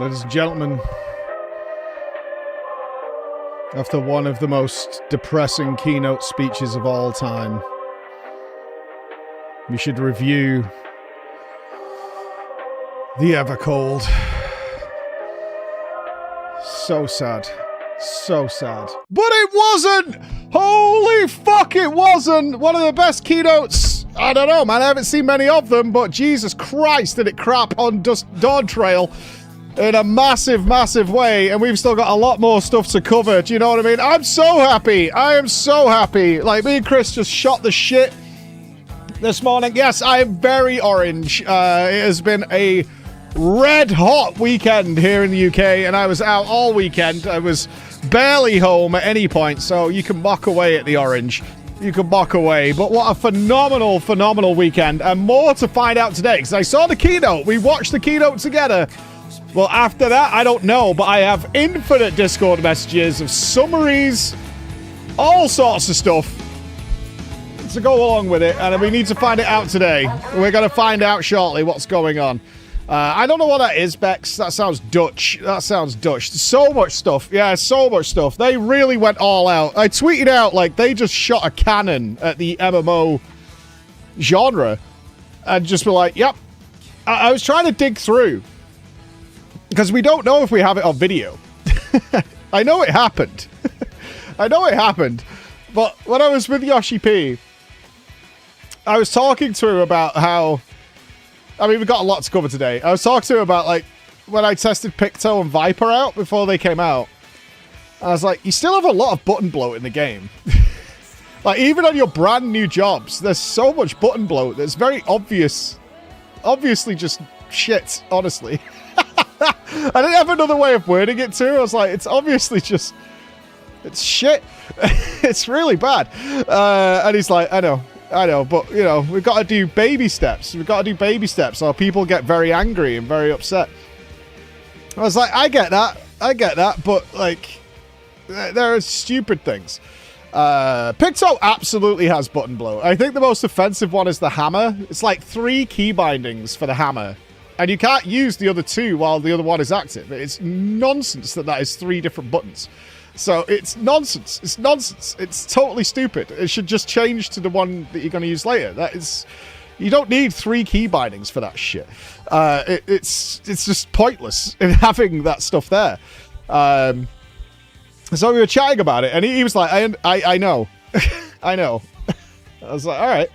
Ladies and gentlemen, after one of the most depressing keynote speeches of all time, we should review the ever cold. So sad. So sad. But it wasn't! Holy fuck, it wasn't! One of the best keynotes. I don't know, man. I haven't seen many of them, but Jesus Christ, did it crap on Dawn Trail in a massive, massive way, and we've still got a lot more stuff to cover. Do you know what I mean? I'm so happy. I am so happy. Like, me and Chris just shot the shit this morning. Yes, I am very orange. It has been a red-hot weekend here in the UK, and I was out all weekend. I was barely home at any point, so you can mock away at the orange. You can mock away, but what a phenomenal, phenomenal weekend, and more to find out today, because I saw the keynote. We watched the keynote together. Well, after that, I don't know, but I have infinite Discord messages of summaries, all sorts of stuff to go along with it, and we need to find it out today. We're going to find out shortly what's going on. I don't know what that is, Bex. That sounds Dutch. That sounds Dutch. So much stuff. Yeah, so much stuff. They really went all out. I tweeted out, like, they just shot a cannon at the MMO genre and just were like, yep. I was trying to dig through because we don't know if we have it on video. I know it happened. I know it happened. But when I was with Yoshi P, I was talking to him about how... I mean, we've got a lot to cover today. I was talking to him about, like, when I tested Picto and Viper out before they came out. I was like, you still have a lot of button bloat in the game. Like, even on your brand new jobs, there's so much button bloat that's very obvious. Obviously just shit, honestly. I didn't have another way of wording it too. I was like, it's obviously just... It's shit. It's really bad. And he's like, I know, but, you know, we've got to do baby steps. We've got to do baby steps or people get very angry and very upset. I was like, I get that, but, like, there are stupid things. Picto absolutely has button bloat. I think the most offensive one is the hammer. It's like 3 key bindings for the hammer, and you can't use the other 2 while the other one is active. It's nonsense that is 3 different buttons. So it's nonsense. It's nonsense. It's totally stupid. It should just change to the one that you're going to use later. That is, you don't need 3 key bindings for that shit. It's just pointless in having that stuff there. So we were chatting about it, and he was like, I know. I know. I was like, all right.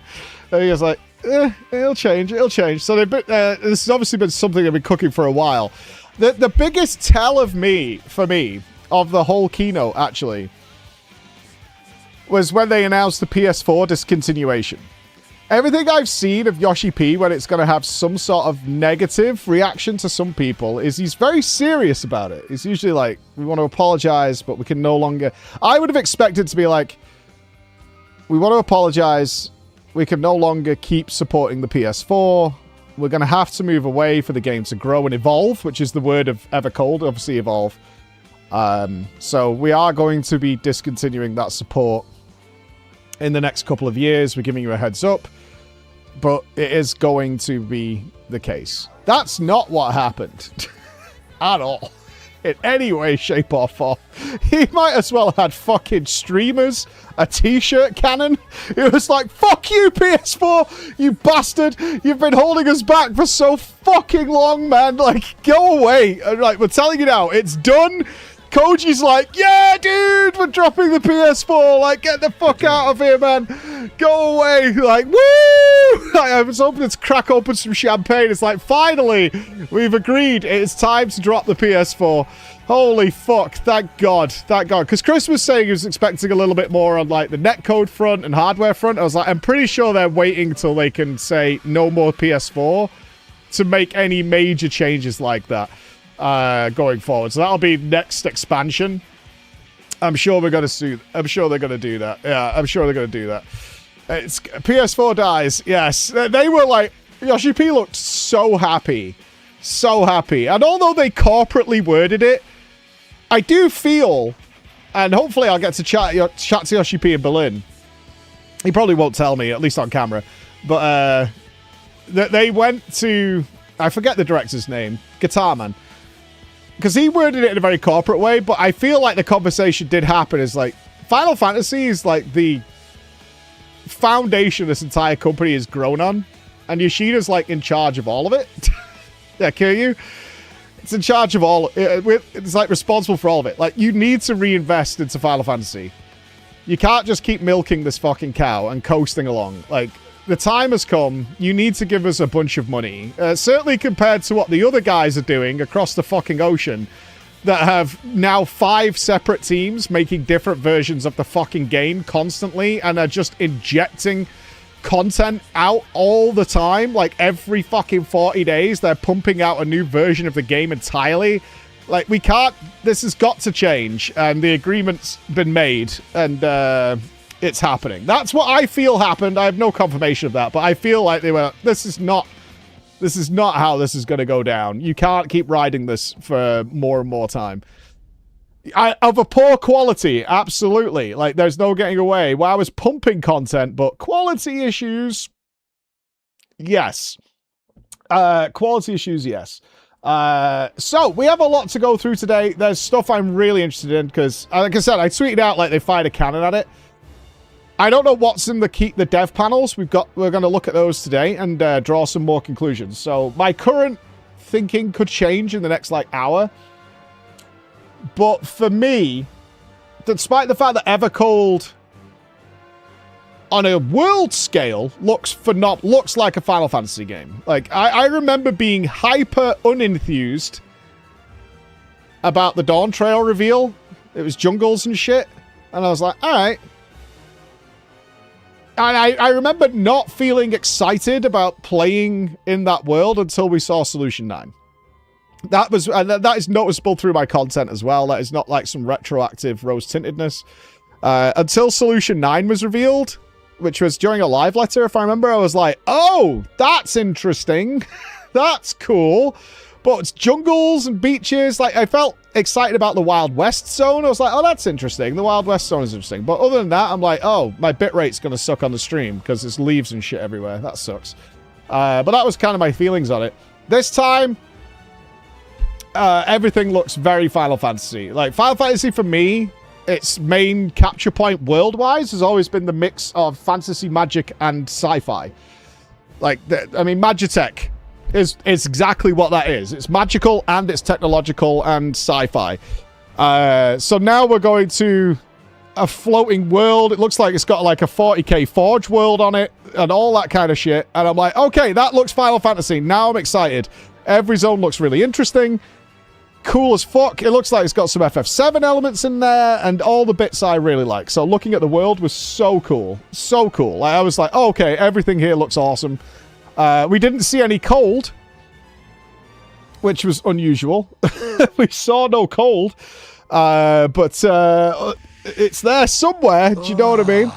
And he was like, it'll change. It'll change. So this has obviously been something I've been cooking for a while. The biggest tell for me, of the whole keynote, actually, was when they announced the PS4 discontinuation. Everything I've seen of Yoshi P when it's going to have some sort of negative reaction to some people is he's very serious about it. He's usually like, we want to apologize, but we can no longer... I would have expected to be like, we want to apologize, we can no longer keep supporting the PS4, we're going to have to move away for the game to grow and evolve, which is the word of Evercold, obviously evolve. So we are going to be discontinuing that support in the next couple of years. We're giving you a heads up, but it is going to be the case. That's not what happened at all, in any way, shape, or form. He might as well have had fucking streamers, a t-shirt cannon. It was like, fuck you, PS4, you bastard. You've been holding us back for so fucking long, man. Like, go away. Like, we're telling you now, it's done. Koji's like, yeah, dude, we're dropping the PS4. Like, get the fuck out of here, man. Go away. Like, woo! Like, I was hoping to crack open some champagne. It's like, finally, we've agreed. It's time to drop the PS4. Holy fuck. Thank God. Thank God. Because Chris was saying he was expecting a little bit more on, like, the netcode front and hardware front. I was like, I'm pretty sure they're waiting till they can say no more PS4 to make any major changes like that. Going forward, so that'll be next expansion. I'm sure we're gonna sue. I'm sure they're gonna do that. Yeah, I'm sure they're gonna do that. It's PS4 dies. Yes, they were like, Yoshi P looked so happy, and although they corporately worded it, I do feel, and hopefully I'll get to chat to Yoshi P in Berlin. He probably won't tell me, at least on camera, but they went to, I forget the director's name, Guitar Man. because he worded it in a very corporate way, but I feel like the conversation did happen is like, Final Fantasy is like the foundation this entire company has grown on, and Yoshida's like in charge of all of it. Yeah, Kiryu, it's in charge of all. It's like responsible for all of it. Like, you need to reinvest into Final Fantasy. You can't just keep milking this fucking cow and coasting along. Like, the time has come. You need to give us a bunch of money. Certainly compared to what the other guys are doing across the fucking ocean, that have now 5 separate teams making different versions of the fucking game constantly and are just injecting content out all the time. Like, every fucking 40 days, they're pumping out a new version of the game entirely. Like, we can't... This has got to change, and the agreement's been made, and it's happening. That's what I feel happened. I have no confirmation of that, but I feel like they were... This is not how this is going to go down. You can't keep riding this for more and more time. Of a poor quality, absolutely. Like, there's no getting away. Well, I was pumping content, but quality issues, yes. Quality issues, yes. So, we have a lot to go through today. There's stuff I'm really interested in, because, like I said, I tweeted out like they fired a cannon at it. I don't know what's in the dev panels. We're going to look at those today and draw some more conclusions. So my current thinking could change in the next like hour. But for me, despite the fact that Evercold on a world scale looks like a Final Fantasy game. Like, I remember being hyper unenthused about the Dawn Trail reveal. It was jungles and shit. And I was like, all right. And I remember not feeling excited about playing in that world until we saw Solution 9. That is noticeable through my content as well. That is not like some retroactive rose-tintedness. Until Solution 9 was revealed, which was during a live letter, if I remember, I was like, oh, that's interesting. That's cool. But it's jungles and beaches. Like, I felt excited about the Wild West zone. I was like, oh, that's interesting. The Wild West zone is interesting. But other than that, I'm like, oh, my bitrate's going to suck on the stream because there's leaves and shit everywhere. That sucks. But that was kind of my feelings on it. This time, everything looks very Final Fantasy. Like, Final Fantasy for me, its main capture point world-wise has always been the mix of fantasy, magic, and sci-fi. Like, I mean, Magitech is exactly what that is. It's magical and it's technological and sci-fi. So now we're going to a floating world. It looks like it's got like a 40k Forge world on it and all that kind of shit. And I'm like, okay, that looks Final Fantasy. Now I'm excited. Every zone looks really interesting. Cool as fuck. It looks like it's got some FF7 elements in there and all the bits I really like. So looking at the world was so cool. So cool. Like, I was like, oh, okay, everything here looks awesome. We didn't see any cold, which was unusual. We saw no cold, but it's there somewhere. Do you know what I mean?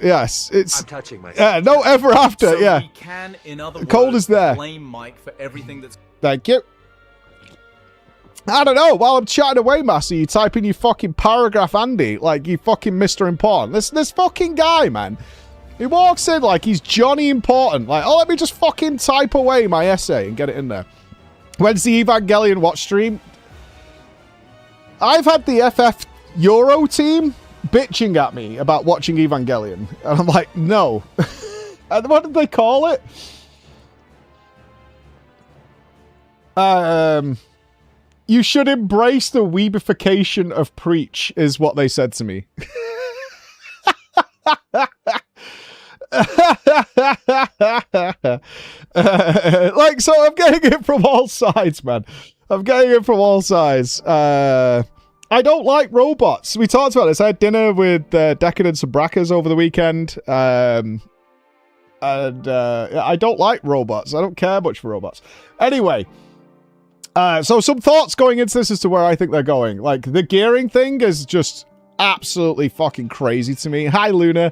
Yes, it's. I'm touching myself. Yeah, no ever after. So yeah, we can, in other words, cold is there. Blame Mike for everything that's. Thank you. I don't know. While I'm chatting away, Massey, you type in your fucking paragraph, Andy, like you fucking Mr. Important. This fucking guy, man. He walks in like he's Johnny Important. Like, oh, let me just fucking type away my essay and get it in there. When's the Evangelion watch stream? I've had the FF Euro team bitching at me about watching Evangelion. And I'm like, no. And what did they call it? You should embrace the weebification of Preach, is what they said to me. Like, so I'm getting it from all sides, man. I'm getting it from all sides. I don't like robots. We talked about this. I had dinner with Decadence and Brackers over the weekend. And I don't like robots. I don't care much for robots. Anyway, so some thoughts going into this as to where I think they're going. Like, the gearing thing is just absolutely fucking crazy to me. Hi, Luna.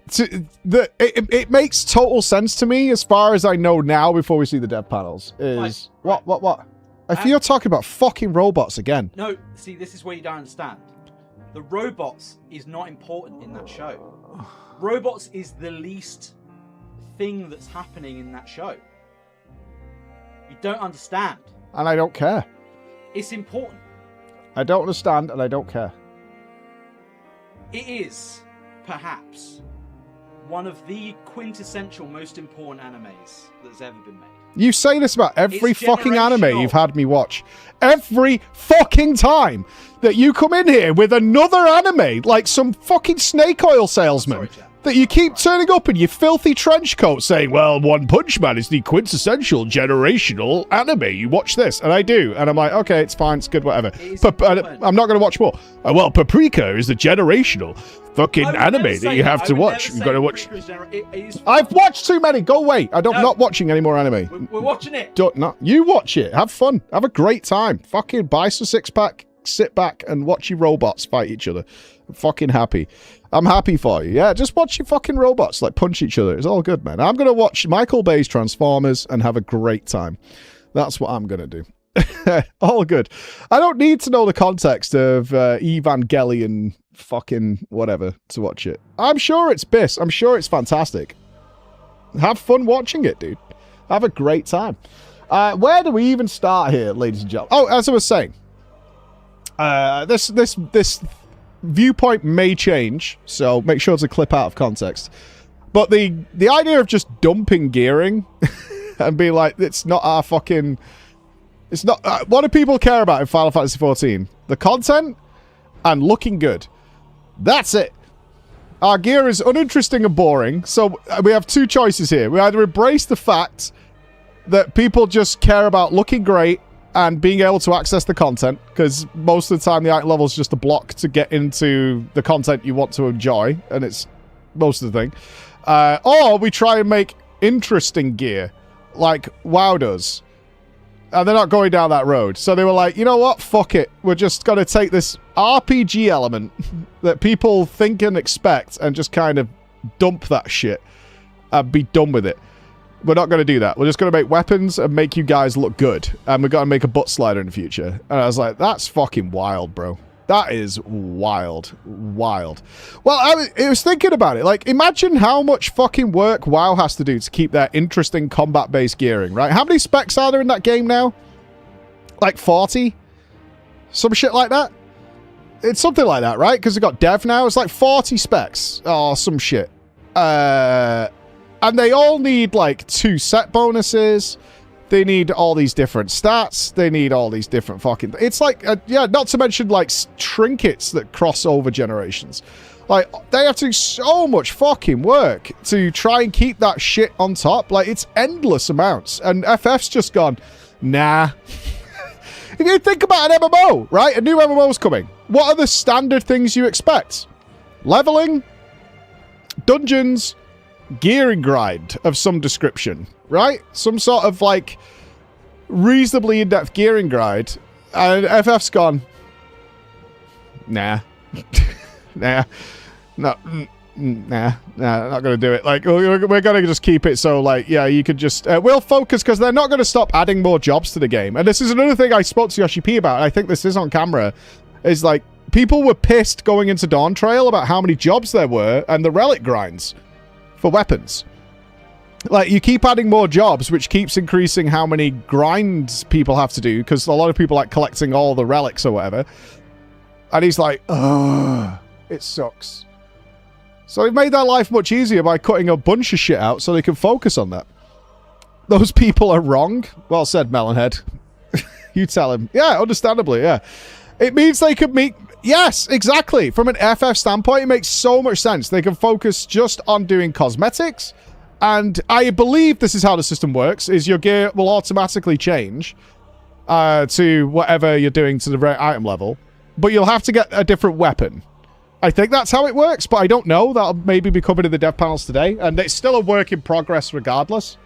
It makes total sense to me as far as I know now before we see the dev panels. Is what? If you're talking about fucking robots again. No, see, this is where you don't understand. The robots is not important in that show. Robots is the least thing that's happening in that show. You don't understand. and I don't care. It's important. I don't understand, and I don't care. It is, perhaps, one of the quintessential most important animes that's ever been made. You say this about every It's fucking anime generational. you've had me watch. Every fucking time that you come in here with another anime, like some fucking snake oil salesman, Sorry, Jack. that you keep turning up in your filthy trench coat saying, well, One Punch Man is the quintessential generational anime. You watch this. And I do. And I'm like, okay, it's fine. It's good, whatever. I'm not going to watch more. Well, Paprika is the generational fucking anime that you have to watch. You've got to watch. I've watched too many. Go away. I'm not watching any more anime. We're watching it. You watch it. Have fun. Have a great time. Fucking buy some six-pack, sit back, and watch your robots fight each other. I'm fucking happy. I'm happy for you. Yeah, just watch your fucking robots like punch each other. It's all good, man. I'm going to watch Michael Bay's Transformers and have a great time. That's what I'm going to do. All good. I don't need to know the context of Evangelion fucking whatever to watch it. I'm sure it's BIS. I'm sure it's fantastic. Have fun watching it, dude. Have a great time. Where do we even start here, ladies and gentlemen? Oh, as I was saying, this viewpoint may change, so make sure to clip out of context. But the idea of just dumping gearing and be like, it's not our fucking... It's not... what do people care about in Final Fantasy XIV? The content and looking good. That's it. Our gear is uninteresting and boring, so we have two choices here. We either embrace the fact that people just care about looking great and being able to access the content, because most of the time the item level is just a block to get into the content you want to enjoy, and it's most of the thing. Or we try and make interesting gear, like WoW does. And they're not going down that road. So they were like, you know what? Fuck it. We're just going to take this RPG element that people think and expect and just kind of dump that shit and be done with it. We're not going to do that. We're just going to make weapons and make you guys look good. And we're going to make a butt slider in the future. And I was like, that's fucking wild, bro. That is wild. Wild. Well, I was thinking about it. Like, imagine how much fucking work WoW has to do to keep that interesting combat-based gearing, right? How many specs are there in that game now? Like 40? Some shit like that? It's something like that, right? Because they've got dev now. It's like 40 specs. Oh, some shit. And they all need, like, 2 set bonuses. They need all these different stats. They need all these different fucking... It's like, yeah, not to mention, like, trinkets that cross over generations. Like, they have to do so much fucking work to try and keep that shit on top. Like, it's endless amounts. And FF's just gone, nah. If you think about an MMO, right? A new MMO's coming. What are the standard things you expect? Leveling, dungeons, gearing grind of some description, right? Some sort of, like, reasonably in-depth gearing grind. And FF's gone, nah. Nah. No. Nah, not going to do it. Like, we're going to just keep it so, like, yeah, you could just... we'll focus, because they're not going to stop adding more jobs to the game. And this is another thing I spoke to Yoshi P about, and I think this is on camera, is, like, people were pissed going into Dawn Trail about how many jobs there were and the relic grinds for weapons. Like, you keep adding more jobs, which keeps increasing how many grinds people have to do, because a lot of people like collecting all the relics or whatever. And he's like, ugh, it sucks. So they've made their life much easier by cutting a bunch of shit out so they can focus on that. Those people are wrong. Well said, Melonhead. You tell him. Yeah, understandably, yeah. It means they could meet... Yes, exactly. From an FF standpoint, it makes so much sense. They can focus just on doing cosmetics. And I believe this is how the system works, is your gear will automatically change to whatever you're doing to the item level. But you'll have to get a different weapon. I think that's how it works, but I don't know. That'll maybe be covered in the dev panels today. And it's still a work in progress regardless.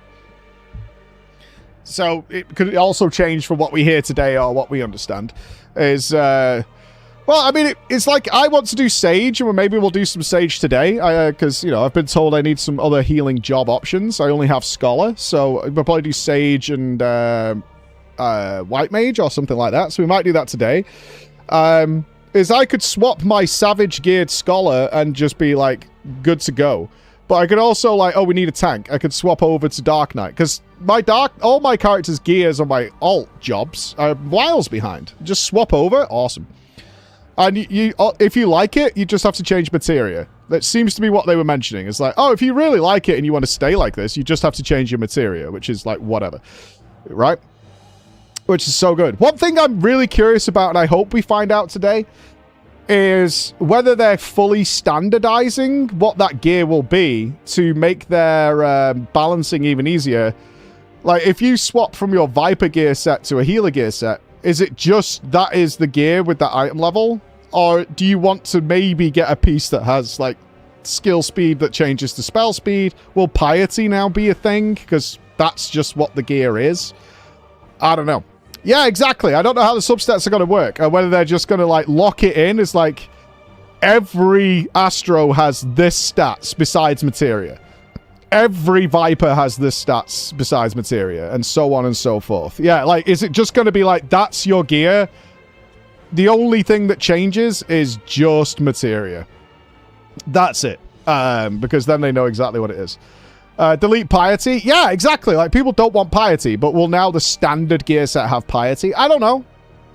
So it could also change from what we hear today or what we understand. Is, well, I mean, it's like I want to do Sage, and maybe we'll do some Sage today. Because, you know, I've been told I need some other healing job options. I only have Scholar, so we'll probably do Sage and White Mage or something like that. So we might do that today. Is I could swap my Savage Geared Scholar and just be, like, good to go. But I could also, like, oh, we need a tank. I could swap over to Dark Knight. Because all my characters' gears on my alt jobs are miles behind. Just swap over, awesome. And if you like it, you just have to change materia. That seems to be what they were mentioning. It's like, oh, if you really like it and you want to stay like this, you just have to change your materia, which is like whatever, right? Which is so good. One thing I'm really curious about, and I hope we find out today, is whether they're fully standardizing what that gear will be to make their balancing even easier. Like, if you swap from your Viper gear set to a healer gear set, is it just that is the gear with that item level? Or do you want to maybe get a piece that has, like, skill speed that changes to spell speed? Will piety now be a thing? Because that's just what the gear is. I don't know. Yeah, exactly. I don't know how the substats are going to work. Or whether they're just going to, like, lock it in as, like, every Astro has this stats besides materia. Every Viper has this stats besides materia. And so on and so forth. Yeah, like, is it just going to be like, that's your gear? The only thing that changes is just materia. That's it. Because then they know exactly what it is. Delete piety? Yeah, exactly. Like, people don't want piety, but will now the standard gear set have piety? I don't know.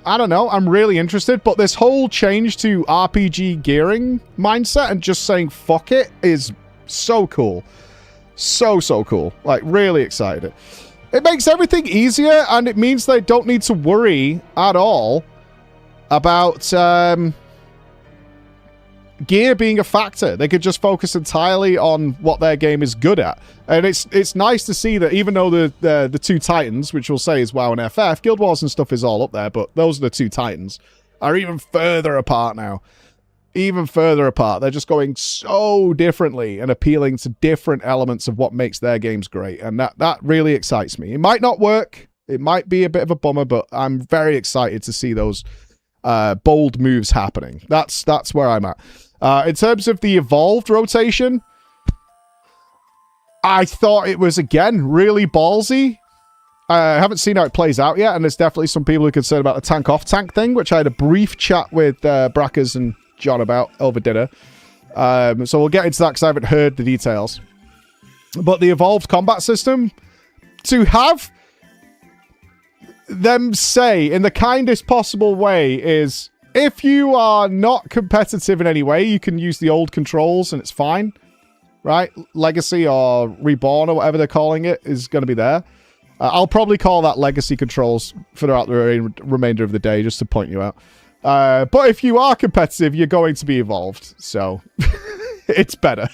I'm really interested, but this whole change to RPG gearing mindset and just saying fuck it is so cool. So cool. Like, really excited. It makes everything easier, and it means they don't need to worry at all about gear being a factor. They could just focus entirely on what their game is good at. And it's nice to see that even though the two titans, which we'll say is WoW and FF, Guild Wars and stuff is all up there, but those are the two titans, are even further apart now. Even further apart. They're just going so differently and appealing to different elements of what makes their games great. And that really excites me. It might not work. It might be a bit of a bummer, but I'm very excited to see those bold moves happening. That's where I'm at. In terms of the evolved rotation, I thought it was, again, really ballsy. I haven't seen how it plays out yet, and there's definitely some people who are concerned about the tank-off-tank thing, which I had a brief chat with Brackers and John about over dinner. So we'll get into that because I haven't heard the details. But the evolved combat system, to have them say in the kindest possible way is, if you are not competitive in any way, you can use the old controls and it's fine, right? Legacy or Reborn or whatever they're calling it is going to be there. I'll probably call that Legacy controls throughout the remainder of the day, just to point you out. But if you are competitive, you're going to be evolved, so it's better.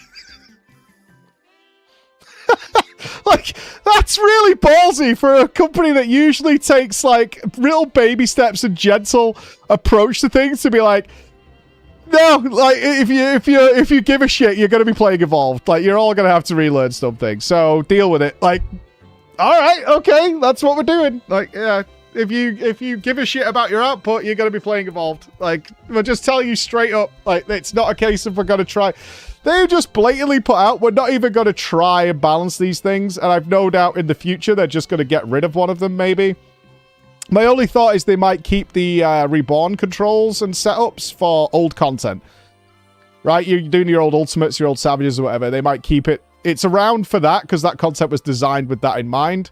Like, that's really ballsy for a company that usually takes, like, real baby steps and gentle approach to things to be like, no, like, if you give a shit, you're going to be playing evolved. Like, you're all going to have to relearn something, so deal with it. Like, all right, okay, that's what we're doing. Like, yeah, if you give a shit about your output, you're going to be playing evolved. Like, we'll just tell you straight up, like, it's not a case of we're going to try. They just blatantly put out, we're not even going to try and balance these things, and I've no doubt in the future they're just going to get rid of one of them, maybe. My only thought is they might keep the Reborn controls and setups for old content. Right? You're doing your old Ultimates, your old Savages, or whatever. They might keep it. It's around for that, because that content was designed with that in mind.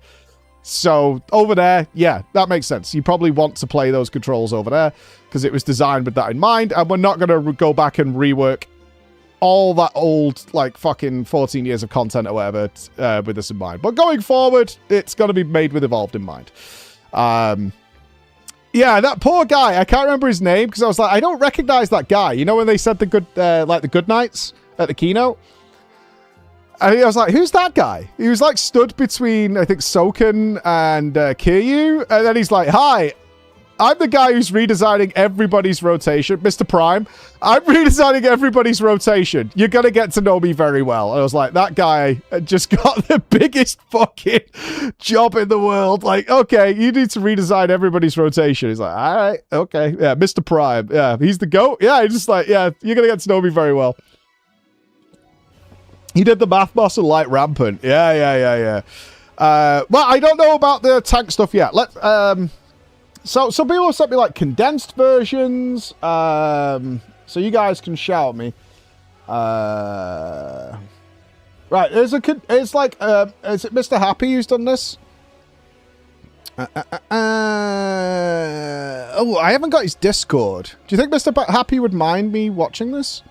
So, over there, yeah, that makes sense. You probably want to play those controls over there, because it was designed with that in mind, and we're not going to go back and rework all that old, like, fucking 14 years of content or whatever with this in mind. But going forward, it's going to be made with Evolved in mind. Yeah, that poor guy, I can't remember his name, because I was like, I don't recognize that guy. You know when they said the good nights at the keynote? And I was like, who's that guy? He was, like, stood between, I think, Soken and Kiryu, and then he's like, hi, I'm the guy who's redesigning everybody's rotation. Mr. Prime, I'm redesigning everybody's rotation. You're going to get to know me very well. And I was like, that guy just got the biggest fucking job in the world. Like, okay, you need to redesign everybody's rotation. He's like, all right, okay. Yeah, Mr. Prime. Yeah, he's the GOAT. Yeah, he's just like, yeah, you're going to get to know me very well. He did the Math Boss and Light Rampant. Yeah. Well, I don't know about the tank stuff yet. So some people have sent me, like, condensed versions, so you guys can shout at me. Right, it's like, is it Mr. Happy who's done this? Oh, I haven't got his Discord. Do you think Mr. Happy would mind me watching this?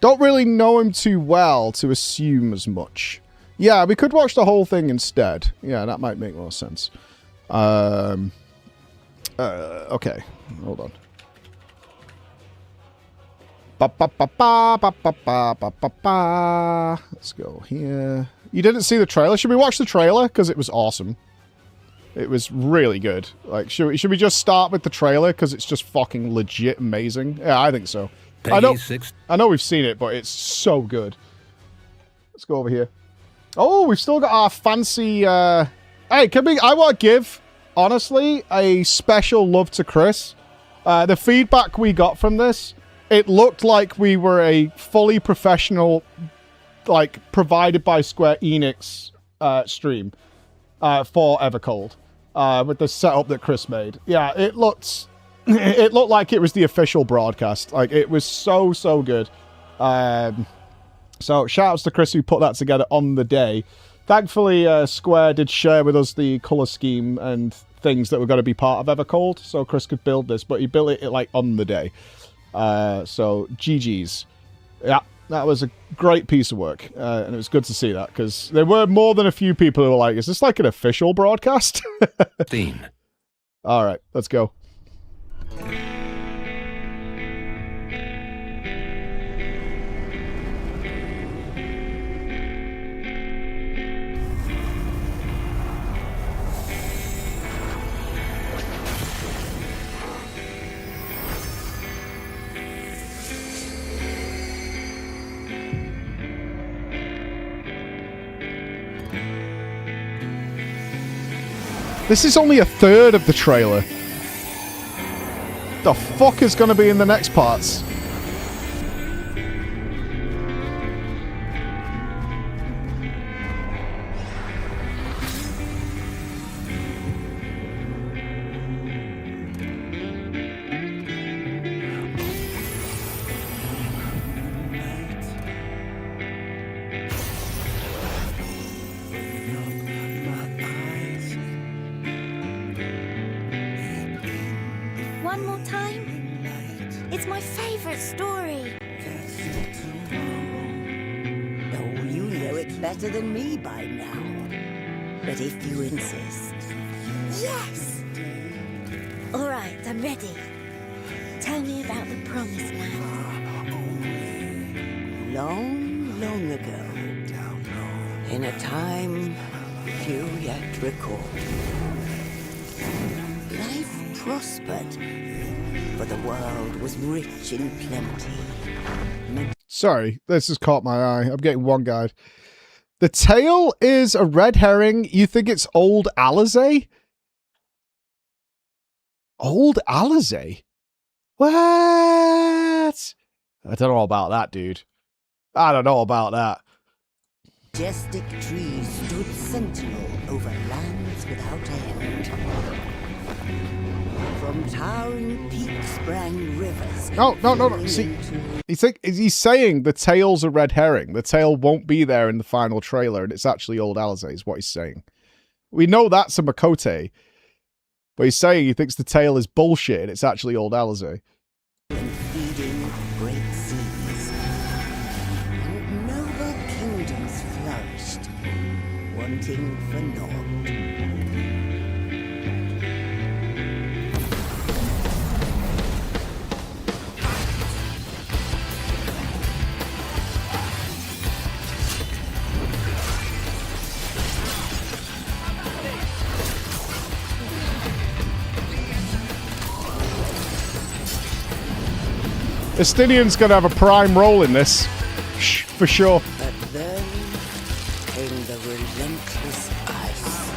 Don't really know him too well to assume as much. Yeah, we could watch the whole thing instead. Yeah, that might make more sense. Okay, hold on. Let's go here. You didn't see the trailer? Should we watch the trailer? Because it was awesome. It was really good. Like, should we just start with the trailer? Because it's just fucking legit amazing. Yeah, I think so. I know we've seen it, but it's so good. Let's go over here. Oh, we've still got our fancy... Hey, I want to give, honestly, a special love to Chris. The feedback we got from this, it looked like we were a fully professional, like, provided by Square Enix stream for Evercold. With the setup that Chris made. Yeah, it looked like it was the official broadcast. Like, it was so good. So, shout-outs to Chris who put that together on the day. Thankfully, Square did share with us the color scheme and things that were going to be part of Evercold, so Chris could build this, but he built it, like, on the day. So, GG's. Yeah, that was a great piece of work, and it was good to see that, because there were more than a few people who were like, is this like an official broadcast? Theme. Alright, let's go. This is only a third of the trailer. The fuck is going to be in the next parts? One more time. It's my favorite story. Oh, you know it better than me by now. But if you insist. Yes! All right, I'm ready. Tell me about the promised land. Long ago, in a time few yet recall, life prospered, for the world was rich in plenty. Sorry, this has caught my eye. I'm getting one guide. The tail is a red herring. You think it's old Alizé? Old Alizé? What? I don't know about that, dude. I don't know about that. Majestic trees stood sentinel over lands without end. From towering peaks sprang rivers. No. See, he's saying the tail's a red herring. The tail won't be there in the final trailer, and it's actually old Alizé, is what he's saying. We know that's a Makote, but he's saying he thinks the tail is bullshit, and it's actually old Alizé. And feeding great seas. And noble kingdoms flourished, wanting for naught. Estinian's gonna have a prime role in this, for sure. But then came the relentless ice.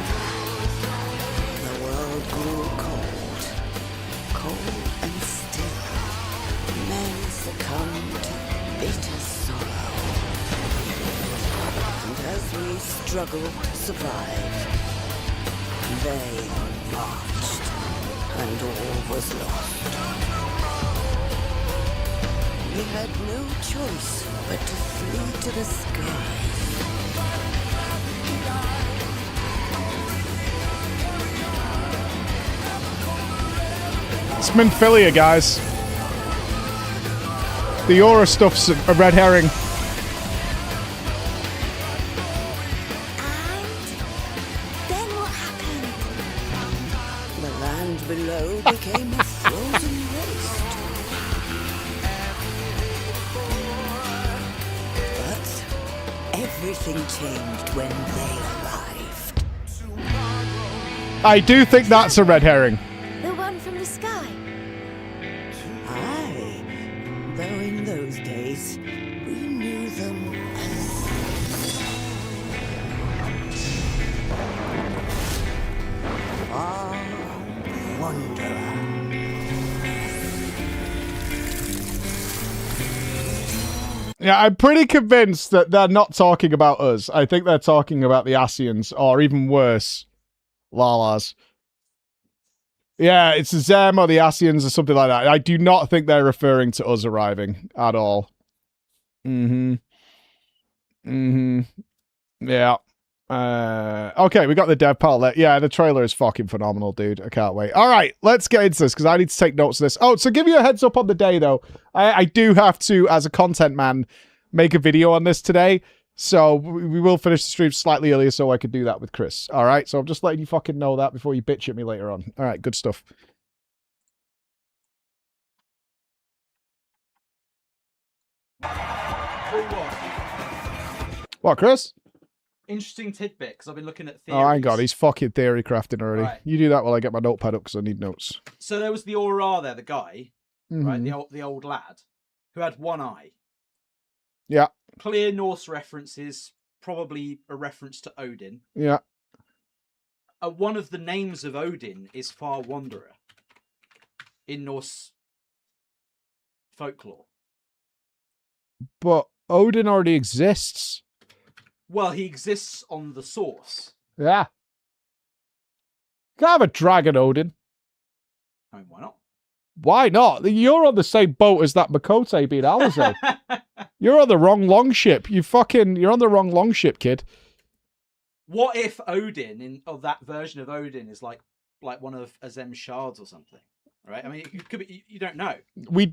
The world grew cold and still. Men succumbed to bitter sorrow. And as we struggled to survive, they marched, and all was lost. We had no choice but to flee to the sky. It's Minfilia, guys. The aura stuff's a red herring. And then what happened? The land below became a frozen waste. But everything changed when they arrived. I do think that's a red herring. The one from the sky. Aye, though in those days, we knew them as far wanderer. Yeah, I'm pretty convinced that they're not talking about us. I think they're talking about the Asians, or even worse, Lalas. Yeah, it's the Zem or the Asians or something like that. I do not think they're referring to us arriving at all. Yeah. Okay, we got the dev pal. Yeah, the trailer is fucking phenomenal, dude. I can't wait. All right, let's get into this because I need to take notes of this. Oh, so give you a heads up on the day, though. I do have to, as a content man, make a video on this today. So we will finish the stream slightly earlier so I could do that with Chris. All right, so I'm just letting you fucking know that before you bitch at me later on. All right, good stuff. What, Chris? Interesting tidbit, because I've been looking at theories. Oh, hang on, he's fucking theory crafting already. Right. You do that while I get my notepad up because I need notes. So there was the Aura there, the guy, right, Mhm. the old lad, who had one eye. Yeah, Clear Norse references, probably a reference to Odin. yeah. One of the names of Odin is Far Wanderer in Norse folklore. But Odin already exists. Well, he exists on the source. Yeah. Can't have a dragon, Odin. I mean, why not? Why not? You're on the same boat as that Makote being Alize. You're on the wrong longship. You're on the wrong longship, kid. What if Odin, or that version of Odin, is like one of Azem's shards or something? Right? I mean, it could be. You don't know. You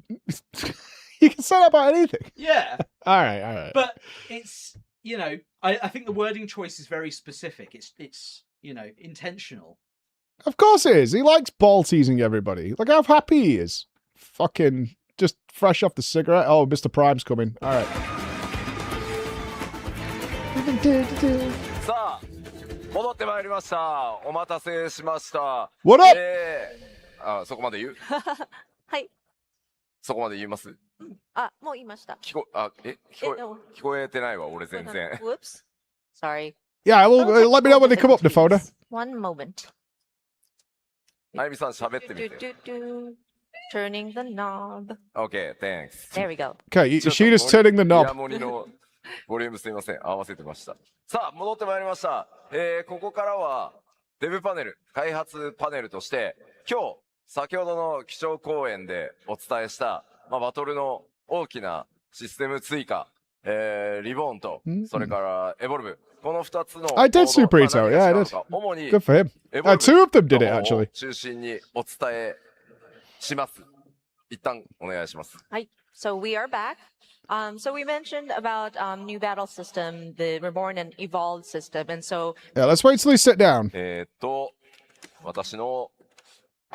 can say that about anything. Yeah. All right. But it's, I think the wording choice is very specific. It's intentional. Of course it is. He likes ball teasing everybody. Look how happy he is. Fucking just fresh off the cigarette. Oh, Mr. Prime's coming. All right. さあ戻ってまいりました。お待たせしました。 What up? そこまで言う？はい。そこまで言います？あ、もう言いました。聞こえてないわ、俺全然。Whoops. Sorry. Yeah, well, let me know when they come up, Nafona. One moment. あゆみさん喋ってみて。Turning the knob. Okay, thanks. There we go. Okay, Yoshida's turning the イヤ knob. モニのボリュームすみません、合わせてました。さあ、戻ってまいりました。ここからはデブパネル、開発パネルとして、今日、先ほどの基調講演でお伝えした、バトルの大きなシステム追加、リボーンと、それからエボルブ。この2つの I did Super Ito, yeah, I did. 主に Good for him. エボルブ Two of them did it, の方 actually. を中心にお伝えします。一旦お願いします。Hi. So we are back. So we mentioned about new battle system, the reborn and evolved system, and so Yeah, let's wait till he sit down. 私の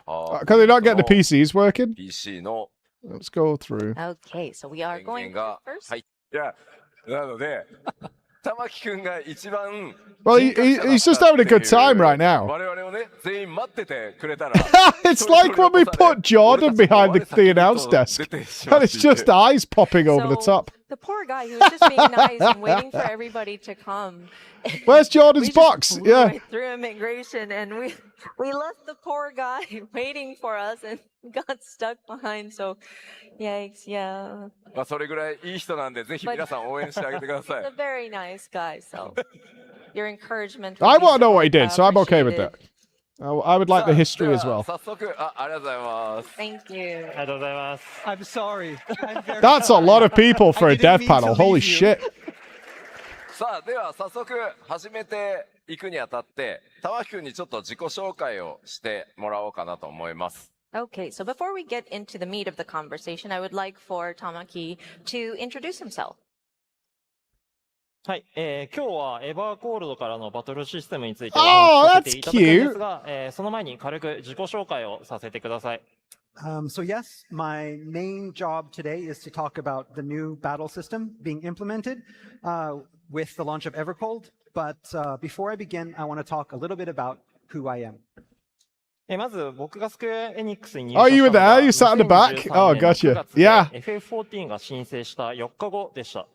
Can they not get the PCs working? PC の Let's go through. okay, so we are 電 going 源が first. はい。いや、なので、玉木くんが一番 Well, he's just having a good time right now. 我々をね、全員待っててくれたら It's like when we put Jordan behind the announce desk. And it's just eyes popping over the So, top. The poor guy, he was just being nice and waiting for everybody to come. Where's Jordan's We just box? blew Yeah. right through immigration, and we left the poor guy waiting for us and got stuck behind. So, yikes, yeah. まあそれぐらいいい人なんで、ぜひ皆さん応援してあげてくださ He's a い。 very nice guy, so your encouragement. I would be want to know what he did, so I'm okay with appreciated. that. I would like the history で as は well. 早速、ありがとうございます。 Thank you. I'm sorry. I'm very That's a sorry. lot of people for I a didn't dev mean to panel. Holy leave you. shit. さあ、では早速始めていくにあたって、玉木くんにちょっと自己紹介をしてもらおうかなと思います。Okay, so before we get into the meat of the conversation, I would like for Tamaki to introduce himself. はい、今日はエバーコールドからのバトルシステムについて Oh, お話しさせ that's ていただくんです cute. が、その前に軽く自己紹介をさせてください。So yes, my main job today is to talk about the new battle system being implemented with the launch of Evercold. But before I begin, I want to talk a little bit about who I am. まず僕がスクエアエニックスに入 Oh, 社 you し were たの there? が You sat in the back? 2013 Oh, 年の gotcha. 9月で Yeah. FF14 が申請した4日後でした。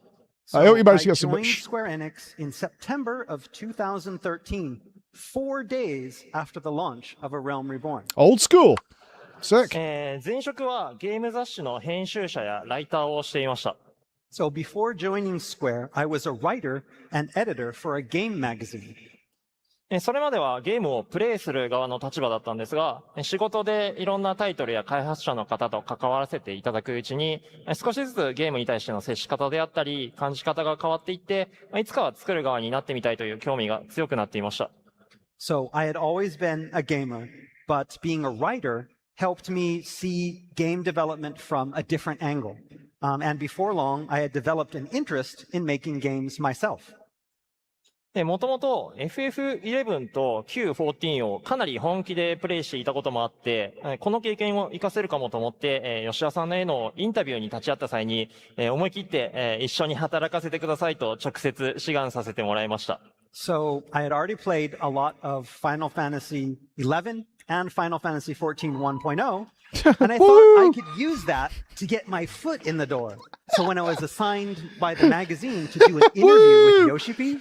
So I hope you managed to I get some joined much- Square Enix in September of 2013, 4 days after the launch of A Realm Reborn. Old school. Sick. 前職はゲーム雑誌の編集者やライターをしていました。 So before joining Square, I was a writer and editor for a game magazine. それまではゲームをプレイする側の立場だったんですが、仕事でいろんなタイトルや開発者の方と関わらせていただくうちに、少しずつゲームに対しての接し方であったり、感じ方が変わっていって、いつかは作る側になってみたいという興味が強くなっていました。So I had always been a gamer, but being a writer helped me see game development from a different angle. And before long, I had developed an interest in making games myself. もともと FF11 と Q14 をかなり本気でプレイしていたこともあって、この経験を活かせるかもと思って、吉田さんへのインタビューに立ち会った際に、思い切って、一緒に働かせてくださいと直接志願させてもらいました。So I had already played a lot of Final Fantasy XI and Final Fantasy XIV 1.0, and I thought I could use that to get my foot in the door. So when I was assigned by the magazine to do an interview with Yoshi-P,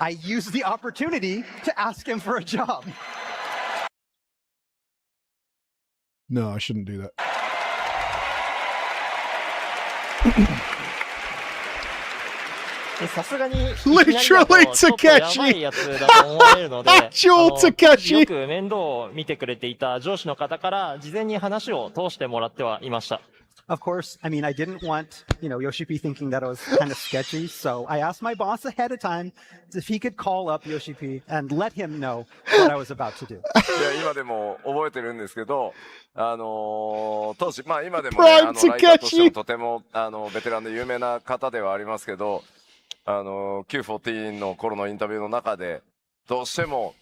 I used the opportunity to ask him for a job. No, I shouldn't do that. さすがに、 Literally ちょっとやばいやつだと思われるので、Actual Takeshi よく面倒を見てくれていた上司の方から事前に話を通してもらってはいました。Of course, I mean, I didn't want, Yoshi-P thinking that it was kind of sketchy. So I asked my boss ahead of time if he could call up Yoshi-P and let him know what I was about to do. いや、今でも覚えてるんですけど、当時、まあ今でもね、ライターとしてもとても、ベテランで有名な方ではありますけど、Q14 の頃のインタビューの中で、どうしても、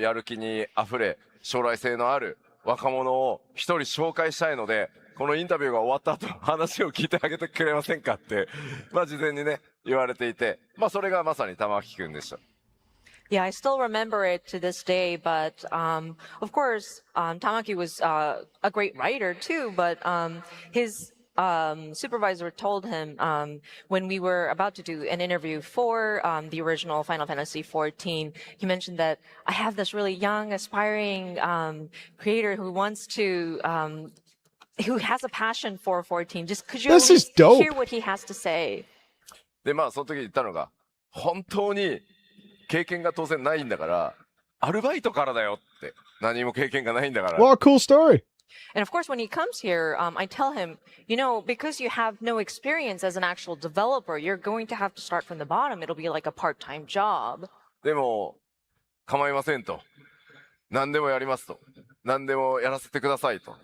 やる気に溢れ、将来性のある若者を一人紹介したいので、このインタビューが終わった後、話を聞いてあげてくれませんかって、まあ事前にね、言われていて、まあそれがまさに玉木くんでした。Yeah, I still remember it to this day, but of course, Tamaki was a great writer too, but his supervisor told him when we were about to do an interview for the original Final Fantasy XIV, he mentioned that I have this really young, aspiring creator who wants to, who has a passion for 14. Just could you This is dope. hear what he has to say? で、まあその時言ったのが、本当に経験が当然ないんだから、アルバイトからだよって。何も経験がないんだから。What a cool story. And of course, when he comes here, I tell him, because you have no experience as an actual developer, you're going to have to start from the bottom. It'll be like a part-time job. でも、構いませんと。何でもやりますと。何でもやらせてくださいと。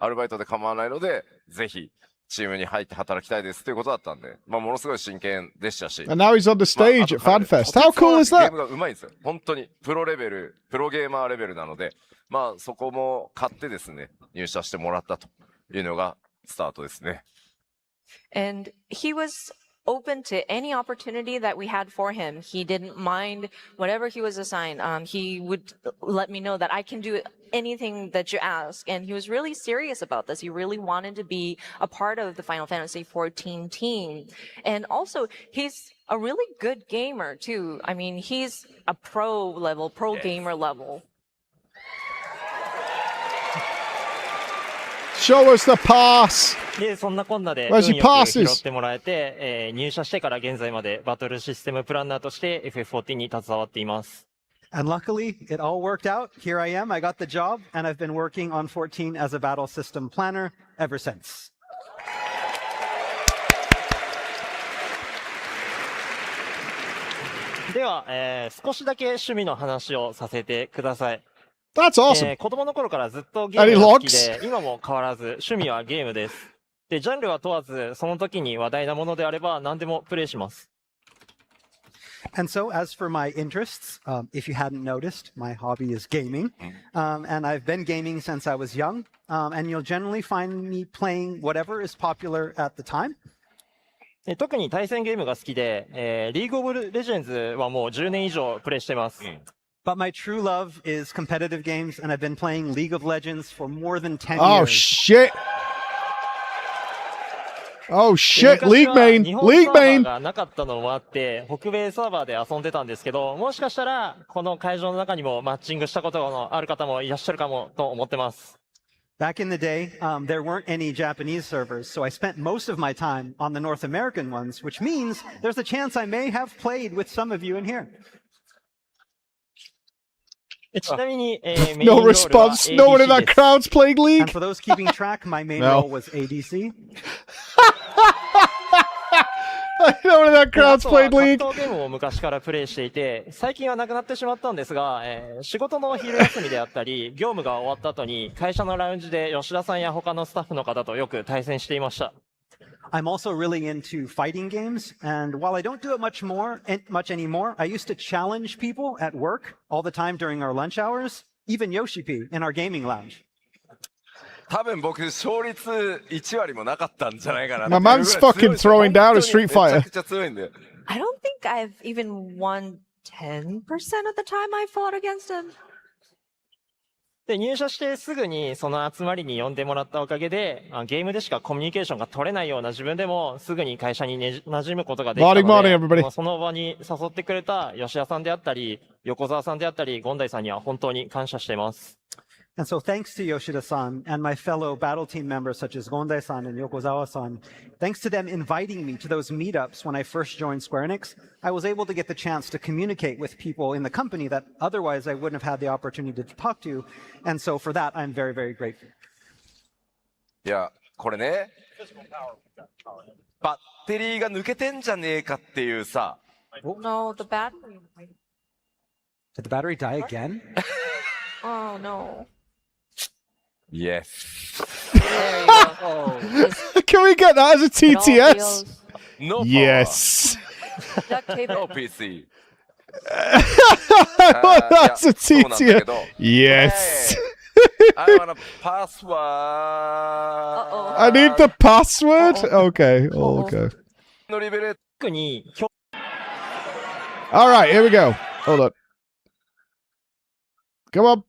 アルバイトで構わないので、ぜひ、チームに入って働きたいですということだったんで、まあ、ものすごい真剣でしたし。And now he's on the stage at FANFEST. How cool is ゲー that? ムが上手いんですよ。本当に。プロレベル、プロゲーマーレベルなので、まあ、そこも買ってですね、入社してもらったというのがスタートですね。And he was open to any opportunity that we had for him. He didn't mind whatever he was assigned. He would let me know that I can do anything that you ask. And he was really serious about this. He really wanted to be a part of the Final Fantasy XIV team. And also, he's a really good gamer, too. I mean, he's a pro gamer level. Show us the pass. で、そんなこんなで、 Where's 運 your よく passes? 拾ってもらえて、入社してから現在までバトルシステムプランナーとして FF14 に携わっています。And luckily, it all worked out. Here I am. I got the job, and I've been working on 14 as a battle system planner ever since. では、少しだけ趣味の話をさせてください。That's awesome. 子供の頃からずっとゲームが好きで、今も変わらず趣味はゲームです。で、ジャンルは問わず、その時に話題なものであれば何でもプレイします。And so, as for my interests, if you hadn't noticed, my hobby is gaming. And I've been gaming since I was young. And you'll generally find me playing whatever is popular at the time. 特に対戦ゲームが好きで、リーグオブレジェンズはもう10年以上プレイしてます。But my true love is competitive games, and I've been playing League of Legends for more than 10 Oh, years. shit. Oh, shit. League main. League main. がなかったのもあって、北米サーバーで遊んでたんですけど、もしかしたら、この会場の中にもマッチングしたことのある方もいらっしゃるかもと思ってます。Back in the day, there weren't any Japanese servers, so I spent most of my time on the North American ones, which means there's a chance I may have played with some of you in here. ちなみに、No response. No one in that crowd's playing League. And for those keeping track, my main No. role was ADC. No one in that crowd's playing 格 League. 闘ゲームを昔からプレイしていて、最近はなくなってしまったんですが、仕事の昼休みであったり、業務が終わった後に会社のラウンジで吉田さんや他のスタッフの方とよく対戦していました。I'm also really into fighting games, and while I don't do it much anymore, I used to challenge people at work all the time during our lunch hours, even Yoshi-P in our gaming lounge. 多分僕、勝率1割もなかったんじゃないかな。 My man's fucking throwing down a Street めち Fighter. ゃくちゃ強いんだよ。I don't think I've even won 10% of the time I fought against him. で、入社してすぐにその集まりに呼んでもらったおかげで、ゲームでしかコミュニケーションが取れないような自分でもすぐに会社に馴染むことができたので、 Morning, morning, everybody. その場に誘ってくれた吉田さんであったり、横澤さんであったり、権大さんには本当に感謝しています。And so thanks to Yoshida-san and my fellow battle team members such as Gondai-san and Yokozawa-san, thanks to them inviting me to those meetups when I first joined Square Enix, I was able to get the chance to communicate with people in the company that otherwise I wouldn't have had the opportunity to talk to. And so for that, I'm very, very grateful. いや、これね、バッテリーが抜けてんじゃねえかっていうさ。No, the battery. Did the battery die again? Oh no. Yes. There you go. This- Can we get that as a it all TTS? feels- No power. Yes. Duct tape No it. PC. That's a そうなんだけ TTS. ど。 Yes. I want a password. Uh-oh. I need the password. Okay. Uh-oh. Okay. のリベル特に、 All right. Here we go. Hold on. Come on.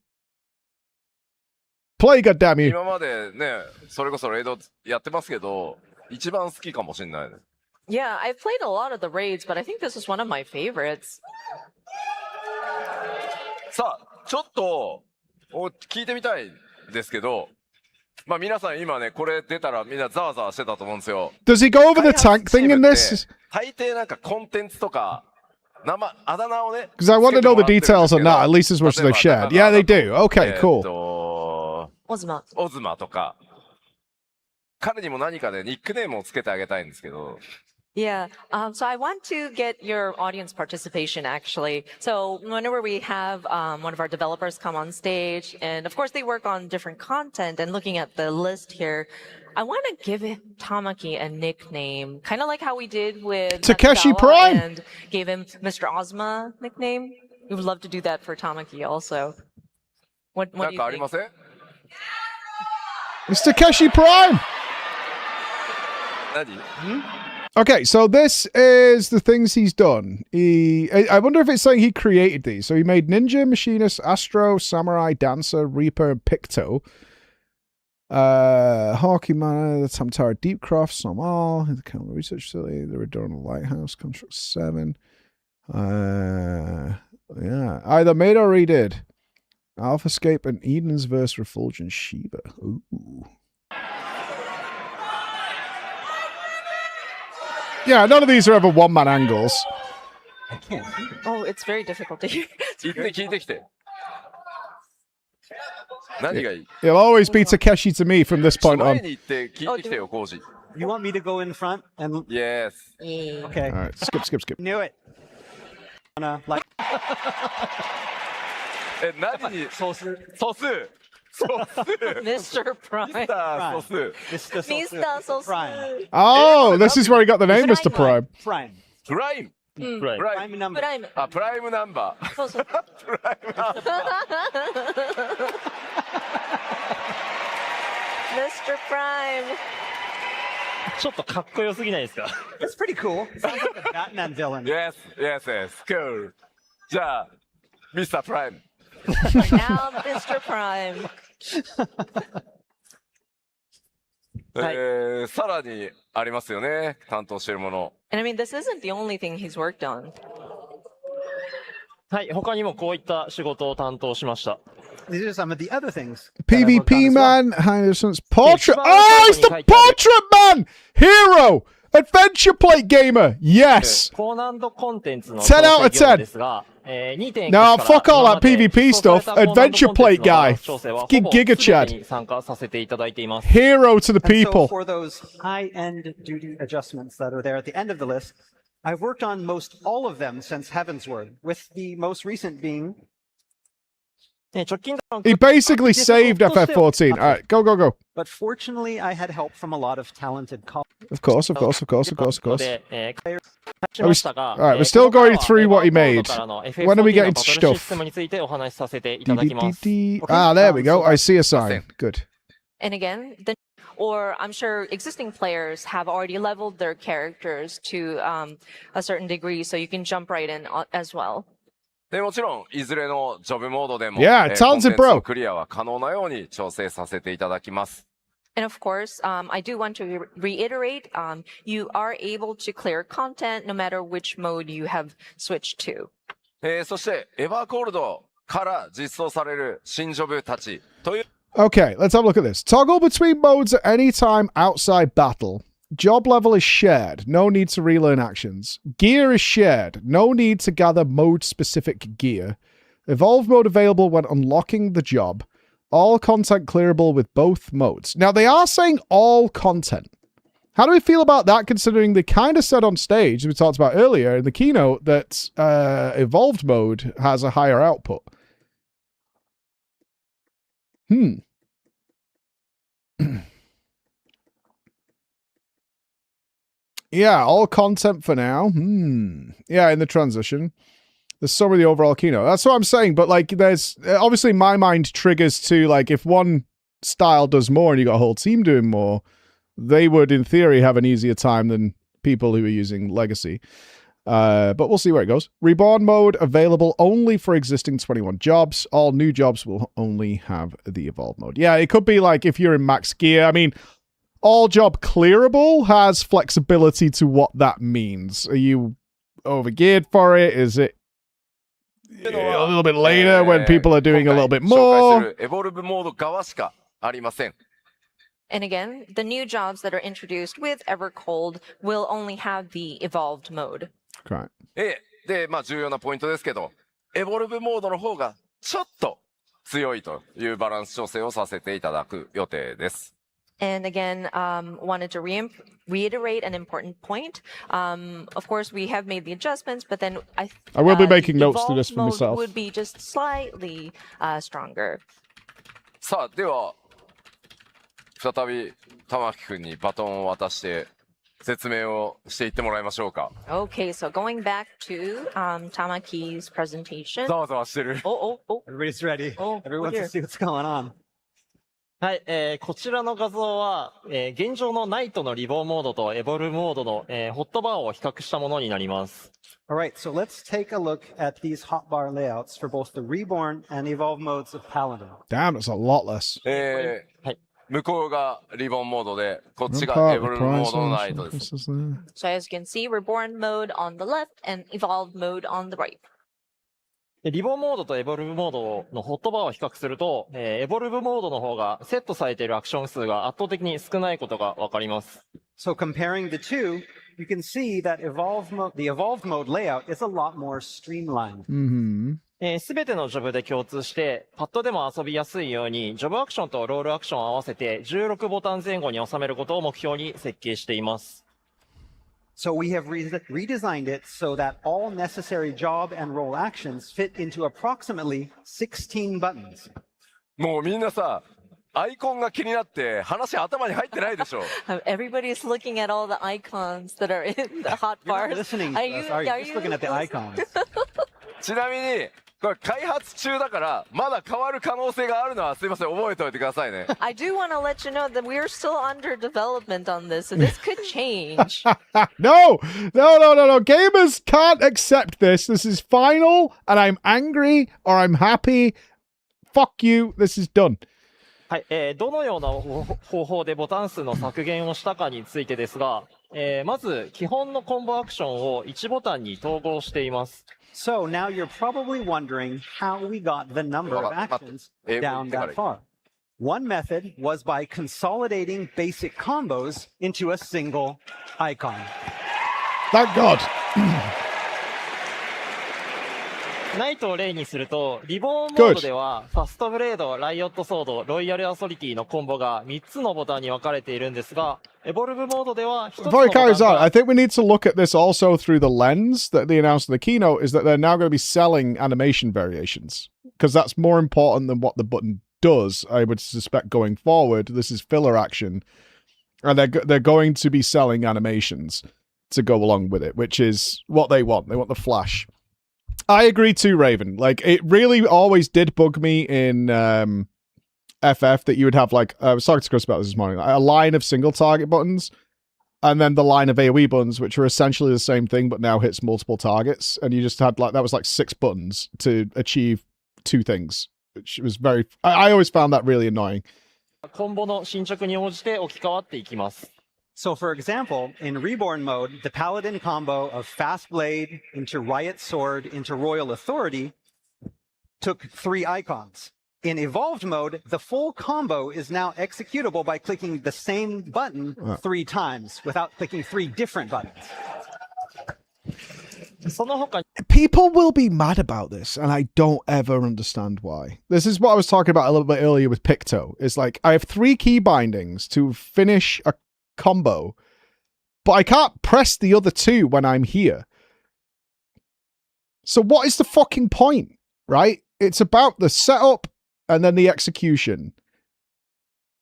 Play, goddamn you. 今までね、それこそレイドやってますけど、一番好きかもしれないね。Yeah, I've played a lot of the raids, but I think this is one of my favorites. さあ、ちょっと聞いてみたいですけど、まあ皆さん今ね、これ出たらみんなざわざわしてたと思うんですよ。 Does he go over the tank thing in this? 大抵なんかコンテンツとか、あだ名をね。 Because I want to know the details on that, at least as much as they've shared. Yeah, they do. Okay, cool. Ozma. オズマとか。彼にも何かでニックネームをつけてあげたいんですけど。Yeah, so I want to get your audience participation actually. So whenever we have one of our developers come on stage, and of course they work on different content, and looking at the list here, I want to give Tamaki a nickname, kind of like how we did with Takeshi Natsukawa Prime. and gave him Mr. Ozma nickname. We would love to do that for Tamaki also. What な do んかあ you りま think? せん？ It's Takeshi Prime. 何？ Okay, so this is the things he's done. I wonder if it's saying he created these. So he made Ninja, Machinist, Astro, Samurai, Dancer, Reaper, and Picto. Hawkeye Man, the Tamtara Deepcroft, Somal, the Camera Research Facility, the Redona Lighthouse, Construct 7. Yeah, either made or redid. Alphascape and Eden's Verse, Refulgent Shiva. Ooh. Yeah, none of these are ever one-man angles. I can't. Oh, it's very difficult to hear. 聞いてきて。何がいい？ He'll always be Takeshi to me from this point 前 on. に行って聞いてきてよ、コウジ。 You want me to go in front and Yes. Yeah. okay? All right, skip. Knew it. Like 何に素数。素数素数 Mr. Prime. さあ素数 Mr. Mr. Sosu. Prime. Oh, this is where he got the name, Mr. Prime. Prime. プライム Right. プライ Prime ム number. プライム。あプライムナンバーそうそう。プライムナンバー Mr. Prime. ちょっとかっこよすぎないですか That's pretty cool. Sounds like a Batman villain. Yes yes yes cool じゃあミスタープライム Now Mr. Prime. さらにありますよね担当しているもの And I mean, this isn't the only thing he's worked on. はい、他にもこういった仕事を担当しました。 These are some of the other things. that I've worked on PvP as well. man, Henderson's portrait. It's Oh, it's the about- portrait man! Hero! Adventure plate gamer! Yes! 高難度コンテンツの10 out of 調整業 10. ですが、2.1 No, から fuck all that 今まで PvP 実装 stuff. された高難度 Adventure コンテン plate ツのバラ guy. ンス調整は Fucking ほぼ Giga 全 Chad. てに参加させていただいています。 Hero to the And so people. for those high-end duty adjustments that are there at the end of the list, I've worked on most all of them since Heavensward, with the most recent being 直近の He basically saved FF14. Alright, go, go, go. But fortunately, I had help from a lot of talented colleagues. Of course, of course, of course, of course, of course. で、Are we alright, we're still going through what he made. When are we getting to stuff? システムについてお話しさせていただきます。 Ah, there we go. I see a sign. Good. And again, or I'm sure existing players have already leveled their characters to a certain degree, so you can jump right in as well. でもちろんいずれのジョブモードでも Yeah, コンテン talented ツ bro. のクリアは可能なように調整させていただきます And of course, I do want to reiterate, you are able to clear content no matter which mode you have switched to. そしてエバーコールドから実装される新ジョブたちという Okay, let's have a look at this. Toggle between modes at any time outside battle. Job level is shared. No need to relearn actions. Gear is shared. No need to gather mode-specific gear. Evolve mode available when unlocking the job. All content clearable with both modes. Now, they are saying all content. How do we feel about that, considering they kind of said on stage, as we talked about earlier in the keynote, that evolved mode has a higher output? Yeah, all content for now. Yeah, in the transition. There's some of the overall keynote. That's what I'm saying. But like, there's obviously my mind triggers to like, if one style does more and you got a whole team doing more, they would in theory have an easier time than people who are using Legacy. But we'll see where it goes. Reborn mode available only for existing 21 jobs. All new jobs will only have the evolve mode. Yeah, it could be like if you're in max gear. I mean, all job clearable has flexibility to what that means. Are you overgeared for it? Is it a little bit later when people are doing a little bit 紹介 more? するエボルブモード側しかありません And again, the new jobs that are introduced with Evercold will only have the evolved mode. Right. で、まあ重要なポイントですけど、エボルブモードの方がちょっと強いというバランス調整をさせていただく予定です。And again, wanted to reiterate an important point. Of course, we have made the adjustments, but then I will be the making notes to this evolved for mode myself. would be just slightly stronger. さあ、では、再び玉木くんにバトンを渡して説明をしていってもらいましょうか。 Okay, so going back to Tamaki's presentation. ざわざわしてる。 Oh. Everybody's ready. Oh, Everyone wants dear. to see what's going on. はい、こちらの画像は、現状のナイトのリボンモードとエボルモードの、ホットバーを比較したものになります。All right, so let's take a look at these hotbar layouts for both the reborn and evolve modes of Paladin. Damn, it's a lot less. はい。向こうがリボンモードで、こっちが Part エボルブモードのナイトです。 So as you can see, reborn mode on the left and evolved mode on the right. でリボンモードとエボルブモードのホットバーを比較すると、エボルブモードの方がセットされているアクション数が圧倒的に少ないことがわかります。So comparing the two, you can see that the evolved mode layout is a lot more streamlined. Mm-hmm. すべてのジョブで共通して、パッドでも遊びやすいように、ジョブアクションとロールアクションを合わせて16ボタン前後に収めることを目標に設計しています。So we have redesigned it so that all necessary job and role actions fit into approximately 16 buttons. もうみんなさ、アイコンが気になって話頭に入ってないでしょ。Everybody's looking at all the icons that are in the hot bars. Listening, Are you, sorry, are just you looking at the icons. ちなみに、これ開発中だから、まだ変わる可能性があるのはすいません、覚えておいてくださいね。I do want to let you know that we're still under development on this, so this could change. No, no, no, no, no. Gamers can't accept this. This is final, and I'm angry or I'm happy. Fuck you. This is done. はい、どのような方法でボタン数の削減をしたかについてですが、まず基本のコンボアクションを1ボタンに統合しています。So now you're probably wondering how we got the number of actions down that far. One method was by consolidating basic combos into a single icon. Thank God. ナイトを例にすると、リボーンモードでは、ファストブレード、ライオットソード、ロイヤルアソリティのコンボが3つのボタンに分かれているんですが、エボルブモードでは1つのボタン Before it carries on, が I think we need to look at this also through the lens that they announced in the keynote, is that they're now going to be selling animation variations. Because that's more important than what the button does, I would suspect, going forward. This is filler action. And they're going to be selling animations to go along with it, which is what they want. They want the flash. I agree too, Raven. Like, it really always did bug me in FF that you would have, like, I was talking to Chris about this morning, a line of single target buttons and then the line of AoE buttons, which are essentially the same thing but now hits multiple targets. And you just had, like, that was like 6 buttons to achieve 2 things, which was very, I always found that really annoying. コンボの進捗に応じて置き換わっていきます。So for example, in Reborn mode, the Paladin combo of Fast Blade into Riot Sword into Royal Authority took 3 icons. In Evolved mode, the full combo is now executable by clicking the same button 3 times without clicking 3 different buttons. その他 People will be mad about this, and I don't ever understand why. This is what I was talking about a little bit earlier with Picto. It's like, I have 3 key bindings to finish a combo, but I can't press the other 2 when I'm here. So what is the fucking point, right? It's about the setup and then the execution.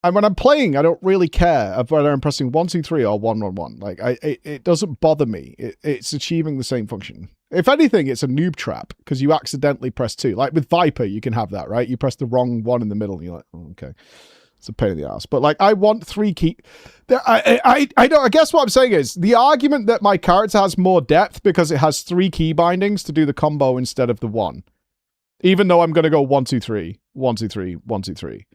And when I'm playing, I don't really care of whether I'm pressing 1, 2, 3 or 1, 1, 1. Like, it doesn't bother me. It's achieving the same function. If anything, it's a noob trap because you accidentally press 2. Like with Viper, you can have that, right? You press the wrong one in the middle and you're like, oh, okay. It's a pain in the ass. But like, I want 3 key. I don't. I guess what I'm saying is the argument that my character has more depth because it has 3 key bindings to do the combo instead of the 1. Even though I'm going to go 1, 2, 3, 1, 2, 3, 1, 2, 3.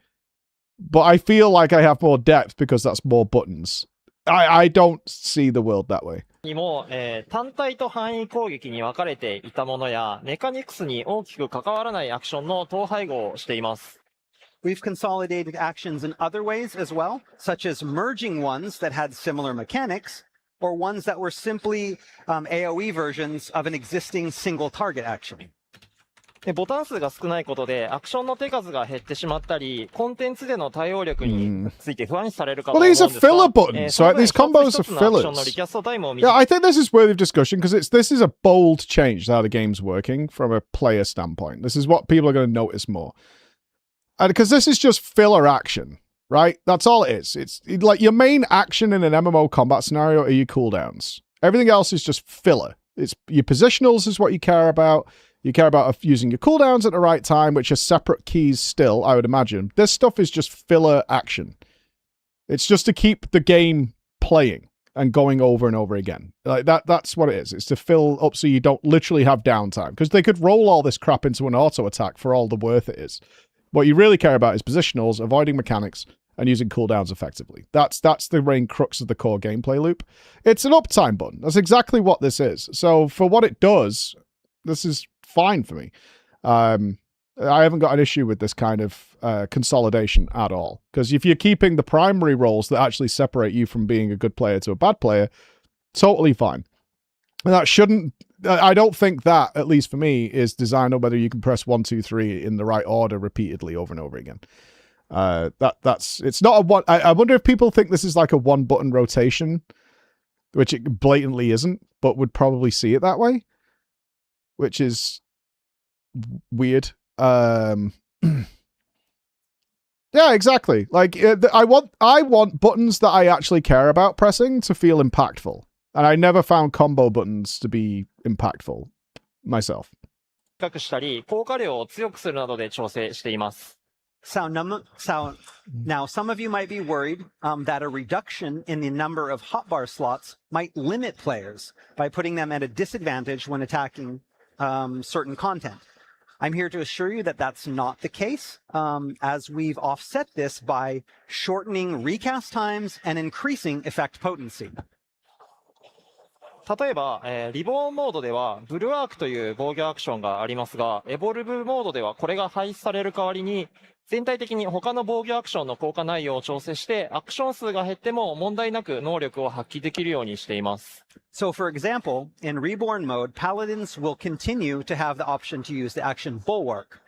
But I feel like I have more depth because that's more buttons. I don't see the world that way. にも、単体と範囲攻撃に分かれていたものや、メカニクスに大きく関わらないアクションの統廃合をしています。We've consolidated actions in other ways as well, such as merging ones that had similar mechanics, or ones that were simply AoE versions of an existing single target action. ボタン数が少ないことで、アクションの手数が減ってしまったり、コンテンツでの対応力について不安視されるかと思うんですが、 Well, these are filler buttons, right? These combos are fillers. Yeah, I think this is worthy of discussion because this is a bold change to how the game's working from a player standpoint. This is what people are going to notice more. And because this is just filler action, right? That's all it is. It's like your main action in an MMO combat scenario are your cooldowns. Everything else is just filler. It's your positionals is what you care about. You care about using your cooldowns at the right time, which are separate keys still, I would imagine. This stuff is just filler action. It's just to keep the game playing and going over and over again. Like that's what it is. It's to fill up so you don't literally have downtime. Because they could roll all this crap into an auto attack for all the worth it is. What you really care about is positionals, avoiding mechanics, and using cooldowns effectively. That's the main crux of the core gameplay loop. It's an uptime button. That's exactly what this is. So for what it does, this is fine for me. I haven't got an issue with this kind of consolidation at all. Because if you're keeping the primary roles that actually separate you from being a good player to a bad player, totally fine. And that shouldn't... I don't think that, at least for me, is designed on whether you can press 1, 2, 3 in the right order repeatedly over and over again. It's not a one... I wonder if people think this is like a one-button rotation. which it blatantly isn't, but would probably see it that way, which is weird. Yeah, exactly. Like I want buttons that I actually care about pressing to feel impactful, and I never found combo buttons to be impactful myself. 比較したり、効果量を強くするなどで調整しています。So now some of you might be worried that a reduction in the number of hotbar slots might limit players by putting them at a disadvantage when attacking certain content. I'm here to assure you that that's not the case, as we've offset this by shortening recast times and increasing effect potency. 例えば、リボーンモードではブルワークという防御アクションがありますが、エボルブモードではこれが廃止される代わりに、全体的に他の防御アクションの効果内容を調整して、アクション数が減っても問題なく能力を発揮できるようにしています。So, for example, in Reborn mode, Paladins will continue to have the option to use the action Bulwark.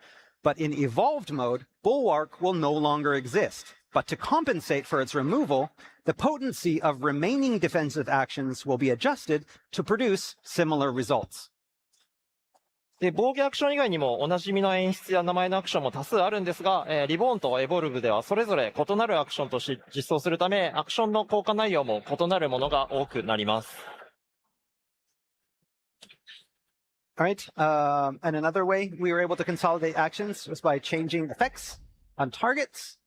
But in Evolved mode, Bulwark will no longer exist. But to compensate for its removal, the potency of remaining defensive actions will be adjusted to produce similar results. で、防御アクション以外にもおなじみの演出や名前のアクションも多数あるんですが、リボーンとエボルブではそれぞれ異なるアクションとして実装するため、アクションの効果内容も異なるものが多くなります。All right, and another way we were able to consolidate actions was by changing effects on targets.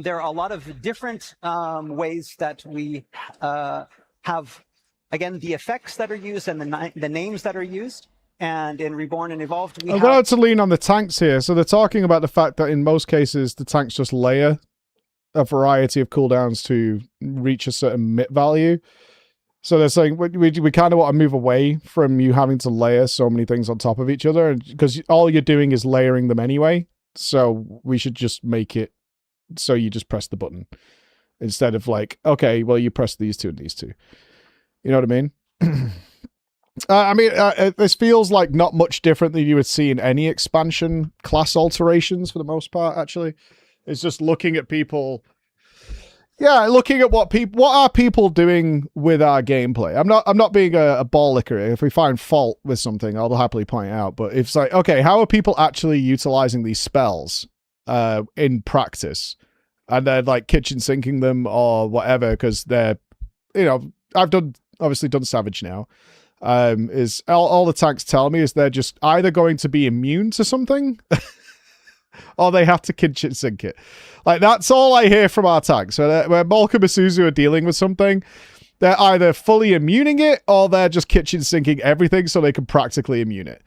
There are a lot of different ways that we have, again, the effects that are used and the names that are used. And in Reborn and Evolved, we I'm going to lean on the tanks here. So they're talking about the fact that in most cases, the tanks just layer a variety of cooldowns to reach a certain MIT value. So they're saying we kind of want to move away from you having to layer so many things on top of each other, because all you're doing is layering them anyway. So we should just make it so you just press the button instead of like, okay, well, you press these two and these two. You know what I mean? This feels like not much different than you would see in any expansion class alterations for the most part, actually. It's just looking at people. Yeah, looking at what are people doing with our gameplay. I'm not being a ball licker. If we find fault with something, I'll happily point it out. But it's like, okay, how are people actually utilizing these spells in practice? And they're like kitchen sinking them or whatever, because they're, I've obviously done Savage now. Is all the tanks tell me is they're just either going to be immune to something or they have to kitchen sink it. Like, that's all I hear from our tanks. So where Malcolm and Isuzu are dealing with something, they're either fully immuning it or they're just kitchen sinking everything so they can practically immune it.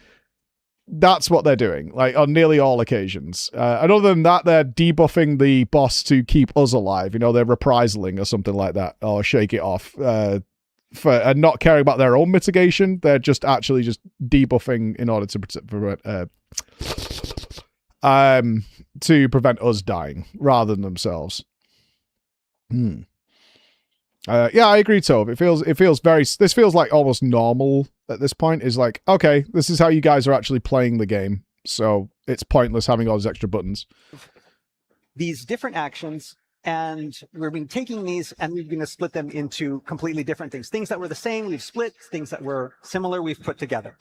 That's what they're doing, like, on nearly all occasions. And other than that, they're debuffing the boss to keep us alive. They're reprisaling or something like that, or shake it off. And not caring about their own mitigation, they're just actually just debuffing in order to prevent us dying rather than themselves. Yeah, I agree, Tove. This feels like almost normal at this point. Is like, okay, this is how you guys are actually playing the game, so it's pointless having all those extra buttons. These different actions. And we've been taking these and we're going to split them into completely different things. Things that were the same, we've split. Things that were similar, we've put together.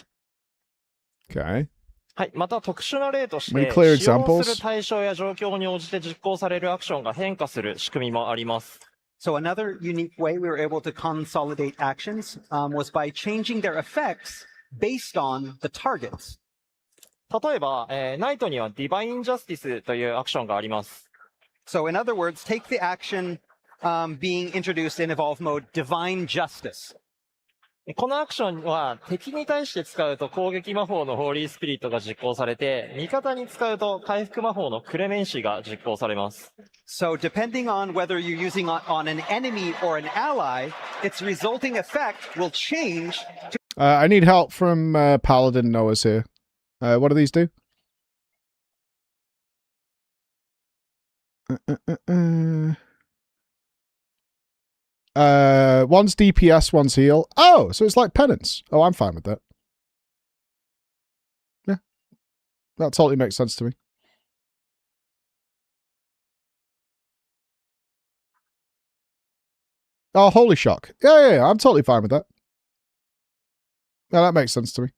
Okay. はい、また特殊な例として、 Any clear 使用 examples? する対象や状況に応じて実行されるアクションが変化する仕組みもあります。So another unique way we were able to consolidate actions was by changing their effects based on the targets. 例えば、ナイトにはディバインジャスティスというアクションがあります。So in other words, take the action being introduced in Evolve mode, Divine Justice. このアクションは敵に対して使うと攻撃魔法のホーリースピリットが実行されて、味方に使うと回復魔法のクレメンシーが実行されます。So depending on whether you're using on an enemy or an ally, its resulting effect will change. I need help from Paladin Noah's here. What do these do? One's DPS, one's heal. Oh, so it's like penance. Oh, I'm fine with that. Yeah, that totally makes sense to me. Oh, holy shock. Yeah, I'm totally fine with that. Yeah, that makes sense to me.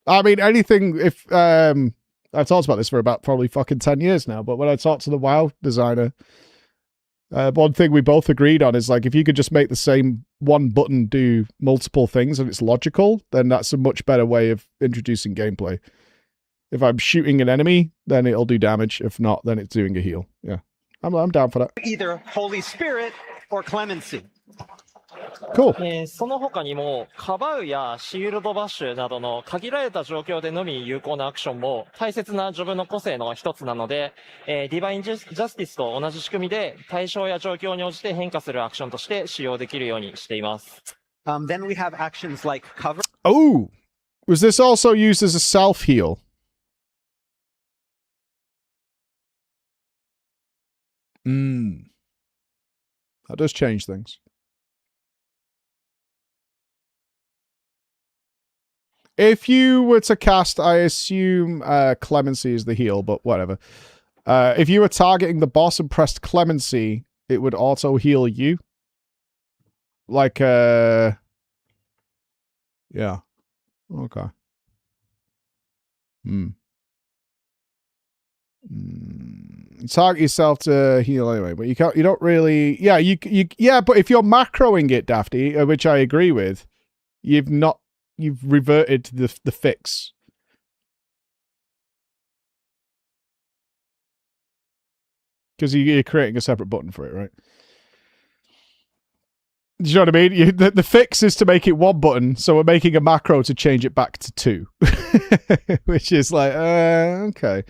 I mean, anything, if, I've talked about this for about probably fucking 10 years now, but when I talked to the WoW designer, one thing we both agreed on is like, if you could just make the same one button do multiple things and it's logical, then that's a much better way of introducing gameplay. If I'm shooting an enemy, then it'll do damage. If not, then it's doing a heal. Yeah, I'm down for that. Either Holy Spirit or Clemency. Cool. その他にも、かばうやシールドバッシュなどの限られた状況でのみ有効なアクションも大切なジョブの個性の一つなので、ディバインジャスティスと同じ仕組みで対象や状況に応じて変化するアクションとして使用できるようにしています。Then we have actions like cover. Oh, was this also used as a self heal? That does change things. If you were to cast, I assume Clemency is the heal, but whatever. If you were targeting the boss and pressed Clemency, it would auto heal you. Like, yeah. Okay. Target yourself to heal anyway, but you don't really, yeah, but if you're macroing it, Dafty, which I agree with, you've reverted to the fix. Because you're creating a separate button for it, right? Do you know what I mean? The fix is to make it one button, so we're making a macro to change it back to two. Which is like, okay.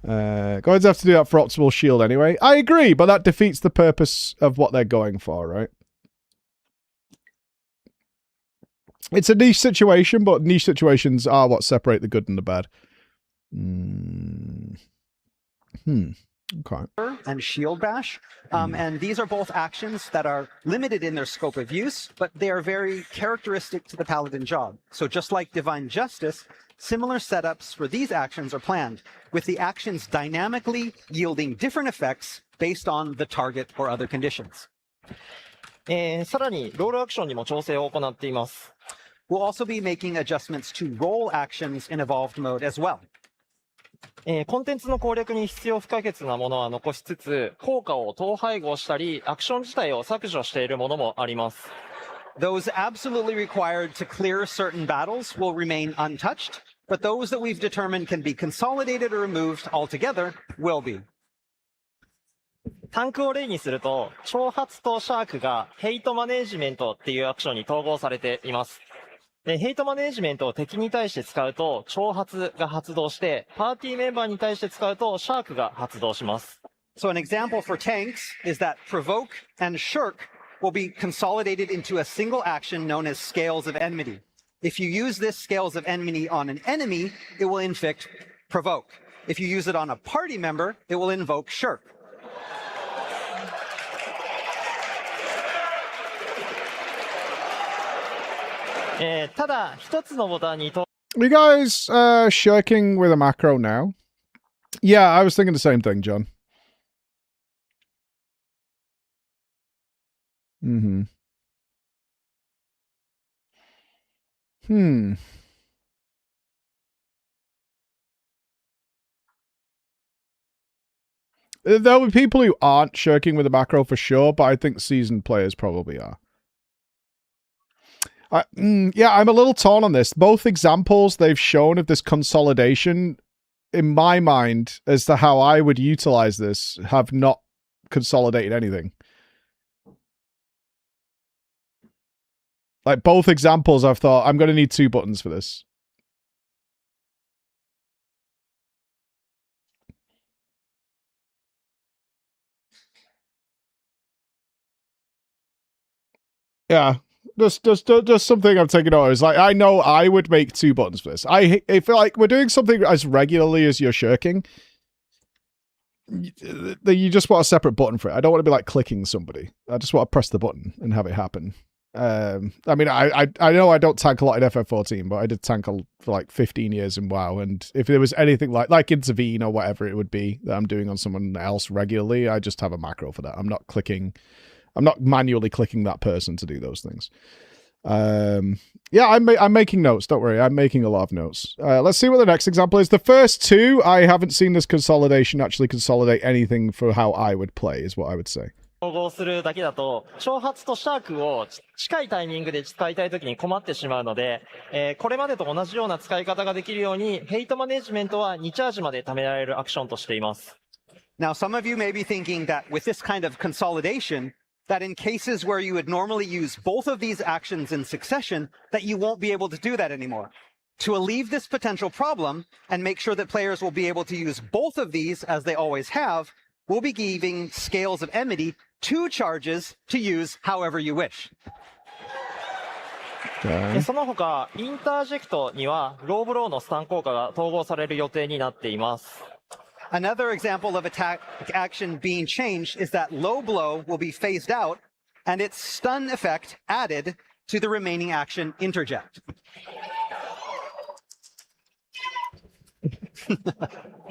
Going to have to do that for optimal shield anyway. I agree, but that defeats the purpose of what they're going for, right? It's a niche situation, but niche situations are what separate the good and the bad. Okay. And Shield Bash. And these are both actions that are limited in their scope of use, but they are very characteristic to the Paladin job. So just like Divine Justice, similar setups for these actions are planned, with the actions dynamically yielding different effects based on the target or other conditions. さらに、ロールアクションにも調整を行っています。We'll also be making adjustments to roll actions in evolved mode as well. コンテンツの攻略に必要不可欠なものは残しつつ、効果を統廃合したり、アクション自体を削除しているものもあります。Those absolutely required to clear certain battles will remain untouched, but those that we've determined can be consolidated or removed altogether will be. タンクを例にすると、挑発とシャークがヘイトマネージメントっていうアクションに統合されています。で、ヘイトマネージメントを敵に対して使うと、挑発が発動して、パーティーメンバーに対して使うと、シャークが発動します。So an example for tanks is that Provoke and Shirk will be consolidated into a single action known as Scales of Enmity. If you use this Scales of Enmity on an enemy, it will inflict Provoke. If you use it on a party member, it will invoke Shirk. Are you guys shirking with a macro now? Yeah, I was thinking the same thing, John. There'll be people who aren't shirking with a macro for sure, but I think seasoned players probably are. Yeah, I'm a little torn on this. Both examples they've shown of this consolidation, in my mind, as to how I would utilize this, have not consolidated anything. Like, both examples I've thought, I'm going to need 2 buttons for this. Yeah. Just something I'm taking over. Is like, I know I would make 2 buttons for this. If like we're doing something as regularly as you're shirking, you just want a separate button for it. I don't want to be like clicking somebody. I just want to press the button and have it happen. I mean, I know I don't tank a lot in FF14, but I did tank for like 15 years in WoW. And if there was anything like Intervene or whatever it would be that I'm doing on someone else regularly, I just have a macro for that. I'm not clicking I'm not manually clicking that person to do those things. Yeah, I'm making notes. Don't worry, I'm making a lot of notes. Let's see what the next example is. The first two, I haven't seen this consolidation actually consolidate anything for how I would play, is what I would say. 統合するだけだと、挑発とシャークを近いタイミングで使いたいときに困ってしまうので、これまでと同じような使い方ができるように、ヘイトマネジメントは2チャージまで貯められるアクションとしています。Now, some of you may be thinking that with this kind of consolidation, that in cases where you would normally use both of these actions in succession, that you won't be able to do that anymore. To alleviate this potential problem and make sure that players will be able to use both of these as they always have, we'll be giving Scales of Enmity 2 charges to use however you wish. その他、インタージェクトにはローブローのスタン効果が統合される予定になっています。Another example of attack action being changed is that low blow will be phased out and its stun effect added to the remaining action interject.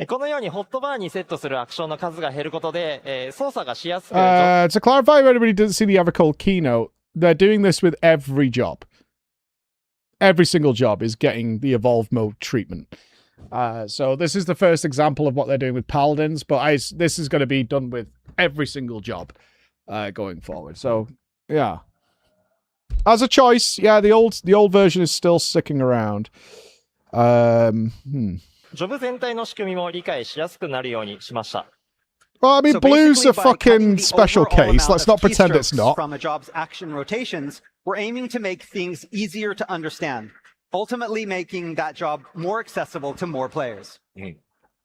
このようにホットバーにセットするアクションの数が減ることで、操作がしやすく。To clarify, if anybody doesn't see the Evercold keynote, they're doing this with every job. Every single job is getting the evolve mode treatment. So this is the first example of what they're doing with Paladins, but this is going to be done with every single job going forward. So yeah, as a choice, yeah, the old version is still sticking around. ジョブ全体の仕組みも理解しやすくなるようにしました。Well, I mean, So Blue's a basically, by cutting fucking the special overall case. amount Let's of not pretend it's keystrokes not. From a job's action rotations, we're aiming to make things easier to understand, ultimately making that job more accessible to more players.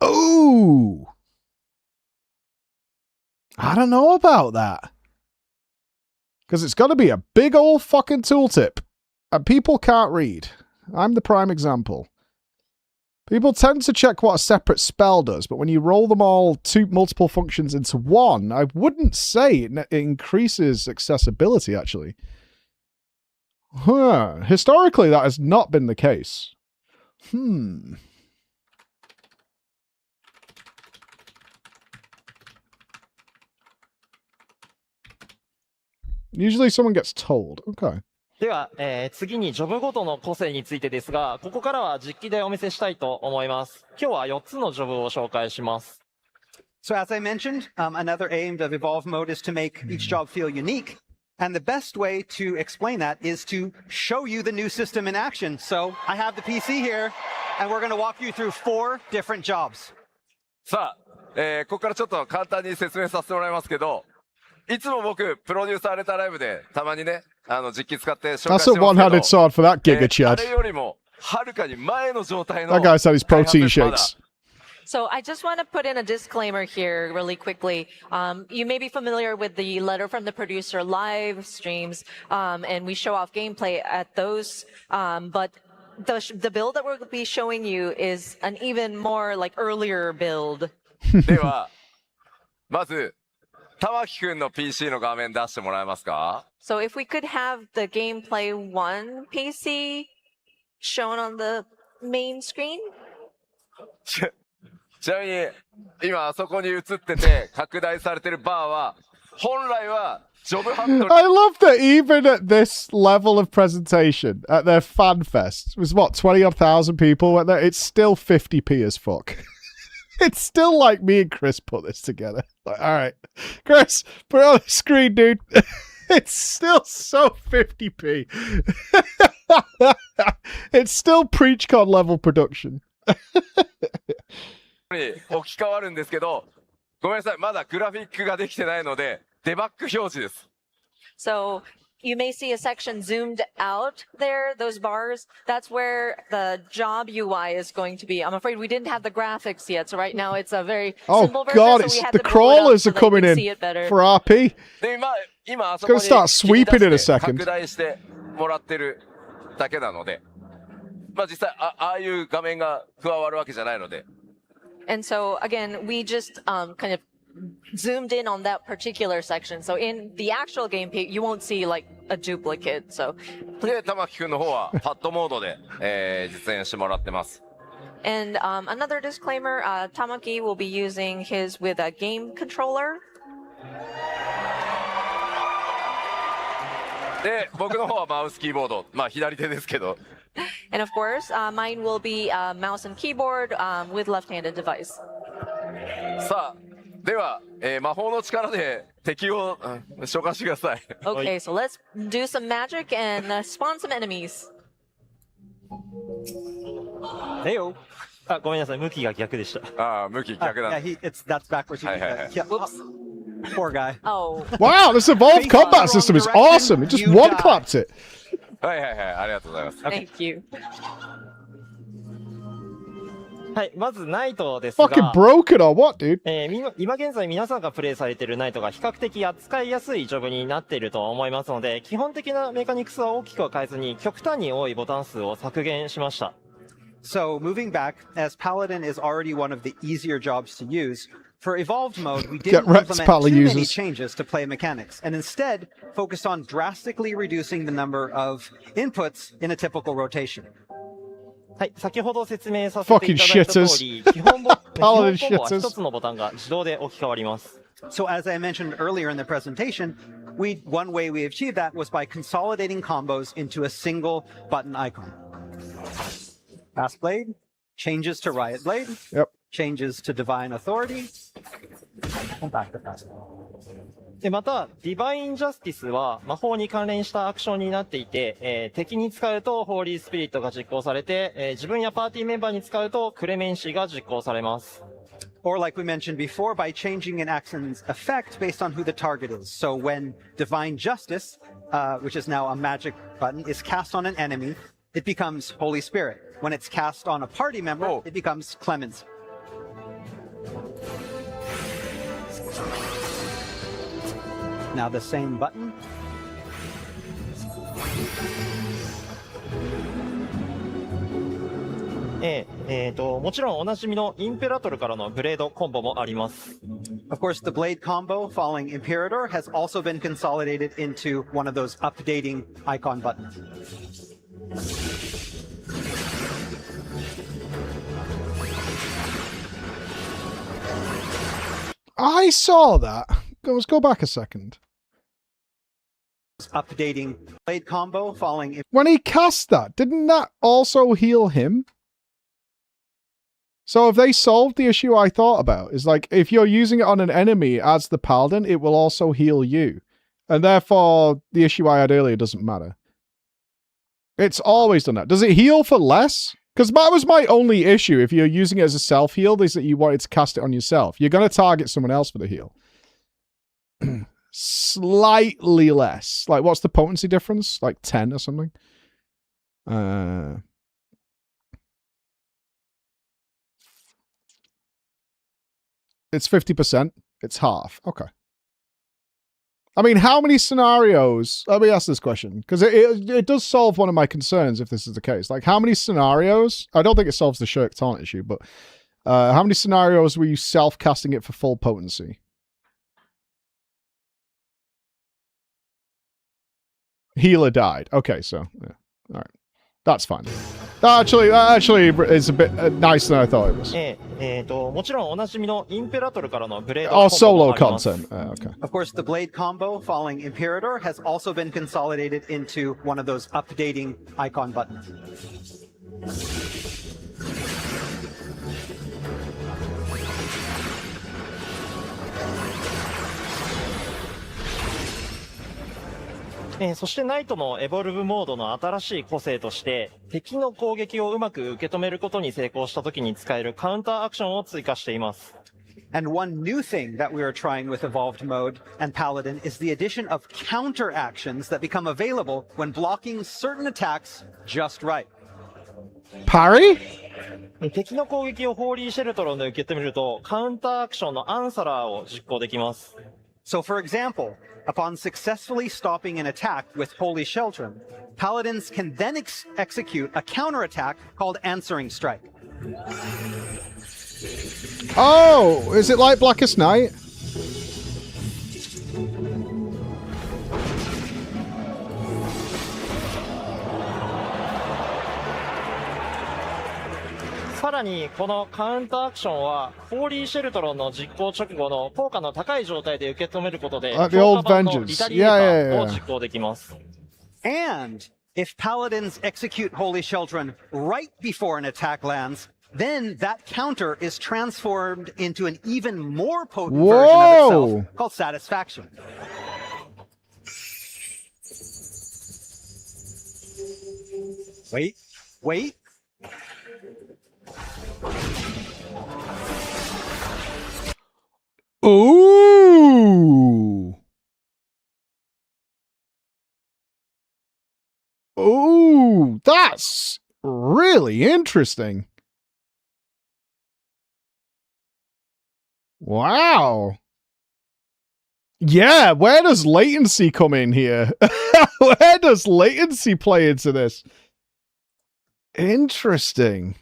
Ooh. I don't know about that. Because it's got to be a big old fucking tooltip. And people can't read. I'm the prime example. People tend to check what a separate spell does, but when you roll them all multiple functions into one, I wouldn't say it increases accessibility, actually. Historically, that has not been the case. Usually someone gets told. Okay. では、次にジョブごとの個性についてですが、ここからは実機でお見せしたいと思います。今日は4つのジョブを紹介します。So as I mentioned, another aim of Evolve Mode is to make each job feel unique. And the best way to explain that is to show you the new system in action. So I have the PC here, and we're going to walk you through 4 different jobs. さあ、ここからちょっと簡単に説明させてもらいますけど、いつも僕、プロデューサーレターライブでたまにね、実機使って紹介してますけど、 That's a one-handed sword for that Giga あ Chad. れよりもはるかに前の状態の That guy said his 開発 protein まだ shakes. So I just want to put in a disclaimer here really quickly. You may be familiar with the letter from the producer live streams, and we show off gameplay at those. But the build that we'll be showing you is an even more like earlier build. では、まず、玉木くんの PC の画面出してもらえますか？ So if we could have the gameplay 1 PC shown on the main screen. ちなみに、今あそこに映ってて拡大されてるバーは、本来はジョブハット I love that even at this level of presentation, at their FANFEST, it was what, 20,000 people went there? It's still 50p as fuck. It's still like me and Chris put this together. Like, all right, Chris, put it on the screen, dude. It's still so 50p. It's still PreachCon level production. に置き換わるんですけど、ごめんなさい、まだグラフィックができてないので、デバッグ表示です。So you may see a section zoomed out there, those bars. That's where the job UI is going to be. I'm afraid we didn't have the graphics yet, so right now it's a very simple version. God, So we had the to build it up crawlers so are that you coming can in see it better. for RP. で、今あそこ It's に gonna start 切り sweeping in a 出して second. 拡大してもらってるだけなので、まあ実際ああいう画面が加わるわけじゃないので。And so again, we just kind of zoomed in on that particular section. So in the actual gameplay, you won't see like a duplicate. So で、玉木くんの方はパッドモードで、実演してもらってます。and another disclaimer, Tamaki will be using his with a game controller. で、僕の方はマウスキーボード。まあ左手ですけど。And of course, mine will be mouse and keyboard with left-handed device. さあ、では、魔法の力で敵を、召喚してください。Okay, so let's do some magic and spawn some enemies. Heyo. あ、ごめんなさい、向きが逆でした。ああ、向き逆だ。 Yeah, that's backwards. Hi, hi, hi. Yeah, poor guy. Oh, Wow, this evolved combat system is awesome. It just one clapped it. はいはいはい、ありがとうございます。 thank you. はい、まずナイトですが、 Fucking broken or what, dude? 今現在皆さんがプレイされているナイトが比較的扱いやすいジョブになっていると思いますので、基本的なメカニクスは大きくは変えずに極端に多いボタン数を削減しました。So moving back, as Paladin is already one of the easier jobs to use, for Evolved mode, we Get didn't wrecked, implement Pala too many users. changes to play mechanics, and instead focused on drastically reducing the number of inputs in a typical rotation. はい、先ほど説明させていただいた通り、基本コンボは一つのボタンが自動で置き換わります。So as I mentioned earlier in the presentation, one way we achieved that was by consolidating combos into a single button icon. Fast Blade, changes to Riot Blade, Yep. changes to Divine Authority, and back to Fast Blade. で、また、ディバインジャスティスは魔法に関連したアクションになっていて、敵に使うとホーリースピリットが実行されて、自分やパーティーメンバーに使うとクレメンシーが実行されます。Or like we mentioned before, by changing an action's effect based on who the target is. So when Divine Justice, which is now a magic button, is cast on an enemy, it becomes Holy Spirit. When it's cast on a party member, it becomes Clemency. Now the same button. もちろんおなじみのインペラトルからのブレードコンボもあります。Of course, the blade combo, Falling Imperator, has also been consolidated into one of those updating icon buttons. I saw that. Let's go back a second. Updating blade combo, Falling. When he cast that, didn't that also heal him? So if they solved the issue I thought about, is like, if you're using it on an enemy as the paladin, it will also heal you. And therefore, the issue I had earlier doesn't matter. It's always done that. Does it heal for less? Because that was my only issue. If you're using it as a self-heal, is that you wanted to cast it on yourself. You're going to target someone else for the heal. Slightly less. Like, what's the potency difference? Like 10 or something? It's 50%. It's half. Okay. I mean, how many scenarios... Let me ask this question, because it does solve one of my concerns if this is the case. Like, how many scenarios... I don't think it solves the Shirk Taunt issue, but how many scenarios were you self-casting it for full potency? Healer died. Okay, so... Yeah. All right. That's fine. That actually is a bit nicer than I thought it was. もちろんおなじみのインペラトルからのブレード Oh, コンボも solo あります。 content. Okay. Of course, the blade combo, Falling Imperator, has also been consolidated into one of those updating icon buttons. .そしてナイトのエボルブモードの新しい個性として、敵の攻撃をうまく受け止めることに成功した時に使えるカウンターアクションを追加しています。And one new thing that we are trying with Evolved Mode and Paladin is the addition of counter actions that become available when blocking certain attacks just right. Parry? 敵の攻撃をホーリーシェルトロンで受け止めると、カウンターアクションのアンサラーを実行できます。So for example, upon successfully stopping an attack with Holy Sheltrum, Paladins can then execute a counterattack called Answering Strike. Oh, is it like Blackest Night? さらにこのカウンターアクションはホーリーシェルトロンの実行直後の効果の高い状態で受け止めることで、 The old 強化版の Vengeance. リタリエーターを実行できます。And if paladins execute Holy Children right before an attack lands, then that counter is transformed into an even more potent version of itself called Satisfaction. Wait, wait. Ooh. Ooh, that's really interesting. Wow. Yeah, where does latency come in here? Where does latency play into this? Interesting.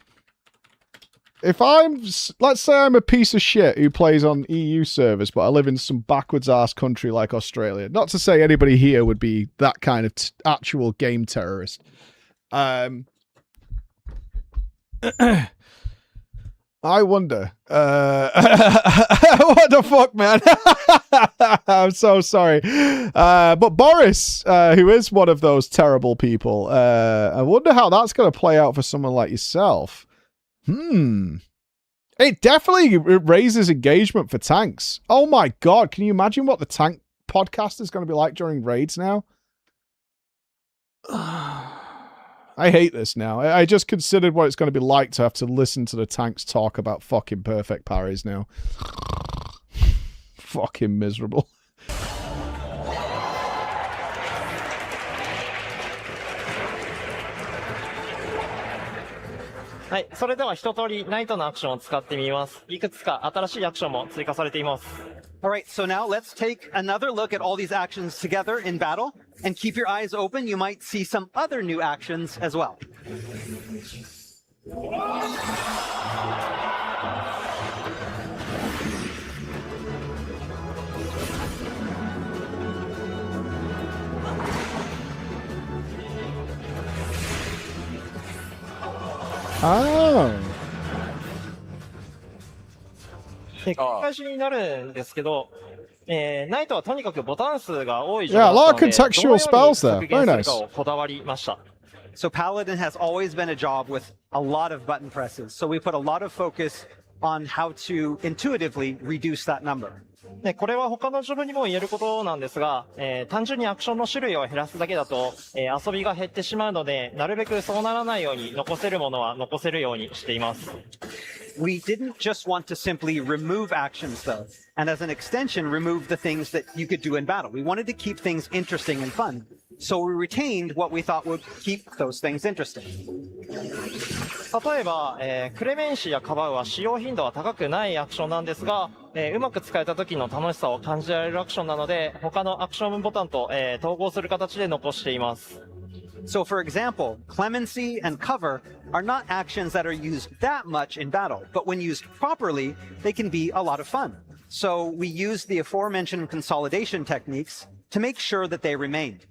If let's say I'm a piece of shit who plays on EU servers, but I live in some backwards ass country like Australia. Not to say anybody here would be that kind of actual game terrorist. I wonder. What the fuck, man? I'm so sorry. But Boris, who is one of those terrible people, I wonder how that's going to play out for someone like yourself. It definitely raises engagement for tanks. Oh my god, can you imagine what the tank podcast is going to be like during raids now? I hate this now. I just considered what it's going to be like to have to listen to the tanks talk about fucking perfect parries now. Fucking miserable. はい、それでは一通りナイトのアクションを使ってみます。いくつか新しいアクションも追加されています。Alright, so now let's take another look at all these actions together in battle, and keep your eyes open, you might see some other new actions as well. Oh. 繰り返しになるんですけど、ナイトはとにかくボタン数が多い状 Yeah, 態 a な lot の of で、 contextual spells there. どのように削減 Very する nice. かをこだわりました。 So Paladin has always been a job with a lot of button presses, so we put a lot of focus on how to intuitively reduce that number. これは他のジョブにも言えることなんですが、単純にアクションの種類を減らすだけだと、遊びが減ってしまうので、なるべくそうならないように残せるものは残せるようにしています。We didn't just want to simply remove actions, though, and as an extension, remove the things that you could do in battle. We wanted to keep things interesting and fun, so we retained what we thought would keep those things interesting. 例えば、クレメンシやカバウは使用頻度は高くないアクションなんですが、うまく使えた時の楽しさを感じられるアクションなので、他のアクションボタンと、統合する形で残しています。So, for example, clemency and cover are not actions that are used that much in battle, but when used properly, they can be a lot of fun. So we used the aforementioned consolidation techniques to make sure that they remained.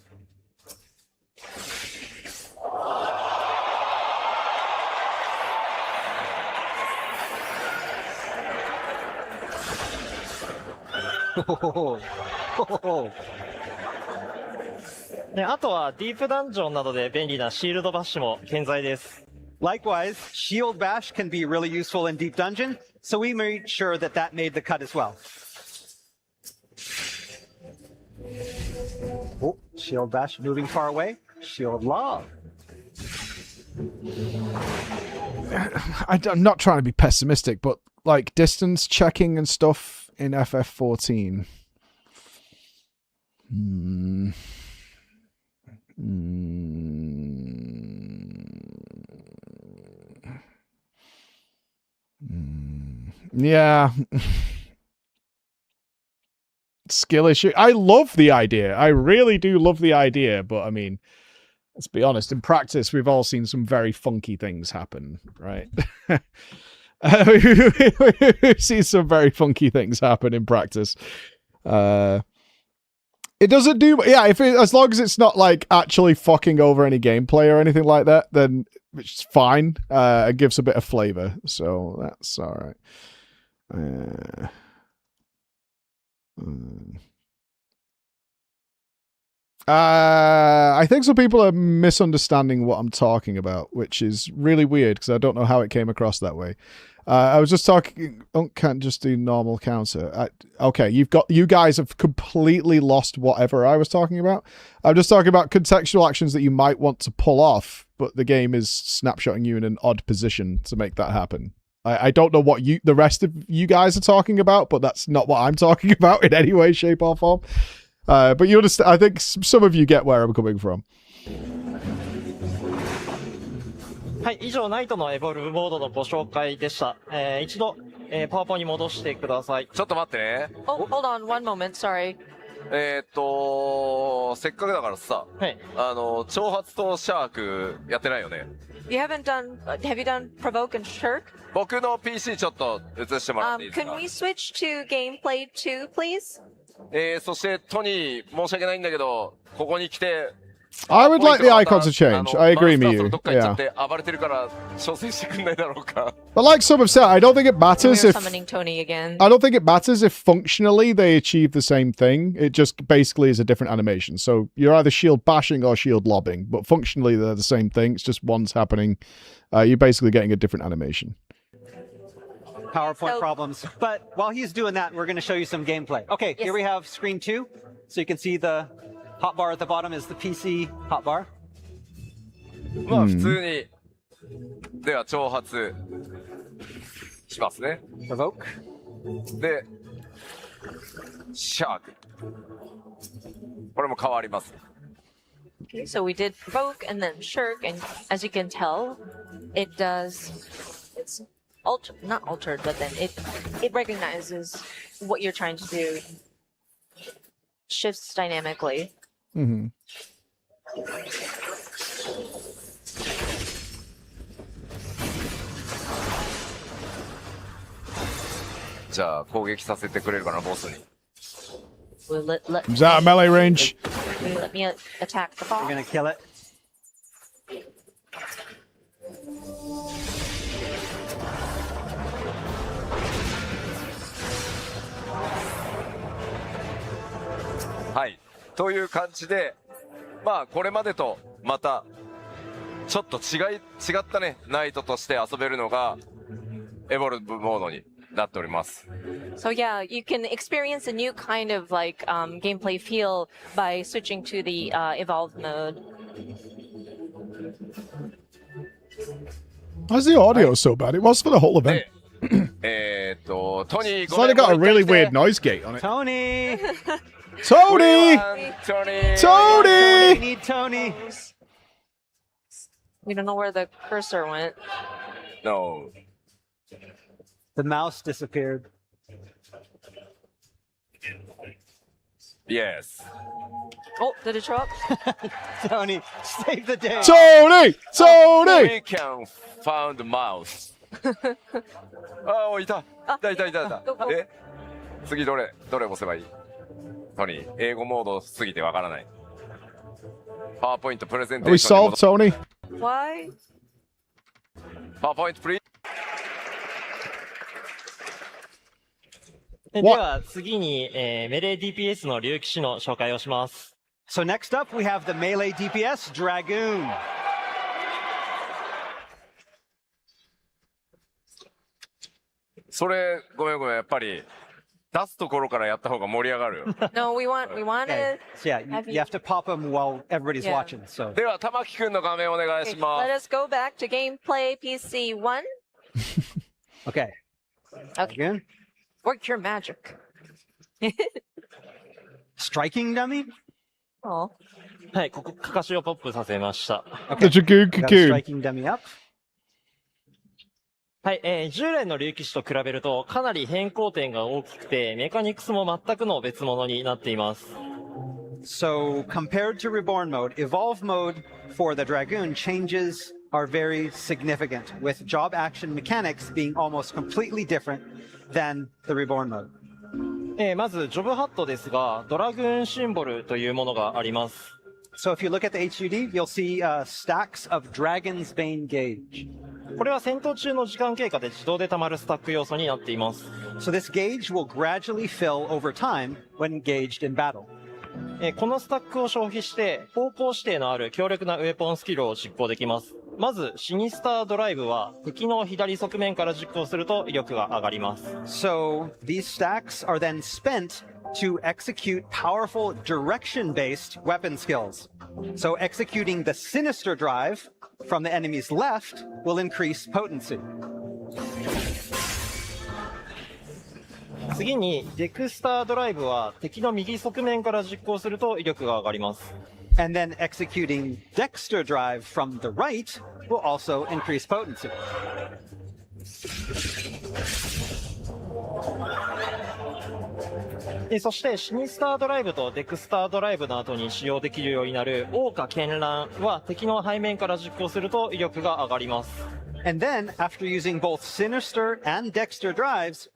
Oh, あとはディープダンジョンなどで便利なシールドバッシュも健在です。Likewise, Shield Bash can be really useful in Deep Dungeon, so we made sure that that made the cut as well. Oh, Shield Bash moving far away. Shield Lob. I'm not trying to be pessimistic, but like distance checking and stuff in FF14. Yeah. Skill issue. I love the idea. I really do love the idea, but I mean, let's be honest, in practice, we've all seen some very funky things happen, right? We've seen some very funky things happen in practice. It doesn't do, yeah, as long as it's not like actually fucking over any gameplay or anything like that, then it's fine. It gives a bit of flavor, so that's all right. I think some people are misunderstanding what I'm talking about, which is really weird because I don't know how it came across that way. I was just talking. Can't just do normal counter. Okay, you guys have completely lost whatever I was talking about. I'm just talking about contextual actions that you might want to pull off, but the game is snapshotting you in an odd position to make that happen. I don't know what the rest of you guys are talking about, but that's not what I'm talking about in any way, shape, or form. But you understand. I think some of you get where I'm coming from. はい、以上、ナイトのエボルブモードのご紹介でした。一度、パワポに戻してください。ちょっと待ってね。Oh, hold on one moment. Sorry. せっかくだからさ、はい。挑発とシャークやってないよね。You haven't done. Have you done provoke and shirk? 僕の PC ちょっと映してもらっていいです Can か we switch to gameplay 2, please? そしてトニー、申し訳ないんだけど、ここに来て、I would like the icons to change. I agree with you. どっか行っちゃ Yeah. って暴れてるから調整してくんないだろうか。But like some have said, I don't think it matters We're if summoning Tony again. I don't think it matters if functionally they achieve the same thing. It just basically is a different animation. So you're either shield bashing or shield lobbing, but functionally they're the same thing. It's just one's happening. You're basically getting a different animation. PowerPoint So- problems. But while he's doing that, we're going to show you some gameplay. Okay, Yes. here we have screen 2. So you can see the hotbar at the bottom is the PC hotbar. まあ普通に、では挑発しますね。 Provoke. で、シャーク。これも変わります。 Okay, so we did provoke and then shirk, and as you can tell, it does. It's not altered, but then it recognizes what you're trying to do. Shifts dynamically. Mm-hmm. じゃあ攻撃させてくれるかな、ボスに。Will let Is that a melee range? let me attack the We're going boss. to kill it. はい。という感じで、まあこれまでとまたちょっと違ったね、ナイトとして遊べるのがエボルブモードになっております。So yeah, you can experience a new kind of like gameplay feel by switching to the evolved mode. Why's the audio so bad? It was for the whole event. トニー It's like it got a really weird noise gate on it. Tony! Tony! トニー Tony! We need Tony! We don't know where the cursor went. No. The mouse disappeared. Yes. Oh, did it show up? Tony, save the day. Tony! Tony! We can found mouse. ああ、いた。いた。どこで、次どれ押せばいい？トニー、英語モードすぎてわからない。パワーポイントプレゼンテ Are ー we ションに solved, 戻 Tony? Why? パワーポイントプリー。では次に、メレー DPS の竜騎士の紹介をします。 So next up, we have the melee DPS, Dragoon. それごめんやっぱり出すところからやった方が盛り上がるよ。 No, we want Okay. to. So yeah, Have you you- have to pop them while everybody's Yeah. watching. So では玉木くんの画面お願い Okay, しま let す。 us go back to gameplay PC 1. okay. Okay, Dragoon. work your magic. Striking dummy. Oh, はい、ここ、かかしをポップさせました。 The Dragoon Got a Cocoon. striking dummy up. はい、従来の竜騎士と比べるとかなり変更点が大きくて、メカニクスも全くの別物になっています。So compared to Reborn mode, Evolve mode for the Dragoon changes are very significant, with job action mechanics being almost completely different than the Reborn mode. まず、ジョブハットですが、ドラグーンシンボルというものがあります。So if you look at the HUD, you'll see stacks of Dragon's Bane gauge. これは戦闘中の時間経過で自動で溜まるスタック要素になっています。 So this gauge will gradually fill over time when engaged in battle. このスタックを消費して方向指定のある強力なウェポンスキルを実行できます。まずシニスタードライブは敵の左側面から実行すると威力が上がります。 So these stacks are then spent to execute powerful direction-based weapon skills. So executing the Sinister Drive from the enemy's left will increase potency. 次にデクスタードライブは敵の右側面から実行すると威力が上がります。 And then executing Dexter Drive from the right will also increase potency. そしてシニスタードライブとデクスタードライブの後に使用できるようになる桜花絢爛は敵の背面から実行すると威力が上がります。 And then, after using both Sinister and Dexter drives,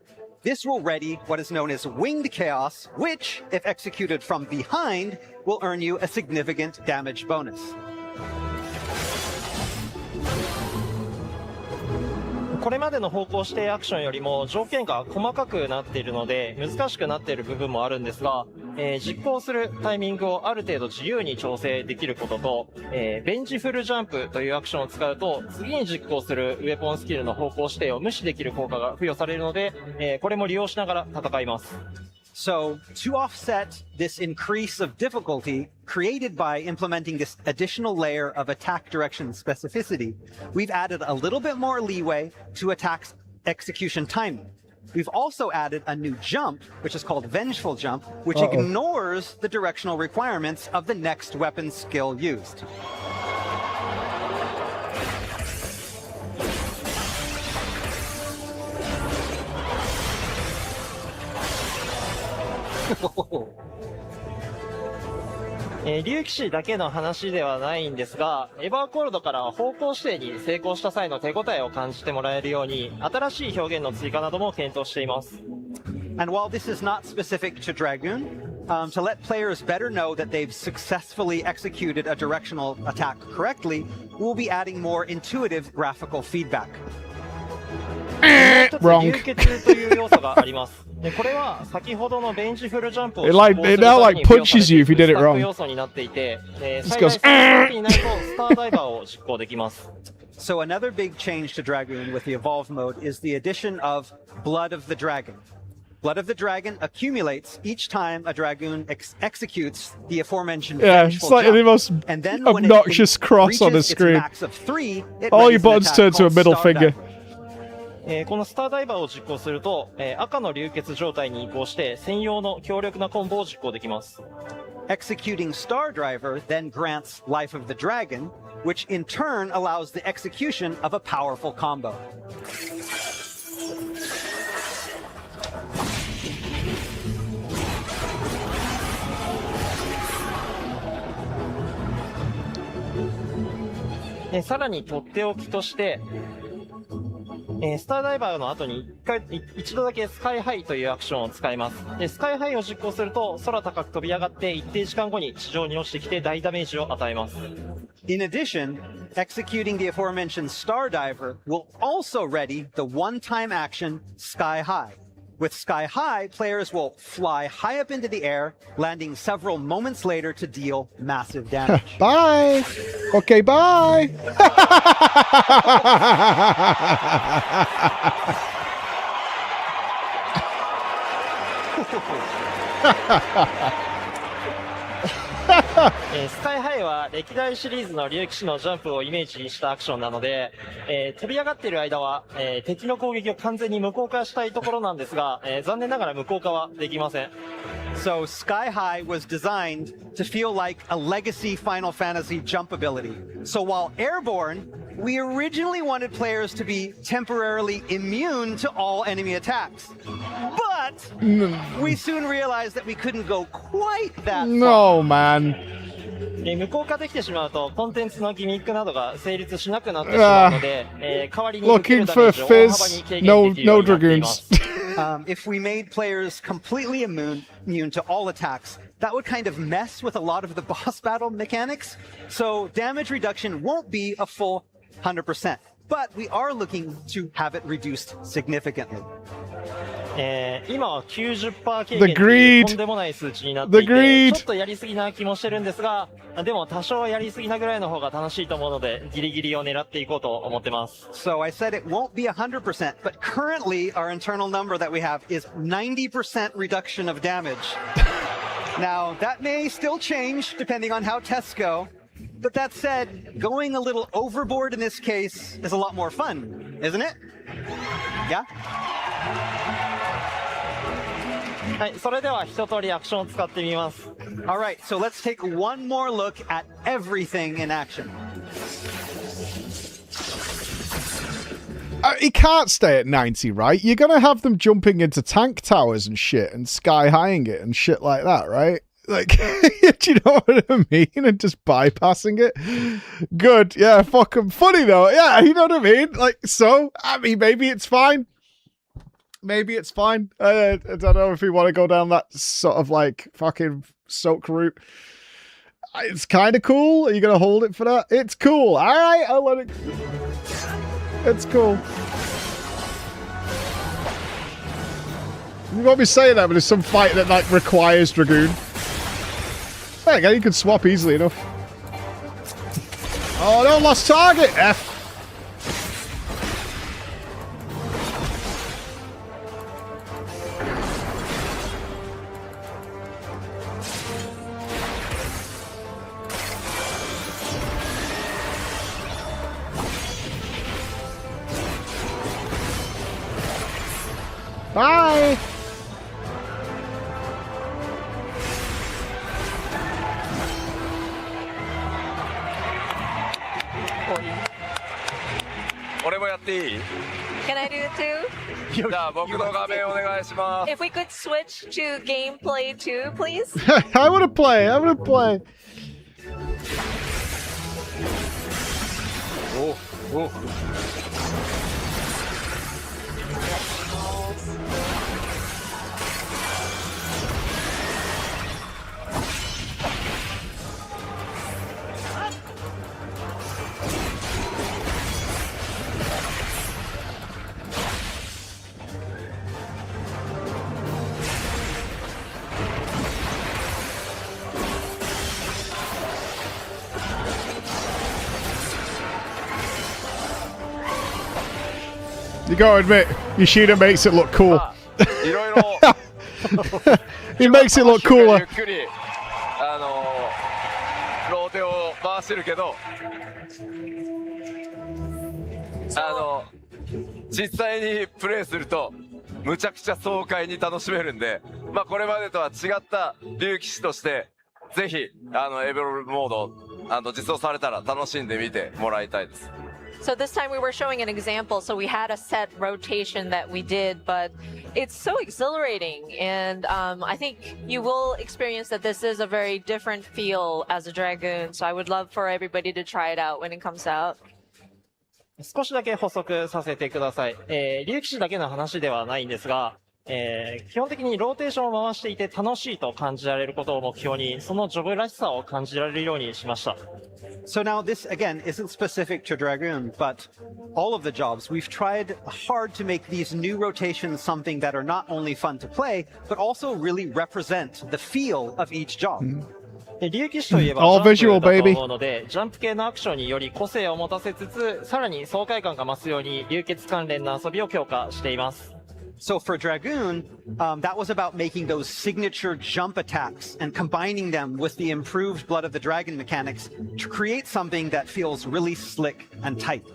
this will ready what is known as Winged Chaos, which, if executed from behind, will earn you a significant damage bonus. これまでの方向指定アクションよりも条件が細かくなっているので難しくなっている部分もあるんですが、実行するタイミングをある程度自由に調整できることと、ベンジフルジャンプというアクションを使うと次に実行するウェポンスキルの方向指定を無視できる効果が付与されるので、これも利用しながら戦います。 So, to offset this increase of difficulty created by implementing this additional layer of attack direction specificity, we've added a little bit more leeway to attack's execution timing. We've also added a new jump, which is called Vengeful Jump, which ignores the directional requirements of the next weapon skill used. Oh. 竜騎士だけの話ではないんですが、エバーコールドから方向指定に成功した際の手応えを感じてもらえるように、新しい表現の追加なども検討しています。And while this is not specific to Dragoon, to let players better know that they've successfully executed a directional attack correctly, we'll be adding more intuitive graphical feedback. もう一つ流血という要素があります。でこれは先ほどのベンジフルジャンプを It now like punches you if you did it wrong. 要素になっていて、最大3になるとスターダイバーを実行できます。So another big change to Dragoon with the Evolve mode is the addition of Blood of the Dragon. Blood of the Dragon accumulates each time a Dragoon executes the aforementioned it's like jump. the most And then obnoxious cross on the screen. All your buttons turn to a middle finger. このスターダイバーを実行すると、赤の流血状態に移行して専用の強力なコンボを実行できます。Executing Star Driver then grants Life of the Dragon, which in turn allows the execution of a powerful combo. さらにとっておきとして、スターダイバーの後に一度だけスカイハイというアクションを使います。スカイハイを実行すると空高く飛び上がって一定時間後に地上に落ちてきて大ダメージを与えます。In addition, executing the aforementioned Star Diver will also ready the one-time action Sky High. With Sky High, players will fly high up into the air, landing several moments later to deal massive damage. Bye. Okay, bye. Sky High は歴代シリーズの竜騎士のジャンプをイメージしたアクションなので、飛び上がっている間は、敵の攻撃を完全に無効化したいところなんですが、残念ながら無効化はできません。So Sky High was designed to feel like a legacy Final Fantasy jump ability. So while airborne, we originally wanted players to be temporarily immune to all enemy attacks. But we soon realized that we couldn't go quite that far. No, man. 無効化できてしまうとコンテンツのギミックなどが成立しなくなってしまうので、代わりに受けるダメージを大幅に軽減できるようになっています。If we made players completely immune to all attacks, that would kind of mess with a lot of the boss battle mechanics. So damage reduction won't be a full 100%, but we are looking to have it reduced significantly. 今は90%軽 The 減という greed. とんでもない数値になってい The て、 greed. ちょっとやりすぎな気もしてるんですが、でも多少やりすぎなぐらいの方が楽しいと思うので、ギリギリを狙っていこうと思ってます。So I said it won't be 100%, but currently our internal number that we have is 90% reduction of damage. Now, that may still change depending on how tests go. But that said, going a little overboard in this case is a lot more fun, isn't it? Yeah? はい、それでは一通りアクションを使ってみます。All right, so let's take one more look at everything in action. He can't stay at 90, right? You're going to have them jumping into tank towers and shit and sky-highing it and shit like that, right? Like, do you know what I mean? And just bypassing it. Good. Yeah, fucking funny though. Yeah, you know what I mean? Like, so, I mean, maybe it's fine. Maybe it's fine. I don't know if we want to go down that sort of like fucking soak route. It's kind of cool. Are you going to hold it for that? It's cool. All right, I'll let it. It's cool. You won't be saying that, but there's some fight that like requires Dragoon. There you go, you can swap easily enough. Oh no, lost target! F. Bye! Can I do it too? じゃあ僕の画面お願いします。 If we could switch to gameplay too, please. I want to play. I want to play. お。You gotta admit, Yoshida makes it look cool. いろいろ He makes it look ゆ cooler. っくりローテを回してるけど実際にプレイするとむちゃくちゃ爽快に楽しめるんで、まあこれまでとは違った竜騎士としてぜひエベロルモード実装されたら楽しんでみてもらいたいです。 So this time we were showing an example, so we had a set rotation that we did, but it's so exhilarating, and I think you will experience that this is a very different feel as a Dragoon, so I would love for everybody to try it out when it comes out. 少しだけ補足させてください。竜騎士だけの話ではないんですが、基本的にローテーションを回していて楽しいと感じられることを目標に、そのジョブらしさを感じられるようにしました。So now this, again, isn't specific to Dragoon, but all of the jobs, we've tried hard to make these new rotations something that are not only fun to play, but also really represent the feel of each job. 竜騎士といえば All ジャンプ visual, だと baby. 思うので、ジャンプ系のアクションにより個性を持たせつつ、さらに爽快感が増すように流血関連の遊びを強化しています。So for Dragoon, that was about making those signature jump attacks and combining them with the improved Blood of the Dragon mechanics to create something that feels really slick and tight.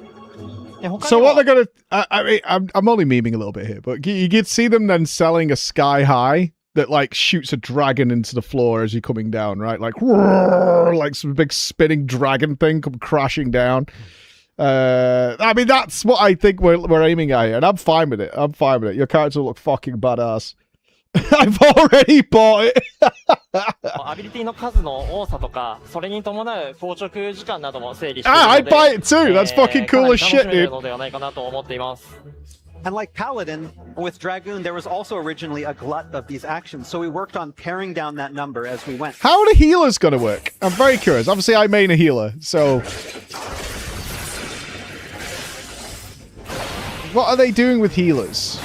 So what they're gonna? I mean, I'm only memeing a little bit here, but you could see them then selling a sky high that like shoots a dragon into the floor as you're coming down, right? Like, roar, like some big spinning dragon thing come crashing down. I mean, that's what I think we're aiming at here, and I'm fine with it. I'm fine with it. Your character will look fucking badass. I've already bought it. アビリティの数の多さとか、それに伴う硬直時間なども整理している I'd ので、buy it too. That's fucking cool as shit, かなり楽しめる dude. のではないかなと思っています。And like Paladin, with Dragoon, there was also originally a glut of these actions, so we worked on paring down that number as we went. How are the healers gonna work? I'm very curious. Obviously, I main a healer, so what are they doing with healers?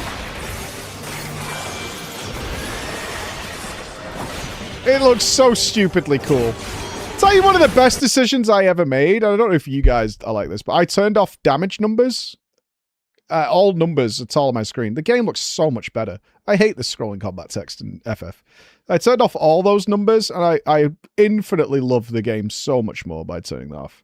It looks so stupidly cool. Tell you one of the best decisions I ever made. I don't know if you guys are like this, but I turned off damage numbers. All numbers at all on my screen. The game looks so much better. I hate the scrolling combat text in FF. I turned off all those numbers, and I infinitely love the game so much more by turning that off.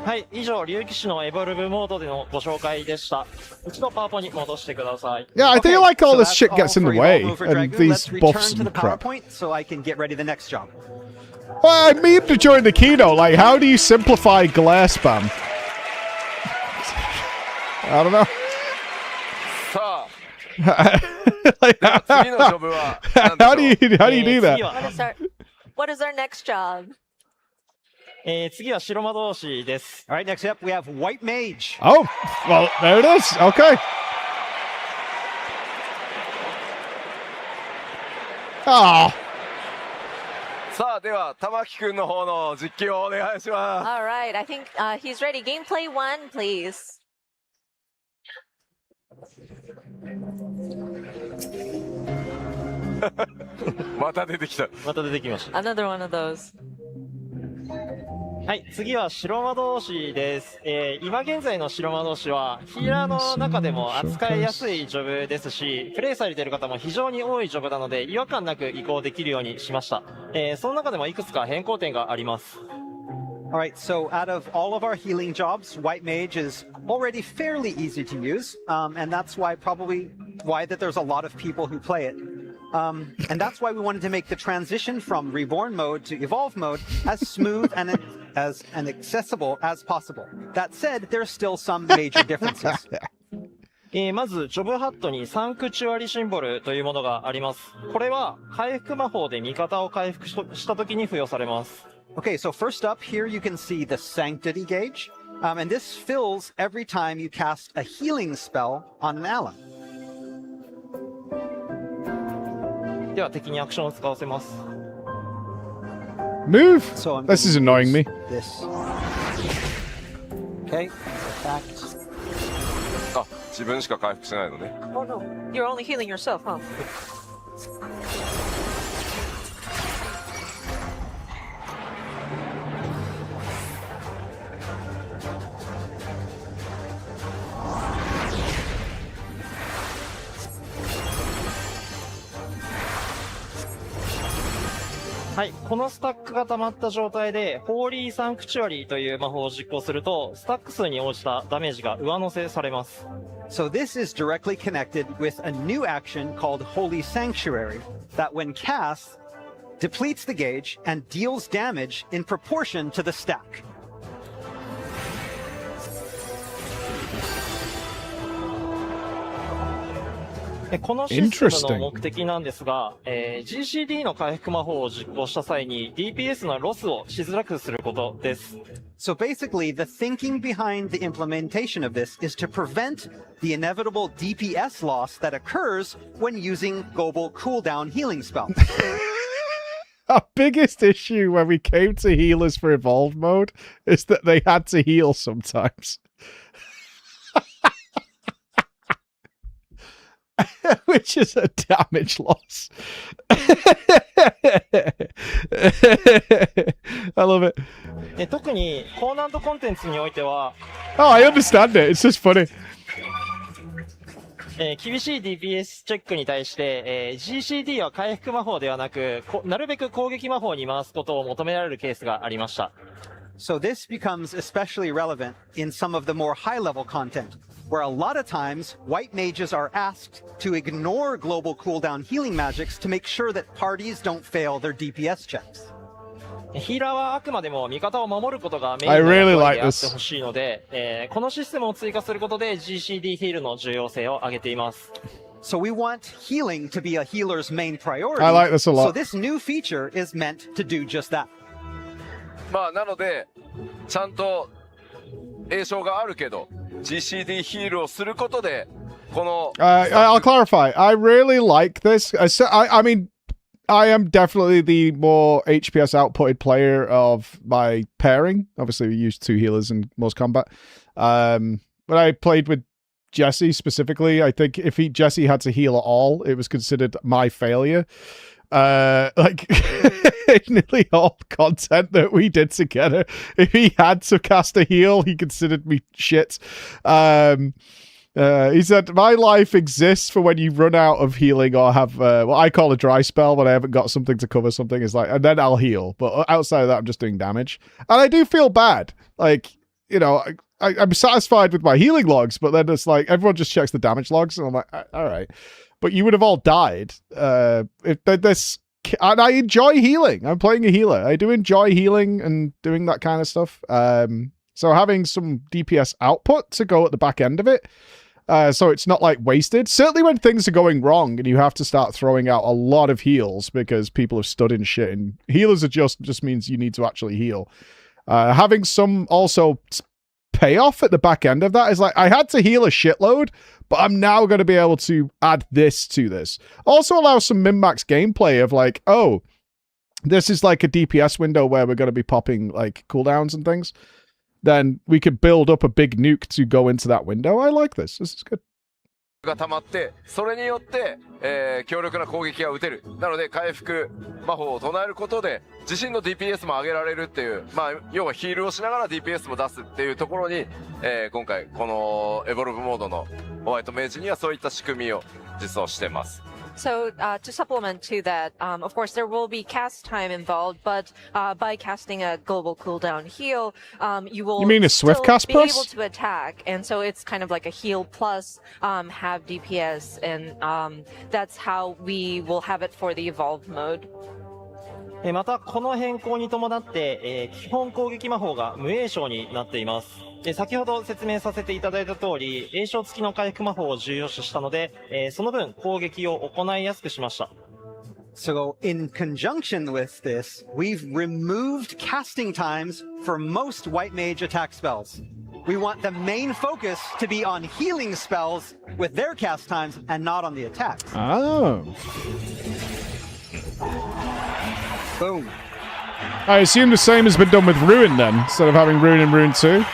はい、以上、竜騎士のエボルブモードでのご紹介でした。一度パワポに戻してください。Yeah, I feel like all so this that's shit all gets in the for way, Evolve Over and Dragoon. these Let's return buffs to the and crap. PowerPoint so I can get ready the next job. Well, I memed during the keynote, like, how do you simplify glare spam? I don't know. さあ、 Like, では次のジョブは何でしょ how う do you do that? What is our next job? 次は白魔導士です。 All right, next up we have White Mage. Oh, well, there it is. Okay. Ah. さあ、では玉木くんの方の実機をお願いします。 All right, I think he's ready. Gameplay 1, please. また出てきた。また出てきました。 Another one of those. はい、次は白魔導士です。今現在の白魔導士はヒーラーの中でも扱いやすいジョブですし、プレイされている方も非常に多いジョブなので違和感なく移行できるようにしました。その中でもいくつか変更点があります。 All right, so out of all of our healing jobs, White Mage is already fairly easy to use, and that's why that there's a lot of people who play it. And that's why we wanted to make the transition from Reborn mode to Evolve mode as smooth and as accessible as possible. That said, there are still some major differences. まず、ジョブハットにサンクチュアリシンボルというものがあります。これは回復魔法で味方を回復した時に付与されます。 Okay, so first up here you can see the Sanctity gauge, and this fills every time you cast a healing spell on an ally. では敵にアクションを使わせます。 Move. So I'm This is gonna annoying me. use This. Okay, attacked. あ、自分しか回復しないのね。 Oh no, you're only healing yourself, huh? はい、このスタックが溜まった状態で、ホーリーサンクチュアリーという魔法を実行すると、スタック数に応じたダメージが上乗せされます。So this is directly connected with a new action called Holy Sanctuary that when cast, depletes the gauge and deals damage in proportion to the stack. このシステムの目的なんですが、GCD の回復魔法を実行した際に DPS のロスをしづらくすることです。So basically, the thinking behind the implementation of this is to prevent the inevitable DPS loss that occurs when using global cooldown healing spells. Our biggest issue when we came to healers for Evolve mode is that they had to heal sometimes. Which is a damage loss. I love it. 特に高難度コンテンツにおいては、Oh, I understand it. It's just funny. 厳しい DPS チェックに対して、GCD は回復魔法ではなく、なるべく攻撃魔法に回すことを求められるケースがありました。So this becomes especially relevant in some of the more high-level content, where a lot of times white mages are asked to ignore global cooldown healing magics to make sure that parties don't fail their DPS checks. ヒーラーはあくまでも味方を守ることがメインの役割であってほしいので、このシステムを追加することで GCD ヒールの重要性を上げています。So we want healing to be a healer's main priority. I like this a lot. So this new feature is meant to do just that. まあなのでちゃんと栄唱があるけど GCD ヒールをすることでこの I'll clarify. I really like this. I mean, I am definitely the more HPS outputted player of my pairing. Obviously, we use two healers in most combat. But I played with Jesse specifically. I think if Jesse had to heal at all, it was considered my failure. Like nearly all content that we did together, if he had to cast a heal, he considered me shit. He said, my life exists for when you run out of healing or have what I call a dry spell when I haven't got something to cover something. Is like, and then I'll heal. But outside of that, I'm just doing damage. And I do feel bad. Like, you know, I'm satisfied with my healing logs, but then it's like, everyone just checks the damage logs. And I'm like, all right. But you would have all died. And I enjoy healing. I'm playing a healer. I do enjoy healing and doing that kind of stuff. So having some DPS output to go at the back end of it, so it's not like wasted. Certainly when things are going wrong and you have to start throwing out a lot of heals because people have stood in shit, and healers are just means you need to actually heal. Having some also payoff at the back end of that is like, I had to heal a shitload, but I'm now going to be able to add this to this. Also allow some min-max gameplay of like, oh, this is like a DPS window where we're going to be popping like cooldowns and things. Then we could build up a big nuke to go into that window. I like this. This is good. が溜まって、それによって、強力な攻撃が打てる。なので回復魔法を唱えることで自身の DPS も上げられるっていう、まあ要はヒールをしながら DPS も出すっていうところに、今回このエボルブモードのホワイトメイジにはそういった仕組みを実装してます。 So to supplement to that, of course, there will be cast time involved, but by casting a global cooldown heal, you will mean a swift still cast be plus? able to attack. And so it's kind of like a heal plus have DPS, and that's how we will have it for the evolved mode. また、この変更に伴って、基本攻撃魔法が無栄称になっています。先ほど説明させていただいた通り、栄称付きの回復魔法を重要視したので、その分攻撃を行いやすくしました。So in conjunction with this, we've removed casting times for most white mage attack spells. We want the main focus to be on healing spells with their cast times and not on the attacks. Oh. Boom. I assume the same has been done with Ruin then, instead of having Ruin in Ruin 2.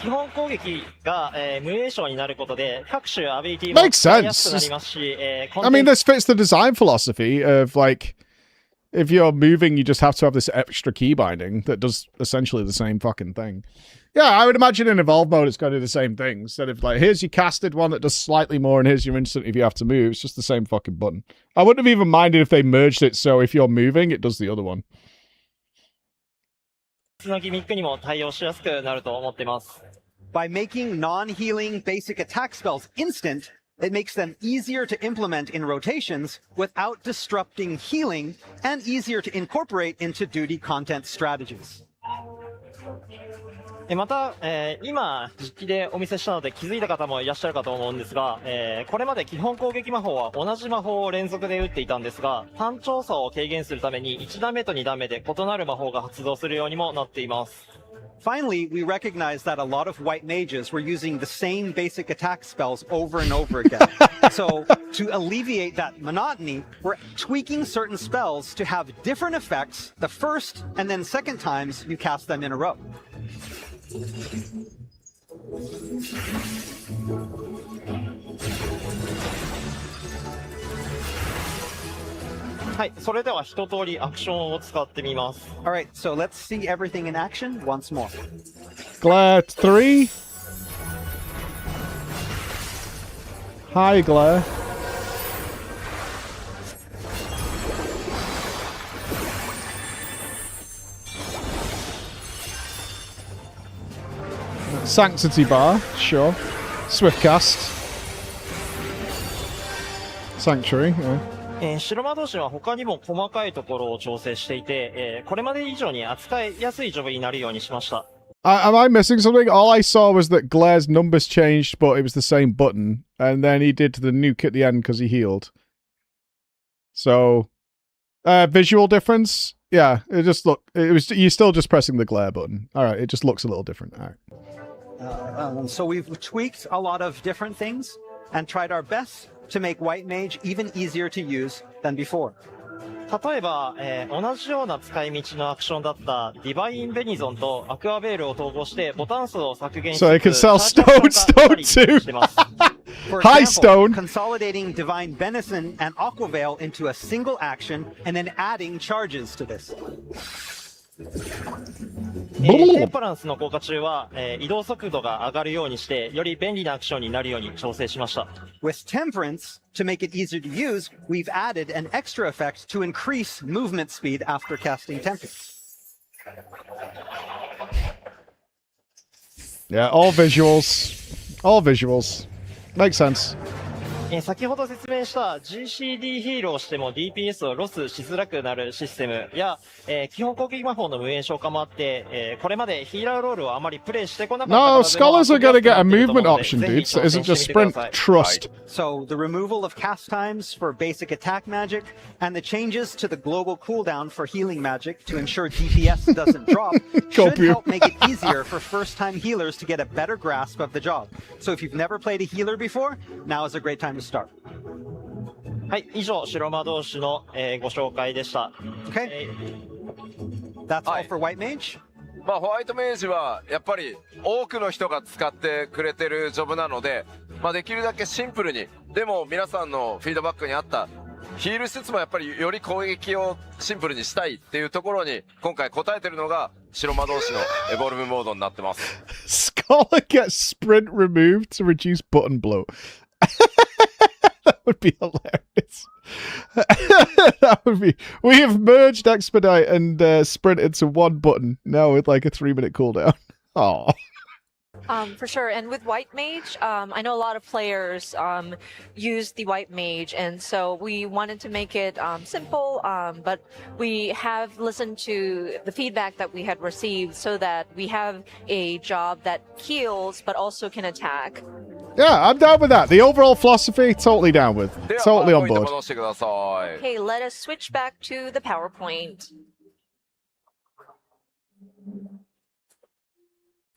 基本攻撃が、無栄称になることで各種アビリティも Makes 使いやすくな sense. りますし、I mean, this fits the design philosophy of like, if you're moving, you just have to have this extra key binding that does essentially the same fucking thing. Yeah, I would imagine in Evolve mode it's going to do the same thing. Instead of like, here's your casted one that does slightly more, and here's your instant if you have to move. It's just the same fucking button. I wouldn't have even minded if they merged it so if you're moving, it does the other one. のギミックにも対応しやすくなると思っています。 By making non-healing basic attack spells instant, it makes them easier to implement in rotations without disrupting healing and easier to incorporate into duty content strategies. また、今実機でお見せしたので気づいた方もいらっしゃるかと思うんですが、これまで基本攻撃魔法は同じ魔法を連続で打っていたんですが、単調さを軽減するために1段目と2段目で異なる魔法が発動するようにもなっています。 Finally, we recognize that a lot of white mages were using the same basic attack spells over and over again. So, to alleviate that monotony, we're tweaking certain spells to have different effects the first and then second times you cast them in a row. はい、それでは一通りアクションを使ってみます。 Alright, so let's see everything in action once more. Glare 3. Hi, Glare. Sanctity bar, sure. Swift cast. Sanctuary, yeah. 白魔同士は他にも細かいところを調整していて、これまで以上に扱いやすいジョブになるようにしました。Am I missing something? All I saw was that Glare's numbers changed, but it was the same button, and then he did the nuke at the end because he healed. So, visual difference? Yeah, it just you're still just pressing the Glare button. All right, it just looks a little different. All right. So we've tweaked a lot of different things and tried our best to make White Mage even easier to use than before. 例えば、同じような使い道のアクションだったディバインベニゾンとアクアベールを統合してボタン数を削減しつつ So I can sell チャージャー化 stone したり too. してます。For Hi, example, Stone. consolidating Divine Benison and Aquaveil into a single action and then adding charges to this. テンパランスの効果中は、移動速度が上がるようにして、より便利なアクションになるように調整しました。With Temperance, to make it easier to use, we've added an extra effect to increase movement speed after casting Temperance. Yeah, all visuals. All visuals. Makes sense. 先ほど説明した GCD ヒーローをしても DPS をロスしづらくなるシステムや、基本攻撃魔法の無縁消化もあって、これまでヒーラーロールをあまりプレイしてこなかった方 No, でも scholars are going to get a 遊びやすく movement なってい option, ると思うので、ぜ dude. ひ So it 挑戦 isn't して just みてくだ sprint, さい。 trust. So the removal of cast times for basic attack magic and the changes to the global cooldown for healing magic to ensure DPS doesn't drop should Copy. help make it easier for first-time healers to get a better grasp of the job. So if you've never played a healer before, now is a great time to start. はい、以上、白魔導士の、ご紹介でした。Okay, that's all Hi. for White Mage. まあホワイトメイジはやっぱり多くの人が使ってくれてるジョブなので、まあできるだけシンプルに、でも皆さんのフィードバックにあったヒールしつつもやっぱりより攻撃をシンプルにしたいっていうところに今回答えてるのが白魔導士のエボルブモードになってます。Scholar gets sprint removed to reduce button blow. That would be hilarious. That would be. We have merged expedite and sprint into one button now with like a 3-minute cooldown. Oh. For sure. And with White Mage, I know a lot of players use the White Mage, and so we wanted to make it simple, but we have listened to the feedback that we had received so that we have a job that heals but also can attack. Yeah, I'm down with that. The overall philosophy, totally down with. では Totally パワー on ポイント board. 戻してください。 Okay, let us switch back to the PowerPoint.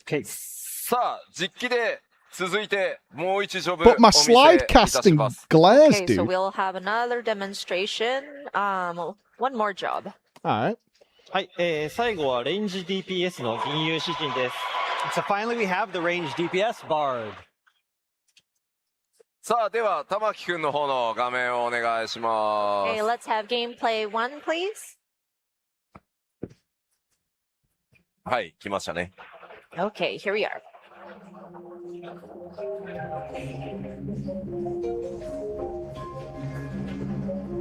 Okay, さあ実機で続いてもう一ジョブ But お my 見せい slide たし casting ます。 glares, Okay, so dude. we'll have another demonstration. One more job. Alright. はい、最後はレンジ DPS の銀融詩人です。 so finally we have the range DPS Bard. さあでは玉木くんの方の画面をお願いしま Okay, す。 let's have gameplay 1, please. はい来ましたね。 Okay, here we are.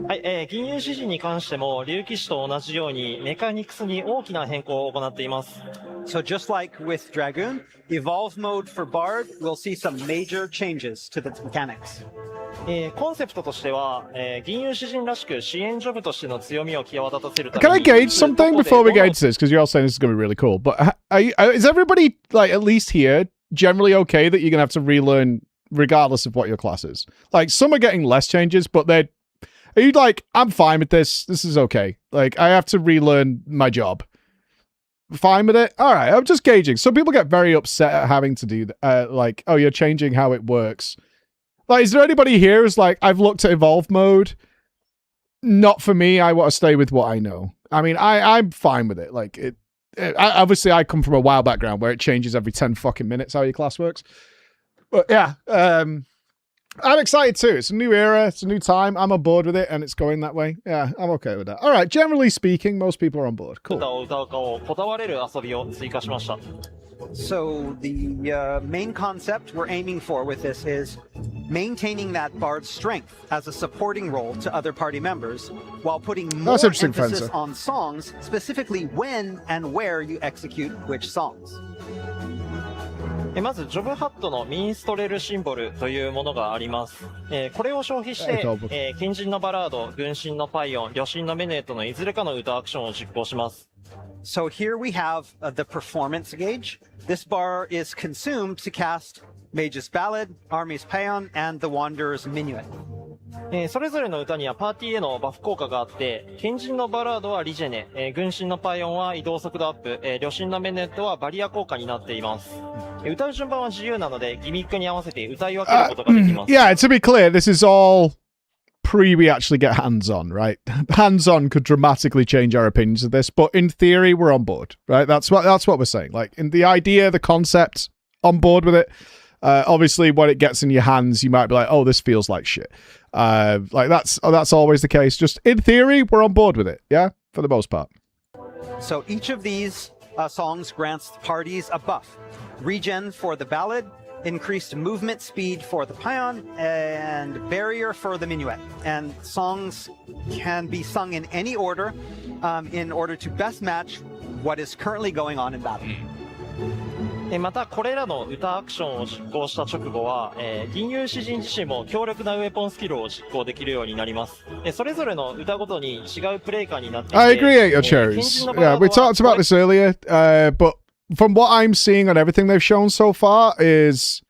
はい、銀融詩人に関しても竜騎士と同じようにメカニクスに大きな変更を行っています。 So just like with Dragoon, Evolve mode for Bard will see some major changes to the mechanics. コンセプトとしては、銀融詩人らしく支援ジョブとしての強みを際立たせるた Can め I に gauge something どこで before we どの get into this? Because you're all saying this is going to be really cool. But is everybody, like, at least here, generally okay that you're going to have to relearn regardless of what your class is? Like, some are getting less changes, but they're... Are you like, I'm fine with this. This is okay. Like, I have to relearn my job. Fine with it? All right, I'm just gauging. Some people get very upset at having to do that. Like, oh, you're changing how it works. Like, is there anybody here who's like, I've looked at evolve mode. Not for me. I want to stay with what I know. I mean, I'm fine with it. Like, obviously, I come from a WoW background where it changes every 10 fucking minutes how your class works. But yeah, I'm excited too. It's a new era. It's a new time. I'm on board with it, and it's going that way. Yeah, I'm okay with that. All right. Generally speaking, most people are on board. 歌 Cool. を歌うかをこだわれる遊びを追加しました。 So the main concept we're aiming for with this is maintaining that Bard's strength as a supporting role to other party members, while putting more That's interesting, emphasis Fencer. on songs, specifically when and where you execute which songs. まずジョブハットのミンストレルシンボルというものがあります。これを消費して、近人のバラード、軍神のパイオン、旅神のメネートのいずれかの歌アクションを実行します。 So here we have the performance gauge. This bar is consumed to cast Mage's Ballad, Army's Paeon, and the Wanderer's Minuet. それぞれの歌にはパーティーへのバフ効果があって、近人のバラードはリジェネ、軍神のパイオンは移動速度アップ、旅神のメネットはバリア効果になっています。歌う順番は自由なので、ギミックに合わせて歌い分けることができます。Yeah, to be clear, this is all pre we actually get hands-on, right? Hands-on could dramatically change our opinions of this, but in theory, we're on board, right? That's what we're saying. Like, in the idea, the concept, on board with it. Obviously, when it gets in your hands, you might be like, "Oh, this feels like shit." Like that's always the case. Just in theory, we're on board with it, yeah, for the most part. So each of these songs grants parties a buff: regen for the ballad, increased movement speed for the paean, and barrier for the minuet. And songs can be sung in any order in order to best match what is currently going on in battle. またこれらの歌アクションを実行した直後は、銀融詩人自身も強力なウェポンスキルを実行できるようになります。それぞれの歌ごとに違うプレイ感になっていて、I agree, Eight Your Cherries. Yeah, we talked about this earlier, but from what I'm seeing on everything they've shown so far is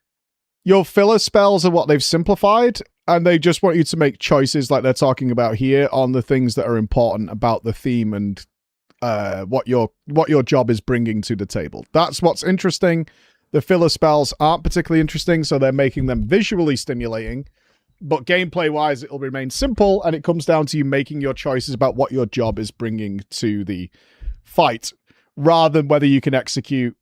your filler spells are what they've simplified, and they just want you to make choices like they're talking about here on the things that are important about the theme and what your job is bringing to the table. That's what's interesting. The filler spells aren't particularly interesting, so they're making them visually stimulating, but gameplay-wise, it'll remain simple, and it comes down to you making your choices about what your job is bringing to the fight, rather than whether you can execute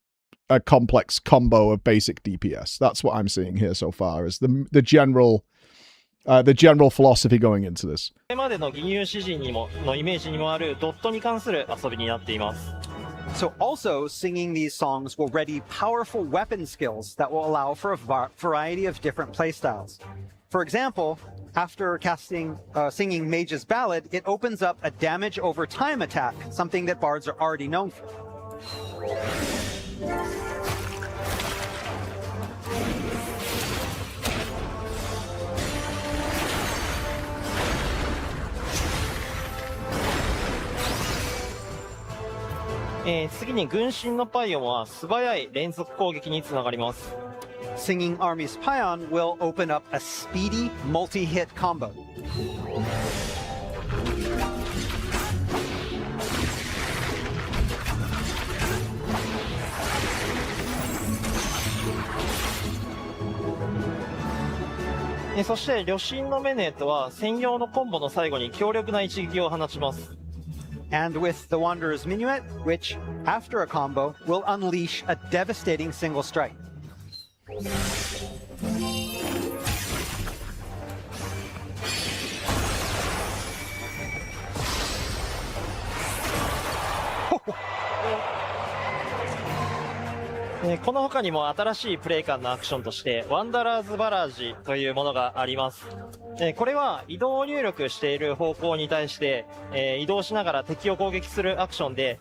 a complex combo of basic DPS. That's what I'm seeing here so far, is the general philosophy going into this. これまでの銀融詩人のイメージにもあるドットに関する遊びになっています。 So also, singing these songs will ready powerful weapon skills that will allow for a variety of different playstyles. For example, after singing Mage's Ballad, it opens up a damage over time attack, something that bards are already known for. 次に軍神のパイオンは素早い連続攻撃につながります。 Singing Army's Paean will open up a speedy multi-hit combo. そして旅神のメネートは専用のコンボの最後に強力な一撃を放ちます。 And with the Wanderer's Minuet, which, after a combo, will unleash a devastating single strike. この他にも新しいプレイ感のアクションとしてワンダラーズバラージというものがあります。これは移動を入力している方向に対して、移動しながら敵を攻撃するアクションで、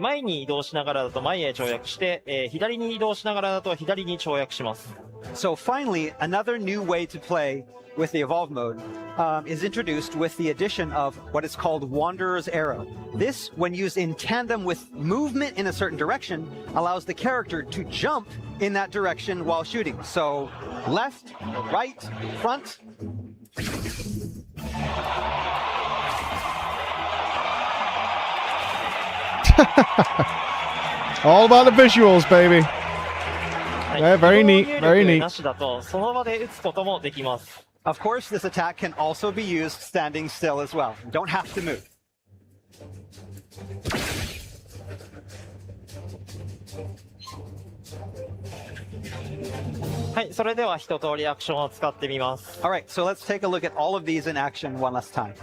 前に移動しながらだと前へ跳躍して、左に移動しながらだと左に跳躍します。 So finally, another new way to play with the Evolve mode is introduced with the addition of what is called Wanderer's Arrow. This, when used in tandem with movement in a certain direction, allows the character to jump in that direction while shooting. So left, right, front. All about the visuals, baby. Yeah, very neat, very neat. なしだとその場で撃つこともできます。 Of course, this attack can also be used standing still as well. You don't have to move. はい、それでは一通りアクションを使ってみます。 All right, so let's take a look at all of these in action one last time. .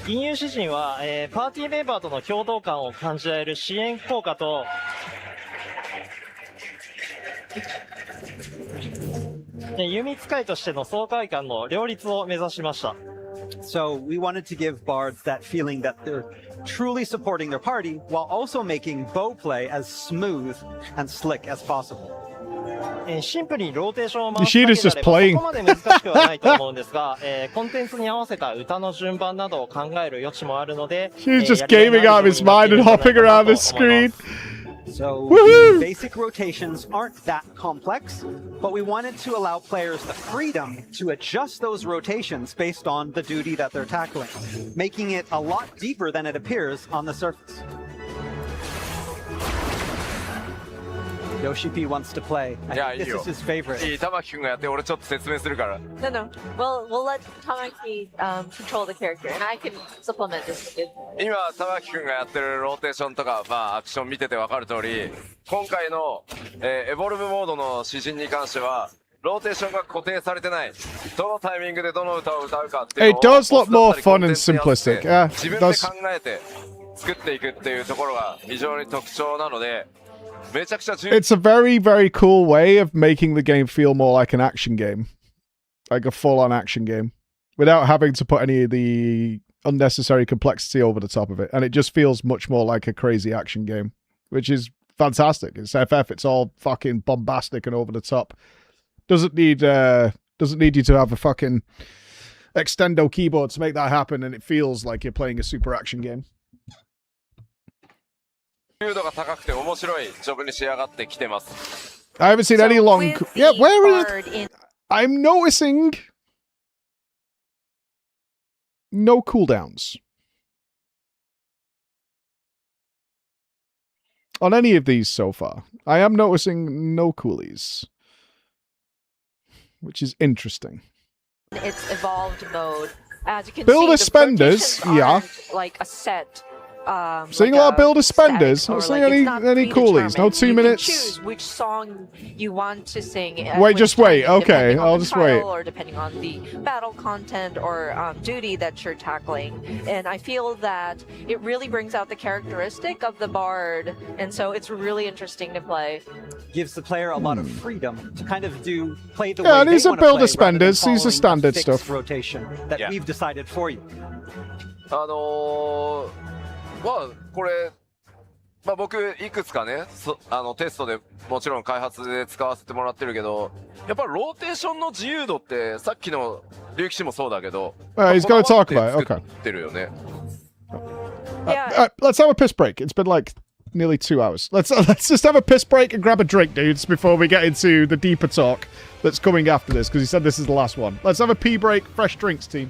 銀融詩人は、パーティーメンバーとの共同感を感じられる支援効果と弓使いとしての爽快感の両立を目指しました。So we wanted to give bards that feeling that they're truly supporting their party while also making bow play as smooth and slick as possible. シンプルにローテーションを回すだけであればそこまで難しくはないと思うんですが、コンテンツに合わせた歌の順番などを考える余地もあるので、He's just gaming out of his mind and hopping around the screen. So Woohoo! basic rotations aren't that complex, but we wanted to allow players the freedom to adjust those rotations based on the duty that they're tackling, making it a lot deeper than it appears on the surface. Yoshi P wants to play. I think this is his favorite. いい、玉木くんがやって、俺ちょっと説明するから。No, no. We'll let Tamaki control the character, and I can supplement this. 今、玉木くんがやってるローテーションとか、まあ、アクション見ててわかる通り、今回の、エボルブモードの指針に関しては、ローテーションが固定されてない。どのタイミングでどの歌を歌うかっていうのを、 It does look more fun and simplistic. Yeah, 自分で考えて作っていくっていうところが非常に特徴なので、It's a very, very cool way of making the game feel more like an action game. Like a full-on action game. Without having to put any of the unnecessary complexity over the top of it. And it just feels much more like a crazy action game. Which is fantastic. It's FF, it's all fucking bombastic and over the top. Doesn't need you to have a fucking extendo keyboard to make that happen, and it feels like you're playing a super action game. 流度が高くて面白いジョブに仕上がってきてます。 I haven't seen any long... Yeah, where is it? I'm noticing... no cooldowns. On any of these so far. I am noticing no coolies. Which is interesting. Its evolved mode. As you can Builder see, spenders, yeah. Like a set. Seeing a lot of builder spenders. Not seeing any coolies. No 2 minutes. You can choose which song you want to sing. Wait, just wait. Okay, I'll just wait. Or depending on the battle content or duty that you're tackling. And I feel that it really brings out the characteristic of the bard. And so it's really interesting to play. Gives the player a lot of freedom to kind of play the yeah, way these they are want to builder play, spenders. rather than These are standard following a fixed stuff. rotation that we've decided for you. まあこれ、まあ僕いくつかね、テストでもちろん開発で使わせてもらってるけど、やっぱローテーションの自由度ってさっきの竜騎士もそうだけど、he's gonna talk about it. Okay. ってるよね。Let's have a piss break. It's been like nearly 2 hours. Let's just have a piss break and grab a drink, dudes, before we get into the deeper talk that's coming after this, because he said this is the last one. Let's have a pee break. Fresh drinks, team.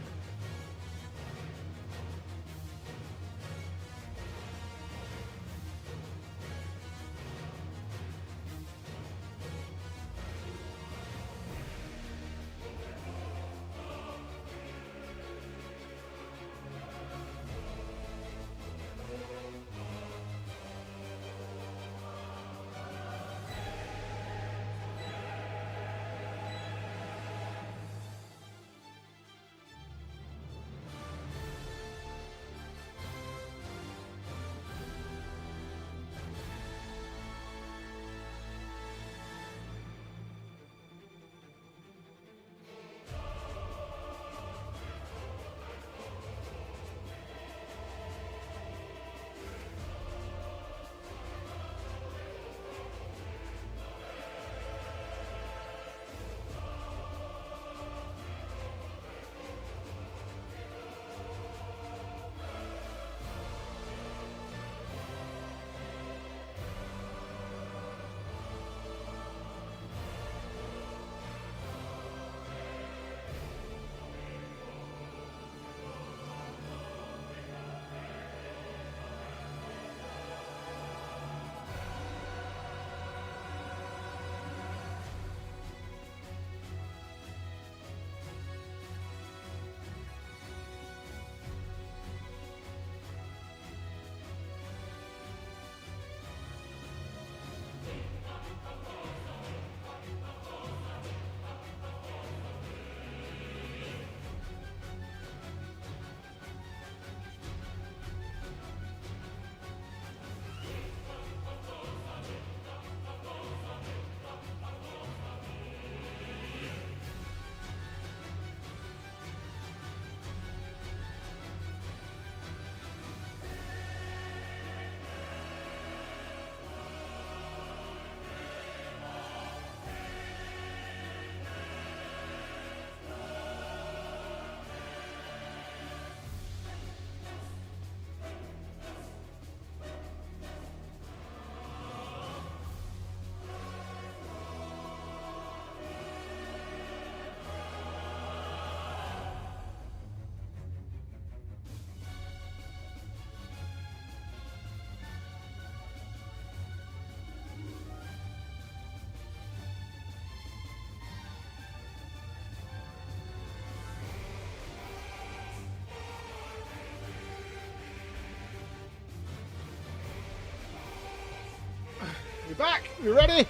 We're back. You ready?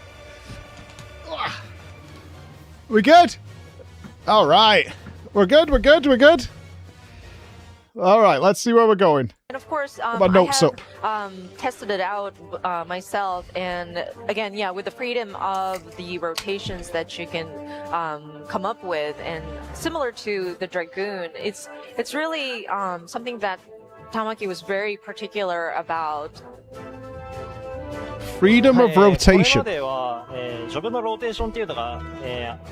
We good? All right. We're good. All right, let's see where we're going. And of course, my notes I have tested it out myself, and again, yeah, with the freedom of the rotations that you can come up with, and similar to the Dragoon, it's really something that Tamaki was very particular about. Freedom of これま rotation. では、ジョブのローテーションっていうのが、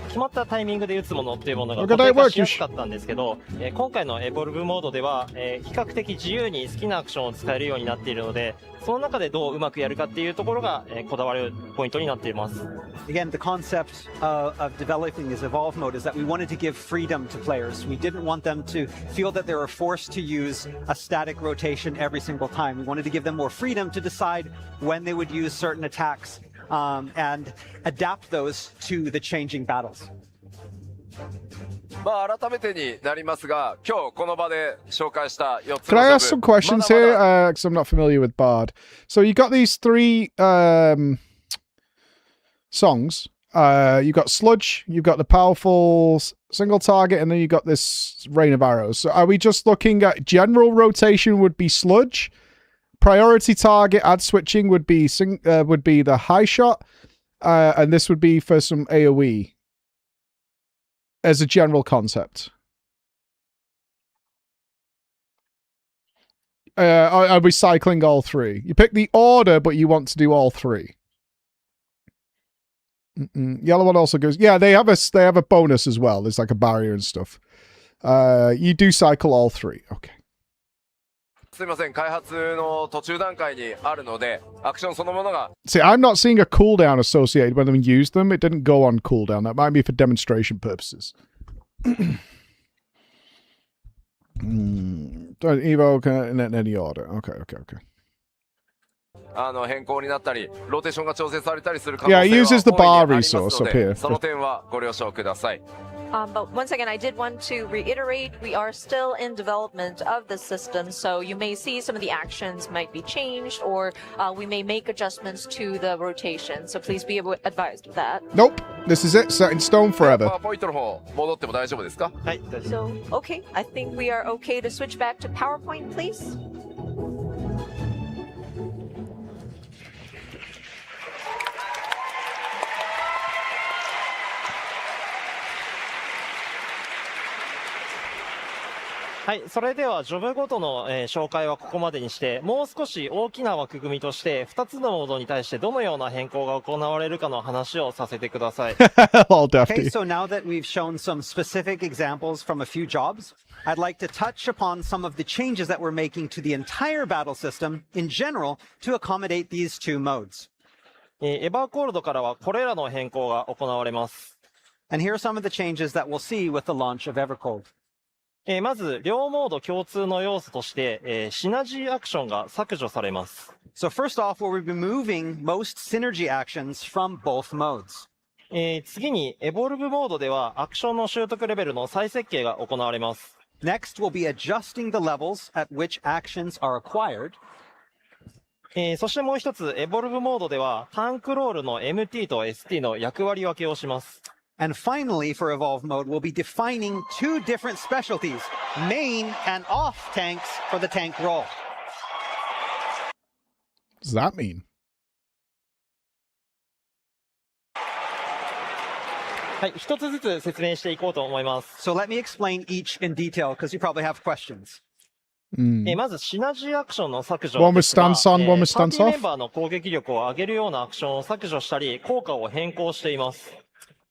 決まったタイミングで打つものっていうものが Okay, 固定 that 化 works. しやすかったんですけど、今回のエボルブモードでは、比較的自由に好きなアクションを使えるようになっているので、その中でどううまくやるかっていうところが、こだわるポイントになっています。Again, the concept of developing this evolve mode is that we wanted to give freedom to players. We didn't want them to feel that they were forced to use a static rotation every single time. We wanted to give them more freedom to decide when they would use certain attacks and adapt those to the changing battles. まあ改めてになりますが、今日この場で紹介した4つ Can の I ジョ ask ブ some questions here? Because I'm not familiar with Bard. So you got these three songs. You got Sludge, you've got the powerful single target, and then you got this Rain of Arrows. So are we just looking at general rotation would be Sludge? Priority target ad switching would be the high shot, and this would be for some AoE as a general concept. Are we cycling all three? You pick the order, but you want to do all three. Yellow one also goes. Yeah, they have a bonus as well. There's like a barrier and stuff. You do cycle all three. Okay. すみません、開発の途中段階にあるので、アクションそのものが See, I'm not seeing a cooldown associated when they use them. It didn't go on cooldown. That might be for demonstration purposes. Don't evoke in any order. Okay. 変更になったり、ローテーションが調整されたりする可能性 Yeah, は it uses the 大いにあ bar ります resource の up で、 here. その点はご了承ください。But once again, I did want to reiterate, we are still in development of the system, so you may see some of the actions might be changed, or we may make adjustments to the rotation, so please be advised of that. Nope. This is it. Set in stone パ forever. ワーポイントの方、戻っても大丈夫ですか？はい、大丈夫 So, okay, I think we are okay to switch back to PowerPoint, please. はい、それではジョブごとの、紹介はここまでにして、もう少し大きな枠組みとして、2つのモードに対してどのような変更が行われるかの話をさせてください。All Okay, defty. so now that we've shown some specific examples from a few jobs, I'd like to touch upon some of the changes that we're making to the entire battle system in general to accommodate these two modes. エバーコールドからはこれらの変更が行われます。And here are some of the changes that we'll see with the launch of Evercold. まず、両モード共通の要素として、シナジーアクションが削除されます。So first off, we'll be removing most synergy actions from both modes. 次に、エボルブモードではアクションの習得レベルの再設計が行われます。Next, we'll be adjusting the levels at which actions are acquired. そしてもう一つ、エボルブモードではタンクロールの MT と ST の役割分けをします。And finally, for Evolve mode, we'll be defining two different specialties, main and off tanks for the tank role. What does that mean? はい、一つずつ説明していこうと思います。 So let me explain each in detail because you probably have questions. まず、シナジーアクションの削除 One with ですが stance on, one with パー stance ティー off. メンバーの攻撃力を上げるようなアクションを削除したり、効果を変更しています。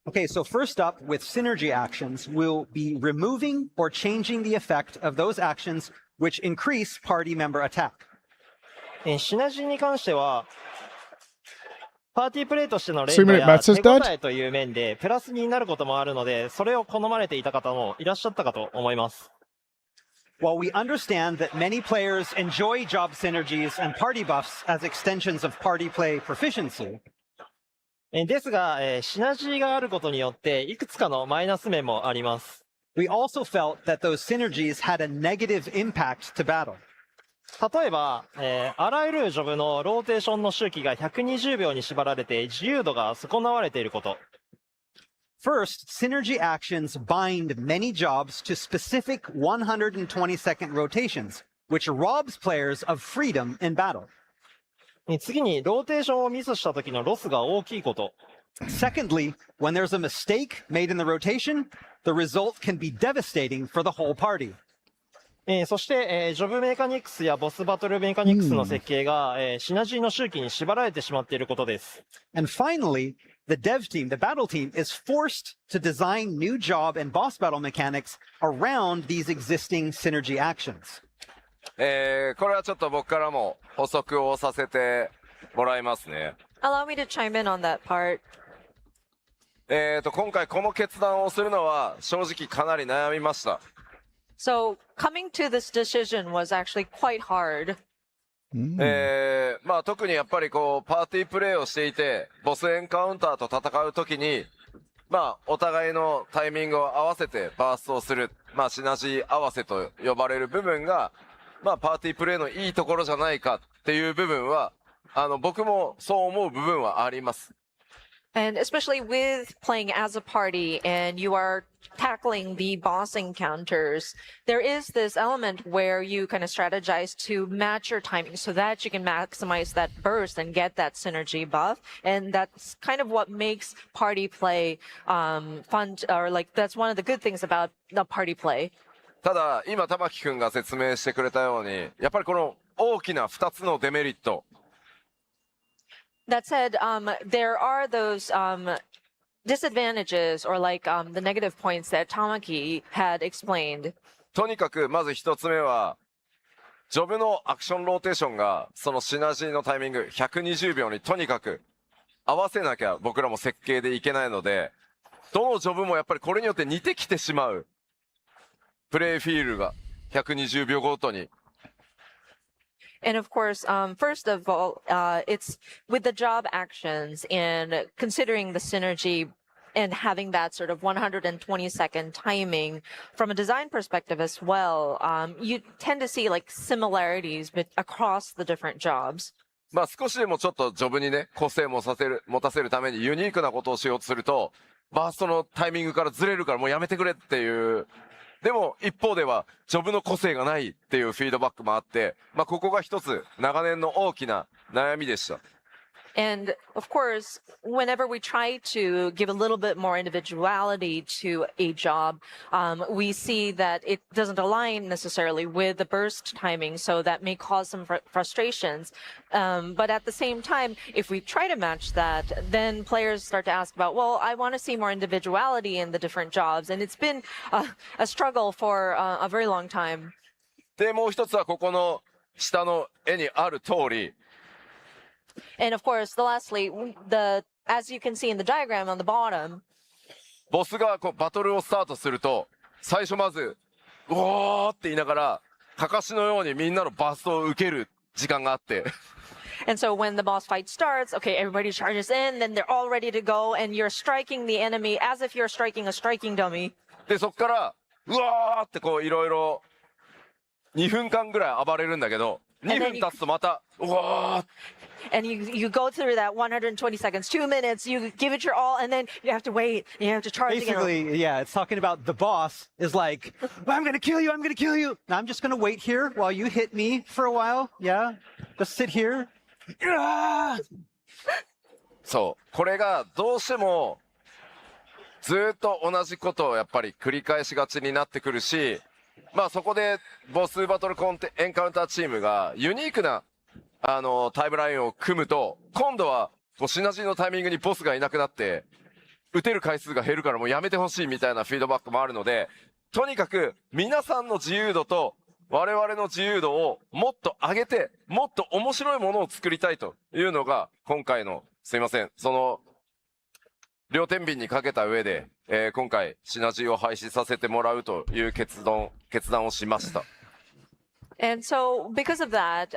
Okay, so first up, with synergy actions, we'll be removing or changing the effect of those actions which increase party member attack. シナジーに関しては、パーティープレイとしての連 2 minute 打や Mets is 手応 dead? えという面でプラスになることもあるので、それを好まれていた方もいらっしゃったかと思います。While we understand that many players enjoy job synergies and party buffs as extensions of party play proficiency, ですが、シナジーがあることによっていくつかのマイナス面もあります。we also felt that those synergies had a negative impact to battle. 例えば、あらゆるジョブのローテーションの周期が120秒に縛られて自由度が損なわれていること。First, synergy actions bind many jobs to specific 120-second rotations, which robs players of freedom in battle. 次に、ローテーションをミスした時のロスが大きいこと。Secondly, when there's a mistake made in the rotation, the result can be devastating for the whole party. そして、ジョブメカニクスやボスバトルメカニクスの設計が、シナジーの周期に縛られてしまっていることです。And finally, the dev team, the battle team, is forced to design new job and boss battle mechanics around these existing synergy actions. これはちょっと僕からも補足をさせてもらいますね。Allow me to chime in on that part. 今回この決断をするのは正直かなり悩みました。So coming to this decision was actually quite hard. まあ特にやっぱりこうパーティープレイをしていてボスエンカウンターと戦う時にまあお互いのタイミングを合わせてバーストをするまあシナジー合わせと呼ばれる部分がまあパーティープレイのいいところじゃないかっていう部分は僕もそう思う部分はあります。And especially with playing as a party and you are tackling the boss encounters, there is this element where you kind of strategize to match your timing so that you can maximize that burst and get that synergy buff. And that's kind of what makes party play fun, or like that's one of the good things about the party play. ただ今玉木くんが説明してくれたようにやっぱりこの大きな2つのデメリット。That said, there are those disadvantages or like the negative points that Tamaki had explained. とにかくまず一つ目はジョブのアクションローテーションがそのシナジーのタイミング120秒にとにかく合わせなきゃ僕らも設計でいけないのでどのジョブもやっぱりこれによって似てきてしまうプレイフィールが120秒ごとに。And of course, first of all, it's with the job actions and considering the synergy and having that sort of 120-second timing from a design perspective as well, you tend to see like similarities across the different jobs. まあ少しでもちょっとジョブにね個性も持たせるためにユニークなことをしようとするとバーストのタイミングからずれるからもうやめてくれっていうでも一方ではジョブの個性がないっていうフィードバックもあって、まあここが一つ長年の大きな悩みでした。And of course, whenever we try to give a little bit more individuality to a job, we see that it doesn't align necessarily with the burst timing, so that may cause some frustrations. But at the same time, if we try to match that, then players start to ask about, well, I want to see more individuality in the different jobs. And it's been a struggle for a very long time. で、もう一つはここの下の絵にある通り、And of course, lastly, as you can see in the diagram on the bottom, ボスがこうバトルをスタートすると、最初まず、うおーって言いながら、かかしのようにみんなのバーストを受ける時間があって。And so when the boss fight starts, okay, everybody charges in, then they're all ready to go, and you're striking the enemy as if you're striking a striking dummy. で、そっから、うわーってこういろいろ、2分間ぐらい暴れるんだけど、2分経つとまた、うわーAnd you go through that 120 seconds, 2 minutes, you give it your all, and then you have to wait, and you have to charge Basically, again. yeah, it's talking about the boss is like, I'm going to kill you, I'm going to kill you. Now I'm just going to wait here while you hit me for a while. Yeah, just sit here. そう。これがどうしても、ずっと同じことをやっぱり繰り返しがちになってくるし、まあそこでボスバトルエンカウンターチームがユニークなタイムラインを組むと、今度はこうシナジーのタイミングにボスがいなくなって、撃てる回数が減るからもうやめてほしいみたいなフィードバックもあるので、とにかく皆さんの自由度と我々の自由度をもっと上げて、もっと面白いものを作りたいというのが今回の、すいません、その両天秤にかけた上で、今回シナジーを廃止させてもらうという決断をしました。And so because of that,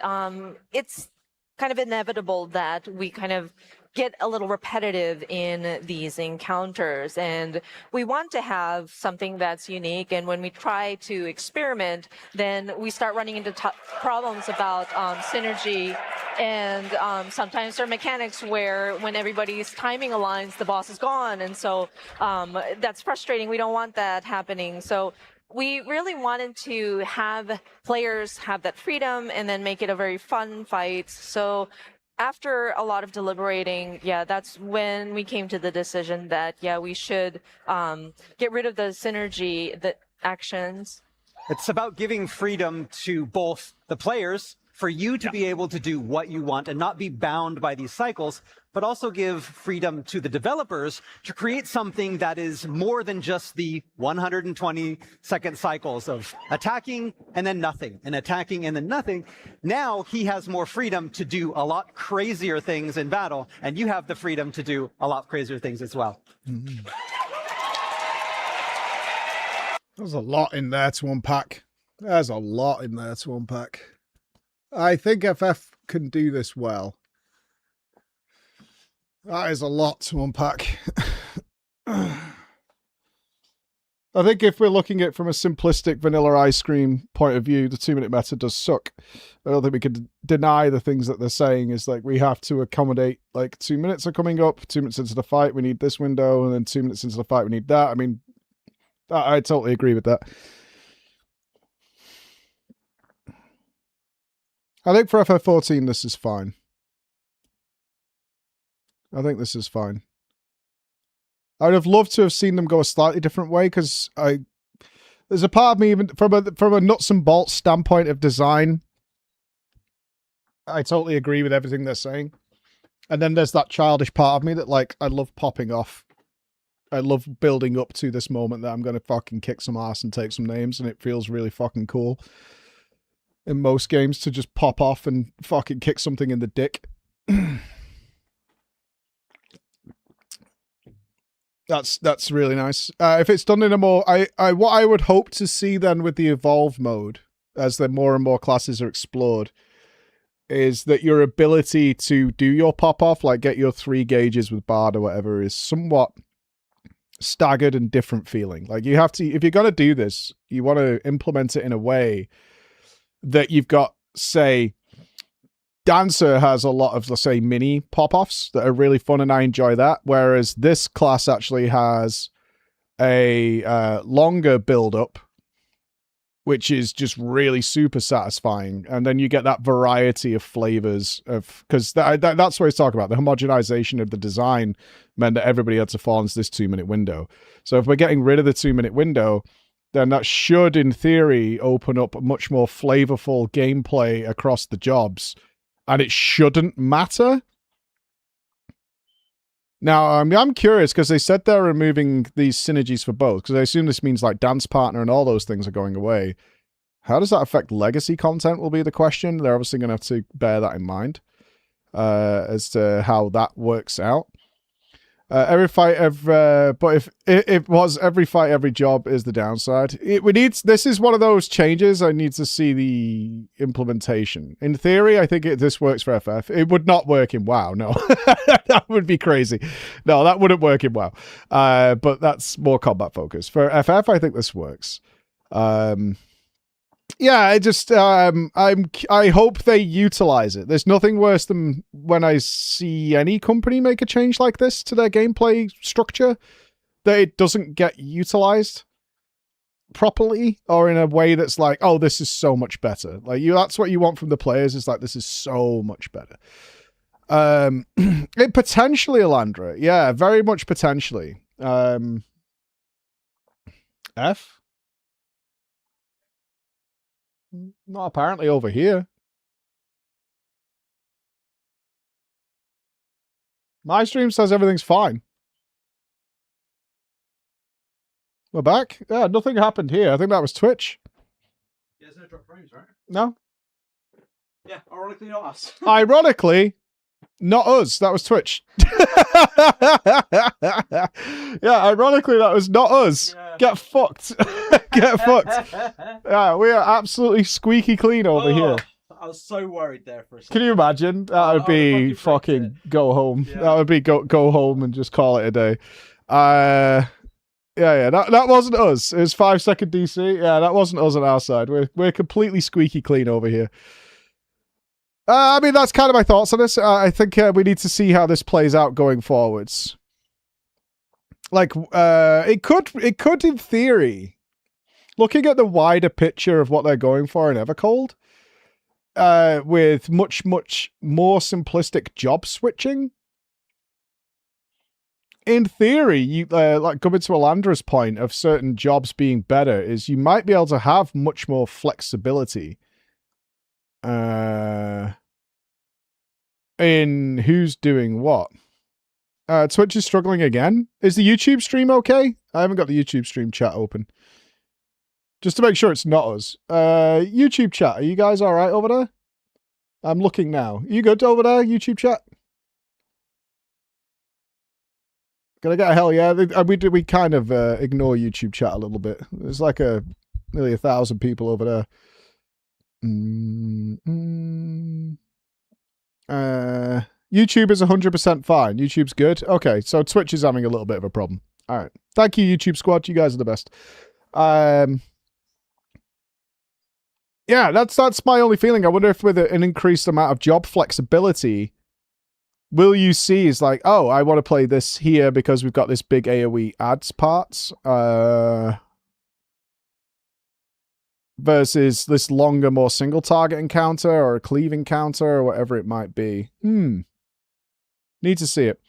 it's kind of inevitable that we kind of get a little repetitive in these encounters, and we want to have something that's unique. And when we try to experiment, then we start running into problems about synergy, and sometimes there are mechanics where when everybody's timing aligns, the boss is gone, and so that's frustrating. We don't want that happening. So we really wanted to have players have that freedom and then make it a very fun fight. So after a lot of deliberating, that's when we came to the decision that, we should get rid of the synergy, the actions. It's about giving freedom to both the players for you to be able to do what you want and not be bound by these cycles, but also give freedom to the developers to create something that is more than just the 120-second cycles of attacking and then nothing, and attacking and then nothing. Now he has more freedom to do a lot crazier things in battle, and you have the freedom to do a lot crazier things as well. Mm-hmm. There's a lot in there to unpack. There's a lot in there to unpack. I think FF can do this well. That is a lot to unpack. I think if we're looking at it from a simplistic vanilla ice cream point of view, the 2-minute meta does suck. I don't think we could deny the things that they're saying is like we have to accommodate, like 2 minutes are coming up, 2 minutes into the fight, we need this window, and then 2 minutes into the fight, we need that. I mean, I totally agree with that. I think for FF14, this is fine. I think this is fine. I would have loved to have seen them go a slightly different way, because there's a part of me, even from a nuts and bolts standpoint of design, I totally agree with everything they're saying. And then there's that childish part of me that, like, I love popping off. I love building up to this moment that I'm going to fucking kick some ass and take some names, and it feels really fucking cool in most games to just pop off and fucking kick something in the dick. That's really nice. If it's done in a more, what I would hope to see then with the evolve mode, as the more and more classes are explored, is that your ability to do your pop off, like get your 3 gauges with Bard or whatever, is somewhat staggered and different feeling. Like you have to, if you're going to do this, you want to implement it in a way that you've got, say, Dancer has a lot of, let's say, mini pop-offs that are really fun, and I enjoy that. Whereas this class actually has a longer build-up, which is just really super satisfying. And then you get that variety of flavors of, because that's what he's talking about. The homogenization of the design meant that everybody had to fall into this 2-minute window. So if we're getting rid of the 2-minute window, then that should, in theory, open up a much more flavorful gameplay across the jobs. And it shouldn't matter. Now, I'm curious, because they said they're removing these synergies for both, because I assume this means like dance partner and all those things are going away. How does that affect legacy content will be the question. They're obviously going to have to bear that in mind as to how that works out. Every fight, but if it was every fight, every job is the downside. This is one of those changes. I need to see the implementation. In theory, I think this works for FF. It would not work in WoW. No, that would be crazy. No, that wouldn't work in WoW. But that's more combat focused. For FF, I think this works. Yeah, I hope they utilize it. There's nothing worse than when I see any company make a change like this to their gameplay structure, that it doesn't get utilized properly or in a way that's like, oh, this is so much better. Like that's what you want from the players, is like, this is so much better. It potentially, Alandra. Yeah, very much potentially. F? Not apparently over here. My stream says everything's fine. We're back? Yeah, nothing happened here. I think that was Twitch. Yeah, there's no drop frames, right? No? Yeah, ironically not us. Ironically, not us. That was Twitch. Yeah, ironically, that was not us. Yeah. Get fucked. Get fucked. Yeah, we are absolutely squeaky clean over here. was so worried there for a second. Can you imagine? That would be fucking go home. Yeah. That would be go home and just call it a day. Yeah, that wasn't us. It was 5-second DC. Yeah, that wasn't us on our side. We're completely squeaky clean over here. I mean, that's kind of my thoughts on this. I think we need to see how this plays out going forwards. Like, it could in theory, looking at the wider picture of what they're going for in Evercold, with much more simplistic job switching. In theory, you like coming to Alandra's point of certain jobs being better, is you might be able to have much more flexibility in who's doing what. Twitch is struggling again. Is the YouTube stream okay? I haven't got the YouTube stream chat open. Just to make sure it's not us. YouTube chat, are you guys all right over there? I'm looking now. Are you good over there, YouTube chat? Can I get a hell yeah? We kind of ignore YouTube chat a little bit. There's like nearly 1,000 people over there. YouTube is 100% fine. YouTube's good. Okay, so Twitch is having a little bit of a problem. All right. Thank you, YouTube squad. You guys are the best. Yeah, that's my only feeling. I wonder if with an increased amount of job flexibility, will you see is like, oh, I want to play this here because we've got this big AoE ads parts, versus this longer, more single target encounter or a cleave encounter or whatever it might be. Need to see it.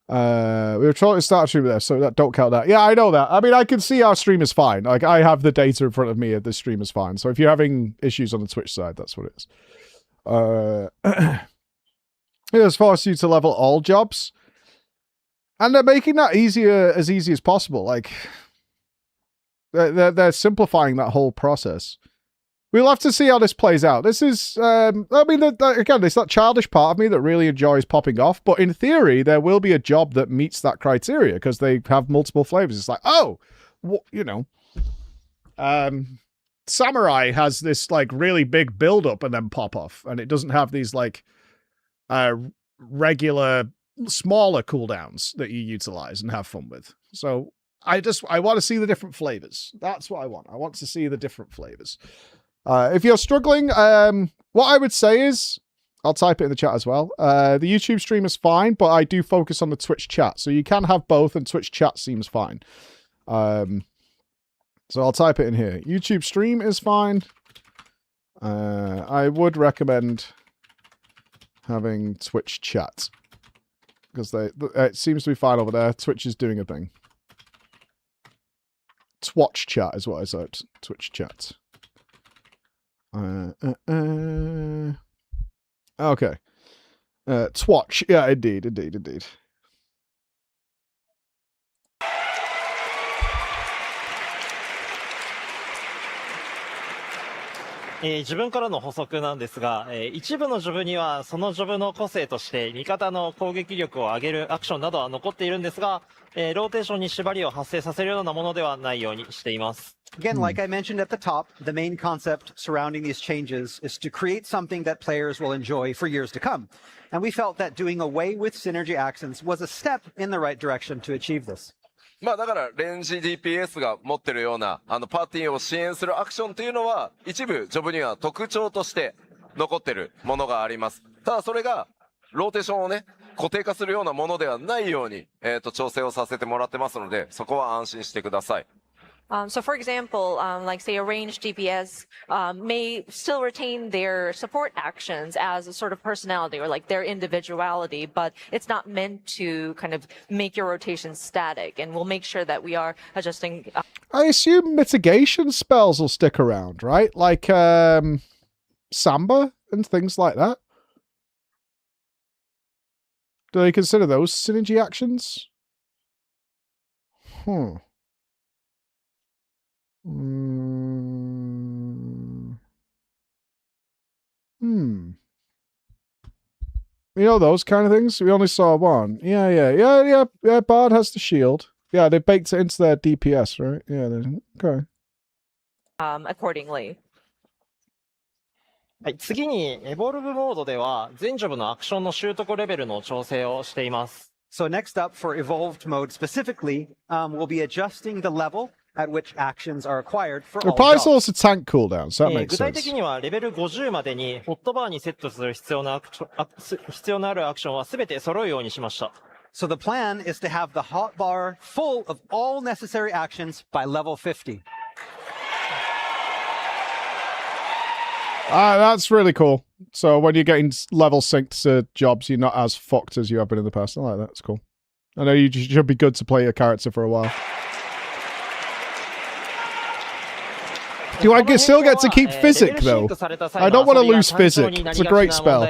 We were trying to start a stream there, so don't count that. Yeah, I know that. I mean, I can see our stream is fine. Like, I have the data in front of me. This stream is fine. So if you're having issues on the Twitch side, that's what it is. It has forced you to level all jobs. And they're making that as easy as possible. Like, they're simplifying that whole process. We'll have to see how this plays out. This is, I mean, again, there's that childish part of me that really enjoys popping off. But in theory, there will be a job that meets that criteria because they have multiple flavors. It's like, oh, you know, Samurai has this like really big build up and then pop off, and it doesn't have these like regular smaller cooldowns that you utilize and have fun with. So I want to see the different flavors. That's what I want. I want to see the different flavors. If you're struggling, what I would say is, I'll type it in the chat as well. The YouTube stream is fine, but I do focus on the Twitch chat. So you can have both, and Twitch chat seems fine. So I'll type it in here. YouTube stream is fine. I would recommend having Twitch chat, because it seems to be fine over there. Twitch is doing a thing. Twatch chat is what I said. Twitch chat. Okay. Twatch. Yeah, indeed. 自分からの補足なんですが、一部のジョブにはそのジョブの個性として味方の攻撃力を上げるアクションなどは残っているんですが、ローテーションに縛りを発生させるようなものではないようにしています。Again, like I mentioned at the top, the main concept surrounding these changes is to create something that players will enjoy for years to come. And we felt that doing away with synergy accents was a step in the right direction to achieve this. まあだからレンジ DPS が持ってるようなパーティーを支援するアクションというのは一部ジョブには特徴として残ってるものがあります。ただそれがローテーションをね固定化するようなものではないように調整をさせてもらってますので、そこは安心してください。So for example, like say a ranged DPS may still retain their support actions as a sort of personality or like their individuality, but it's not meant to kind of make your rotation static, and we'll make sure that we are adjusting. I assume mitigation spells will stick around, right? Like Samba and things like that. Do they consider those synergy actions? You know, those kind of things? We only saw one. Yeah. Bard has the shield. Yeah, they baked it into their DPS, right? Yeah, okay. Accordingly. はい、次に、エボルブモードでは、全ジョブのアクションの習得レベルの調整をしています。So next up, for evolved mode specifically, we'll be adjusting the level at which actions are acquired for It all applies jobs. also to tank cooldowns, so that 具 makes 体 sense. 的にはレベル50までにホットバーにセットする必要のあるアクションは全て揃うようにしました。So the plan is to have the hotbar full of all necessary actions by level 50. That's really cool. So when you're getting level synced to jobs, you're not as fucked as you have been in the past. I like that. It's cool. I know you should be good to play your character for a while. Do I still get to keep physic, though? I don't want to lose physic. It's a great spell.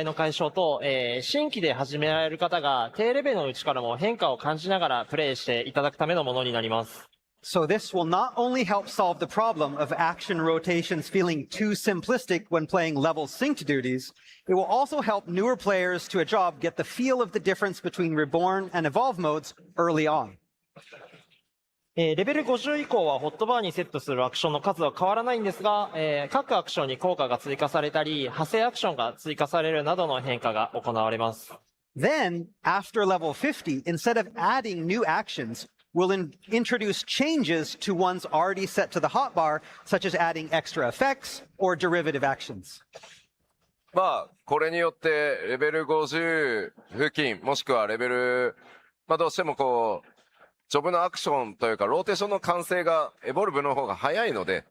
新規で始められる方が低レベルのうちからも変化を感じながらプレイしていただくためのものになります。So this will not only help solve the problem of action rotations feeling too simplistic when playing level synced duties, it will also help newer players to a job get the feel of the difference between Reborn and Evolve modes early on. レベル50以降はホットバーにセットするアクションの数は変わらないんですが、各アクションに効果が追加されたり、派生アクションが追加されるなどの変化が行われます。Then, after level 50, instead of adding new actions, we'll introduce changes to ones already set to the hotbar, such as adding extra effects or derivative actions. まあ、これによってレベル50付近、もしくはレベル、どうしてもこう、ジョブのアクションというか、ローテーションの完成がエボルブの方が早いので、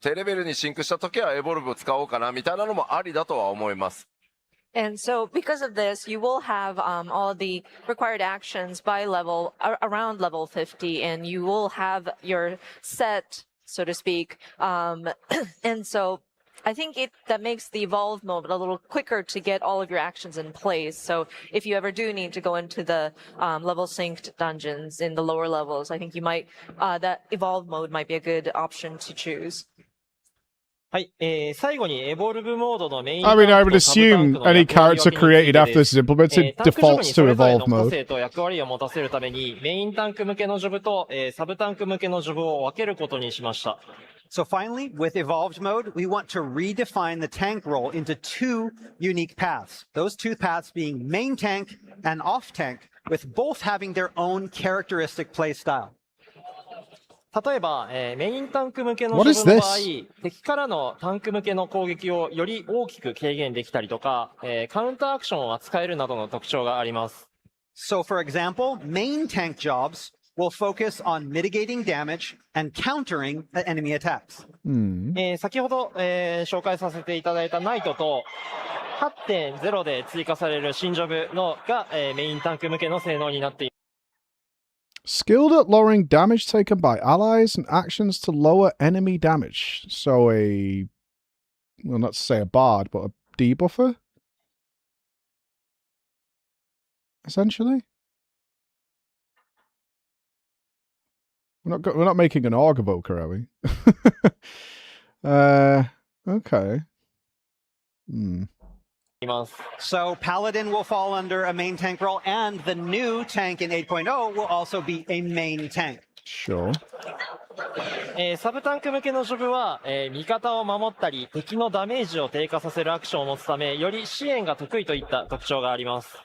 低レベルにシンクした時はエボルブを使おうかなみたいなのもありだとは思います。And so because of this, you will have all the required actions by level, around level 50, and you will have your set, so to speak. And so I think that makes the evolve mode a little quicker to get all of your actions in place. So if you ever do need to go into the level synced dungeons in the lower levels, I think you might, that evolve mode might be a good option to choose. はい、最後にエボルブモードのメイン I mean, I would assume any character created after this is implemented defaults to evolve mode. 個性と役割を持たせるためにメインタンク向けのジョブと、サブタンク向けのジョブを分けることにしました。So finally, with evolved mode, we want to redefine the tank role into two unique paths. Those two paths being main tank and off tank, with both having their own characteristic play style. 例えば、メインタンク向けのジョブの場合、敵からのタンク向けの攻撃をより大きく軽減できたりとか、カウンターアクションを扱えるなどの特徴があります。So for example, main tank jobs will focus on mitigating damage and countering enemy attacks. 先ほど、紹介させていただいたナイトと 8.0 で追加される新ジョブのが、メインタンク向けの性能になっています。Skilled at lowering damage taken by allies and actions to lower enemy damage. So well, not to say a bard, but a debuffer? Essentially? We're not making an Org Evoker, are we? Okay. So Paladin will fall under a main tank role, and the new tank in 8.0 will also be a main tank. Sure. サブタンク向けのジョブは、味方を守ったり敵のダメージを低下させるアクションを持つためより支援が得意といった特徴があります。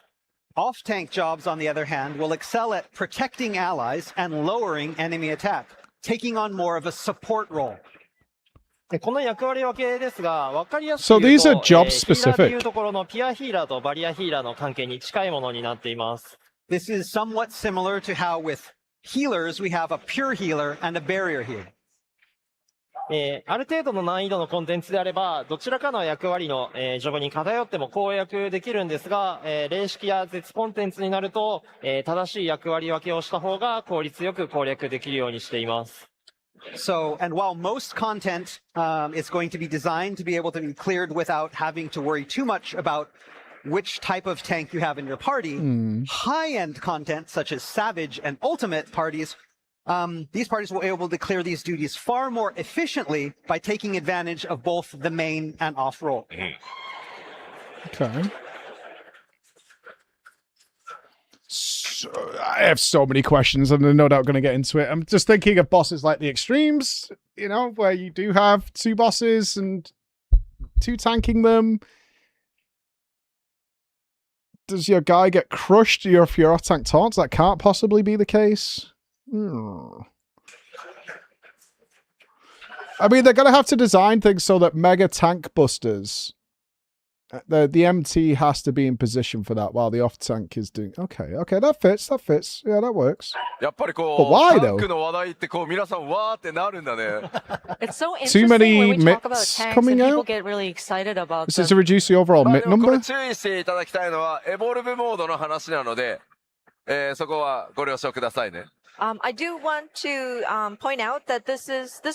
Off-tank jobs, on the other hand, will excel at protecting allies and lowering enemy attack, taking on more of a support role. この役割分けですが、分かりやすく言うと、So these are job ヒーラーでいう specific. ところのピアヒーラーとバリアヒーラーの関係に近いものになっています。This is somewhat similar to how with healers we have a pure healer and a barrier healer. ある程度の難易度のコンテンツであれば、どちらかの役割の、ジョブに偏っても攻略できるんですが、霊式や絶コンテンツになると、正しい役割分けをした方が効率よく攻略できるようにしています。So, and while most content is going to be designed to be able to be cleared without having to worry too much about which type of tank you have in your party, high-end content such as Savage and Ultimate parties, these parties will be able to clear these duties far more efficiently by taking advantage of both the main and off role. Okay. So, I have so many questions, and I'm no doubt going to get into it. I'm just thinking of bosses like the Extremes, you know, where you do have two bosses and two tanking them? Does your guy get crushed if your off-tank taunts? That can't possibly be the case. I mean, they're going to have to design things so that mega tank busters, the MT has to be in position for that while the off-tank is doing... Okay, that fits. Yeah, that works. But why, though? It's so interesting Too many when we talk about mitts tanks coming and people out? get really excited about Is them. it to reduce the overall まあ mit でもこれ number? 注意していただきたいのは、エボルブモードの話なので、そこはご了承くださいね。I do want to point out that this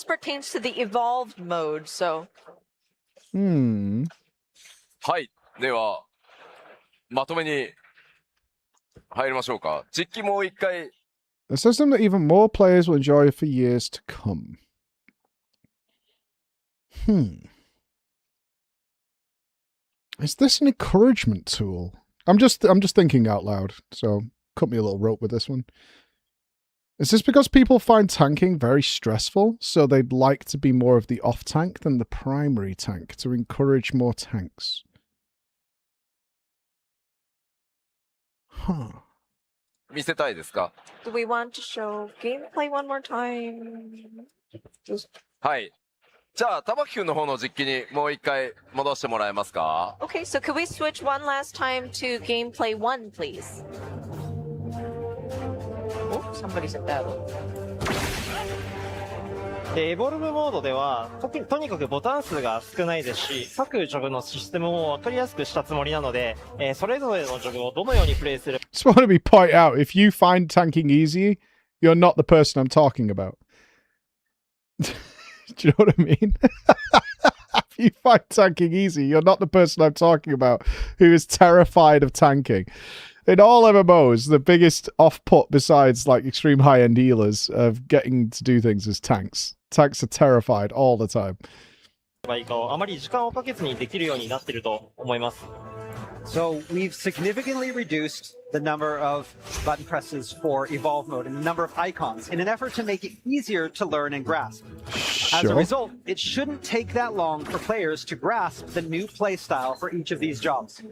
pertains to the evolved mode. So はい。では、まとめに入りましょうか。実機もう一回。A system that even more players will enjoy for years to come. Is this an encouragement tool? I'm just thinking out loud, so cut me a little rope with this one. Is this because people find tanking very stressful, so they'd like to be more of the off-tank than the primary tank to encourage more tanks? Huh. 見せたいですか？ do we want to show gameplay one more time? はい。じゃあ、玉木くんの方の実機にもう一回戻してもらえますか？ Okay, so could we switch one last time to gameplay 1, please? Oh, somebody's in battle. エボルブモードではとにかくボタン数が少ないですし、各ジョブのシステムも分かりやすくしたつもりなので、それぞれのジョブをどのようにプレイする Just want to be point out, if you find tanking easy, you're not the person I'm talking about. Do you know what I mean? If you find tanking easy, you're not the person I'm talking about who is terrified of tanking. In all MMOs, the biggest off-put besides like extreme high-end healers of getting to do things is tanks. Tanks are terrified all the time. いいかをあまり時間をかけずにできるようになっていると思います。 So we've significantly reduced the number of button presses for evolve mode and the number of icons in an effort to make it easier to learn and grasp. As a Sure. result, it shouldn't take that long for players to grasp the new playstyle for each of these jobs.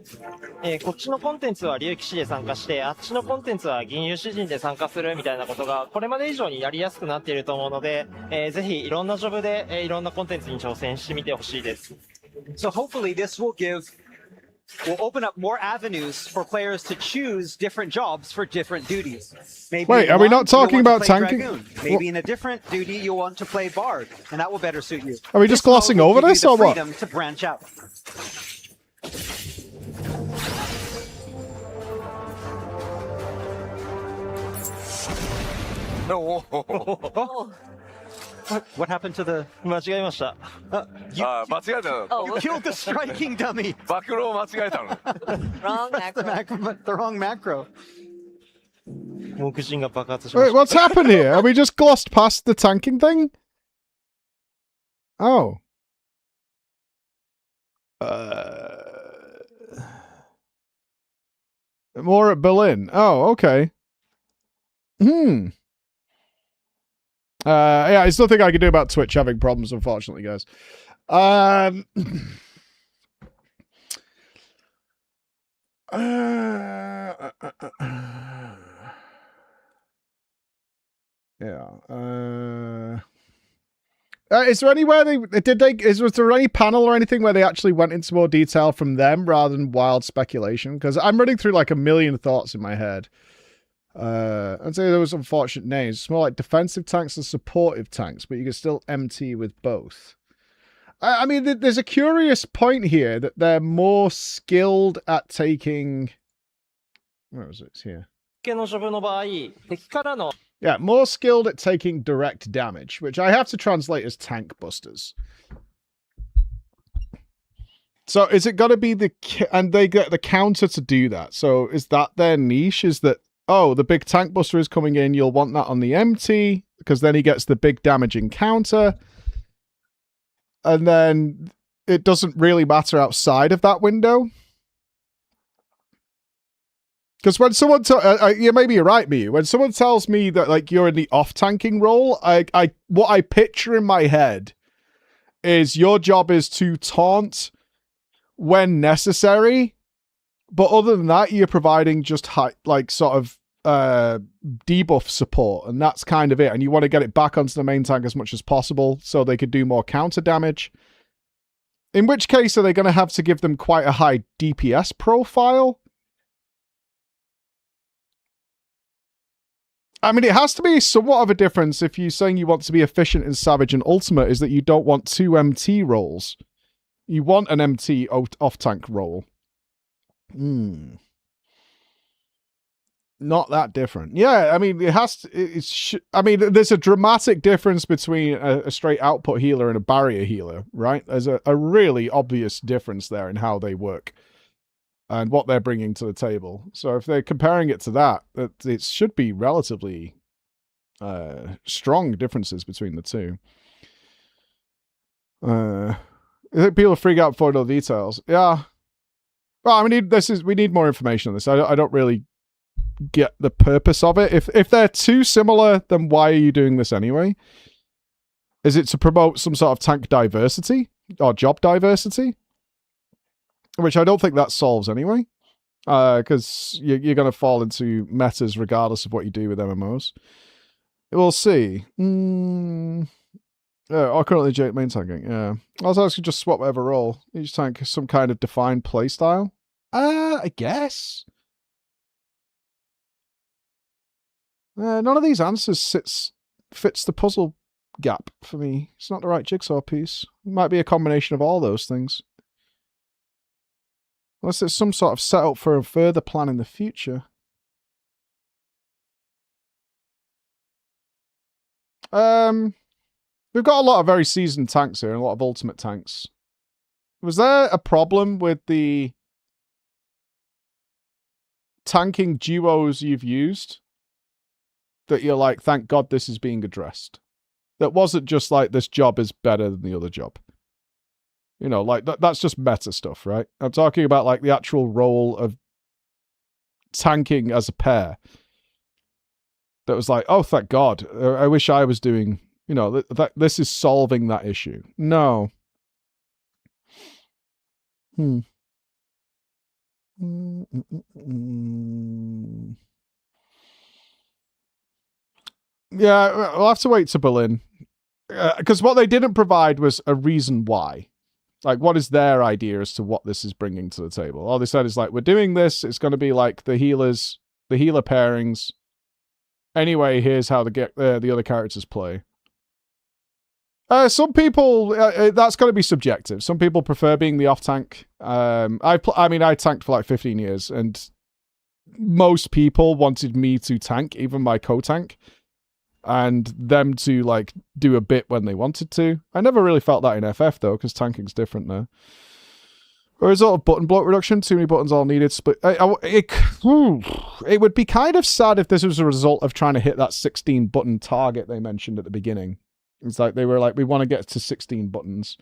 こっちのコンテンツは竜騎士で参加して、あっちのコンテンツは銀融詩人で参加するみたいなことがこれまで以上にやりやすくなっていると思うので、ぜひいろんなジョブで、いろんなコンテンツに挑戦してみてほしいです。 So hopefully this will open up more avenues for players to choose different jobs for different duties. Maybe Wait, in are we one, not talking you'll want about to play tanking? Dragoon. Maybe in a different duty you'll want to play Bard, and that will better suit you. Are we just This mode glossing will over give you this the or what? freedom to branch out. No. What happened to the... 間違えました。あ、間違えたの。 Oh, You killed the striking dummy! 暴露を間違えたの。 wrong macro. The wrong macro. 目人が爆発しま Wait, した。 what's happened here? Have we just glossed past the tanking thing? Oh. More at Berlin. Oh, okay. Yeah, it's nothing I can do about Twitch having problems, unfortunately, guys. Yeah. Is there anywhere was there any panel or anything where they actually went into more detail from them rather than wild speculation? Because I'm running through like a million thoughts in my head. I'd say there was unfortunate names. It's more like defensive tanks and supportive tanks, but you can still MT with both. I mean, there's a curious point here that they're more skilled at taking... Where was it? It's here. のジョブの場合、敵からの Yeah, more skilled at taking direct damage, which I have to translate as tank busters. So is it got to be and they get the counter to do that. So is that their niche? Is that, oh, the big tank buster is coming in, you'll want that on the MT, because then he gets the big damaging counter. And then it doesn't really matter outside of that window. Because when someone, yeah, maybe you're right, Miyu. When someone tells me that like you're in the off-tanking role, what I picture in my head is your job is to taunt when necessary. But other than that, you're providing just sort of debuff support, and that's kind of it. And you want to get it back onto the main tank as much as possible so they could do more counter damage. In which case, are they going to have to give them quite a high DPS profile? I mean, it has to be somewhat of a difference if you're saying you want to be efficient in Savage and Ultimate, is that you don't want 2 MT rolls. You want an MT off-tank roll. Not that different. Yeah, I mean, it has to... I mean, there's a dramatic difference between a straight output healer and a barrier healer, right? There's a really obvious difference there in how they work and what they're bringing to the table. So if they're comparing it to that, it should be relatively strong differences between the two. I think people freak out before no details. Yeah. Well, I mean, we need more information on this. I don't really get the purpose of it. If they're too similar, then why are you doing this anyway? Is it to promote some sort of tank diversity or job diversity? Which I don't think that solves anyway, because you're going to fall into metas regardless of what you do with MMOs. We'll see. Or currently main tanking, yeah. I was actually just swap whatever role. Each tank has some kind of defined playstyle. I guess. None of these answers fits the puzzle gap for me. It's not the right jigsaw piece. It might be a combination of all those things. Unless there's some sort of setup for a further plan in the future. We've got a lot of very seasoned tanks here and a lot of ultimate tanks. Was there a problem with the tanking duos you've used that you're like, thank God this is being addressed? That wasn't just like, this job is better than the other job. You know, like, that's just meta stuff, right? I'm talking about, like, the actual role of tanking as a pair. That was like, oh, thank God. I wish I was doing, you know, this is solving that issue. No. Yeah, we'll have to wait to Berlin. Because what they didn't provide was a reason why. Like, what is their idea as to what this is bringing to the table? All they said is, like, we're doing this. It's going to be like the healer pairings. Anyway, here's how the other characters play. Some people, that's got to be subjective. Some people prefer being the off-tank. I tanked for like 15 years, and most people wanted me to tank, even my co-tank, and them to like do a bit when they wanted to. I never really felt that in FF though, because tanking's different there. A result of button bloat reduction, too many buttons all needed. Split. It would be kind of sad if this was a result of trying to hit that 16 button target they mentioned at the beginning. It's like they were like, we want to get to 16 buttons.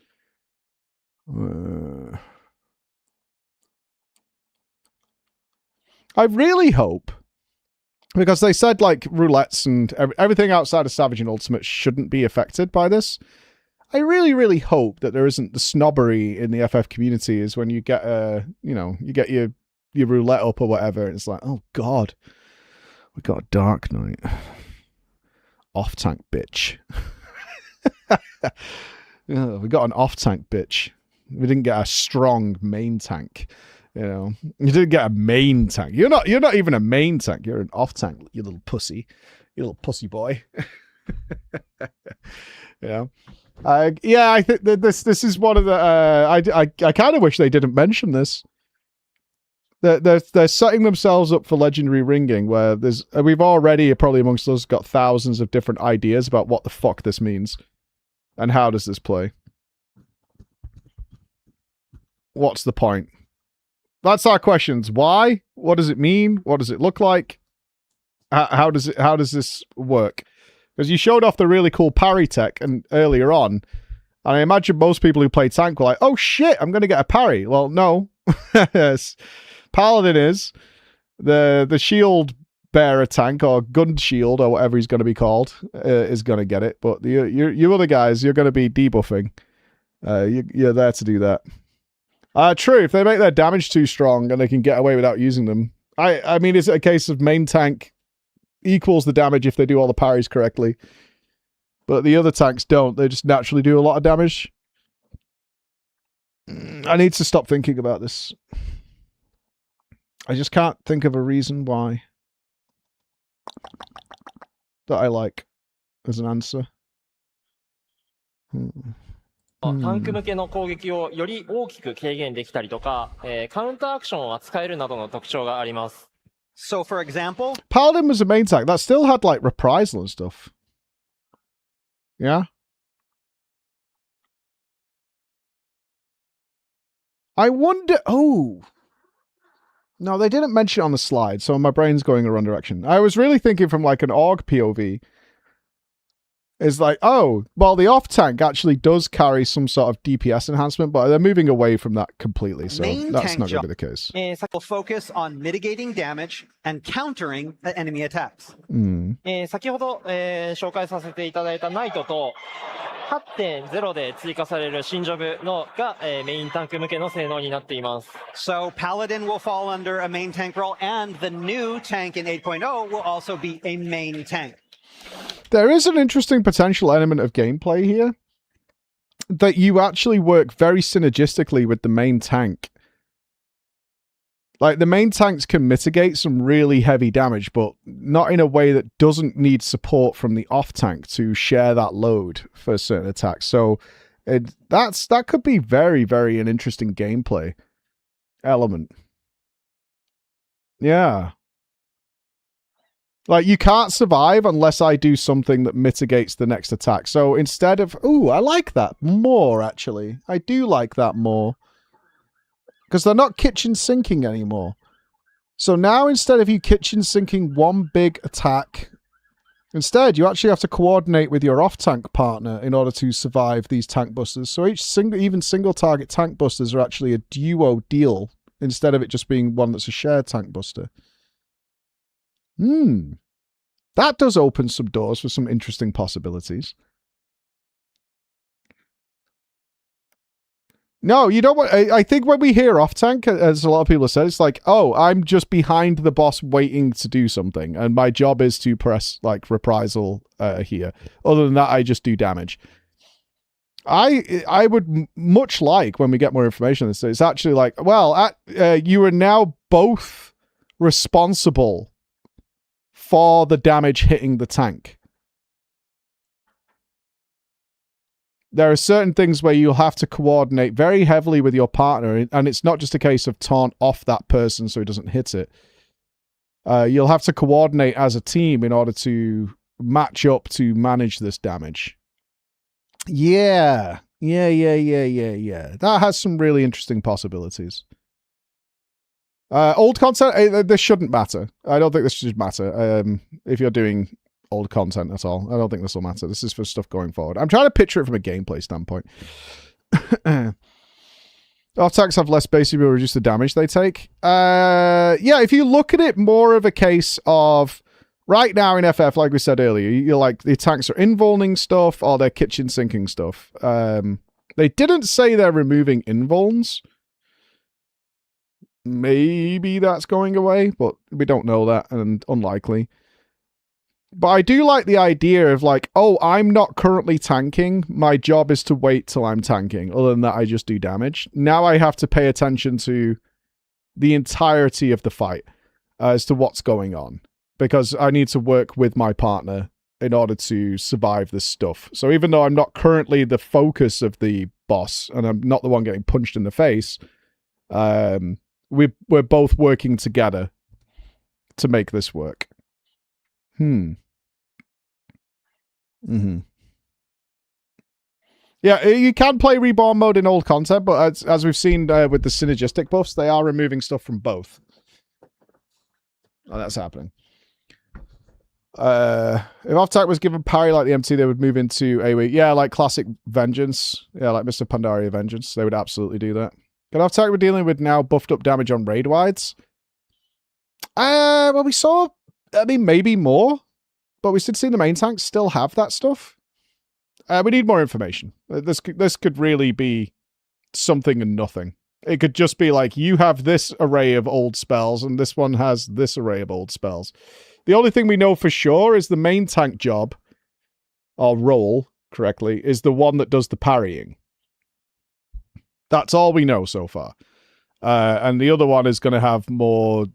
I really hope, because they said like roulettes and everything outside of Savage and Ultimate shouldn't be affected by this. I really, really hope that there isn't the snobbery in the FF community is when you get you get your roulette up or whatever, and it's like, oh God, we got a Dark Knight. Off-tank bitch. Yeah, we got an off-tank bitch. We didn't get a strong main tank. You know, you didn't get a main tank. You're not even a main tank. You're an off-tank, you little pussy. You little pussy boy. Yeah. I think that this is one of the I kind of wish they didn't mention this. They're setting themselves up for legendary ringing, where we've already probably amongst us got thousands of different ideas about what the fuck this means and how does this play. What's the point? That's our questions. Why? What does it mean? What does it look like? How does this work? Because you showed off the really cool parry tech and earlier on, and I imagine most people who play tank were like, oh shit, I'm going to get a parry. Well, no. Yes. Paladin is. The shield bearer tank, or gun shield, or whatever he's going to be called, is going to get it. But you other guys, you're going to be debuffing. You're there to do that. True, if they make their damage too strong and they can get away without using them. I mean, is it a case of main tank equals the damage if they do all the parries correctly? But the other tanks don't. They just naturally do a lot of damage. I need to stop thinking about this. I just can't think of a reason why that I like as an answer. タンク向けの攻撃をより大きく軽減できたりとか、カウンターアクションを扱えるなどの特徴があります。So, for example, Paladin was a main tank that still had like reprisal and stuff. Yeah. I wonder. Oh. No, they didn't mention it on the slide, so my brain's going the wrong direction. I was really thinking from like an AUG POV. Is like, oh, well, the off tank actually does carry some sort of DPS enhancement, but they're moving away from that completely, so Main that's tank not going to job. be the case. Will focus on mitigating damage and countering the enemy attacks. 先ほど、紹介させていただいたナイトと 8.0 で追加される新ジョブのが、メインタンク向けの性能になっています。So Paladin will fall under a main tank role, and the new tank in 8.0 will also be a main tank. There is an interesting potential element of gameplay here that you actually work very synergistically with the main tank. Like, the main tanks can mitigate some really heavy damage, but not in a way that doesn't need support from the off tank to share that load for certain attacks. So that could be very, very an interesting gameplay element. Yeah. Like, you can't survive unless I do something that mitigates the next attack. So instead of... Ooh, I like that more, actually. I do like that more. Because they're not kitchen sinking anymore. So now, instead of you kitchen sinking one big attack, instead, you actually have to coordinate with your off-tank partner in order to survive these tank busters. So even single-target tank busters are actually a duo deal, instead of it just being one that's a shared tank buster. That does open some doors for some interesting possibilities. No, you don't want... I think when we hear off-tank, as a lot of people have said, it's like, oh, I'm just behind the boss waiting to do something, and my job is to press, like, reprisal here. Other than that, I just do damage. I would much like, when we get more information on this, it's actually like, well, you are now both responsible for the damage hitting the tank. There are certain things where you'll have to coordinate very heavily with your partner, and it's not just a case of taunt off that person so he doesn't hit it. You'll have to coordinate as a team in order to match up to manage this damage. Yeah. That has some really interesting possibilities. Old content, this shouldn't matter. I don't think this should matter if you're doing old content at all. I don't think this will matter. This is for stuff going forward. I'm trying to picture it from a gameplay standpoint. Off-tanks have less base, will reduce the damage they take. Yeah, if you look at it more of a case of, right now in FF, like we said earlier, you're like, the tanks are invulning stuff or they're kitchen sinking stuff. They didn't say they're removing invulns. Maybe that's going away, but we don't know that, and unlikely. But I do like the idea of like, oh, I'm not currently tanking. My job is to wait till I'm tanking. Other than that, I just do damage. Now I have to pay attention to the entirety of the fight as to what's going on. Because I need to work with my partner in order to survive this stuff. So even though I'm not currently the focus of the boss, and I'm not the one getting punched in the face, we're both working together to make this work. Yeah, you can play Reborn mode in old content, but as we've seen with the synergistic buffs, they are removing stuff from both. Oh, that's happening. If off-tank was given parry like the MT, they would move into AoE. Yeah, like classic Vengeance. Yeah, like Mr. Pandaria Vengeance. They would absolutely do that. Can off-tank we're dealing with now buffed up damage on raid wides? Well, we saw, I mean, maybe more, but we did see the main tanks still have that stuff. We need more information. This could really be something and nothing. It could just be like, you have this array of old spells, and this one has this array of old spells. The only thing we know for sure is the main tank job, or role, correctly, is the one that does the parrying. That's all we know so far. And the other one is going to have more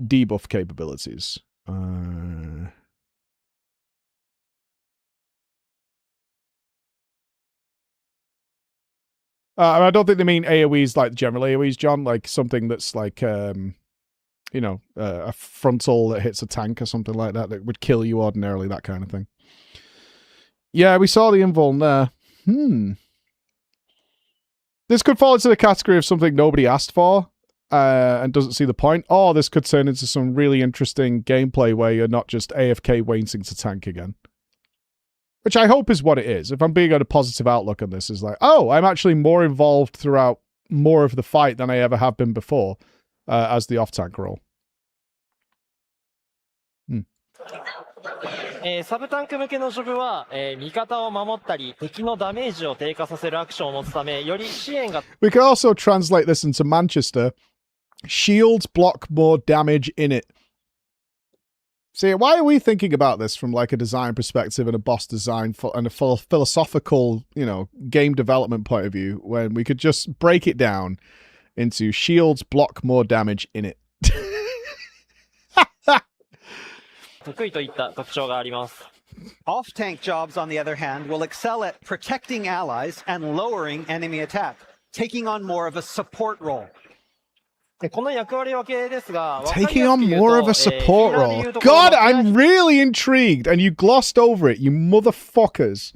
debuff capabilities. I don't think they mean AoEs like general AoEs, John. Like something that's like, you know, a frontal that hits a tank or something like that would kill you ordinarily, that kind of thing. Yeah, we saw the invuln there. This could fall into the category of something nobody asked for and doesn't see the point. Or this could turn into some really interesting gameplay where you're not just AFK waiting to tank again. Which I hope is what it is. If I'm being on a positive outlook on this, is like, oh, I'm actually more involved throughout more of the fight than I ever have been before as the off-tank role. サブタンク向けのジョブは、味方を守ったり敵のダメージを低下させるアクションを持つためより支援が We can also translate this into Manchester. Shields block more damage in it. See, why are we thinking about this from like a design perspective and a boss design and a philosophical, you know, game development point of view when we could just break it down into shields block more damage in it? 得意といった特徴があります。 Off-tank jobs, on the other hand, will excel at protecting allies and lowering enemy attack, taking on more of a support role. この役割分けですが、 Taking on more of a support role. God, I'm really intrigued, and you glossed over it, you motherfuckers.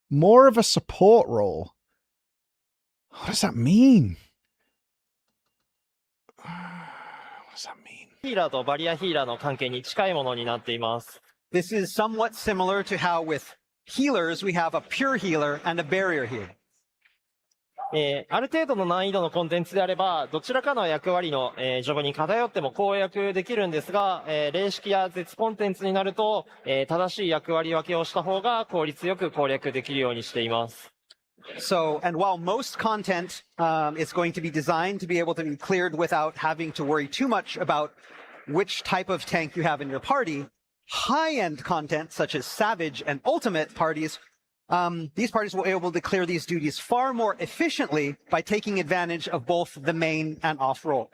More of a support role. What does that mean? What does that mean? ヒーラーとバリアヒーラーの関係に近いものになっています。 This is somewhat similar to how with healers we have a pure healer and a barrier healer. ある程度の難易度のコンテンツであれば、どちらかの役割の、ジョブに偏っても攻略できるんですが、霊式や絶コンテンツになると、正しい役割分けをした方が効率よく攻略できるようにしています。 So, and while most content is going to be designed to be able to be cleared without having to worry too much about which type of tank you have in your party, high-end content such as Savage and Ultimate parties, these parties will be able to clear these duties far more efficiently by taking advantage of both the main and off role.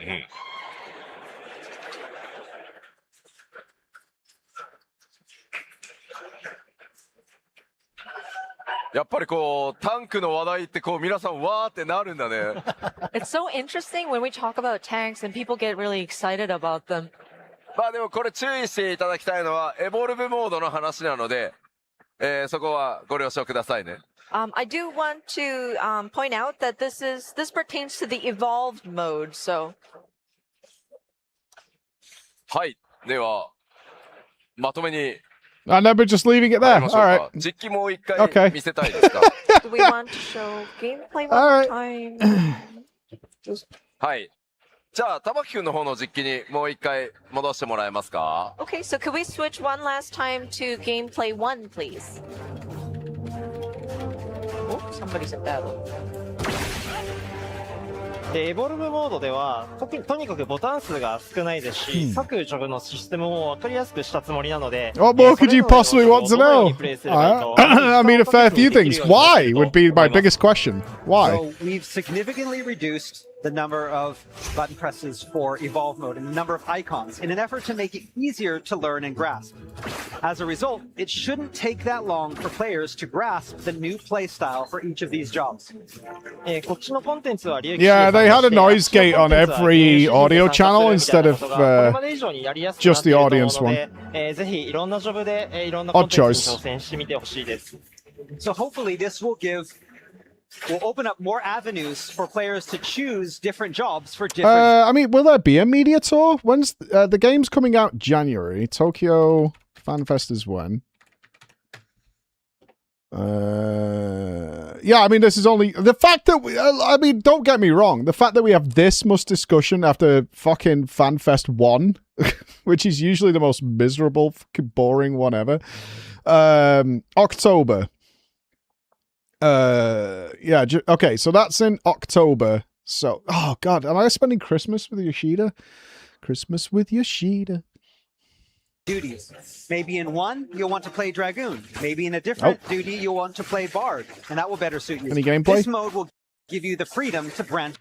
やっぱりこうタンクの話題ってこう皆さんわーってなるんだね。It's so interesting when we talk about tanks and people get really excited about them. まあでもこれ注意していただきたいのはエボルブモードの話なので、そこはご了承くださいね。I do want to point out that this pertains to the evolved mode. So. はい。ではまとめに。 I never just leaving it there. All right. 実機もう一回見せたいですか。Do we want to show gameplay one more time? はい。じゃあ玉木くんの方の実機にもう一回戻してもらえますか。Okay, so could we switch one last time to gameplay 1, please? Oh, somebody's in battle. エボルブモードではとにかくボタン数が少ないですし、各ジョブのシステムも分かりやすくしたつもりなので、 What more could you possibly want to know? I mean, a fair few things. Why would be my biggest question. Why? So we've significantly reduced the number of button presses for Evolve mode and the number of icons in an effort to make it easier to learn and grasp. As a result, it shouldn't take that long for players to grasp the new playstyle for each of these jobs. こっちのコンテンツは利益 Yeah, they had a noise gate on every audio channel instead of just the audience one. ぜひいろんなジョブでいろんなコンテンツに挑戦してみてほしいです。 So hopefully this will open up more avenues for players to choose different jobs for different... I mean, will there be a media tour? When's the game's coming out January? Tokyo FanFest is when? Yeah, I mean, this is only... The fact that... I mean, don't get me wrong. The fact that we have this much discussion after fucking FanFest 1, which is usually the most miserable, fucking boring one ever. October. Yeah, okay, so that's in October. So, oh God, am I spending Christmas with Yoshida? Christmas with Yoshida. Duties. Maybe in one, you'll want to play Dragoon. Maybe in a different duty, you'll want to play Bard, and that will better suit you. Any gameplay? This mode will give you the freedom to branch.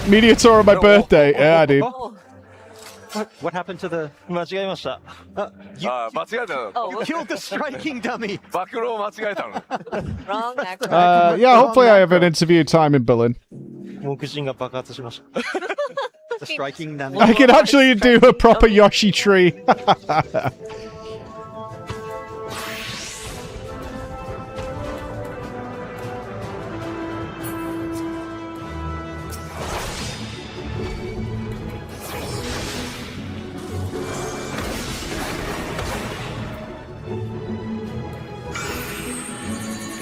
Media tour on my birthday. Yeah, dude. What happened to the... 間違えました。ああ、間違えたの。 You killed the striking dummy. 暴露を間違えたの。 Wrong actor. Yeah, hopefully I have an interview time in Berlin. 目人が爆発しました。 The striking dummy. I can actually do a proper Yoshi tree.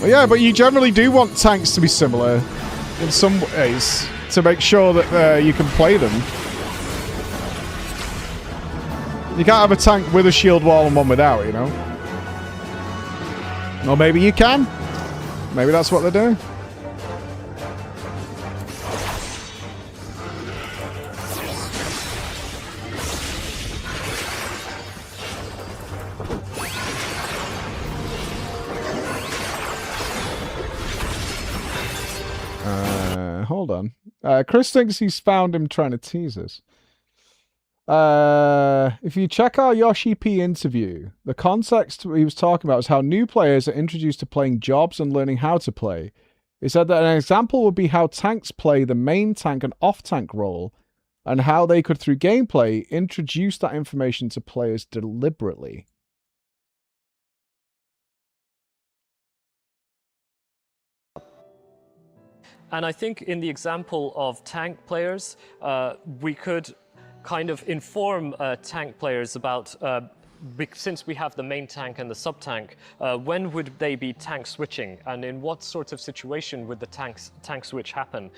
Well, yeah, but you generally do want tanks to be similar in some ways to make sure that you can play them. You can't have a tank with a shield wall and one without, you know? Or maybe you can. Maybe that's what they're doing. Hold on. Chris thinks he's found him trying to tease us. If you check our Yoshi P interview, the context he was talking about was how new players are introduced to playing jobs and learning how to play. He said that an example would be how tanks play the main tank and off-tank role, and how they could, through gameplay, introduce that information to players deliberately. And I think in the example of tank players, we could kind of inform tank players about, since we have the main tank and the sub-tank, when would they be tank switching, and in what sort of situation would the tank switch happen?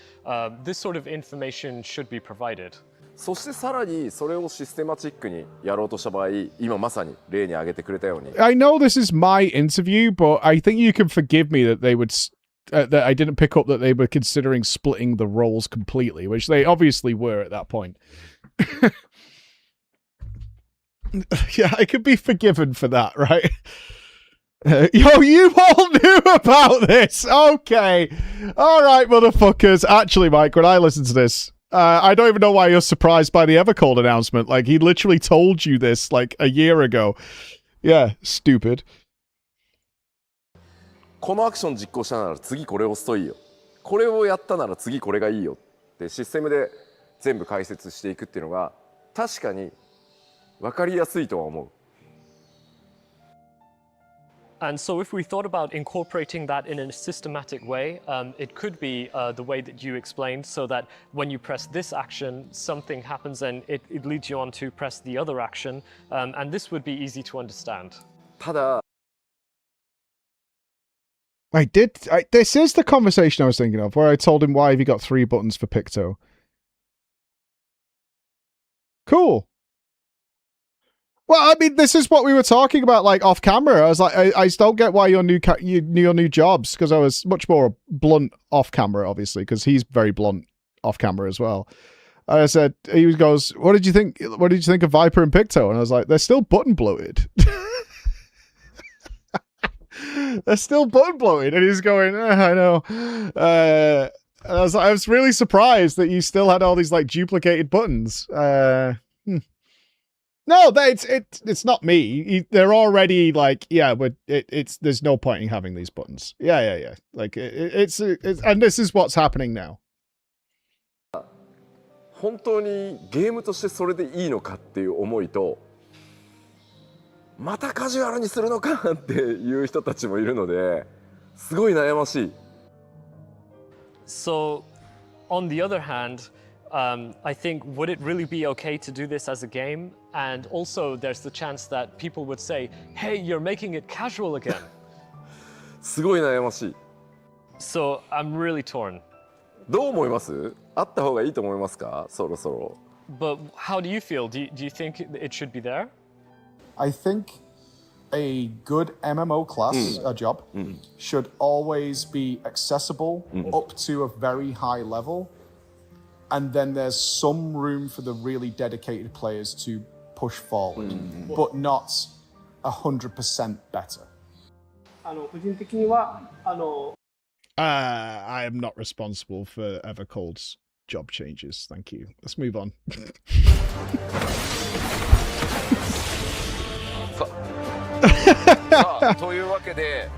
This sort of information should be provided. そしてさらにそれをシステマチックにやろうとした場合、今まさに例に挙げてくれたように。I know this is my interview, but I think you can forgive me that they would... that I didn't pick up that they were considering splitting the roles completely, which they obviously were at that point. Yeah, I could be forgiven for that, right? Yo, you all knew about this! Okay. Alright, motherfuckers. Actually, Mike, when I listened to this, I don't even know why you're surprised by the Evercold announcement. Like, he literally told you this, like, a year ago. Yeah, stupid. このアクション実行したなら次これを押すといいよ。これをやったなら次これがいいよってシステムで全部解説していくっていうのが確かに分かりやすいとは思う。And so if we thought about incorporating that in a systematic way, it could be the way that you explained, so that when you press this action, something happens and it leads you on to press the other action, and this would be easy to understand. ただ this is the conversation I was thinking of, where I told him, why have you got 3 buttons for Picto? Cool. Well, I mean, this is what we were talking about, like, off camera. I was like, I just don't get why your new jobs, because I was much more blunt off camera, obviously, because he's very blunt off camera as well. And I said, he goes, what did you think of Viper and Picto? And I was like, they're still button bloated. They're still button bloated, and he's going, I know. And I was really surprised that you still had all these like duplicated buttons. No, it's not me. They're already like, yeah, but it's there's no point in having these buttons. Yeah. Like it's and this is what's happening now. 本当にゲームとしてそれでいいのかっていう思いと。またカジュアルにするのかっていう人たちもいるのですごい悩ましい。So, on the other hand, I think, would it really be okay to do this as a game? And also, there's the chance that people would say, hey, you're making it casual again. すごい悩ましい。So, I'm really torn. どう思います？あった方がいいと思いますか？そろそろ。But how do you feel? Do you think it should be there? I think a good MMO class job should always be accessible up to a very high level, and then there's some room for the really dedicated players to push forward, but not 100% better. 個人的にはI am not responsible for Evercold's job changes. Thank you. Let's move on. さあ、というわけで、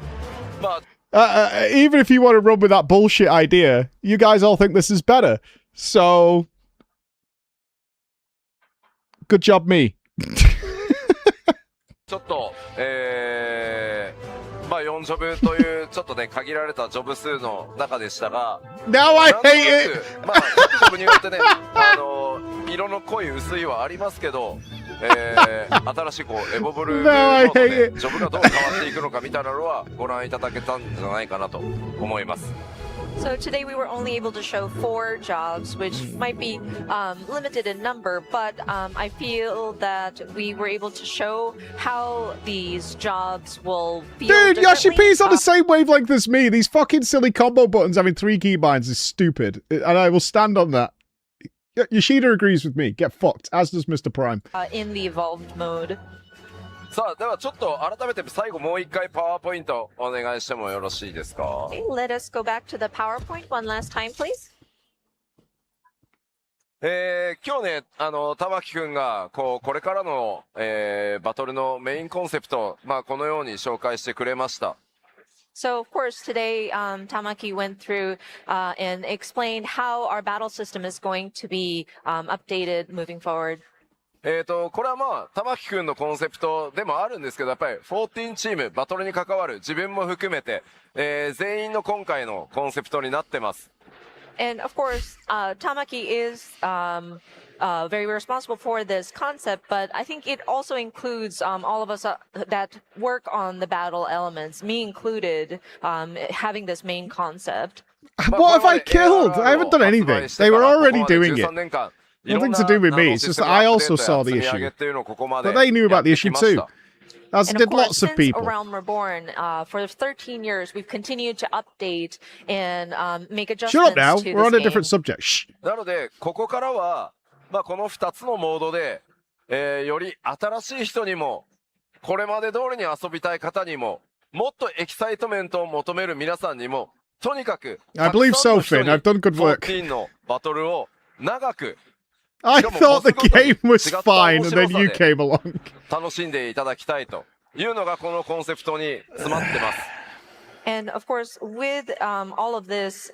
まあ、even if you want to run with that bullshit idea, you guys all think this is better. So, good job, me. ちょっと、まあ4ジョブというちょっとね限られたジョブ数の中でしたが、Now I hate it. まあ各ジョブによってね、色の濃い薄いはありますけど、新しいこうエボブルーのでジョブがどう変わっていくのかみたいなのはご覧いただけたんじゃないかなと思います。So today we were only able to show 4 jobs, which might be limited in number, but I feel that we were able to show how these jobs will feel Dude, Yoshi differently. P's on the same wavelength as me. These fucking silly combo buttons having 3 keybinds is stupid, and I will stand on that. Yoshida agrees with me. Get fucked, as does Mr. Prime. In the evolved mode. さあではちょっと改めて最後もう一回パワーポイントお願いしてもよろしいですか。Okay, let us go back to the PowerPoint one last time, please. 今日ね、玉木くんが、これからの、バトルのメインコンセプト、まあ、このように紹介してくれました。So, of course, today Tamaki went through and explained how our battle system is going to be updated moving forward. これはまあ、玉木くんのコンセプトでもあるんですけど、やっぱり14チーム、バトルに関わる自分も含めて、全員の今回のコンセプトになってます。And of course, Tamaki is very responsible for this concept, but I think it also includes all of us that work on the battle elements, me included, having this main concept. What have I killed? I haven't done anything. They were already doing it. Nothing to do with me. It's just that I also saw the issue. But they knew about the issue too. As And did of course, lots of since people. A Realm Reborn, for 13 years, we've continued to update and make adjustments Shut up now. to We're on this a different game. subject. Shh. なので、ここからは、まあ、この2つのモードで、より新しい人にも、これまで通りに遊びたい方にも、もっとエキサイトメントを求める皆さんにも、とにかく、 I believe so, Finn. I've done good work. 14のバトルを長く、I thought the game was fine, and then you came along. 楽しんでいただきたいというのがこのコンセプトに詰まってます。And of course, with all of this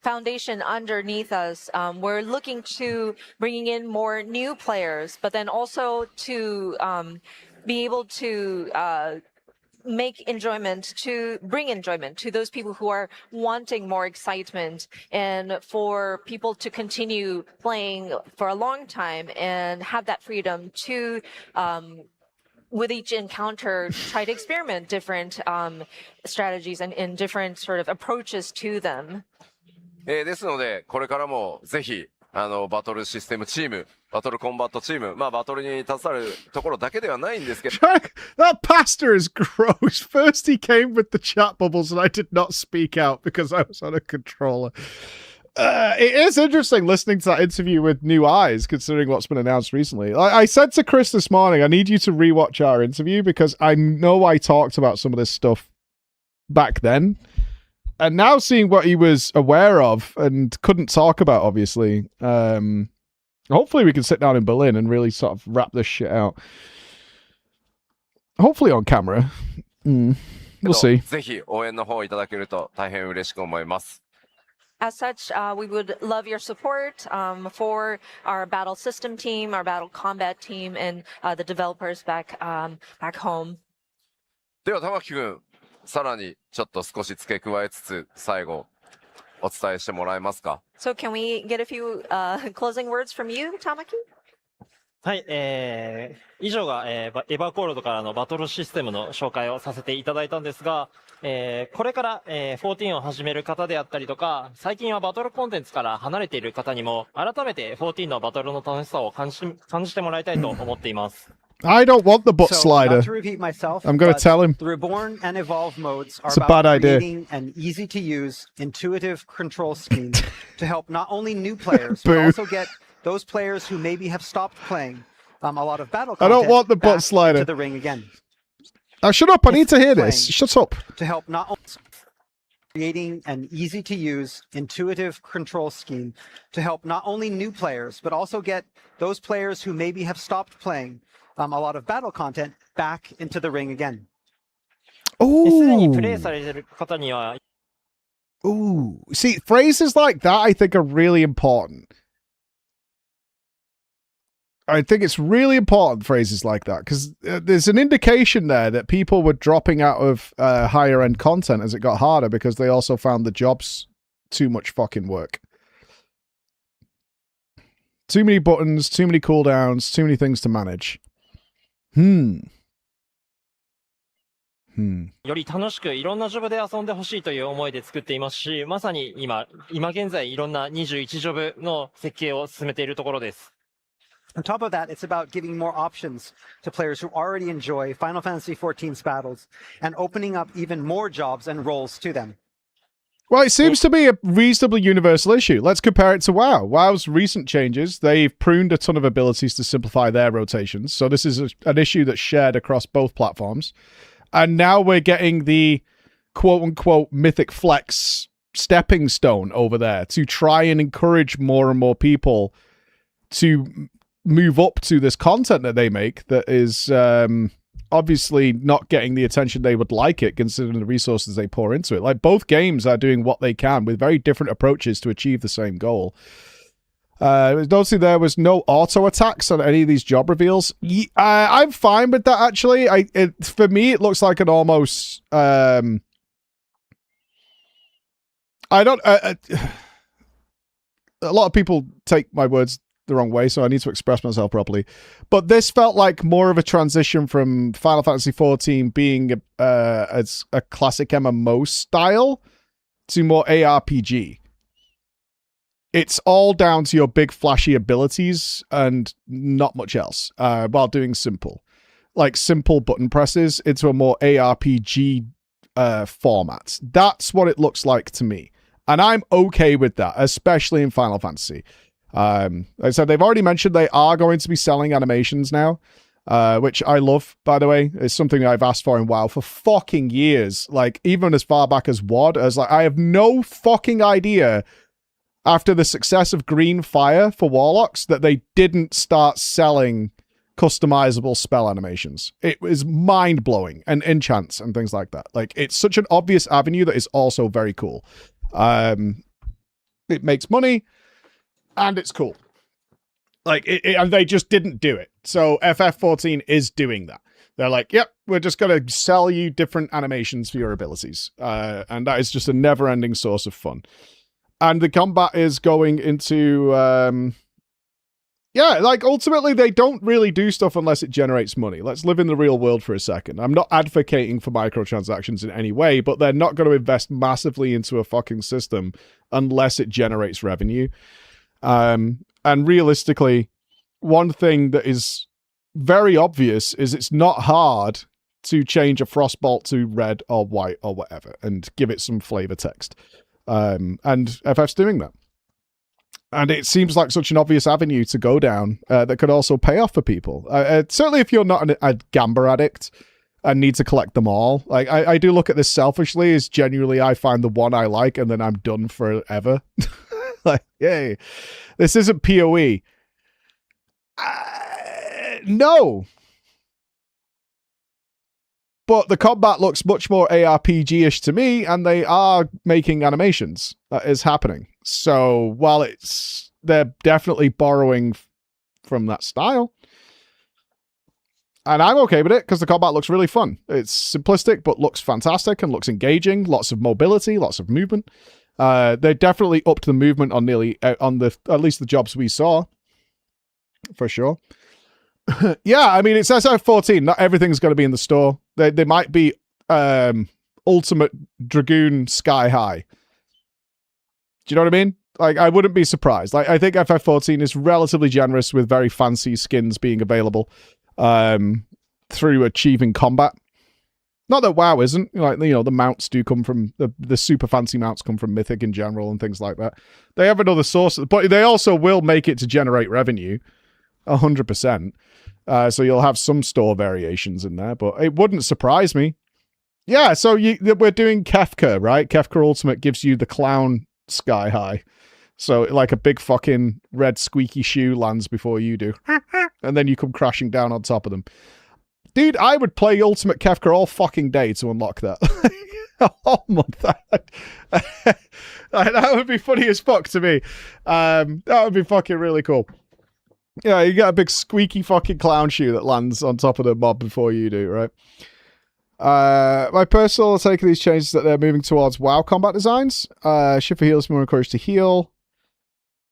foundation underneath us, we're looking to bringing in more new players, but then also to be able to bring enjoyment to those people who are wanting more excitement, and for people to continue playing for a long time and have that freedom to with each encounter, try to experiment different strategies and different sort of approaches to them. ですので、これからもぜひ、バトルシステムチーム、バトルコンバットチーム、まあバトルに携わるところだけではないんですけど。That pastor is gross. First he came with the chat bubbles and I did not speak out because I was on a controller. It is interesting listening to that interview with new eyes, considering what's been announced recently. I said to Chris this morning, I need you to rewatch our interview because I know I talked about some of this stuff back then. And now seeing what he was aware of and couldn't talk about, obviously, hopefully we can sit down in Berlin and really sort of wrap this shit out. Hopefully on camera. We'll see. ぜひ応援の方いただけると大変嬉しく思います。As such, we would love your support for our battle system team, our battle combat team, and the developers back home. では玉木くん、さらにちょっと少し付け加えつつ最後お伝えしてもらえますか。So can we get a few closing words from you, Tamaki? はい、以上が、エヴァコールドからのバトルシステムの紹介をさせていただいたんですが、これから、14を始める方であったりとか、最近はバトルコンテンツから離れている方にも、改めて14のバトルの楽しさを感じてもらいたいと思っています。I don't want the butt So, slider. not to repeat myself, I'm going to but tell him. The Reborn and Evolve modes are It's a about bad idea. creating an easy-to-use, intuitive control scheme to help not only new players, but Boo. also get those players who maybe have stopped playing a lot of battle I don't content want the butt back slider. into the ring again. Now shut up, I need to hear this. Playing. Shut up. To help not only creating an easy-to-use, intuitive control scheme to help not only new players, but also get those players who maybe have stopped playing a lot of battle content back into the ring again. すでにプレイ Ooh. されてる方には Ooh. See, phrases like that I think are really important. I think it's really important, phrases like that, because there's an indication there that people were dropping out of higher end content as it got harder because they also found the jobs too much fucking work. Too many buttons, too many cooldowns, too many things to manage. より楽しくいろんなジョブで遊んでほしいという思いで作っていますし、まさに今現在いろんな21ジョブの設計を進めているところです。On top of that, it's about giving more options to players who already enjoy Final Fantasy XIV's battles and opening up even more jobs and roles to them. Well, it seems to be a reasonably universal issue. Let's compare it to WoW. WoW's recent changes, they've pruned a ton of abilities to simplify their rotations. So this is an issue that's shared across both platforms. And now we're getting the quote-unquote mythic flex stepping stone over there to try and encourage more and more people to move up to this content that they make that is obviously not getting the attention they would like it, considering the resources they pour into it. Like, both games are doing what they can with very different approaches to achieve the same goal. Noticing there was no auto attacks on any of these job reveals. I'm fine with that, actually. For me, it looks like an almost I don't a lot of people take my words the wrong way, so I need to express myself properly. But this felt like more of a transition from Final Fantasy XIV being as a classic MMO style to more ARPG. It's all down to your big flashy abilities and not much else, while doing simple button presses into a more ARPG format. That's what it looks like to me. And I'm okay with that, especially in Final Fantasy. Like I said, they've already mentioned they are going to be selling animations now, which I love, by the way. It's something I've asked for in WoW for fucking years. Like, even as far back as WoD, I was like, I have no fucking idea, after the success of Green Fire for Warlocks, that they didn't start selling customizable spell animations. It was mind-blowing, and enchants and things like that. Like, it's such an obvious avenue that is also very cool. It makes money, and it's cool. Like, and they just didn't do it. So FF14 is doing that. They're like, yep, we're just going to sell you different animations for your abilities. And that is just a never-ending source of fun. And the combat is going into... yeah, like, ultimately, they don't really do stuff unless it generates money. Let's live in the real world for a second. I'm not advocating for microtransactions in any way, but they're not going to invest massively into a fucking system unless it generates revenue. And realistically, one thing that is very obvious is it's not hard to change a frostbolt to red or white or whatever and give it some flavor text. And FF's doing that. And it seems like such an obvious avenue to go down that could also pay off for people. Certainly if you're not a Gamba addict and need to collect them all. Like, I do look at this selfishly as genuinely I find the one I like and then I'm done forever. Like, yay. This isn't PoE. No. But the combat looks much more ARPG-ish to me, and they are making animations. That is happening. So while they're definitely borrowing from that style, and I'm okay with it because the combat looks really fun. It's simplistic, but looks fantastic and looks engaging. Lots of mobility, lots of movement. They definitely upped the movement on at least the jobs we saw, for sure. Yeah, I mean, it's SF14. Not everything's going to be in the store. They might be Ultimate Dragoon Sky High. Do you know what I mean? Like, I wouldn't be surprised. Like, I think FF14 is relatively generous with very fancy skins being available. through achieving combat. Not that WoW isn't, like, you know, the mounts do come from, the super fancy mounts come from Mythic in general and things like that. They have another source, but they also will make it to generate revenue, 100%. So you'll have some store variations in there, but it wouldn't surprise me. Yeah, so we're doing Kefka, right? Kefka Ultimate gives you the clown sky high. So like a big fucking red squeaky shoe lands before you do. And then you come crashing down on top of them. Dude, I would play Ultimate Kefka all fucking day to unlock that. Oh my god. That would be funny as fuck to me. That would be fucking really cool. Yeah, you got a big squeaky fucking clown shoe that lands on top of the mob before you do, right? My personal take of these changes is that they're moving towards WoW combat designs. Shift for healers more encouraged to heal.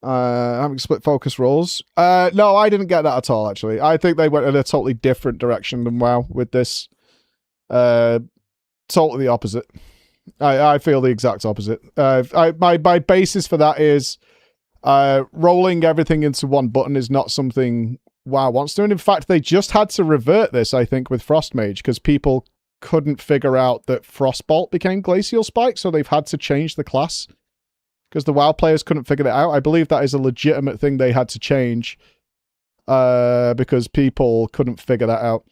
Having split focus roles. No, I didn't get that at all, actually. I think they went in a totally different direction than WoW with this. Totally the opposite. I feel the exact opposite. My basis for that is rolling everything into one button is not something WoW wants to. And in fact, they just had to revert this, I think, with Frostmage, because people couldn't figure out that Frostbolt became Glacial Spike, so they've had to change the class. Because the WoW players couldn't figure it out. I believe that is a legitimate thing they had to change. Because people couldn't figure that out.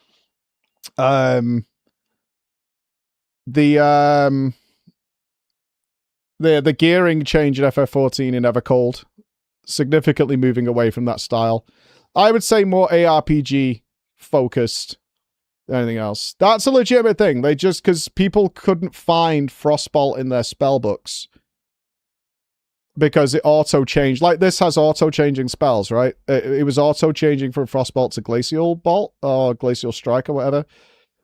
The gearing change in FF14 in Evercold, significantly moving away from that style. I would say more ARPG focused than anything else. That's a legitimate thing. They just, because people couldn't find Frostbolt in their spell books. Because it auto-changed. Like, this has auto-changing spells, right? It was auto-changing from Frostbolt to Glacial Bolt, or Glacial Strike, or whatever.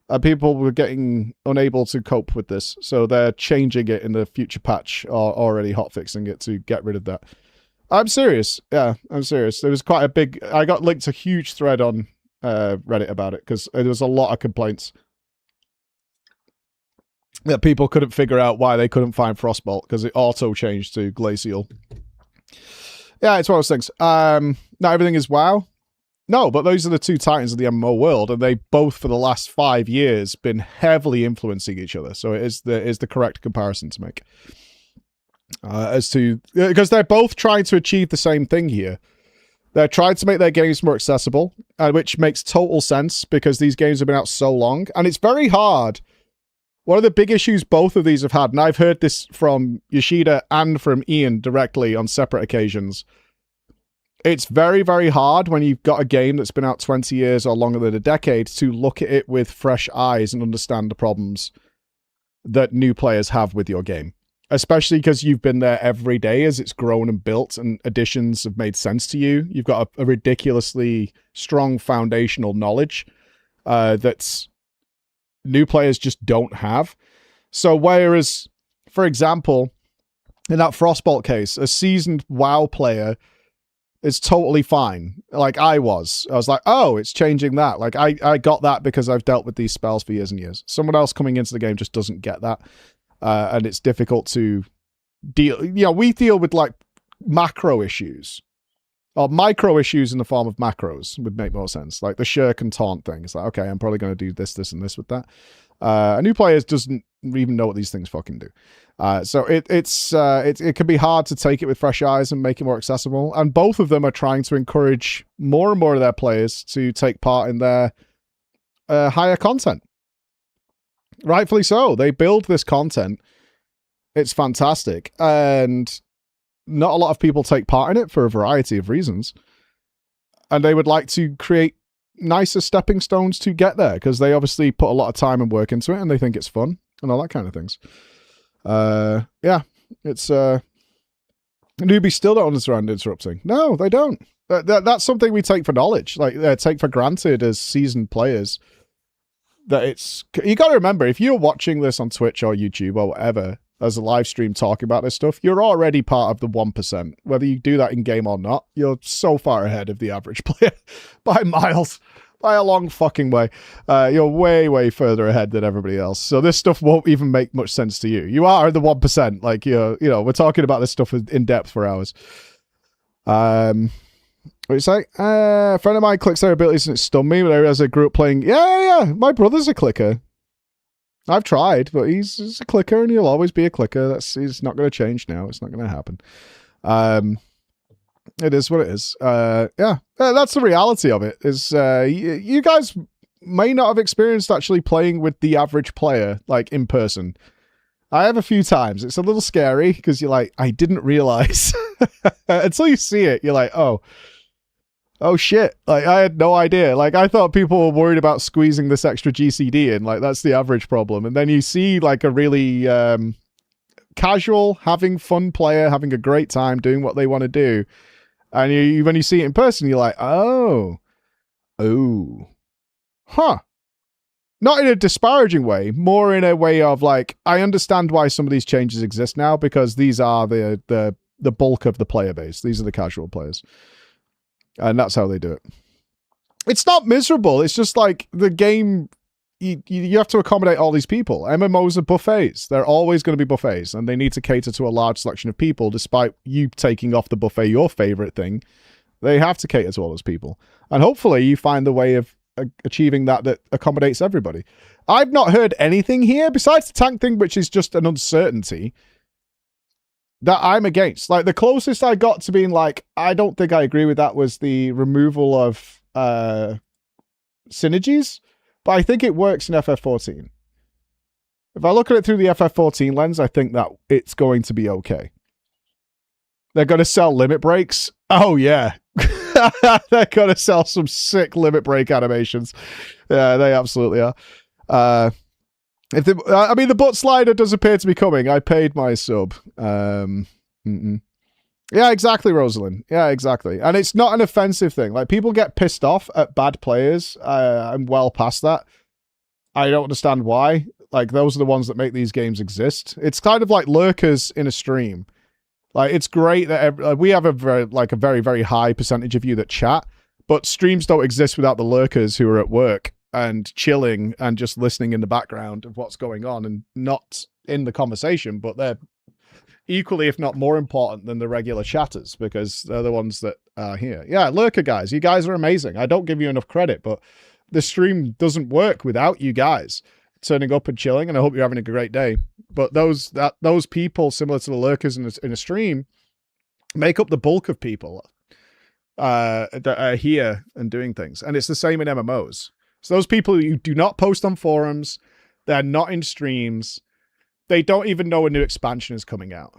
And people were getting unable to cope with this. So they're changing it in the future patch, or already hotfixing it to get rid of that. I'm serious. Yeah, I'm serious. There was quite a big... I got linked a huge thread on Reddit about it, because there was a lot of complaints that people couldn't figure out why they couldn't find Frostbolt, because it auto-changed to Glacial. Yeah, it's one of those things. Not everything is WoW. No, but those are the two titans of the MMO world, and they both, for the last 5 years, been heavily influencing each other. So it is the correct comparison to make. Because they're both trying to achieve the same thing here. They're trying to make their games more accessible, which makes total sense, because these games have been out so long, and it's very hard. One of the big issues both of these have had, and I've heard this from Yoshida and from Ian directly on separate occasions, it's very, very hard when you've got a game that's been out 20 years or longer than a decade to look at it with fresh eyes and understand the problems that new players have with your game. Especially because you've been there every day as it's grown and built and additions have made sense to you. You've got a ridiculously strong foundational knowledge that's... new players just don't have. So whereas, for example, in that Frostbolt case, a seasoned WoW player is totally fine. Like I was like, oh, it's changing that. Like I got that because I've dealt with these spells for years and years. Someone else coming into the game just doesn't get that. And it's difficult to deal. You know, we deal with like macro issues. Or micro issues in the form of macros would make more sense. Like the shirk and taunt thing. It's like, okay, I'm probably going to do this, this, and this with that. A new player doesn't even know what these things fucking do. So it can be hard to take it with fresh eyes and make it more accessible. And both of them are trying to encourage more and more of their players to take part in their higher content. Rightfully so. They build this content. It's fantastic. And... not a lot of people take part in it for a variety of reasons. And they would like to create nicer stepping stones to get there, because they obviously put a lot of time and work into it, and they think it's fun, and all that kind of things. Yeah, it's... newbies still don't understand interrupting. No, they don't. That's something we take for knowledge. Like, take for granted as seasoned players. That it's... you got to remember, if you're watching this on Twitch or YouTube or whatever... as a live stream talking about this stuff, you're already part of the 1%. Whether you do that in game or not, you're so far ahead of the average player by miles, by a long fucking way. You're way, way further ahead than everybody else. So this stuff won't even make much sense to you. You are the 1%. Like, we're talking about this stuff in depth for hours. What you say? A friend of mine clicks their abilities and it stunned me, but as I grew up playing, yeah. My brother's a clicker. I've tried, but he's a clicker and he'll always be a clicker. He's not going to change now. It's not going to happen. It is what it is. Yeah, that's the reality of it. Is you guys may not have experienced actually playing with the average player, like in person. I have a few times. It's a little scary because you're like, I didn't realize. Until you see it, you're like, oh shit. Like, I had no idea. Like, I thought people were worried about squeezing this extra GCD in. Like, that's the average problem. And then you see like a really casual, having fun player, having a great time, doing what they want to do. And when you see it in person, you're like, oh, huh. Not in a disparaging way, more in a way of like, I understand why some of these changes exist now because these are the bulk of the player base. These are the casual players. And that's how they do it. It's not miserable. It's just like the game, you have to accommodate all these people. MMOs are buffets. They're always going to be buffets, and they need to cater to a large selection of people, despite you taking off the buffet your favorite thing. They have to cater to all those people. And hopefully you find the way of achieving that accommodates everybody. I've not heard anything here, besides the tank thing, which is just an uncertainty, that I'm against. Like, the closest I got to being like, I don't think I agree with that was the removal of synergies, but I think it works in FF14. If I look at it through the FF14 lens, I think that it's going to be okay. They're going to sell limit breaks. Oh, yeah. They're going to sell some sick limit break animations. Yeah, they absolutely are. I mean, the butt slider does appear to be coming. I paid my sub. Yeah, exactly, Rosalind. Yeah, exactly. And it's not an offensive thing. Like, people get pissed off at bad players. I'm well past that. I don't understand why. Like, those are the ones that make these games exist. It's kind of like lurkers in a stream. Like, it's great that we have a very, very high percentage of you that chat, but streams don't exist without the lurkers who are at work and chilling and just listening in the background of what's going on and not in the conversation, but they're equally, if not more important than the regular chatters because they're the ones that are here. Yeah, lurker guys, you guys are amazing. I don't give you enough credit, but the stream doesn't work without you guys turning up and chilling, and I hope you're having a great day. But those people, similar to the lurkers in a stream, make up the bulk of people that are here and doing things. And it's the same in MMOs. So those people who do not post on forums, they're not in streams, they don't even know a new expansion is coming out.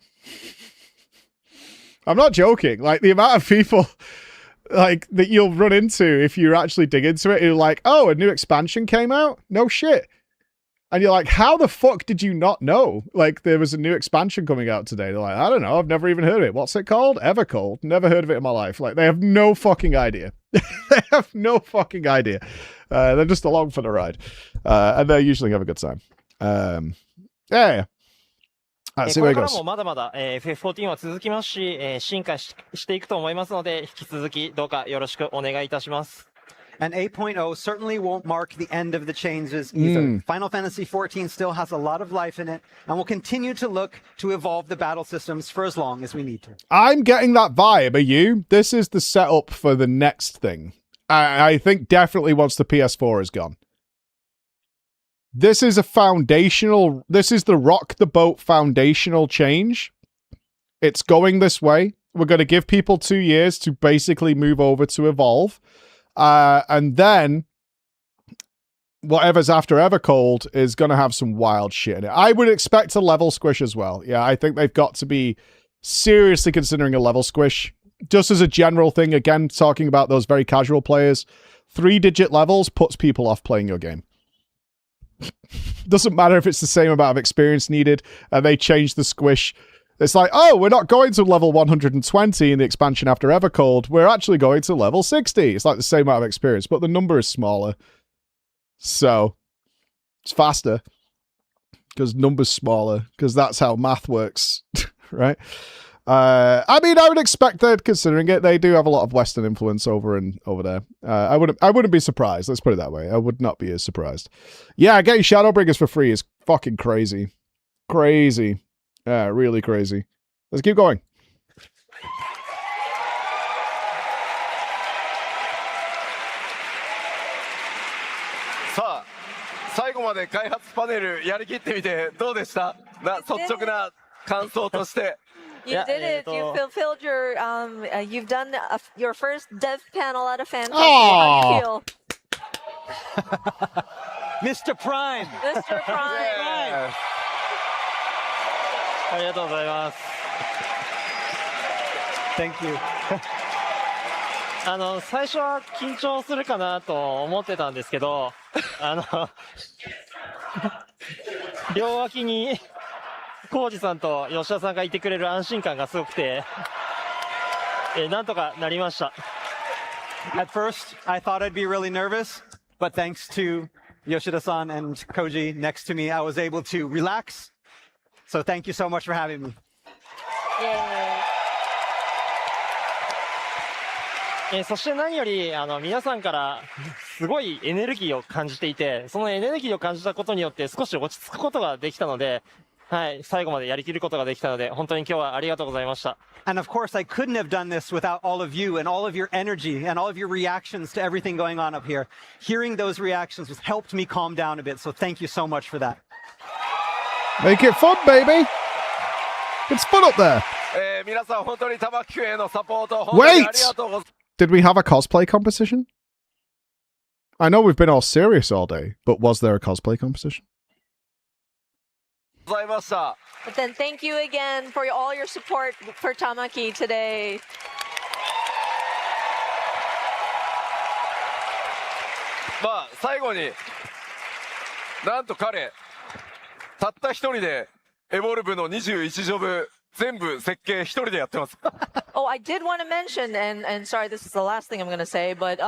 I'm not joking. Like, the amount of people like that you'll run into if you actually dig into it, you're like, oh, a new expansion came out? No shit. And you're like, how the fuck did you not know? Like, there was a new expansion coming out today. They're like, I don't know. I've never even heard of it. What's it called? Evercold. Never heard of it in my life. Like, they have no fucking idea. They have no fucking idea. They're just along for the ride. And they usually have a good time. Yeah. これからもまだまだ FF14 は続きますし、進化していくと思いますので、引き続きどうかよろしくお願いいたします。And 8.0 certainly won't mark the end of the changes either. Final Fantasy XIV still has a lot of life in it, and we'll continue to look to evolve the battle systems for as long as we need to. I'm getting that vibe. Are you? This is the setup for the next thing. I think definitely once the PS4 is gone. This is this is the rock the boat foundational change. It's going this way. We're going to give people 2 years to basically move over to Evolve. And then whatever's after Evercold is going to have some wild shit in it. I would expect a level squish as well. Yeah, I think they've got to be seriously considering a level squish. Just as a general thing, again, talking about those very casual players, 3-digit levels puts people off playing your game. Doesn't matter if it's the same amount of experience needed, and they change the squish. It's like, oh, we're not going to level 120 in the expansion after Evercold. We're actually going to level 60. It's like the same amount of experience, but the number is smaller. So, it's faster. Because number's smaller. Because that's how math works. Right? I mean, I would expect that, considering it, they do have a lot of Western influence over there. I wouldn't be surprised. Let's put it that way. I would not be as surprised. Yeah, getting Shadowbringers for free is fucking crazy. Crazy. Yeah, really crazy. Let's keep going. まで開発パネルやりきってみてどうでした？率直な感想として。You did it. You fulfilled your. You've done your first dev panel at a FanFest. Aw. How do you feel? Mr. Prime. Mr. Prime. ありがとうございます。 Thank you. 最初は緊張するかなと思ってたんですけど、両脇に浩二さんと吉田さんがいてくれる安心感がすごくて、なんとかなりました。At first, I thought I'd be really nervous, but thanks to Yoshida-san and Koji next to me, I was able to relax. So thank you so much for having me. Yay. そして何より皆さんからすごいエネルギーを感じていて、そのエネルギーを感じたことによって少し落ち着くことができたので、はい、最後までやりきることができたので、本当に今日はありがとうございました。And of course, I couldn't have done this without all of you and all of your energy and all of your reactions to everything going on up here. Hearing those reactions has helped me calm down a bit, so thank you so much for that. Make it fun, baby. It's fun up there. 皆さん本当に玉木くんへのサポート本当にありがとうございます。 Did we have a cosplay competition? I know we've been all serious all day, but was there a cosplay competition? But then thank you again for all your support for Tamaki today. まあ最後になんと彼たった一人でエボルブの21ジョブ全部設計一人でやってます。Oh, I did want to mention, and sorry, this is the last thing I'm going to say, but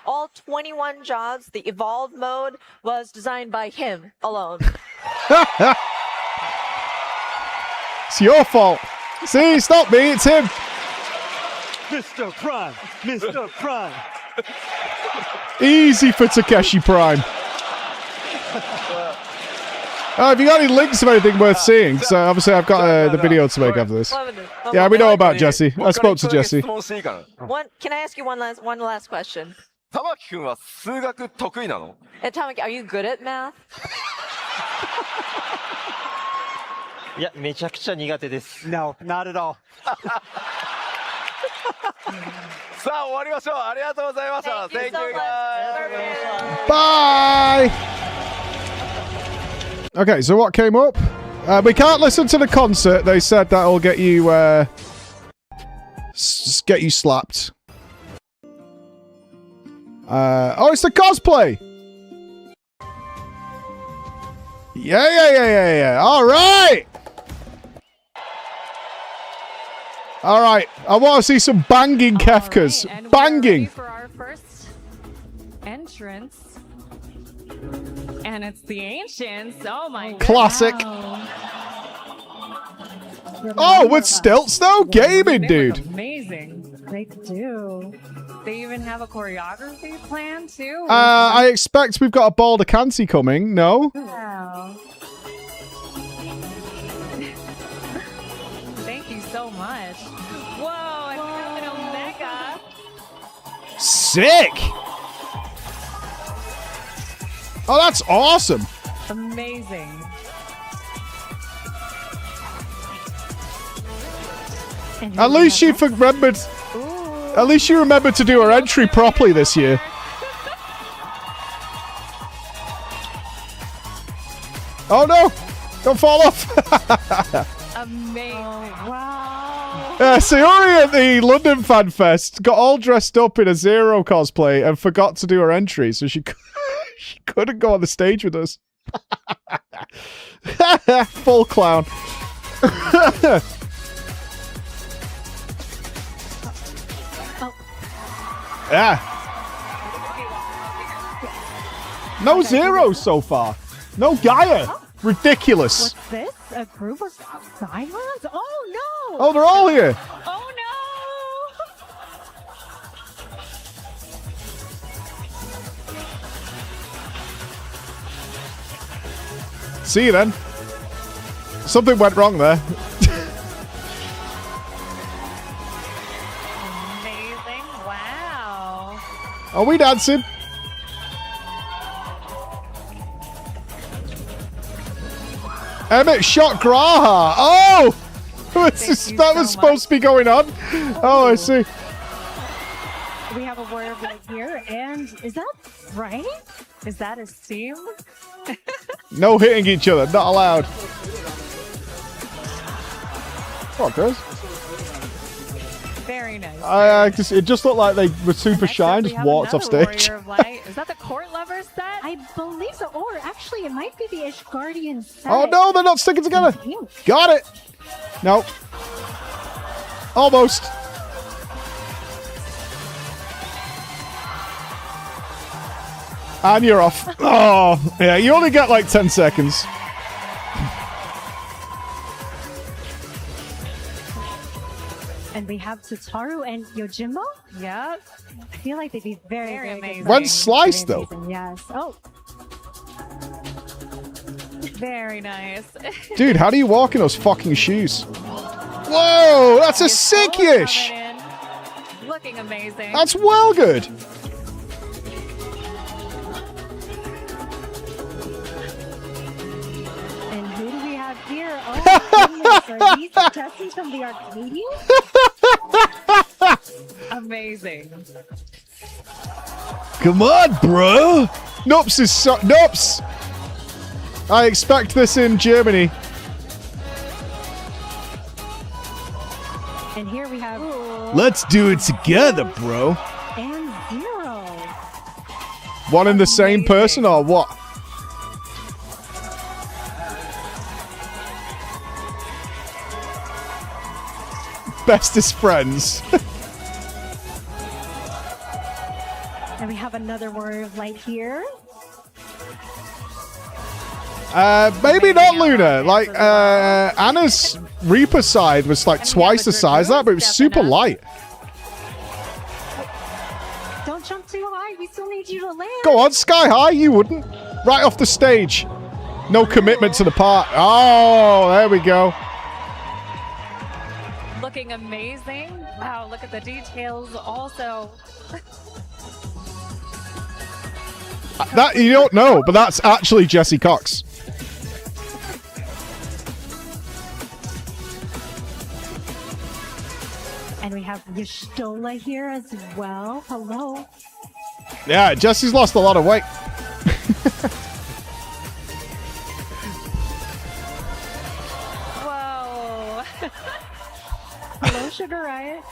all 21 jobs, the evolved mode was designed by him alone. It's your fault. See, it's not me, it's him. Mr. Prime, Mr. Prime. Easy for Takeshi Prime. Have you got any links of anything worth seeing? So obviously I've got the video to make after this. Yeah, we know about Jesse. I spoke to Jesse. Can I ask you one last question? 玉木くんは数学得意なの？ Tamaki, are you good at math? いや、めちゃくちゃ苦手です。No, not at all. さあ終わりましょう。ありがとうございました。 Thank you so you much. Bye! Okay, so what came up? We can't listen to the concert. They said that'll get you, get you slapped. Oh, it's the cosplay! Yeah. All right! All right, I want to see some banging Kefkas. Right, and banging! for our first entrance. And it's the Ancients. Oh my god. Classic. Oh, with stilts though? Gaming, dude. Amazing. They do. They even have a choreography plan too. I expect we've got a Balder Kanti coming. No? Wow. Thank you so much. Whoa, and we have an Omega. Sick! Oh, that's awesome. Amazing. At least she remembered. At least she remembered to do her entry properly this year. Oh no! Don't fall off. Amazing. Oh, wow. Sayori at the London FanFest got all dressed up in a Zero cosplay and forgot to do her entry, so she couldn't go on the stage with us. Full clown. Yeah. No Zeros so far. No Gaia. Ridiculous. What's this? A group of Cylons? Oh no! Oh, they're all here. Oh no! See you then. Something went wrong there. Amazing. Wow. Are we dancing? Emmett shot Graha. Oh! That was supposed to be going on. Oh, I see. We have a warrior right here, and is that right? Is that a steam? No hitting each other. Not allowed. What, Chris? Very nice. It just looked like they were super shy and just walked off stage. Is that the court lover set? I believe so. Or actually, it might be the Ishgardian set. Oh no, they're not sticking together. Got it. No. Almost. And you're off. Oh, yeah, you only get like 10 seconds. And we have Tataru and Yojimbo. Yep. I feel like they'd be very amazing. When's Slice, though? Yes. Oh. Very nice. Dude, how do you walk in those fucking shoes? Whoa, that's a sick-ish. Looking amazing. That's well good. And who do we have here? Oh, goodness. Are these contestants from the Arcadian? Amazing. Come on, bro. Nops is so... Nops! I expect this in Germany. And here we have... Let's do it together, bro. And Zero. One and the same person or what? Bestest friends. And we have another Warrior of Light here. Maybe not Luna. Like, Anna's Reaper side was like twice the size of that, but it was super light. Don't jump too high. We still need you to land. Go on, sky high. You wouldn't. Right off the stage. No commitment to the part. Oh, there we go. Looking amazing. Wow, look at the details also. That you don't know, but that's actually Jesse Cox. And we have Y'shtola here as well. Hello. Yeah, Jesse's lost a lot of weight. Whoa. Hello, Sugar Riot.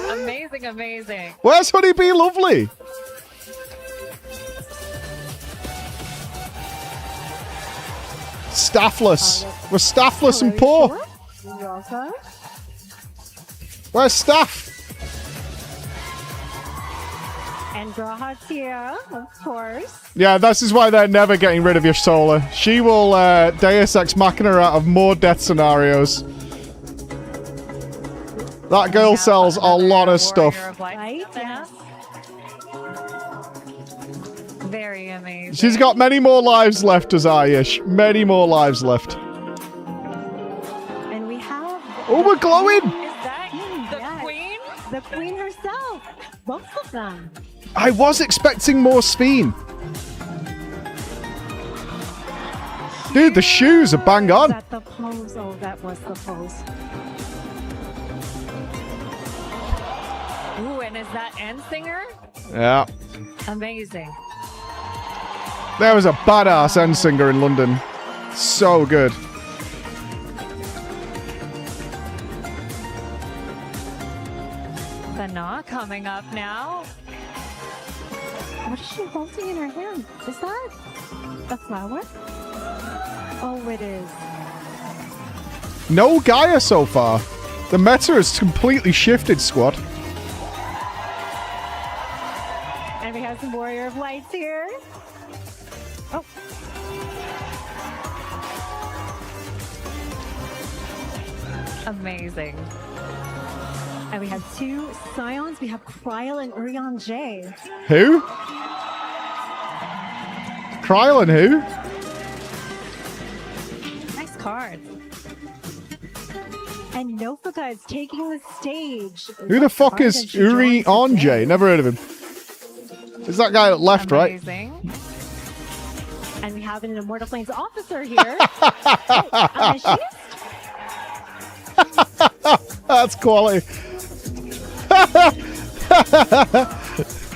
Amazing, amazing. Where's Honey Bee Lovely? Staffless. We're staffless and poor. Where's Staff? And Graha's here, of course. Yeah, this is why they're never getting rid of Y'shtola. She will Deus Ex Machina out of more death scenarios. That girl sells a lot of stuff. Right? Yes. Very amazing. She's got many more lives left as I-ish. Many more lives left. And we have... Oh, we're glowing! Is that the queen? The queen herself. Both of them. I was expecting more Sphene. Dude, the shoes are bang on. Was that the pose? Oh, that was the pose. Ooh, and is that End Singer? Yeah. Amazing. There was a badass end singer in London. So good. Sana coming up now. What is she holding in her hand? Is that a flower? Oh, it is. No Gaia so far. The meta has completely shifted, squad. And we have some Warrior of Lights here. Oh. Amazing. And we have two Scions. We have Kryl and Urion J. Who? Kryl and who? Nice card. And Nofaka is taking the stage. Who the fuck is Uri Onjay? Never heard of him. Is that guy left, right? And we have an Immortal Flames officer here. Oh, a machinist? That's quality.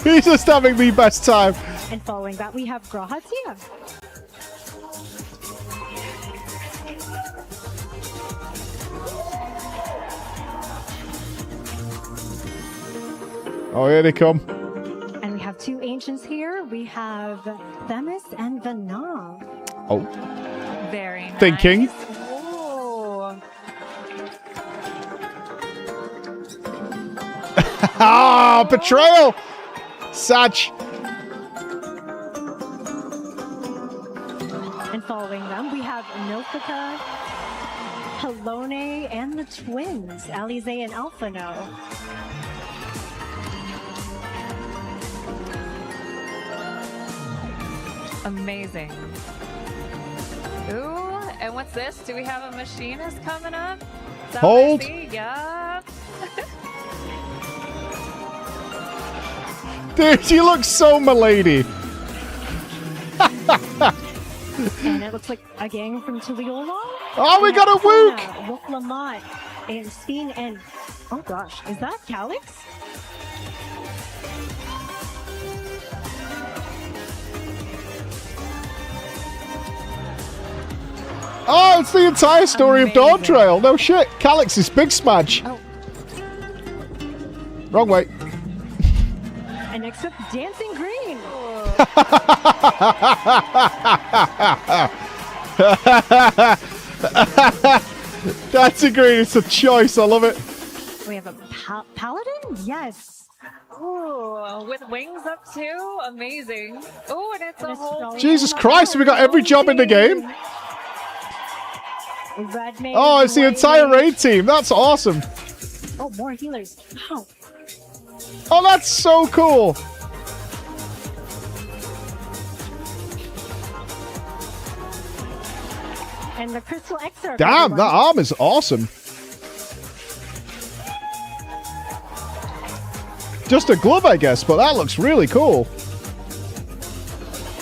He's just having the best time. And following that, we have Grahatia. Oh, here they come. And we have two ancients here. We have Themis and Vanam. Oh. Very nice. Thinking. Oh. Ah, betrayal! Sag. And following them, we have Nofika, Halone, and the twins, Alize and Alphano. Amazing. Ooh, and what's this? Do we have a machinist coming up? Is that what I Hold. see? Yup. Dude, you look so milady. And it looks like a gang from Tuliolo. Oh, we got a Wook! Look Lamont and Steen and oh gosh, is that Calix? Oh, it's the entire story of Dawn Trail. No shit. Calix is big smudge. Oh. Wrong way. And next up, Dancing Green. Dancing Green is a choice. I love it. We have a paladin? Yes. Ooh, with wings up too? Amazing. Ooh, and it's a whole... Jesus Christ, we got every job in the game. Red mage, Oh, it's the white entire mage. raid team. That's awesome. Oh, more healers. Wow. Oh, that's so cool. And the Crystal Exarch. Damn, that everyone. arm is awesome. Just a glove, I guess, but that looks really cool.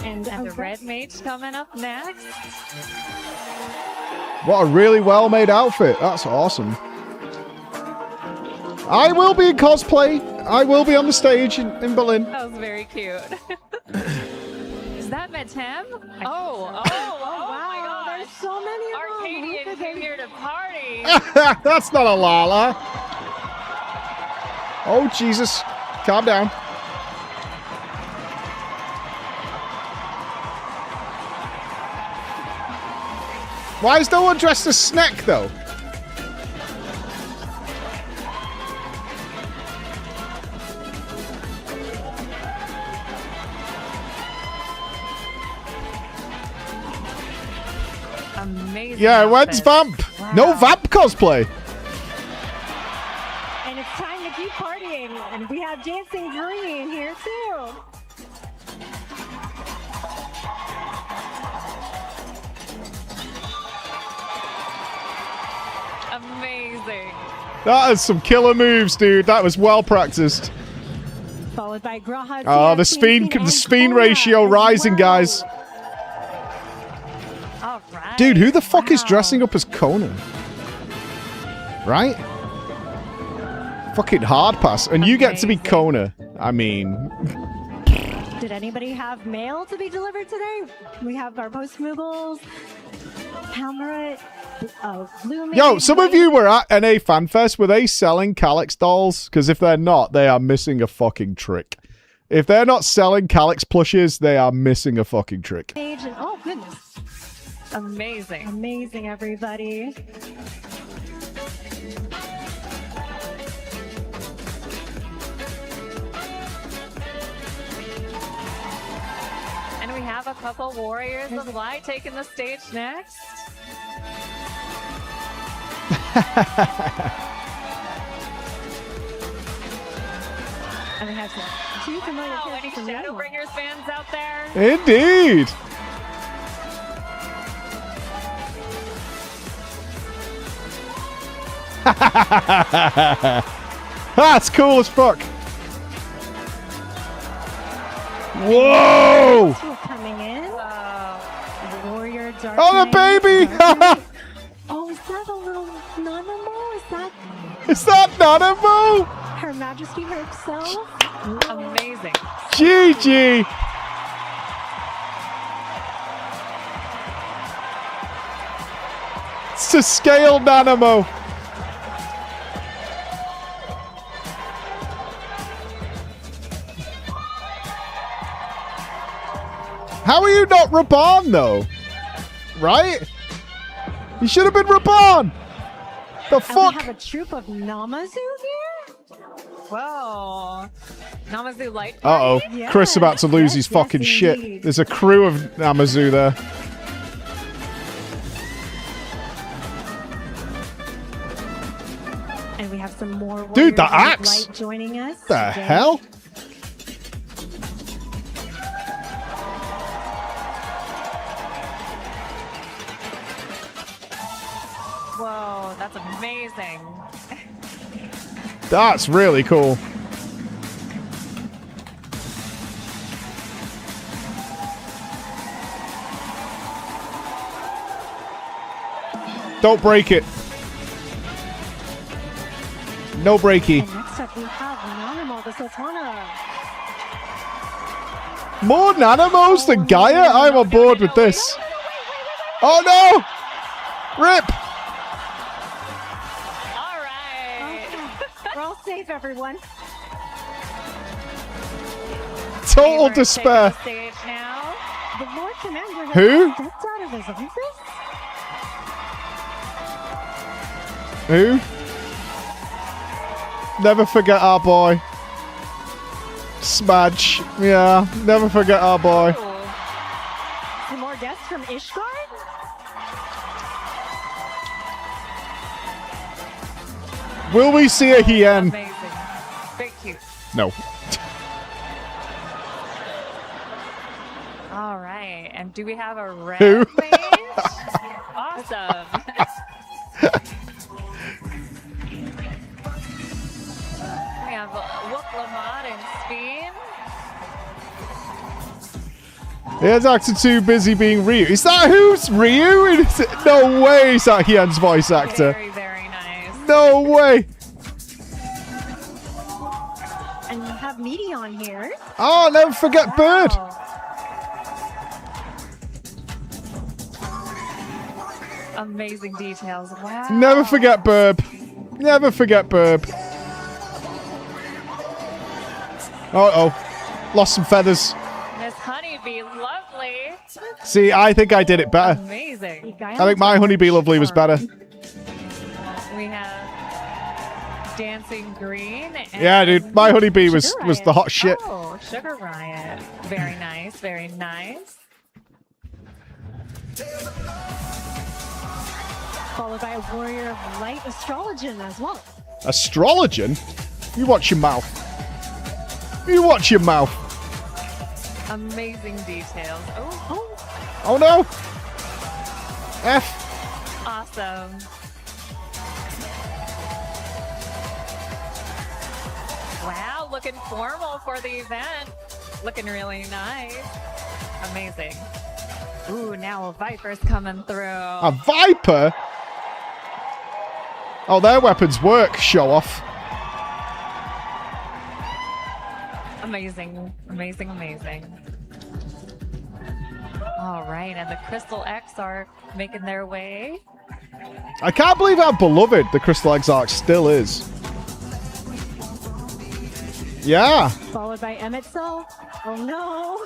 And the red mage coming up next. What a really well-made outfit. That's awesome. I will be in cosplay. I will be on the stage in Berlin. That was very cute. Is that Metem? Oh wow. my gosh. There's so many of Arcadian them. came here to party. That's not a Lala. Oh, Jesus. Calm down. Why is no one dressed as Snack, though? Amazing. Yeah, when's outfit. Vamp? No Vamp cosplay. And it's time to keep partying. And we have Dancing Green here too. Amazing. That is some killer moves, dude. That was well practiced. Followed by Graha. Oh, the spin ratio rising, guys. All right. Dude, who the fuck is dressing up as Conan? Right? Fucking hard pass. And you get to be Kona. I mean... Did anybody have mail to be delivered today? We have our post-moogles, Hamlet, Blue Mage. Yo, some of you were at NA FanFest. Were they selling Calix dolls? Because if they're not, they are missing a fucking trick. If they're not selling Calix plushes, they are missing a fucking trick. Mage and, oh, goodness. Amazing. Amazing, everybody. And we have a couple Warriors of Light taking the stage next. And we have two familiar Oh, any characters from the other one. Shadowbringers fans out there? Indeed. That's cool as fuck. Whoa! Two coming in. Dark Oh, the Knight, baby! Dark Knight. Oh, is that a little Nanamo? Is that Nanamo? Her Majesty herself? Amazing. GG! It's to scale Nanamo. How are you not Raban, though? Right? You should have been Raban! The And fuck? we have a troop of Namazu here? Whoa. Namazu light. Uh-oh. Yes, Chris about to lose his yes, fucking yes, shit. indeed. There's a crew of Namazu there. And we have some more Dude, the Warriors of axe! Light joining us. The today. hell? Whoa, that's amazing. That's really cool. Don't break it. No breaky. And next up we have Nanamo the Sultana. More Nanamos than Gaia? I'm on board with this. Oh no! Rip! All right. We're all safe, everyone. Total Taking despair. the stage now. The Lord Commander has Who? stepped out of his office. Who? Never forget our boy. Smudge. Yeah, never forget our boy. Some more guests from Ishgard? Will we see a hien? Amazing. Very cute. No. All right. And do we have a red Who? mage? Awesome. We have Whoop Lamont and Speen. Here's actor 2 busy being Ryu. Is that who's Ryu? Is it- No way is that Hien's voice actor. Very, very nice. No way. And you have Meteon here. Oh, never forget Bird. Wow. Amazing details. Wow. Never forget Burb. Never forget Burb. Uh-oh. Lost some feathers. Miss Honeybee, lovely. See, I think I did it better. Amazing. I think my Honeybee Lovely was better. We have Dancing Green. And Yeah, dude. My Honeybee was the hot shit. Oh, Sugar Riot. Very nice. Very nice. Followed by a Warrior of Light Astrologian as well. Astrologian? You watch your mouth. You watch your mouth. Amazing details. Oh, Oh no. F. awesome. Wow, looking formal for the event. Looking really nice. Amazing. Ooh, now a Viper's coming through. A Viper? Oh, their weapons work, show off. Amazing, amazing, amazing. All right, and the Crystal X are making their way. I can't believe how beloved the Crystal Exarch still is. Yeah. Followed by Emetzel. Oh no.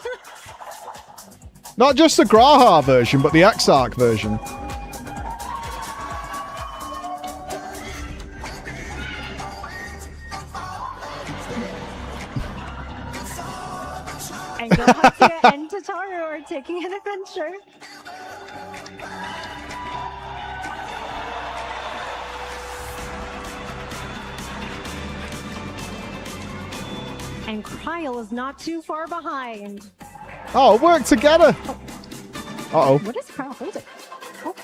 Not just the Graha version, but the Exarch version. And Gohatsuya and Tataru are taking an adventure. And Kryl is not too far behind. Oh, work together. Uh-oh. What is Kryl holding? Oh.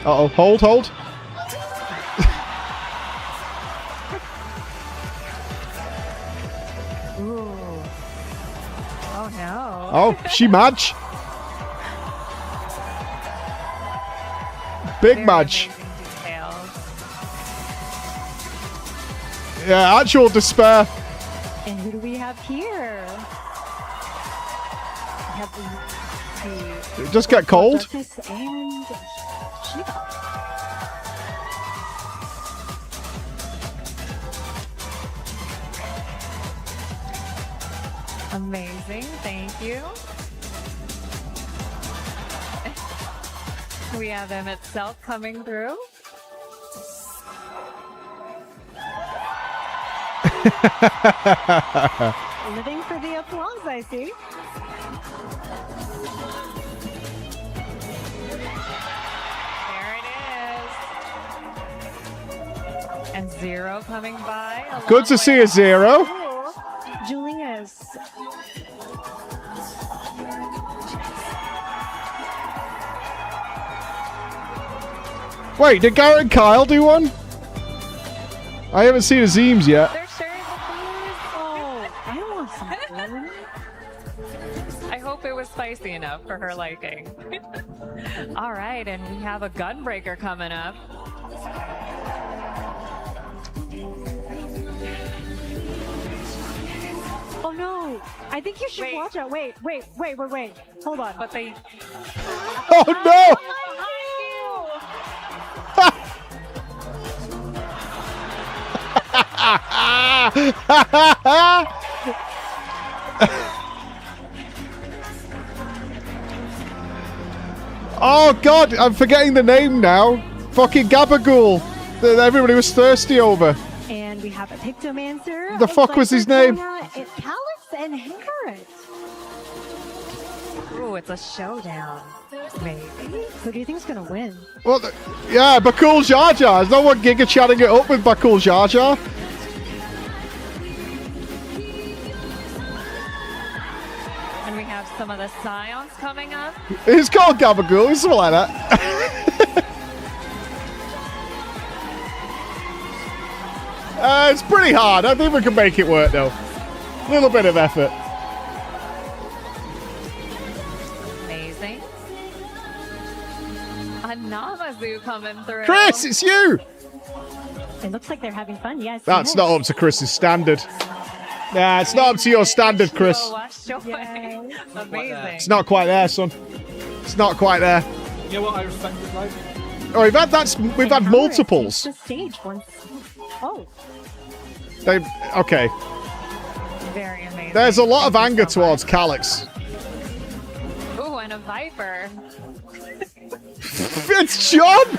Uh-oh. Hold. Ooh. Oh no. Oh, she match. Big Very match. amazing details. Yeah, actual despair. And who do we have here? We have the Just get cold. Duchess and Shiva. Amazing, thank you. We have him itself coming through. Living for the applause, I see. There it is. And Zero coming by. Good to see a Zero. Cool. Julius. Wait, did Garrett and Kyle do one? I haven't seen a Zeems yet. They're sharing the food. Oh, I want some food. I hope it was spicy enough for her liking. All right, and we have a gunbreaker coming up. Oh no! I think you should Wait. watch out. Wait. Hold on. But they Oh no! Oh god, I'm forgetting the name now. Fucking Gabagool that everybody was thirsty over. And we have a Pictomancer. The fuck was his name? It's Calix and Harriet. Ooh, it's a showdown. Maybe. Who do you think's gonna win? Well, yeah, Bakul Jar Jar. Is no one Giga chatting it up with Bakul Jar Jar? And we have some of the Scions coming up. It's called Gabagool. It's something like that. It's pretty hard. I think we can make it work, though. A little bit of effort. Amazing. A Namazu coming through. Chris, it's you! It looks like they're having fun. Yes. That's yes. not up to Chris's standard. Nah, it's not up to your standard, Chris. Amazing. It's not quite there, son. It's not quite there. You know what I respect it like? Oh, we've had multiples. The stage once. Oh. Okay. Very amazing. There's a lot of anger towards Calix. Ooh, and a Viper. It's John!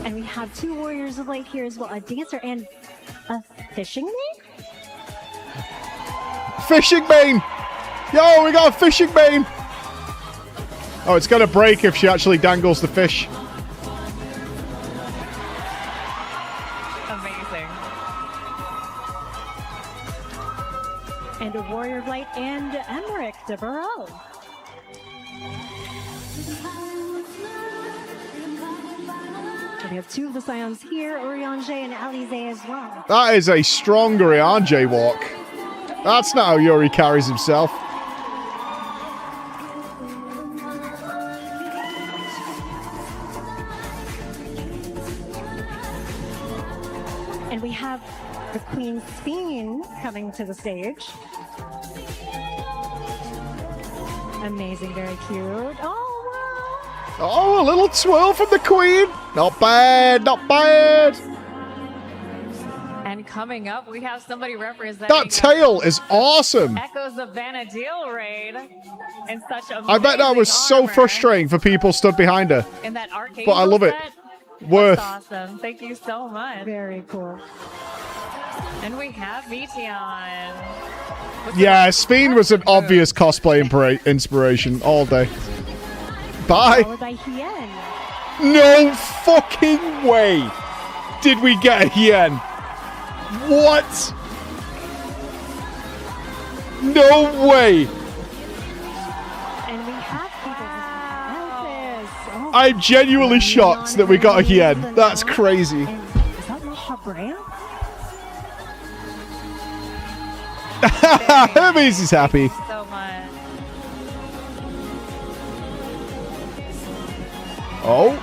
And we have two Warriors of Light here as well. A Dancer and a Fishing Maid? Fishing main! Yo, we got a fishing main! Oh, it's gonna break if she actually dangles the fish. Amazing. And a Warrior of Light and Emmerich de Burrow. So we have two of the Scions here, Urianger and Alize as well. That is a strong Urianger walk. That's not how Yuri carries himself. And we have the Queen's Fiend coming to the stage. Amazing, very cute. Oh, wow. Oh, a little twirl from the Queen. Not bad, not bad. And coming up, we have somebody representing That tail is awesome. Echoes of Vanadil raid in such a I bet that was so frustrating for people stood behind her. in that arcade. But I love it. Worth. That's awesome. Thank you so much. Very cool. And we have Vition. Yeah, Sphene was an obvious cosplay inspiration all day. Bye. Followed by Hien. No fucking way did we get a Hien. What? No way. And we have people with oh, I'm genuinely shocked that we got a Hien. That's crazy. and is that Masha Brea? Hermes is happy. Thank you so much. Oh.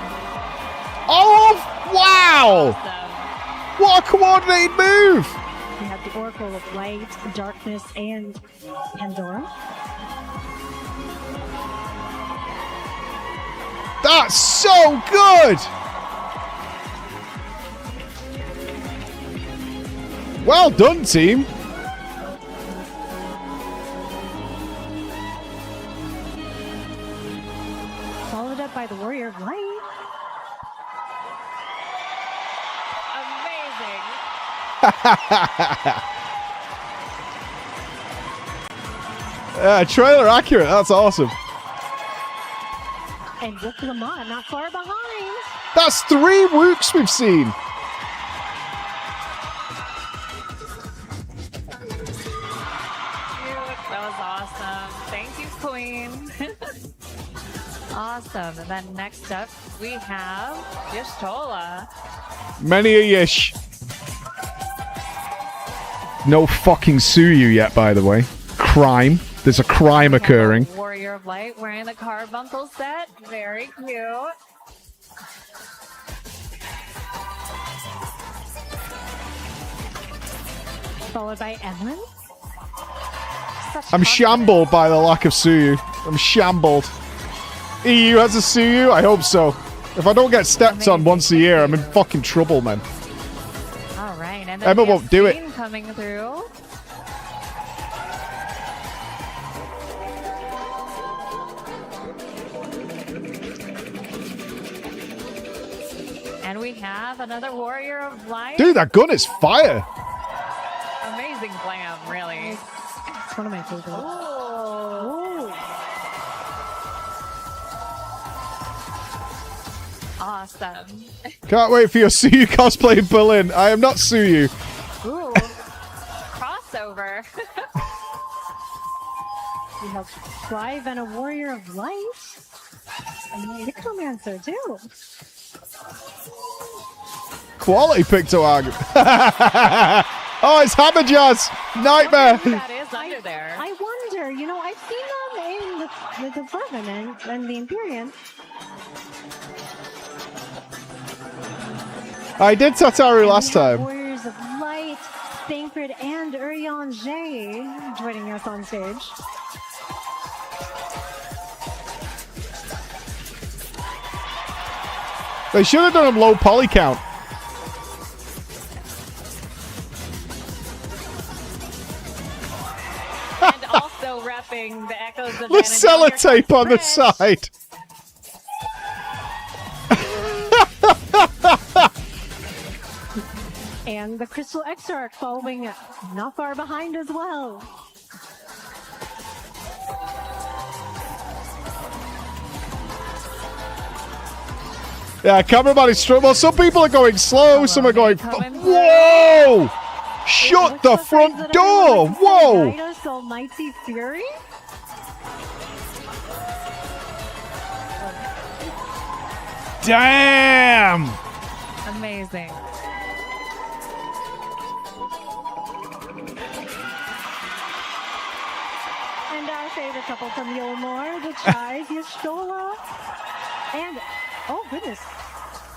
Oh, wow. Awesome. What a coordinated move. We have the Oracle of Light, Darkness, and Pandora. That's so good. Well done, team. Followed up by the Warrior of Light. Amazing. Trailer accurate. That's awesome. And Rook Lamont not far behind. That's 3 Wooks we've seen. That was awesome. Thank you, Queen. Awesome. And then next up, we have Y'shtola. Many a yish. No fucking Suyu yet, by the way. Crime. There's a crime occurring. Warrior of Light wearing the carbuncle set. Very cute. Followed by Evelyn. I'm shambled by the lack of Suyu. I'm shambled. EU has a Suyu? I hope so. If I don't get stepped on once a year, I'm in fucking trouble, man. All right. And then Emma we have won't do it. Queen coming through. And we have another Warrior of Light. Dude, that gun is fire. Amazing glam, really. It's one of my favorites. Ooh. Awesome. Can't wait for your Suyu cosplay in Berlin. I am not Suyu. Ooh. Crossover. We have Clive and a Warrior of Light. And Necromancer, too. Quality Pictoag. Oh, it's Hammer Jazz. Nightmare. That is under there. I wonder, you know, I've seen them in the Firmament and the Imperium. I did Tataru last We have time. Warriors of Light, Thancred, and Urian J joining us on stage. They should have done a low poly count. And also repping the Echoes of The Vanadil. Here sellotape comes on the Trish. side. And the Crystal Exarch following not far behind as well. Yeah, cameraman is struggling. Well, some people are going slow, some are going. Whoa! Shut the front door! Whoa! Gyarados Almighty Fury? Damn! Amazing. And our favorite couple from Yolmore, the Chives, Y'shtola, and oh goodness,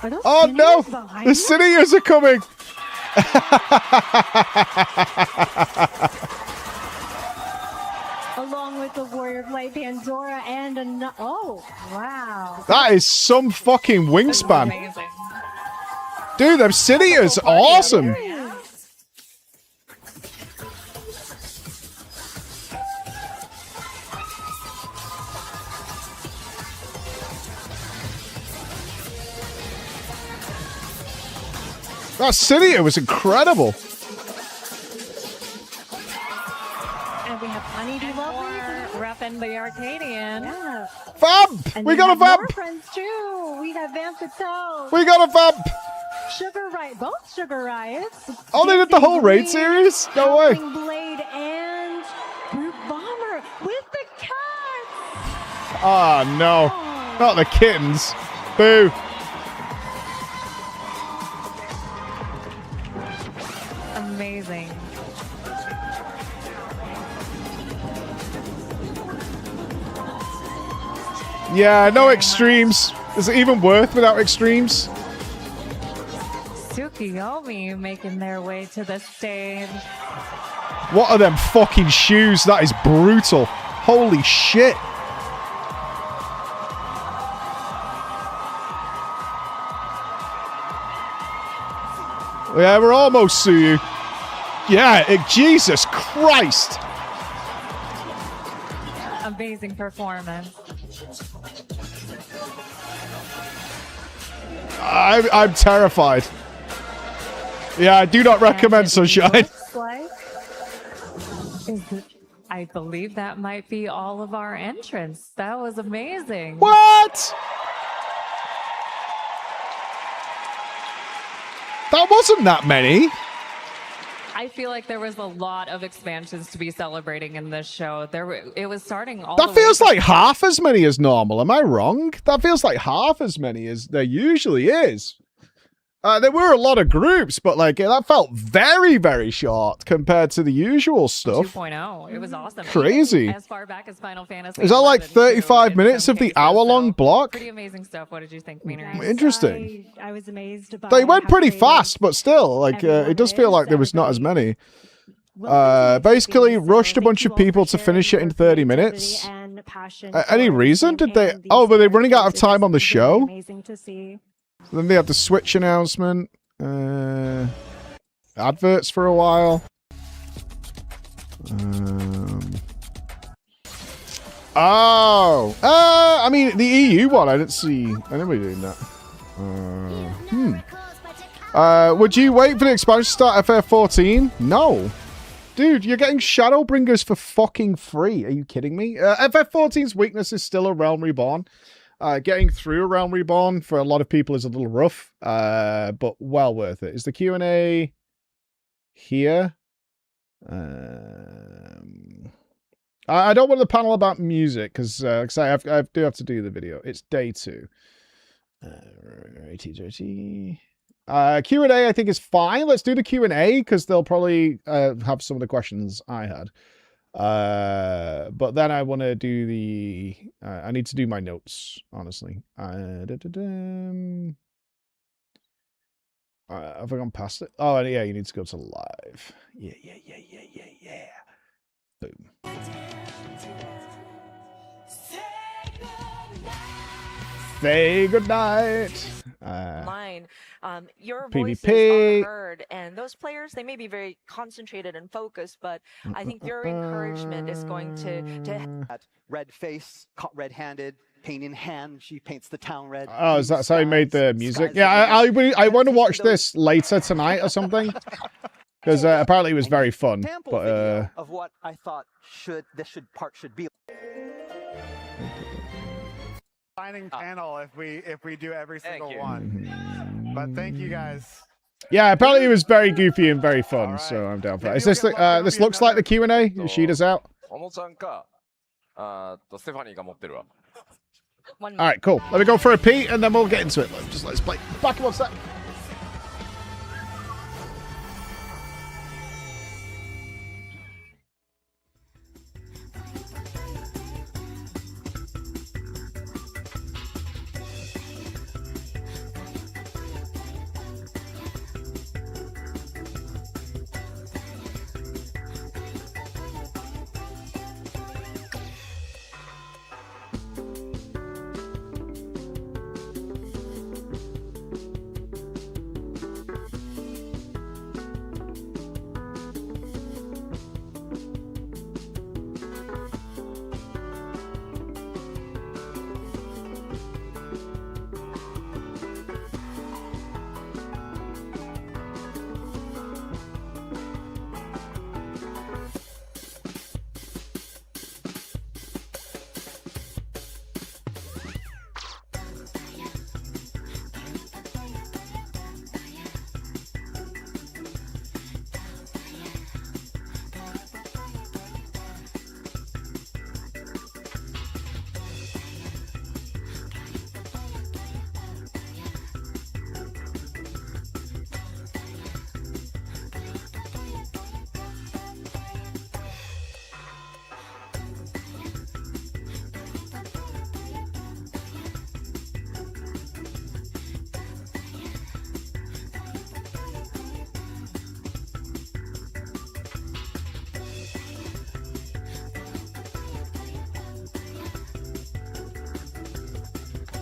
are those Oh no! Cineas behind The you? Cineas are coming! Along with the Warrior of Light, Pandora, and oh wow! That is some fucking wingspan. Amazing. Dude, them Cineas are awesome! That Cinea was incredible. And we have Honeydee Lovely. Repping the Arcadian. Yeah. Vamp! And We we got a have more vamp! friends too. We have Van Patel, We got a vamp! Sugar Riot, both Sugar Riots. Oh, they did the whole raid Blade, series? No way. Howling Blade, and Brute Bomber with the cats. Ah, no. Not the kittens. Boo. Amazing. Yeah, no extremes. Is it even worth without extremes? Tsukiyomi making their way to the stage. What are them fucking shoes? That is brutal. Holy shit. Yeah, we're almost Suyu. Yeah, Jesus Christ. Amazing performance. I'm terrified. Yeah, I do not recommend Sunshine. I believe that might be all of our entrants. That was amazing. What? That wasn't that many. I feel like there was a lot of expansions to be celebrating in this show. It was starting all That the way feels from- like half as many as normal. Am I wrong? That feels like half as many as there usually is. There were a lot of groups, but like that felt very, very short compared to the usual stuff. 2.0. It was awesome. Crazy. Even as far back as Final Fantasy. Is that like 11 35 too, minutes in of some the cases, hour-long so block? Pretty amazing stuff. What did you think, Meaner? Interesting. I was amazed by They went how pretty creative fast, but still, like it does feel like there was not as many. Basically rushed a bunch of people to finish it in 30 minutes. Any reason? Did they? Oh, were they running out of time on the show? Amazing to see. Then they had the Switch announcement. Adverts for a while. I mean, the EU one, I didn't see anybody doing that. Would you wait for the expansion to start FF14? No. Dude, you're getting Shadowbringers for fucking free. Are you kidding me? FF14's weakness is still a Realm Reborn. Getting through a Realm Reborn for a lot of people is a little rough, but well worth it. Is the Q&A here? I don't want the panel about music because I do have to do the video. It's day 2. Q&A I think is fine. Let's do the Q&A because they'll probably have some of the questions I had. But then I want to do the I need to do my notes, honestly. Have I gone past it? Oh, yeah, you need to go to live. Yeah. Boom. Say goodnight. Mine. Your PvP. voices are heard, and those players, they may be very concentrated and focused, but I think your encouragement is going to Red face, caught red-handed, paint in hand. She paints the town red. Oh, is that how you made the music? Yeah, I want to watch this later tonight or something. Because apparently it was very fun. But of what I thought should be. Signing panel if we do every single one. But thank you guys. yeah, apparently it was very goofy and very fun. So I'm down for that. Is this this looks like the Q&A? Yoshida's out. All right, cool. Let me go for a pee and then we'll get into it. Let's play. Back in 1 sec.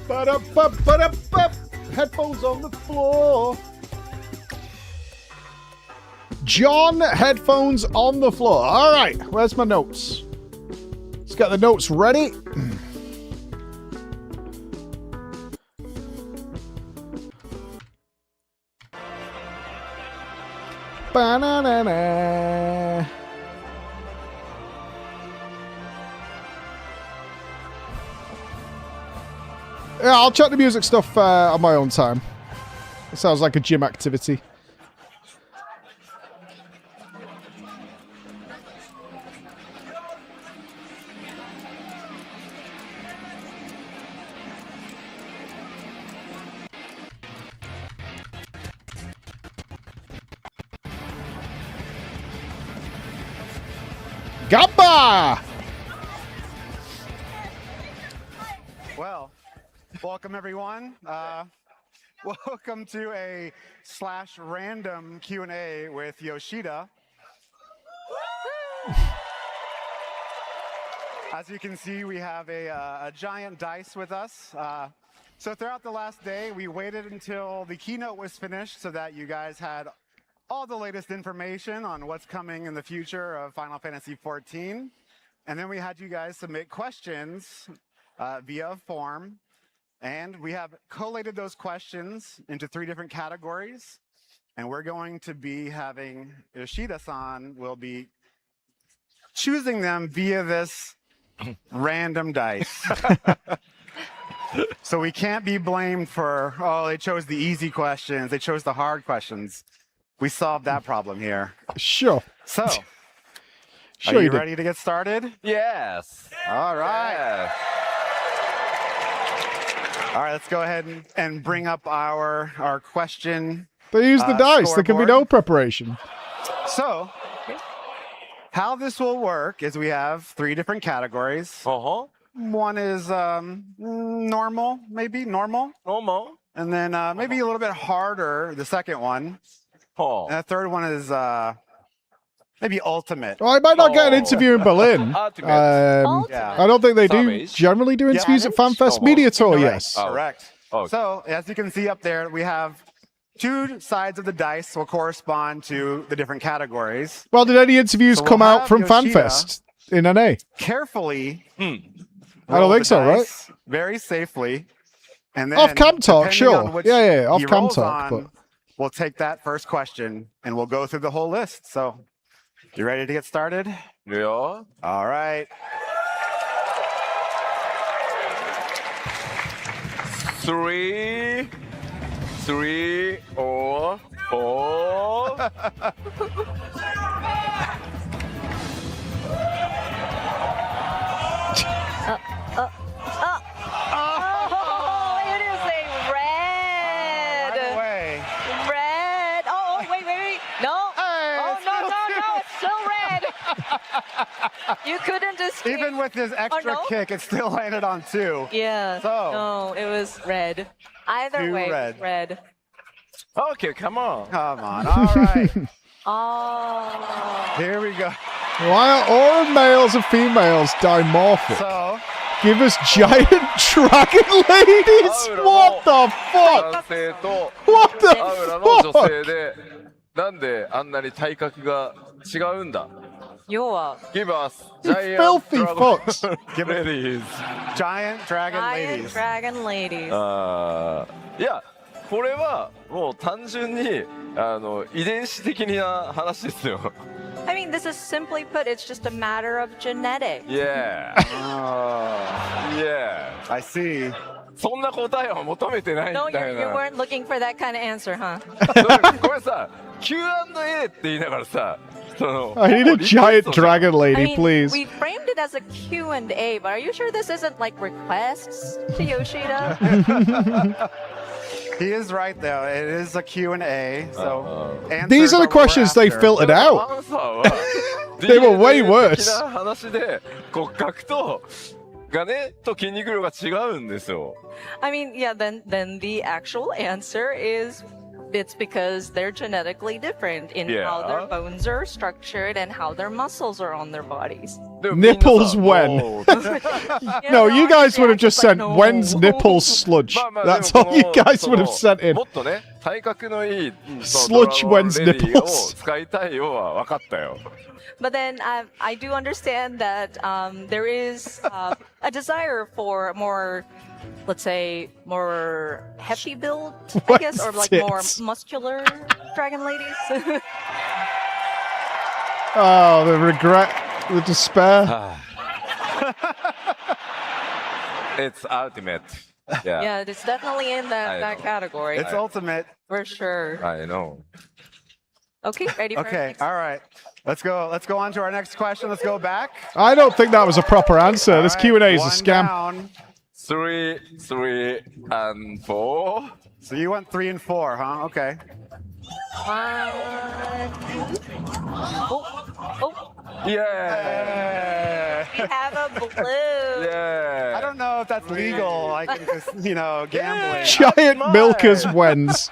Ba-da-ba-ba-da-ba. Headphones on the floor. John, headphones on the floor. All right, where's my notes? Let's get the notes ready. Ba-na-na-na. Yeah, I'll check the music stuff on my own time. It sounds like a gym activity. Gamba! Well, welcome everyone. Welcome to a /random Q&A with Yoshida. As you can see, we have a giant dice with us. So throughout the last day, we waited until the keynote was finished so that you guys had all the latest information on what's coming in the future of Final Fantasy XIV. And then we had you guys submit questions via a form. And we have collated those questions into 3 different categories. And we're going to be having Yoshida-san will be choosing them via this random dice. So we can't be blamed for, oh, they chose the easy questions, they chose the hard questions. We solved that problem here. Sure. So, sure are you did. ready to get started? Yes. All right. Yes. All right, let's go ahead and bring up our question. They use the dice. There can be no scoreboard. preparation. So, how this will work is we have 3 different categories. Uh-huh. One is normal, maybe normal. Normal. And then maybe a little bit harder, the second one. Oh. And the third one is maybe ultimate. Well, I might not get an interview in Berlin. Ultimate. Yeah. I don't think they do Savage. generally do interviews at FanFest Oh, Media Tour, Correct. yes. Oh. Correct. Oh. So, as you can see up there, we have 2 sides of the dice will correspond to the different categories. Well, did any interviews So we'll come out have from Yoshida FanFest in NA? Carefully. I roll don't think the so, right? dice very safely. And then, Off cam talk, depending sure. on which Yeah, off he cam rolls talk. on, But we'll take that first question and we'll go through the whole list. So, you ready to get started? Yeah. All right. 3, or 4. Oh, it is a red. Right away. Red. Oh, wait. No. Hey, Oh, it's no, still it's still red. You couldn't escape. Even with his extra no? kick, it still landed on 2. Yeah. So. No, it was red. Either 2 way, red. red. Okay, come on. Come on. All right. Oh. Here we go. why are all males and females dimorphic? So, Give us giant dragon ladies? What the fuck? 男性と What the アウラの女 fuck? 性で、なんであんなに体格が違うんだ。要は Give us You giant filthy dragon fucks. ladies. giant dragon Giant ladies. Dragon Ladies. いや、これはもう単純に遺伝子的な話ですよ。I mean, this is simply put, it's just a matter of genetics. Yeah. Yeah. I see. そんな答えは求めてないん No, だよ you な。 weren't looking for that kind of answer, huh? これさ、Q&A って言いながらさ、その I need a giant dragon I lady, mean, please. we framed it as a Q&A, but are you sure this isn't like requests to Yoshida? He is right, though. It is a Q&A. So, These are the questions they filtered out. アンサーは They were way DNA worse. 的な話で骨格とがねと筋肉量が違うんですよ。 I mean, yeah, then the actual answer is it's because they're genetically different in how their Yeah. bones are structured and how their muscles are on their bodies. Nipples when? No, you guys would have just sent when's nipples sludge. That's all you guys would have sent in. もっとね、体格のいい、 Sludge when's レディーを nipples. 使いたいよは分かったよ。 But then I do understand that there is a desire for more, let's say, more hefty build, I guess, or like more Tits. muscular dragon ladies. Oh, the regret, the despair. It's ultimate. Yeah. Yeah, it's definitely in that category. It's ultimate. For sure. I know. Okay, ready for our Okay, next? all right. Let's go on to our next question. Let's go back. I don't think that was a proper answer. This All Q&A right, is a one scam. down. 3, 3, and 4. So you went 3 and 4, huh? Okay. 1, 2. Oh, Yeah. we have a blue. Yeah. I don't know if that's legal. Like, just, gambling. Giant milkers wens.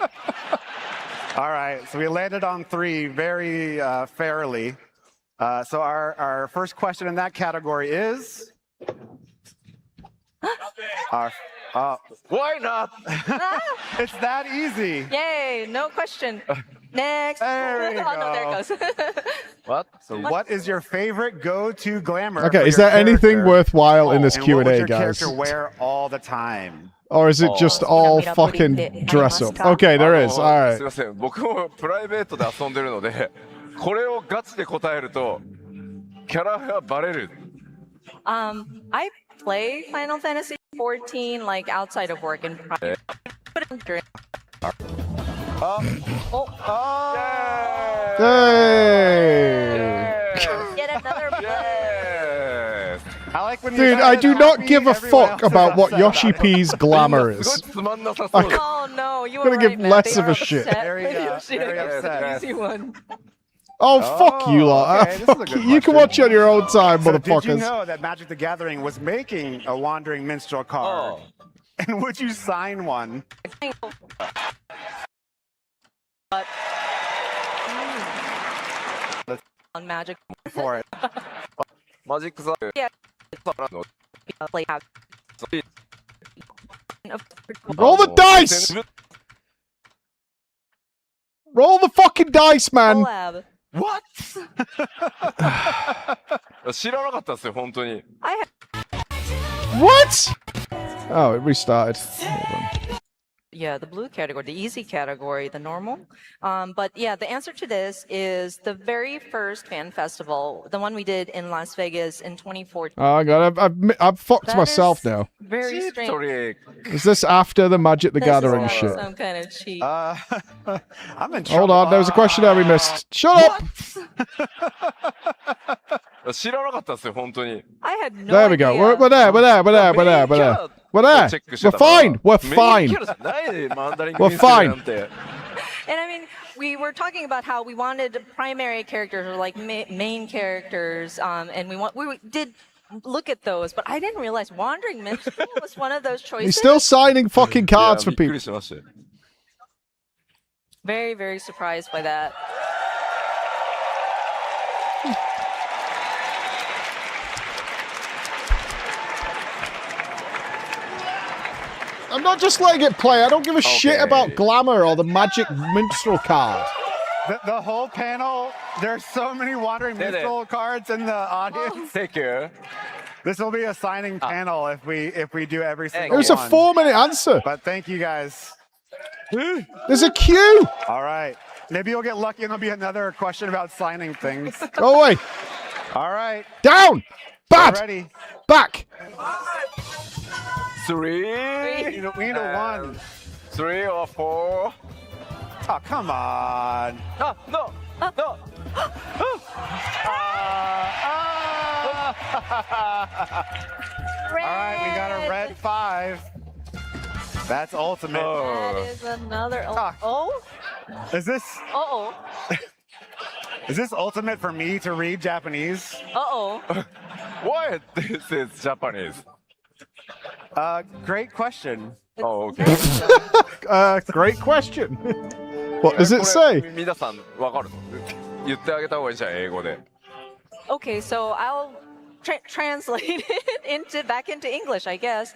All right, so we landed on 3 very fairly. So our first question in that category is... Why not? It's that easy. Yay, no question. Next. There you Oh, no, there it go. goes. What? So what is your favorite go-to glamour? Okay, for is your there anything character? worthwhile in this And what would Q&A, your guys? character wear all the time? Or is it just all fucking dress up? Okay, there is. All す right. いません、僕もプライベートで遊んでるので、これをガチで答えると、キャラがバレる。I play Final Fantasy 14 like outside of work and private. Hey! Get another blue. Yes. I like when Dude, I do not give a fuck about what Yoshi P's glamour すごい is. つまんなさそうだ。 Oh no, you Gonna were give right, Matt. less They of were a shit. upset Very, that Yoshi very got the upset. easy one. Oh, fuck you lot. okay, this is a Fuck good you. You can question. watch it on your own time, So did you motherfuckers. know that Magic the Gathering was making a wandering minstrel card? Oh. And would you sign one? But on Magic For it. マジックザ Yeah. の play have Roll the dice! Roll the fucking dice, man! collab. What? 知らなかったですよ、本当に。 I have What? Oh, it restarted. Hold yeah, the blue category, the easy category, the normal. But yeah, the answer to this is the very first fan festival, the one we did in Las Vegas in 2014. on. Oh, God, I've fucked That myself is now. Very strange. トリック。 Is this after the Magic the This is Gathering like shit? some kind of cheat. I'm in Hold trouble. on, there was a question there we missed. Shut up! 知らなかったですよ、本当に。 I had no There we go. idea. We're there, we're there, we're there, we're there, we're there. We're there. チェックして We're たから fine. We're メイン fine. キャラじゃないで、マンダリン We're クミステリーなんて。 And I mean, we were talking about how we wanted primary characters or like main characters, and we did look at those, but I didn't realize Wandering Minstrel was one of those choices. He's still signing fucking cards いや for びっく people. りしましたよ。 Very, very surprised by that. I'm not just letting it play. I don't give a shit Okay. about glamour or the magic minstrel card. The whole panel, there's so many wandering Did it. minstrel cards in the audience. Take care. This will be a signing panel if we do every single It was a one. 4-minute answer. But thank you guys. There's a queue. All right. Maybe you'll get lucky and there'll be another question about signing things. Go away. All right. Down. Bad. Ready. Back. 3? We need a 1. 3 or 4? Oh, come on. Ah, no! No! All right, we got a red 5. That's ultimate. That is another. Ah. Oh. Is this Oh. is this ultimate for me to read Japanese? Oh. Why this is Japanese? Great question. Oh, okay. Great question. What does it こ say? れ皆さんわかるの？言ってあげた方がいいじゃん、英語で。 Okay, so I'll translate it back into English, I guess.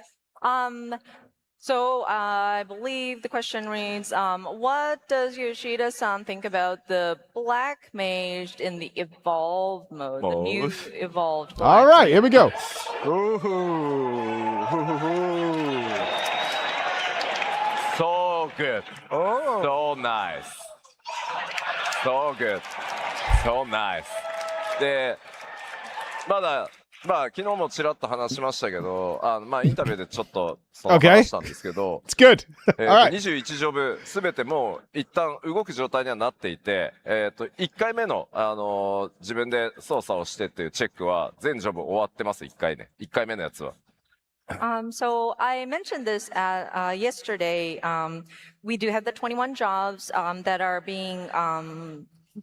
So I believe the question reads, what does Yoshida-san think about the Black Mage in the evolved mode, the new evolved Black All right, here we go. So good. So nice. So good. So nice. で、まあ昨日もちらっと話しましたけど、インタビューでちょっとその話したんですけど、It's good. 21ジョブすべてもう一旦動く状態にはなっていて、1回目の、自分で操作をしてっていうチェックは全ジョブ終わってます、1回目のやつは。So I mentioned this yesterday. We do have the 21 jobs that are being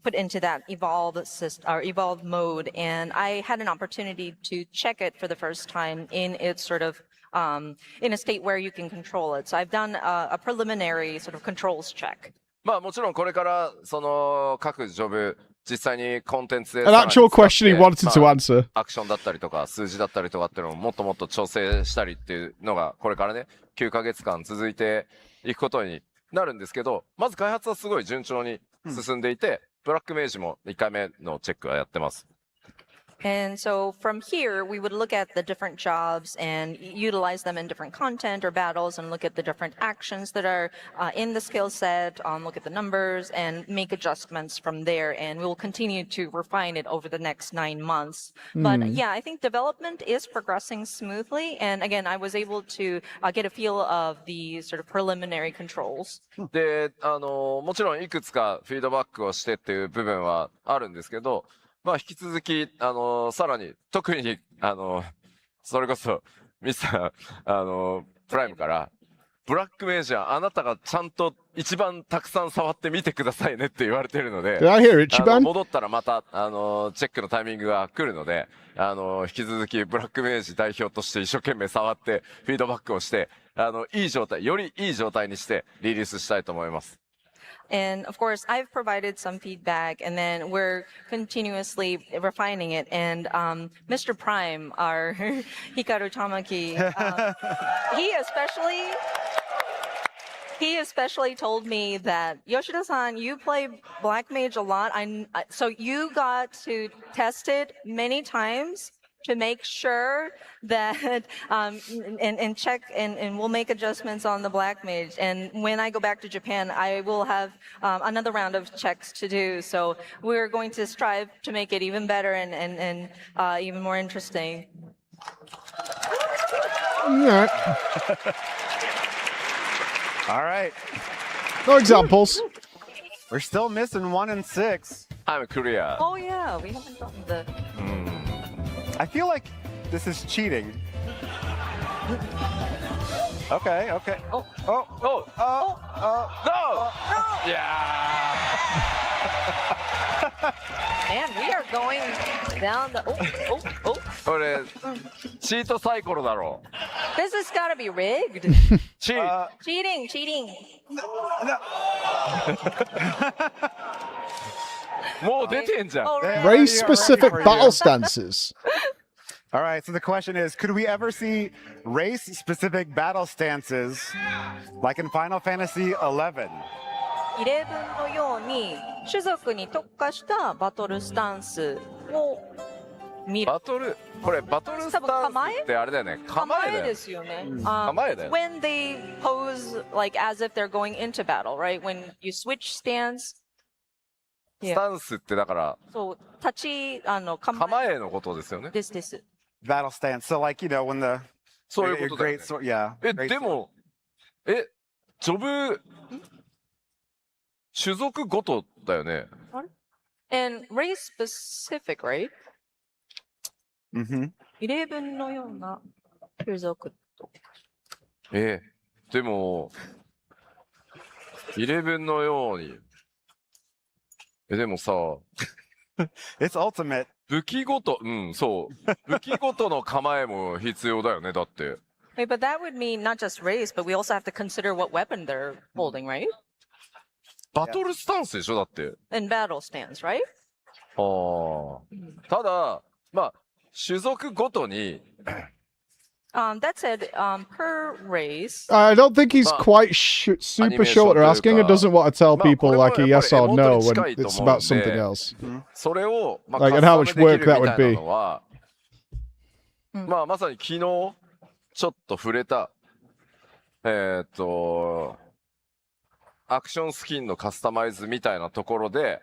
put into that evolved mode, and I had an opportunity to check it for the first time in its sort of in a state where you can control it. So I've done a preliminary sort of controls check. まあもちろんこれからその各ジョブ実際にコンテンツで An actual question he wanted to answer. アクションだったりとか数字だったりとかっていうのをもっともっと調整したりっていうのがこれからね9ヶ月間続いていくことになるんですけど、まず開発はすごい順調に進んでいて、ブラックメージも1回目のチェックはやってます。And so from here, we would look at the different jobs and utilize them in different content or battles and look at the different actions that are in the skill set, look at the numbers and make adjustments from there. And we will continue to refine it over the next 9 months. But yeah, I think development is progressing smoothly. And again, I was able to get a feel of the sort of preliminary controls. で、もちろんいくつかフィードバックをしてっていう部分はあるんですけど、まあ引き続き、さらに、特に、それこそ、ミスター、プライムから、ブラックメージャー、あなたがちゃんと一番たくさん触ってみてくださいねって言われてるので、戻ったらまた、チェックのタイミングが来るので、引き続きブラックメージ代表として一生懸命触って、フィードバックをして、いい状態、よりいい状態にしてリリースしたいと思います。And of course, I've provided some feedback, and then we're continuously refining it. And Mr. Prime, our Hikaru Tamaki, he especially told me that Yoshida-san, you play Black Mage a lot. So you got to test it many times to make sure that and check and we'll make adjustments on the Black Mage. And when I go back to Japan, I will have another round of checks to do. So we're going to strive to make it even better and even more interesting. Yeah. All right. No examples. We're still missing 1 and 6. I'm clear. Oh yeah, we haven't gotten the... I feel like this is cheating. Okay. No! Yeah! Man, we are going down the... Oh. これ、チートサイコロだろう。 This has got to be rigged. Cheating. もう出てんじゃん。Race-specific battle stances. All right, so the question is, could we ever see race-specific battle stances like in Final Fantasy 11? 11のように種族に特化したバトルスタンスを見る。これバトルスタンスってあれだよね。構えだよね。ですよね。構えだよ。When they pose like as if they're going into battle, right? When you switch stance. スタンスってだから、そう、立ち、構えのことですよね。です。Battle stance. So like, you know, when the... そういうことだよね。Yeah. でも、ジョブ、種族ごとだよね。And race specific, right? Mm-hmm. 11のような種族と。でも、11のように。でもさ、It's ultimate. 武器ごと、そう。武器ごとの構えも必要だよね、だって。Wait, but that would mean not just race, but we also have to consider what weapon they're holding, right? バトルスタンスでしょ、だって。In battle stance, right? ただ、まあ、種族ごとに That said, per race. I don't think he's quite super short or asking and doesn't want to tell people like a yes or no when it's about something else. それを、Like, and how much work that would be. まあ、まさに昨日ちょっと触れたアクションスキンのカスタマイズみたいなところで、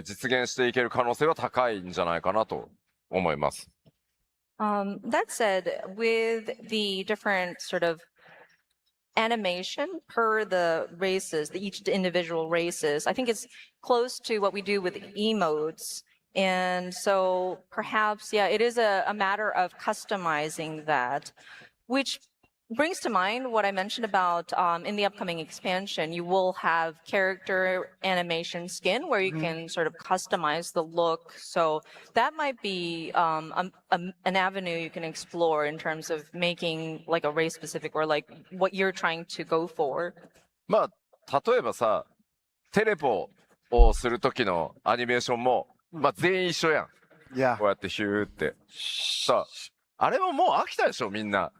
実現していける可能性は高いんじゃないかなと思います。That said, with the different sort of animation per the races, each individual races, I think it's close to what we do with emotes. And so perhaps, yeah, it is a matter of customizing that, which brings to mind what I mentioned about in the upcoming expansion, you will have character animation skin where you can sort of customize the look. So that might be an avenue you can explore in terms of making like a race specific or like what you're trying to go for. まあ、例えばさ、テレポをする時のアニメーションも、まあ全員一緒やん。こうやってヒューって。さあ、あれももう飽きたでしょ、みんな。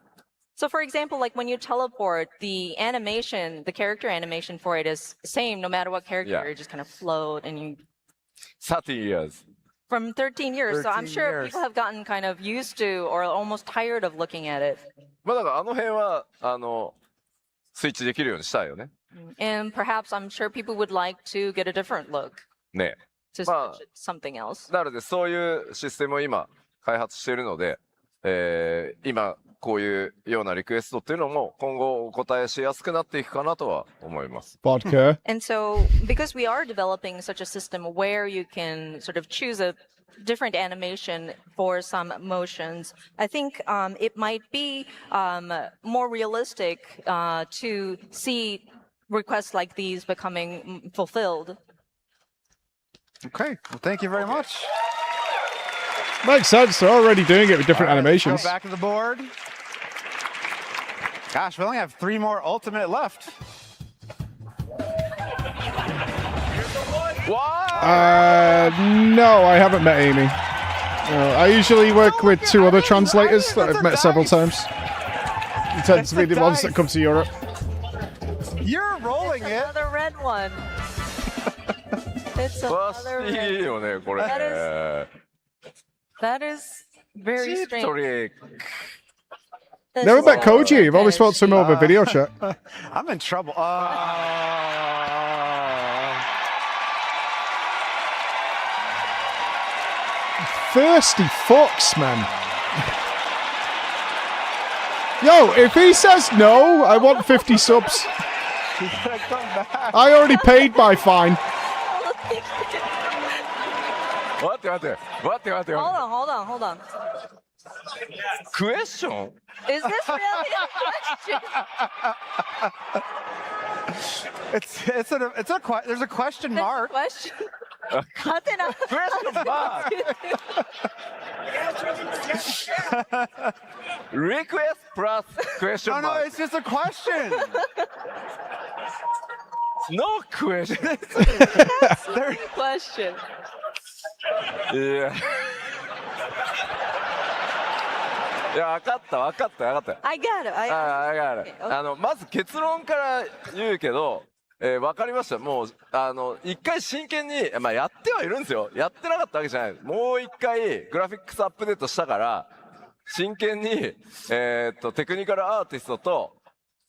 So for example, like when you teleport, the animation, the character animation for it is the same no matter what character, you just kind of float and you... 13 years. From 13 years, so I'm sure years. people have gotten kind of used to or almost tired of looking at it. まあだからあの辺は、スイッチできるようにしたいよね。And perhaps I'm sure people would like to get a different look. ね。 To まあ、 something else. なのでそういうシステムを今開発しているので、今こういうようなリクエストっていうのも今後お答えしやすくなっていくかなとは思います。Vodka. And so because we are developing such a system where you can sort of choose a different animation for some motions, I think it might be more realistic to see requests like these becoming fulfilled. Okay, well, thank you very much. Makes sense. They're already doing it with different animations. Go back to the board. Gosh, we only have 3 more ultimate left. No, I haven't met Amy. I usually work with 2 other translators that I've met several times. They tend to be the ones that come to Europe. You're rolling it. Another red one. It's another red. いいよね、これ。That is very strange. Never met Koji. You've always spoke to him over video chat. I'm in trouble. Thirsty fucks, man. Yo, if he says no, I want 50 subs. I already paid my fine. 待って待って待って待って。 Hold on. Question? Is this really a question? There's a question mark. Question. Question mark. Request plus question mark. No, it's just a question. No question. That's the question. Yeah. いや、分かった。I got it. I got it. まず結論から言うけど、分かりました。もう、一回真剣に、まあ、やってはいるんですよ。やってなかったわけじゃない。もう一回、グラフィックスアップデートしたから、真剣に、テクニカルアーティスト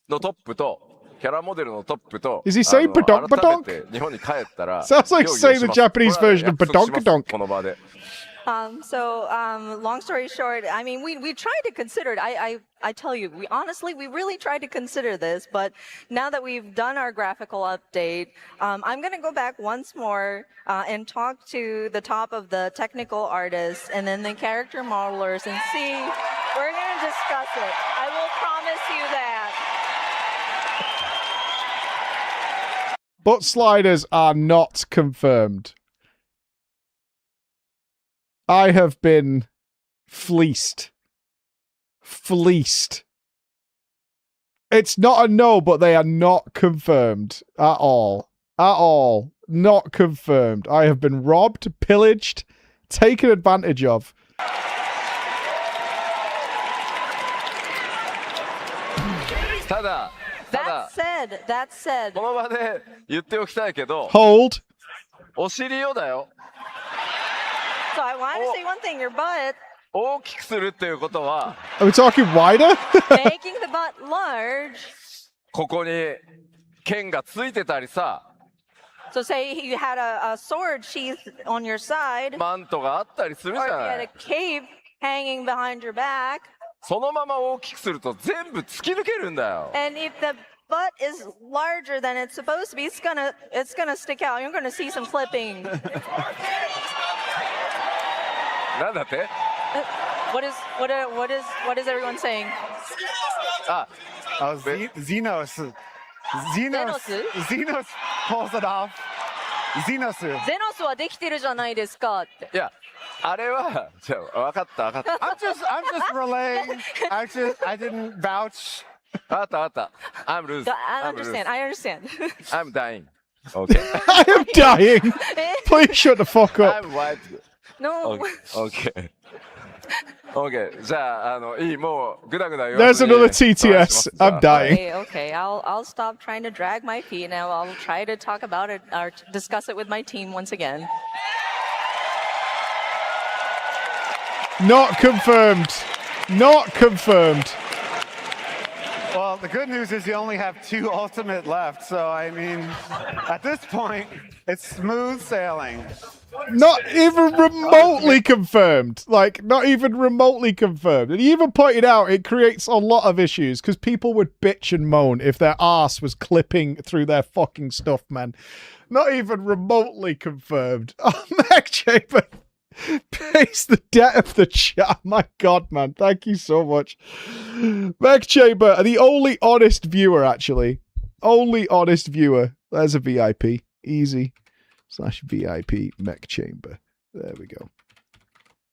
のトップと、キャラモデルのトップと、 Is he saying badonk-badonk? 改めて日本に帰ったら、 Sounds like saying the Japanese version of badonk-badonk. この場で。So, long story short, I mean, we tried to consider it. I tell you, we really tried to consider this, but now that we've done our graphical update, I'm going to go back once more and talk to the top of the technical artists and then the character modelers and see. We're going to discuss it. I will promise you that. Butt sliders are not confirmed. I have been fleeced. It's not a no, but they are not confirmed at all. Not confirmed. I have been robbed, pillaged, taken advantage of. だ That said, この場で言っておきたいけど Hold. お尻をだよ so I want to say one thing, your butt, 大きくするっていうことは Are we talking wider? making the butt large. ここに剣がついてたりさ So say you had a sword sheath on your side, マントがあったりするじ or ゃ if you な had い a cape hanging behind your back, そのまま大きくすると全部突き抜けるんだよ and if the butt is larger than it's supposed to be, it's gonna stick out. You're gonna see some clipping. なんだって What is everyone saying? あ Oh, Xenos. Xenos pulls it off. Xenos. ゼノスはできてるじゃないですかって。いやあれはじゃあ分かった分かった I'm just relaying. I didn't vouch. 分かった I'm losing I understand. I'm dying Okay I am dying. Please shut the fuck up. I'm white No. Okay Okay じゃあいいもうグダグダ言わ There's ずに another TTS. I'm dying. Okay. I'll stop trying to drag my feet now. I'll try to talk about it or discuss it with my team once again. Not confirmed. Not confirmed. Well, the good news is you only have 2 ultimate left. So, I mean, at this point, it's smooth sailing. Not even remotely confirmed. Like, not even remotely confirmed. And he even pointed out it creates a lot of issues because people would bitch and moan if their arse was clipping through their fucking stuff, man. Not even remotely confirmed. Oh, Mac Chamber pays the debt of the chat. My God, man. Thank you so much. Mac Chamber, the only honest viewer, actually. Only honest viewer. There's a VIP. Easy. /VIP Mech Chamber. There we go.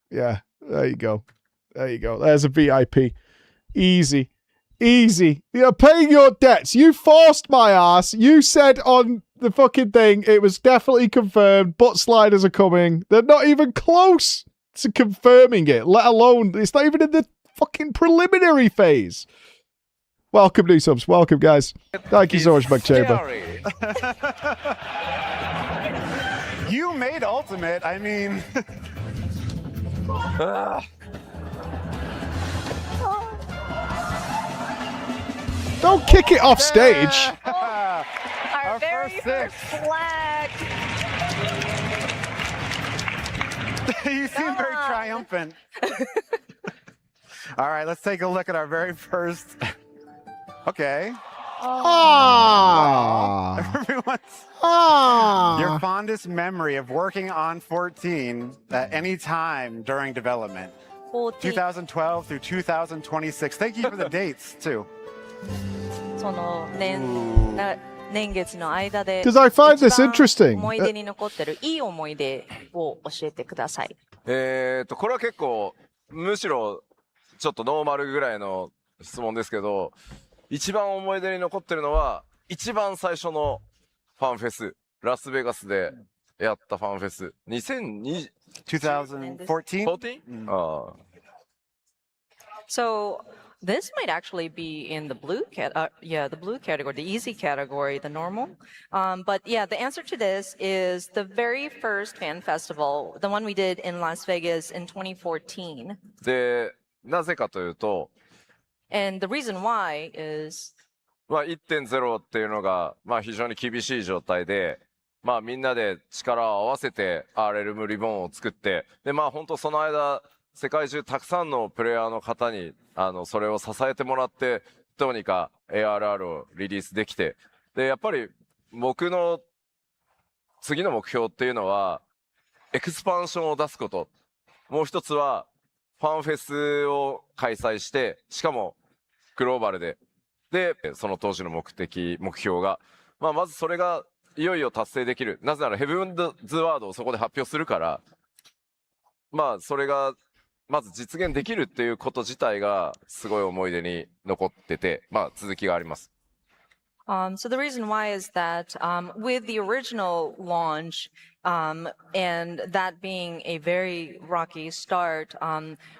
Yeah, there you go. There you go. There's a VIP. Easy. Easy. You're paying your debts. You forced my ass. You said on the fucking thing it was definitely confirmed. Butt sliders are coming. They're not even close to confirming it, let alone it's not even in the fucking preliminary phase. Welcome, new subs. Welcome, guys. Thank you so much, Mech Chamber. You made ultimate. I mean, don't kick it off stage. Our very first flag. You seem very triumphant. All right, let's take a look at our very first. Okay. Everyone's your fondest memory of working on 14 at any time during development. 2012 through 2026. Thank you for the dates too. その年月の間で Because I find this interesting. 思い出に残ってるいい思い出を教えてください。これは結構むしろちょっとノーマルぐらいの質問ですけど、一番思い出に残ってるのは一番最初のファンフェス、ラスベガスでやったファンフェス、2014? 14? So this might actually be in the blue the blue category, the easy category, the normal. But yeah, the answer to this is the very first fan festival, the one we did in Las Vegas in 2014. で、なぜかというと、And the reason why is 1.0 っていうのが非常に厳しい状態で、みんなで力を合わせて RLM リボンを作って、で本当その間世界中たくさんのプレイヤーの方にそれを支えてもらってどうにか ARR をリリースできて、でやっぱり僕の次の目標っていうのはエクスパンションを出すこと、もう一つはファンフェスを開催して、しかもグローバルで、その当時の目標が、まずそれがいよいよ達成できる。なぜならヘブンズワードをそこで発表するから、それがまず実現できるっていうこと自体がすごい思い出に残ってて、続きがあります。So the reason why is that with the original launch, And that being a very rocky start,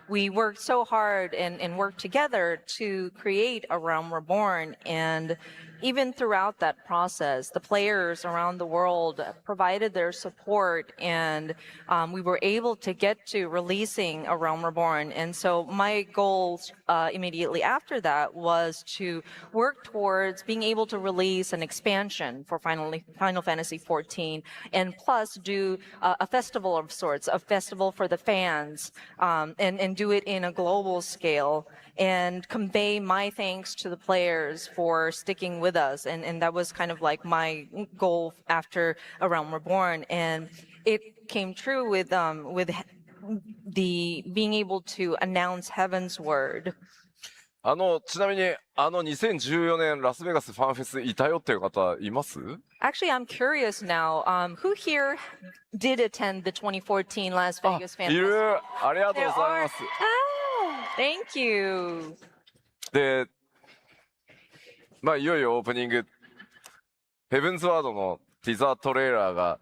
we worked so hard and worked together to create A Realm Reborn. And even throughout that process, the players around the world provided their support, and we were able to get to releasing A Realm Reborn. And so my goals immediately after that was to work towards being able to release an expansion for Final Fantasy XIV, and plus do a festival of sorts, a festival for the fans, and do it in a global scale, and convey my thanks to the players for sticking with us. And that was kind of like my goal after A Realm Reborn. And it came true with the being able to announce Heaven's Word. ちなみに、2014年ラスベガスファンフェスいたよっていう方います？ Actually, I'm curious now. Who here did attend the 2014 Las Vegas Fan い Fest? る。ありがとうございます。 Oh, thank you. で、まあいよいよオープニング、ヘブンズワードのティザートレーラーが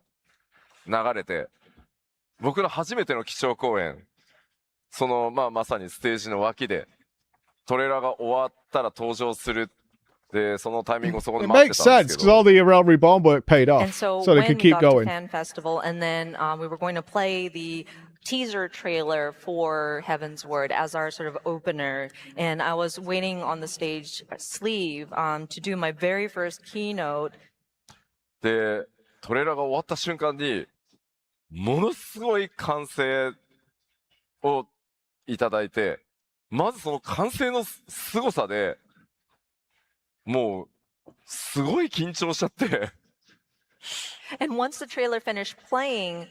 流れて、僕の初めての基調講演、そのまさにステージの脇で、トレーラーが終わったら登場する。で、そのタイミングをそこで It 待って makes たんで sense す because けど。 all the Realm Reborn work paid off, And so, so they when could we keep got going. to Fan Festival, and then we were going to play the teaser trailer for Heaven's Word as our sort of opener. And I was waiting on the stage sleeve to do my very first keynote. で、トレーラーが終わった瞬間に、ものすごい歓声をいただいて、まずその歓声の凄さで、もう、すごい緊張しちゃって。And once the trailer finished playing,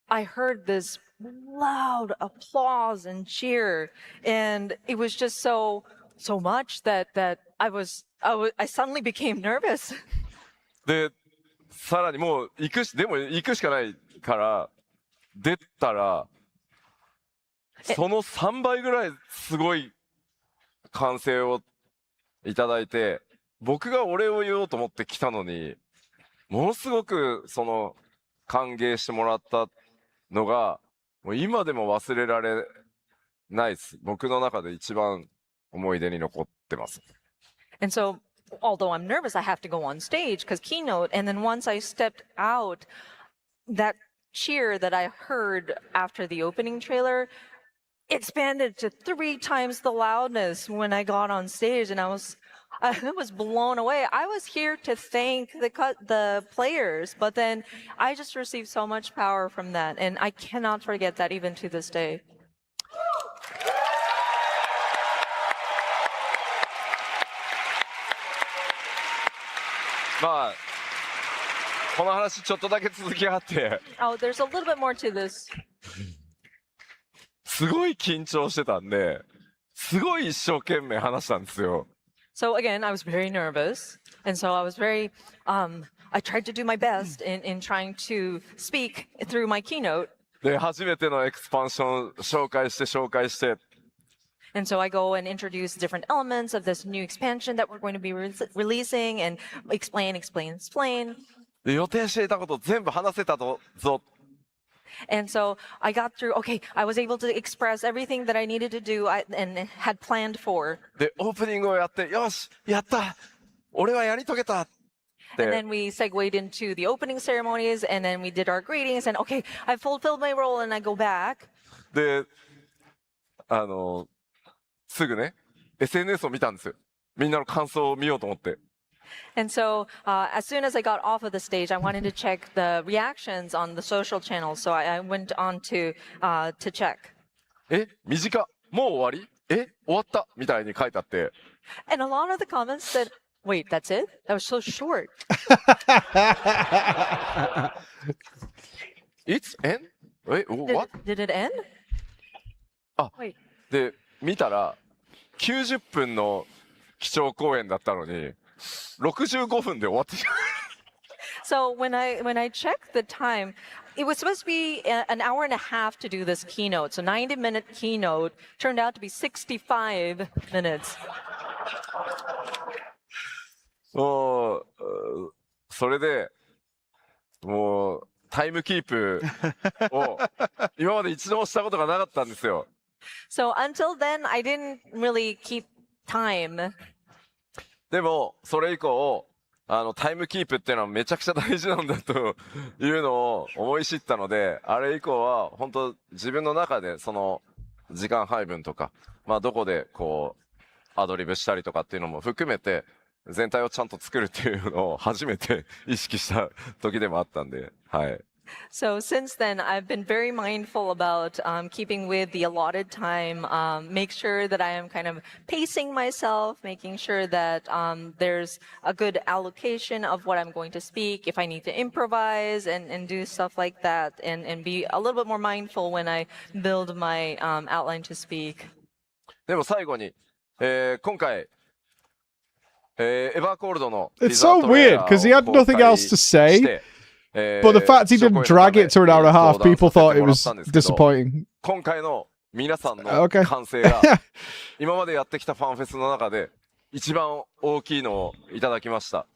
I heard this loud applause and cheer, and it was just so much that I suddenly became nervous. で、さらにもう行くしかないから、出たら、その3倍ぐらいすごい歓声をいただいて、僕がお礼を言おうと思って来たのに、ものすごくその歓迎してもらったのが、もう今でも忘れられないです。僕の中で一番思い出に残ってます。And so, although I'm nervous, I have to go on stage because keynote. And then once I stepped out, that cheer that I heard after the opening trailer expanded to 3 times the loudness when I got on stage, and I was blown away. I was here to thank the players, but then I just received so much power from that, and I cannot forget that even to this day. まあ、この話ちょっとだけ続きがあって。Oh, there's a little bit more to this. すごい緊張してたんで、すごい一生懸命話したんですよ。So again, I was very nervous, and so I was very, I tried to do my best in trying to speak through my keynote. で、初めてのエクスパンション紹介して。And so I go and introduce different elements of this new expansion that we're going to be releasing, and explain. で、予定していたこと全部話せたぞ。And so I got through, okay, I was able to express everything that I needed to do and had planned for. で、オープニングをやって、よし、やった俺はやり遂げた And then we segued into the opening ceremonies, and then we did our greetings, and okay, I fulfilled my role, and I go back. で、すぐね、SNS を見たんですよ。みんなの感想を見ようと思って。And so, as soon as I got off of the stage, I wanted to check the reactions on the social channels. So I went on to check. 短もう終わり終わったみたいに書いてあって。And a lot of the comments said, wait, that's it? That was so short. It's end? What? Did it end? あ、で、見たら、90分の基調講演だったのに、65分で終わってた。So when I checked the time, it was supposed to be an hour and a half to do this keynote. So 90-minute keynote turned out to be 65 minutes. もう、それで、もう、タイムキープを今まで一度もしたことがなかったんですよ。So until then, I didn't really keep time. でも、それ以降、タイムキープっていうのはめちゃくちゃ大事なんだというのを思い知ったので、あれ以降は本当自分の中でその時間配分とか、まあどこでこうアドリブしたりとかっていうのも含めて全体をちゃんと作るっていうのを初めて意識した時でもあったんで、はい。So since then, I've been very mindful about keeping with the allotted time, make sure that I am kind of pacing myself, making sure that there's a good allocation of what I'm going to speak, if I need to improvise and do stuff like that, and be a little bit more mindful when I build my outline to speak. でも最後に、今回、エヴァーコールドの It's so weird because he had nothing else to say. But the fact he didn't drag it to an hour and a half, people thought it was disappointing. 今回の皆さんの歓声が今までやってきたファンフェスの中で一番大きいのをいただきました。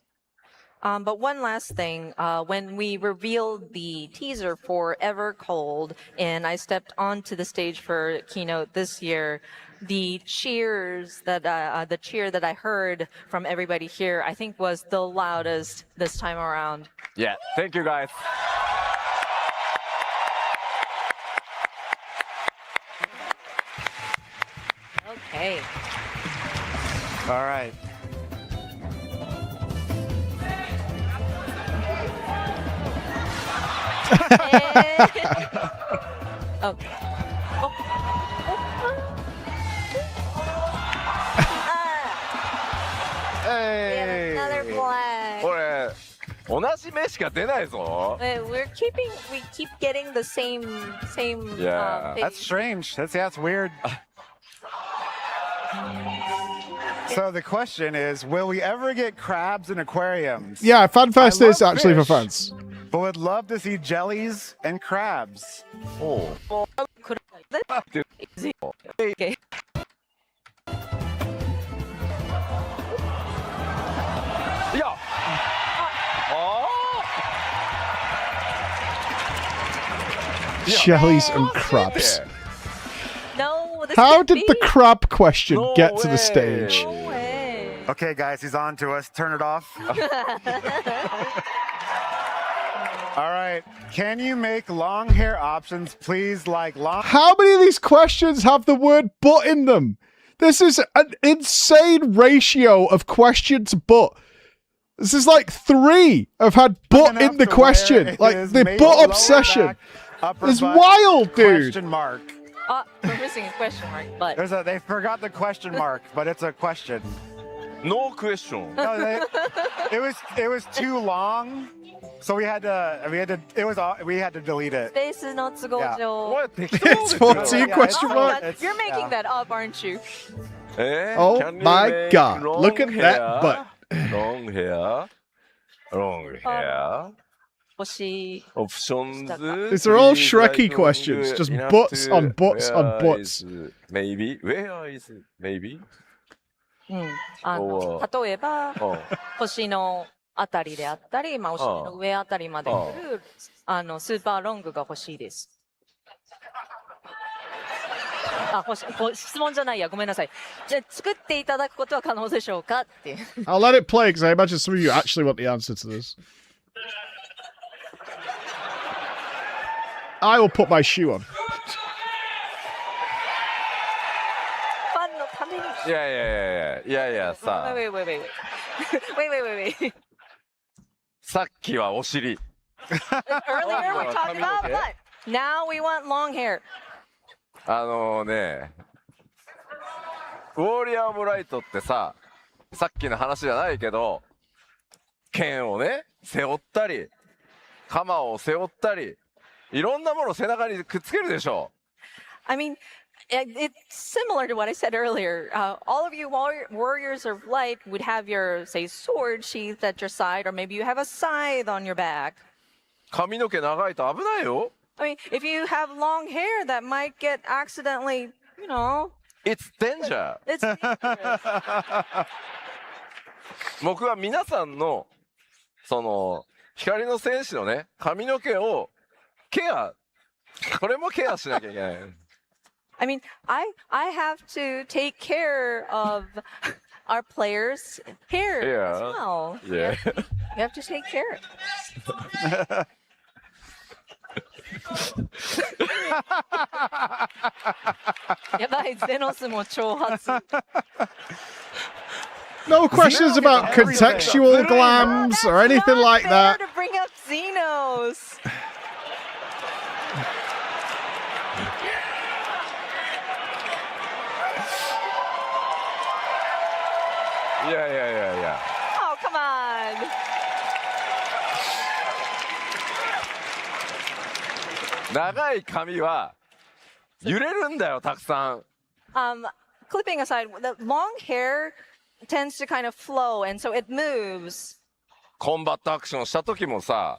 But one last thing, when we revealed the teaser for Ever Cold and I stepped onto the stage for Keynote this year, the cheer that I heard from everybody here, I think was the loudest this time around. Yeah, thank you guys. Okay. All right. Okay. Hey. Another black. これ同じ目しか出ないぞ。We keep getting the same. Yeah. That's strange. That's weird. So the question is, will we ever get crabs in aquariums? Yeah, FanFest is love actually for fish, fans. But would love to see jellies and crabs. Oh. Okay. Yeah. Jellies and crabs. No, this How can't did the be. crab question No get to the way. stage? No way. Okay, guys, he's on to us. Turn it off. All right. Can you make long hair options, please? Like long. How many of these questions have the word "but" in them? This is an insane ratio of question to "but." This is like 3 have had "but" in the question. Like the "but" obsession. It's wild, dude. Question mark. We're missing a question mark, but They forgot the question mark, but it's a question. No question. No, it was too long, so we had to delete it. スペースの都合上。 It's 14 question mark. You're making that up, aren't you? Oh Can you my make god. long Look at that hair? butt. Long hair. Long hair. 星。 Options. These are all Please Shrekky like questions, just enough butts to- on butts on where butts. is maybe? Where is maybe? 例えば、Oh. 星のあたりであったり、まあ、お尻の上あたりまで来る、スーパーロングが欲しいです。質問じゃないや、ごめんなさい。じゃあ、作っていただくことは可能でしょうかって。I'll let it play because I imagine some of you actually want the answer to this. I will put my shoe on. ファンのために。いやさ、 Wait. Wait. さっきはお尻。 Earlier we talked about butt. Now we want long hair. ね、ウォーリアー・オブ・ライトってさっきの話じゃないけど、剣をね、背負ったり、鎌を背負ったり、いろんなものを背中にくっつけるでしょ。I mean, it's similar to what I said earlier. All of you warriors of light would have your, say, sword sheathed at your side, or maybe you have a scythe on your back. 髪の毛長いと危ないよ。I mean, if you have long hair, that might get accidentally, you know. It's danger. It's dangerous. 僕は皆さんのその光の戦士のね、髪の毛をケア、これもケアしなきゃいけない。I mean, I have to take care of our players' hair as well. Yeah. You have to take care. やばい、ゼノスも挑発。No questions about contextual glams or anything like that. To bring up Xenos. Yeah. Oh, come on. 長い髪は揺れるんだよ、たくさん。Clipping aside, the long hair tends to kind of flow, and so it moves. コンバットアクションした時もさ、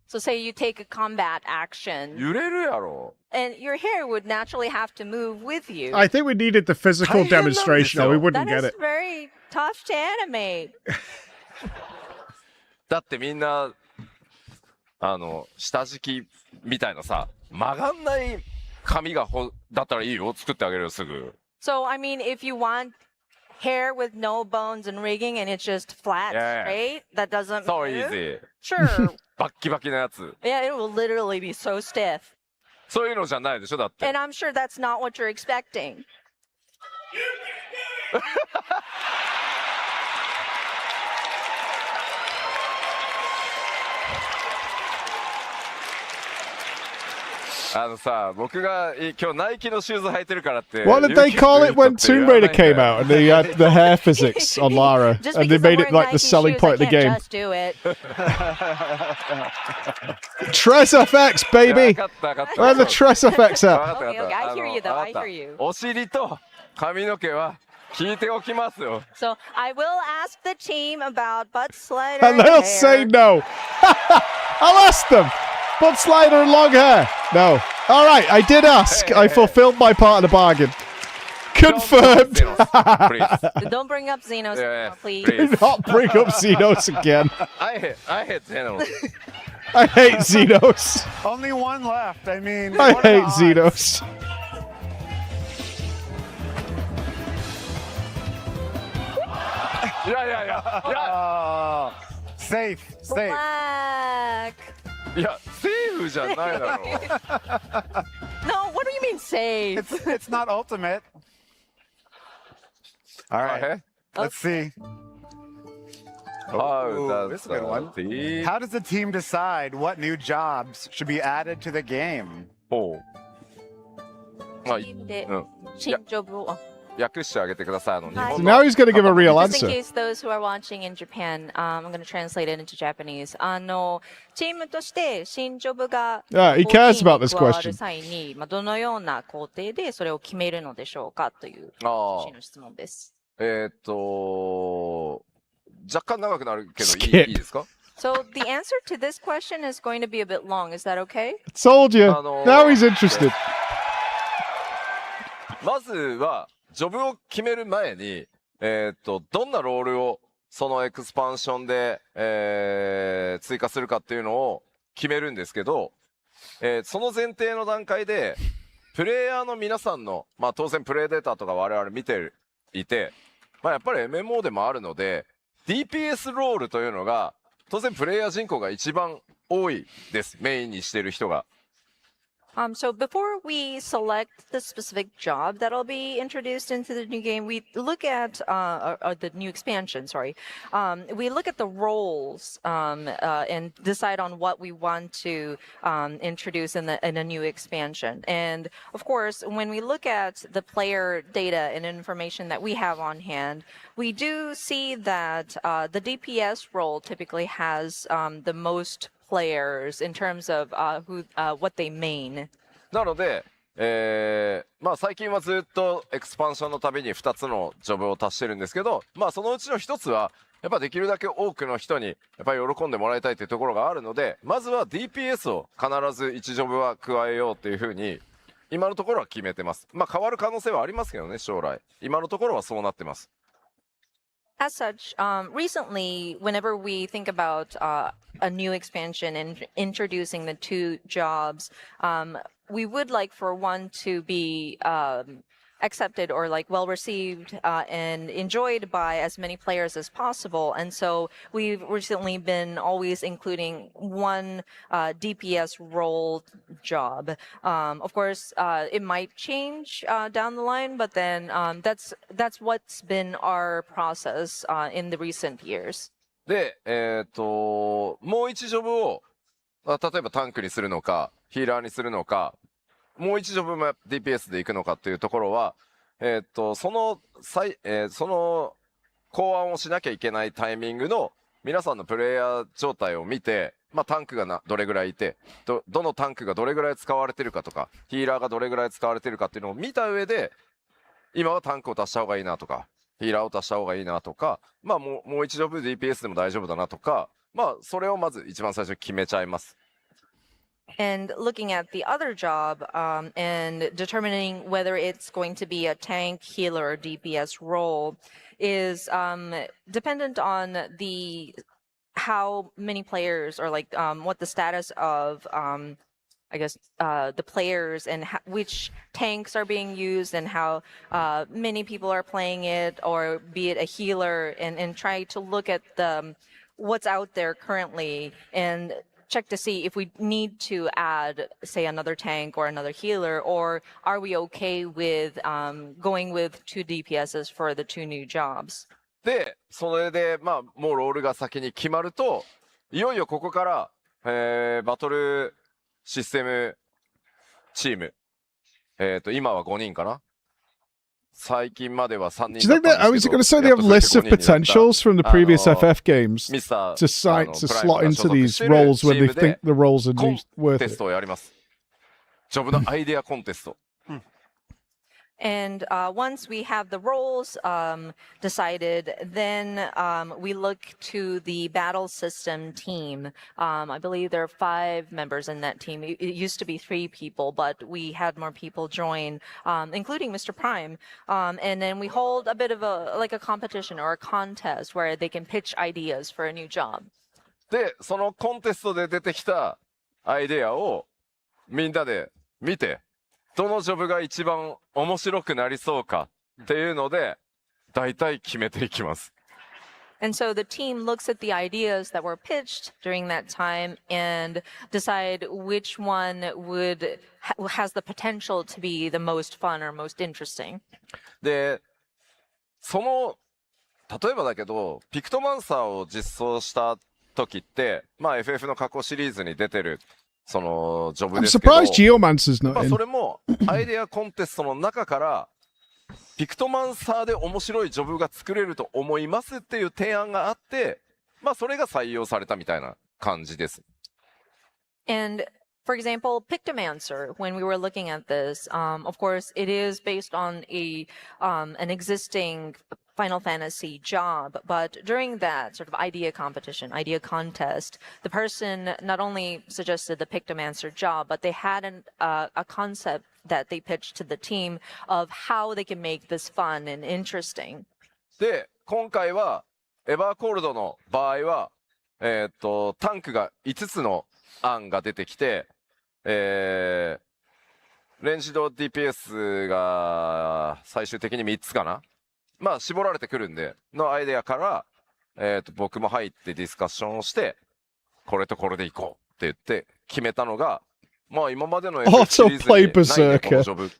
So say you take a combat action, 揺れるやろ。 and your hair would naturally have to move with you. I think we needed the physical demonstration or we wouldn't That get is it. very tough to animate. だってみんな、下敷きみたいなさ、曲がんない髪がだったらいいよ、作ってあげるよ、すぐ。So, I mean, if you want hair with no bones and rigging and it's just flat, straight, that doesn't So move. easy. Sure. バッキバキなやつ。Yeah, it will literally be so stiff. そういうのじゃないでしょ、だって。 And I'm sure that's not what you're expecting. What did they call it when Tomb Raider came out and they had the hair physics on Lara and they made it like the selling point of the game? Just do it. Tress FX, baby! Where the Tress FX at? Okay, I hear you though, I hear you. お尻と髪の毛は聞いておきますよ。 So I will ask the team about butt slider And they'll hair. say no. I'll ask them. Butt slider and long hair. No. All right, I did ask. I fulfilled my part of the bargain. Confirmed. Don't bring up Xenos, please. Do not bring up Xenos again. I hate Xenos. I hate Xenos. Only one left. I mean, I what are the hate odds? Xenos. Oh, safe. Black. いや、セーフじゃないだろう。 No, what do you mean safe? It's not ultimate. All right. Let's see. Oh, this is a good one. How does the team decide what new jobs should be added to the game? ほう。まあ、でうん。新ジョブを。訳してあげてください。日本 So の now he's going to give a real Just in answer. case those who are watching in Japan, I'm going to translate it into Japanese. チームとして新ジョブが Yeah, he cares about this 加わ question. る際に、どのような工程でそれを決めるのでしょうかという趣旨の質問です。若干長くなるけどい Skip. いですか？ So the answer to this question is going to be a bit long. Is that okay? Told you. Now he's interested. まずは、ジョブを決める前に、どんなロールをそのエクスパンションで、追加するかっていうのを決めるんですけど、その前提の段階で、プレイヤーの皆さんの、まあ当然プレイデータとか我々見ていて、まあやっぱり MMO でもあるので、DPS ロールというのが、当然プレイヤー人口が一番多いです。メインにしてる人が。So before we select the specific job that'll be introduced into the new game, we look at the new expansion. Sorry, we look at the roles and decide on what we want to introduce in a new expansion. And of course, when we look at the player data and information that we have on hand, we do see that the DPS role typically has the most players in terms of what they main. なので、まあ最近はずっとエクスパンションのたびに2つのジョブを足してるんですけど、まあそのうちの1つはやっぱできるだけ多くの人にやっぱり喜んでもらいたいというところがあるので、まずは DPS を必ず1ジョブは加えようっていうふうに今のところは決めてます。まあ変わる可能性はありますけどね、将来。今のところはそうなってます。As such, recently, whenever we think about a new expansion and introducing the 2 jobs, we would like for one to be accepted or like well received and enjoyed by as many players as possible. And so we've recently been always including one DPS role job. Of course, it might change down the line, but then that's what's been our process in the recent years. で、もう1ジョブを、例えばタンクにするのか、ヒーラーにするのか、もう1ジョブも DPS でいくのかっていうところは、その考案をしなきゃいけないタイミングの皆さんのプレイヤー状態を見て、まあ、タンクがどれぐらいいて、どのタンクがどれぐらい使われてるかとか、ヒーラーがどれぐらい使われてるかっていうのを見た上で、今はタンクを足した方がいいなとか、ヒーラーを足した方がいいなとか、まあもう1ジョブ DPS でも大丈夫だなとか、まあそれをまず一番最初に決めちゃいます。And looking at the other job and determining whether it's going to be a tank, healer, or DPS role is dependent on how many players or like what the status of I guess the players and which tanks are being used and how many people are playing it, or be it a healer, and try to look at what's out there currently and check to see if we need to add, say, another tank or another healer, or are we okay with going with 2 DPSs for the 2 new jobs. で、それで、まあ、もうロールが先に決まると、いよいよここから、バトルシステムチーム、今は5人かな。最近までは3人だったんですけど。Do you think that, I was going to say they have lists of potentials from the previous FF games to slot into these roles when they think the roles are worth it? コンテストをやります。ジョブのアイデアコンテスト。And once we have the roles decided, then we look to the battle system team. I believe there are 5 members in that team. It used to be 3 people, but we had more people join, including Mr. Prime. And then we hold a bit of a competition or a contest where they can pitch ideas for a new job. で、そのコンテストで出てきたアイデアをみんなで見て、どのジョブが一番面白くなりそうかっていうので、大体決めていきます。And so the team looks at the ideas that were pitched during that time and decide which one has the potential to be the most fun or most interesting. で、例えばだけど、ピクトマンサーを実装した時って、まあ FF の過去シリーズに出てるそのジョブですけど、I'm surprised Geomancer's not in. それもアイデアコンテストの中からピクトマンサーで面白いジョブが作れると思いますっていう提案があって、まあそれが採用されたみたいな感じです。And for example, Pictomancer, when we were looking at this, of course, it is based on an existing Final Fantasy job, but during that sort of idea contest, the person not only suggested the Pictomancer job, but they had a concept that they pitched to the team of how they can make this fun and interesting. で、今回はエバーコールドの場合は、タンクが5つの案が出てきて、レンジド DPS が最終的に3つかな。まあ絞られてくるんでのアイデアから、僕も入ってディスカッションをしてこれとこれでいこうって言って決めたのが、まあ今までの FF シリーズにないね、このジョブ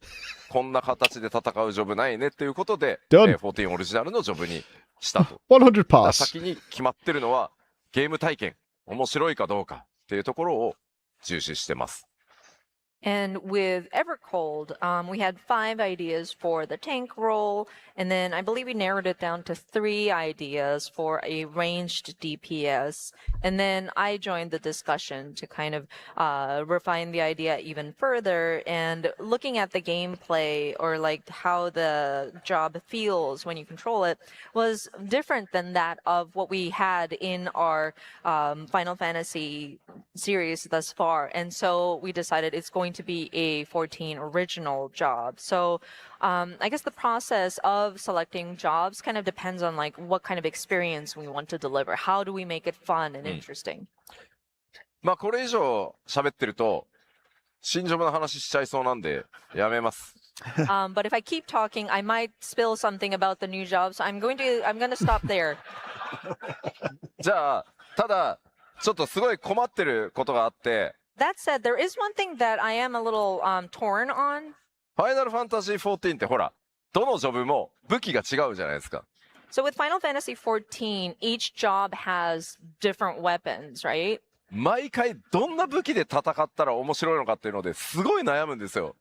こんな形で戦うジョブないねっていうことで、14オリジナルのジョブにしたと。100 pass. 先に決まってるのはゲーム体験面白いかどうかっていうところを重視してます。And with Evercold, we had 5 ideas for the tank role, and then I believe we narrowed it down to 3 ideas for a ranged DPS. And then I joined the discussion to kind of refine the idea even further. And looking at the gameplay or like how the job feels when you control it was different than that of what we had in our Final Fantasy series thus far. And so we decided it's going going to be a 14 original job. So I guess the process of selecting jobs kind of depends on like what kind of experience we want to deliver. How do we make it fun and interesting? まあこれ以上喋ってると新ジョブの話しちゃいそうなんでやめます。But if I keep talking, I might spill something about the new job. So I'm going to stop there. じゃあただちょっとすごい困ってることがあって。That said, there is one thing that I am a little torn on. ファイナルファンタジー14ってほらどのジョブも武器が違うじゃないですか。So with Final Fantasy 14, each job has different weapons, right? 毎回どんな武器で戦ったら面白いのかっていうのですごい悩むんですよ。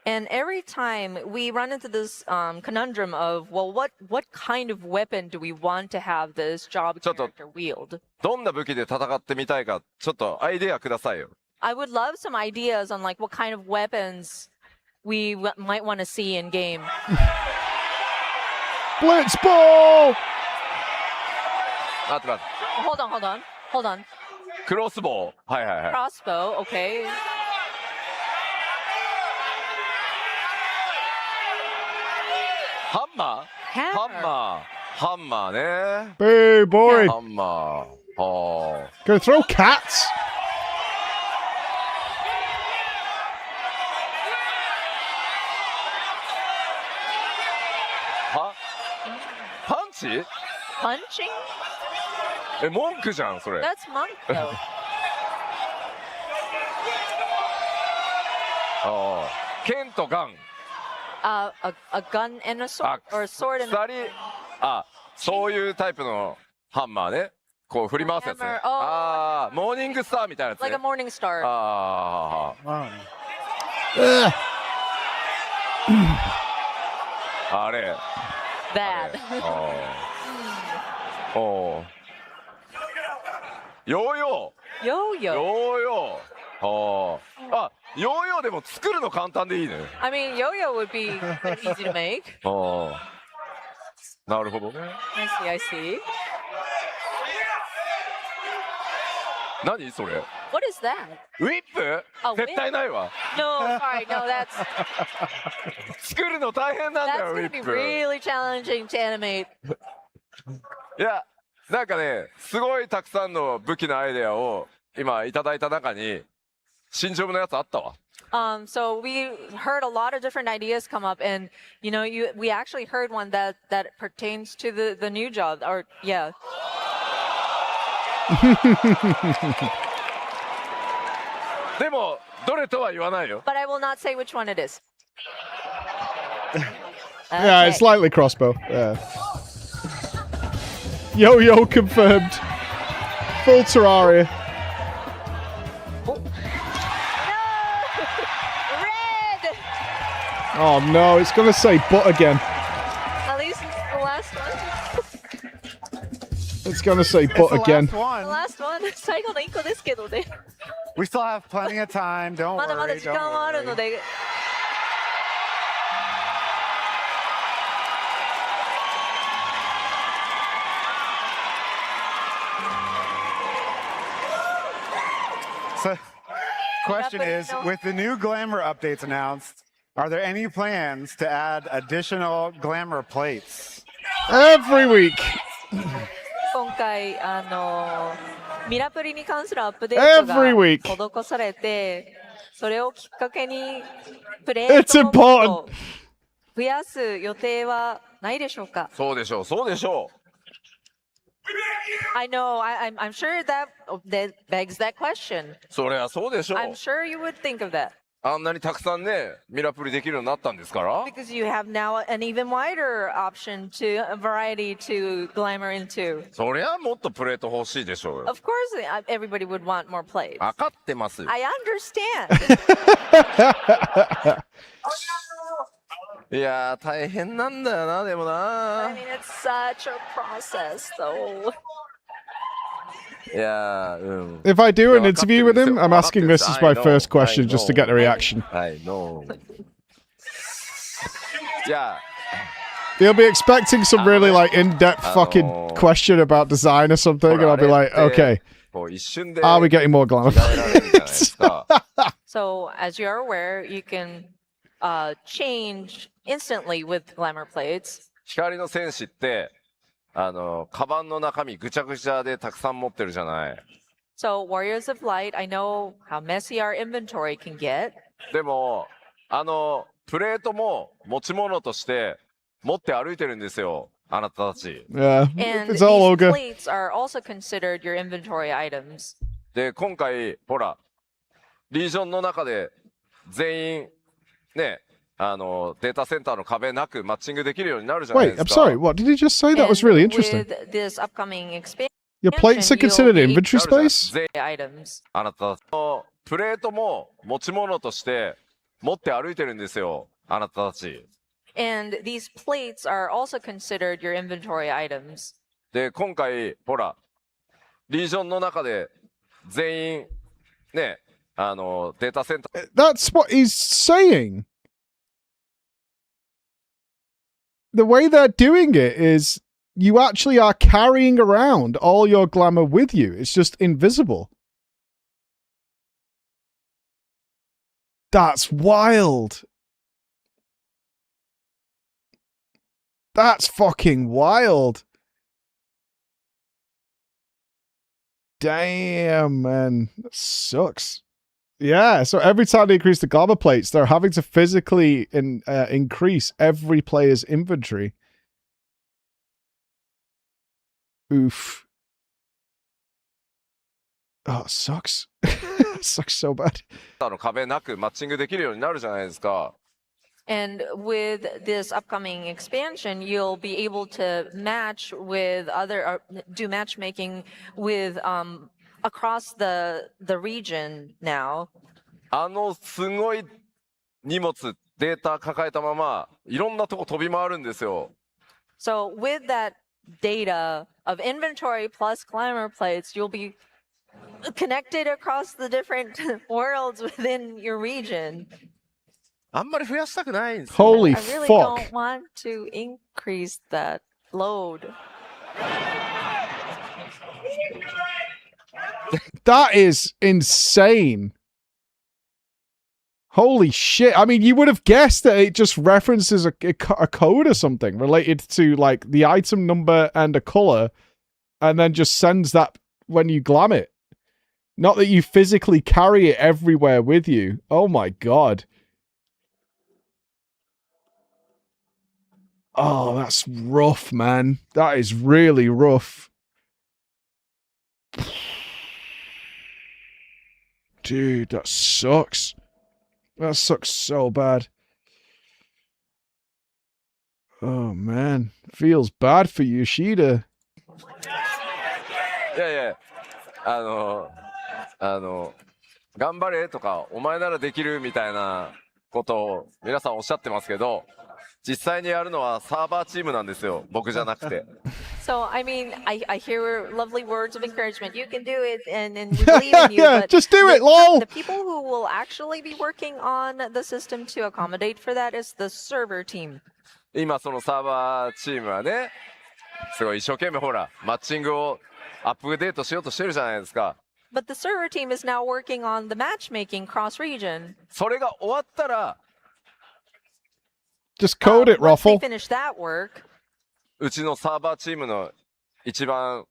And every time we run into this conundrum of, well, what kind of weapon do we want to have this job character wield? どんな武器で戦ってみたいかちょっとアイデアくださいよ。I would love some ideas on like what kind of weapons we might want to see in game. Blitzball! 待って待って。Hold on. クロスボウ。はいはいはい。Crossbow, okay. ハンマーハンマーね。Hey boy. ハンマー。Gonna throw cats? パンチ？ Punching? 文句じゃんそれ。 That's monk though. 剣とガン。A gun and a sword, or a sword and そういうタイプのハンマーね。こう振り回すやつね。モーニングスターみたいなやつね。like a morning star. あれ。Bad. ヨーヨー。ヨーヨーでも作るの簡単でいいね。I mean, yo-yo would be easy to make. なるほどね。I see. 何それ？ What is that? ウィップ？絶対ないわ。No, sorry, no, that's 作るの大変なんだよ、ウィ gonna ッ be プ。really challenging to animate. いや、なんかね、すごいたくさんの武器のアイデアを今いただいた中に新ジョブのやつあったわ。So we heard a lot of different ideas come up, and we actually heard one that pertains to the new job, or yeah. でもどれとは言わないよ。 But I will not say which one it is. Yeah, it's slightly crossbow. Yeah. Yo-yo confirmed. Full Terraria. Red! Oh no, it's gonna say butt again. At least it's the last one. It's gonna say butt again. The last one. 最後の1個ですけどね。 We still have plenty of time. Don't まだまだ worry. 時間はあるので。 So, question is, with the new glamour updates announced, are there any plans to add additional glamour plates? Every week. 今回ミラプリに関するアップデートが Every week. 施されて、それをきっかけにプレートをもっと増やす予定はないでしょうか？そうでしょう、そうでしょう。 I know, I'm sure that begs that question. それはそうでしょう。 I'm sure you would think of that. あんなにたくさんね、ミラプリできるようになったんですから。 Because you have now an even wider option to a variety to glamour into. そりゃもっとプレート欲しいでしょうよ。 Of course, everybody would want more plates. 分かってます。 I understand. いやー大変なんだよな、でもな。 I mean, it's such a process, though. いやー、うん。 If I do an interview with him, I'm asking this as my first question just to get a reaction. I know. じゃあ。 He'll be expecting some really like in-depth fucking question about design or something, and I'll be like, okay, are we getting more glamour? So as you're aware, you can change instantly with glamour plates. 光の戦士って、カバンの中身ぐちゃぐちゃでたくさん持ってるじゃない。So warriors of light, I know how messy our inventory can get. でも、プレートも持ち物として持って歩いてるんですよ。あなたたち。Yeah, And it's all these ogre. plates are also considered your inventory items. で、今回、ほら、リージョンの中で全員、ね、データセンターの壁なくマッチングできるようになるじゃない Wait, です I'm か。 sorry. What did he just say? That was And really interesting. with this upcoming expansion, Your plates are you'll considered be inventory space? items. あなたたちのプレートも持ち物として持って歩いてるんですよ。あなたたち。And these plates are also considered your inventory items. で、今回、ほら、リージョンの中で全員、ね、データセンター。That's what he's saying. The way they're doing it is you actually are carrying around all your glamour with you. It's just invisible. That's wild. That's fucking wild. Damn, man. That sucks. Yeah, so every time they increase the glamour plates, they're having to physically increase every player's inventory. Oof. Oh, it sucks. It sucks so bad. 壁なくマッチングできるようになるじゃないですか。And with this upcoming expansion, you'll be able to match with do matchmaking with across the region now. すごい荷物、データ抱えたまま、いろんなとこ飛び回るんですよ。So with that data of inventory plus glamour plates, you'll be connected across the different worlds within your region. あんまり増やしたくないんですよ。Holy I really fuck. don't want to increase that load. That is insane. Holy shit. I mean, you would have guessed that it just references a code or something related to, like, the item number and a color, and then just sends that when you glam it. Not that you physically carry it everywhere with you. Oh my god. Oh, that's rough, man. That is really rough. Dude, that sucks. That sucks so bad. Oh, man. Feels bad for Yoshida. いやいや、頑張れとか、お前ならできるみたいなことを皆さんおっしゃってますけど、実際にやるのはサーバーチームなんですよ。僕じゃなくて。So, I mean, I hear lovely words of encouragement. You can do it, and we believe in you. Yeah, but just do it, lol. The people who will actually be working on the system to accommodate for that is the server team. 今そのサーバーチームはね、すごい一生懸命ほら、マッチングをアップデートしようとしてるじゃないですか。But the server team is now working on the matchmaking cross-region. それが終わったら、Just code it, Once they Ruffle. finish that work, うちのサーバーチームの一番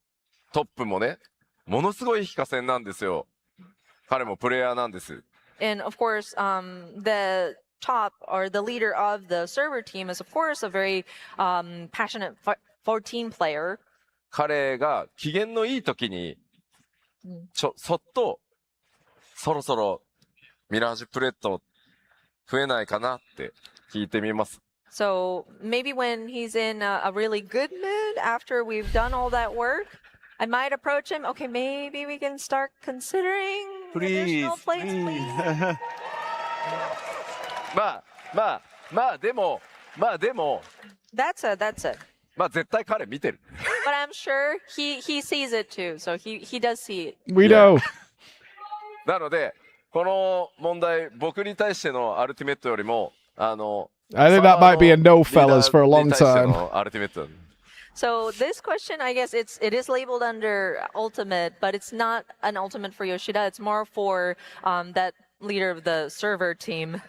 トップもね、ものすごい非課線なんですよ。彼もプレイヤーなんです。and of course, the top or the leader of the server team is, of course, a very passionate 14 player. 彼が機嫌のいい時に、そっと、そろそろミラージュプレート増えないかなって聞いてみます。So maybe when he's in a really good mood after we've done all that work, I might approach him. Okay, maybe we can start considering additional plates, please. でも、That's it. 絶対彼見てる。But I'm sure he sees it too. So he does see it. We know. なので、この問題、僕に対してのアルティメットよりも、I think that might be a no, fellas, for a long time. So this question, I guess it is labeled under ultimate, but it's not an ultimate for Yoshida. It's more for that leader of the server team.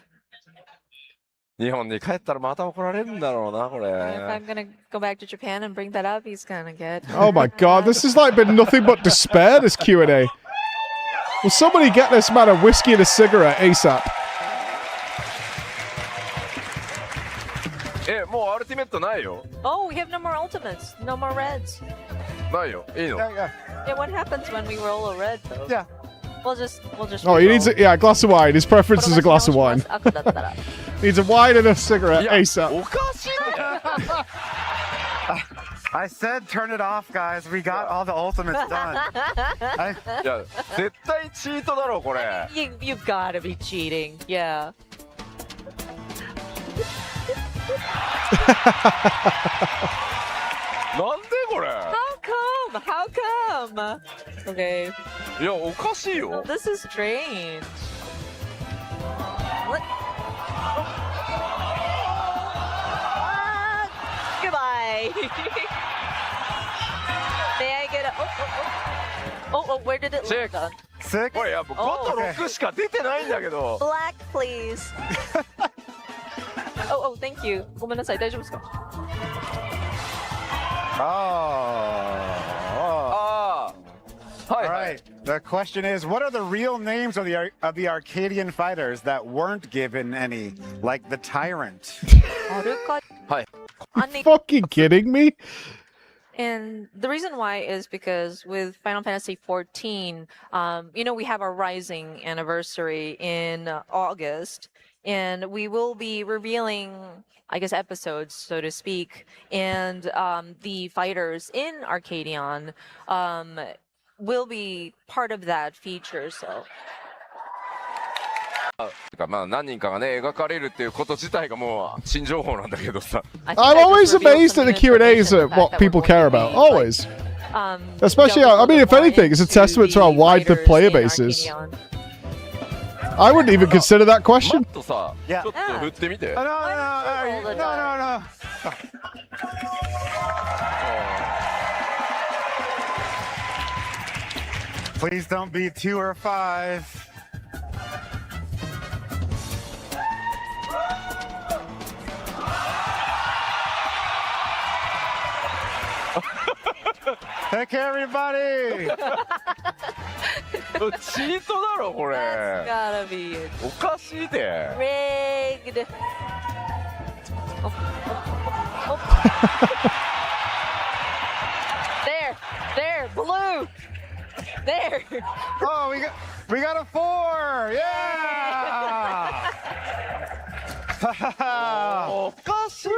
日本に帰ったらまた怒られるんだろうな、こ If れ。 I'm gonna go back to Japan and bring that up, he's gonna get. Oh my god, this has like been nothing but despair, this Q&A. Will somebody get this man a whiskey and a cigarette ASAP? もうアルティメットないよ。 Oh, we have no more ultimates, no more reds. ないよ。いいの Yeah. Yeah, what happens when we roll a red though? Yeah. We'll just. Oh, he needs a glass of wine. His preference is a glass of wine. Needs a wine and a cigarette ASAP. おかしいね。 I said turn it off, guys. We got all the ultimates done. いや、絶対チートだろ、これ。You gotta be cheating. Yeah. How come? Okay. いや、おかしいよ。 This is strange. What? Goodbye. May I get a? Oh, where did it Six. land? Six? これやっぱ5と6しか出てないんだけど。 Black, please. Oh, thank you. ごめんなさい、大丈夫ですか? All right. The question is, what are the real names of the Arcadian fighters that weren't given any, like the Tyrant? Hi. Fucking kidding me? And the reason why is because with Final Fantasy XIV, we have our Rising anniversary in August, and we will be revealing, I guess, episodes, so to speak, and the fighters in Arcadion will be part of that feature, so. まあ何人かがね描かれるっていうこと自体がもう新情報なんだけどさ。 I'm always amazed at the Q&As at what people care about. Always. Especially, I mean, if anything, it's a testament to how wide the player base is. I wouldn't even consider that question. ちょっとさ、ちょっと振ってみて。 No. Please don't be 2 or 5. Take care, everybody. チートだろこれ。 That's gotta be it. おかしいで。 Rigged. There, blue. There. Oh, we got a 4. Yeah. おかしいで。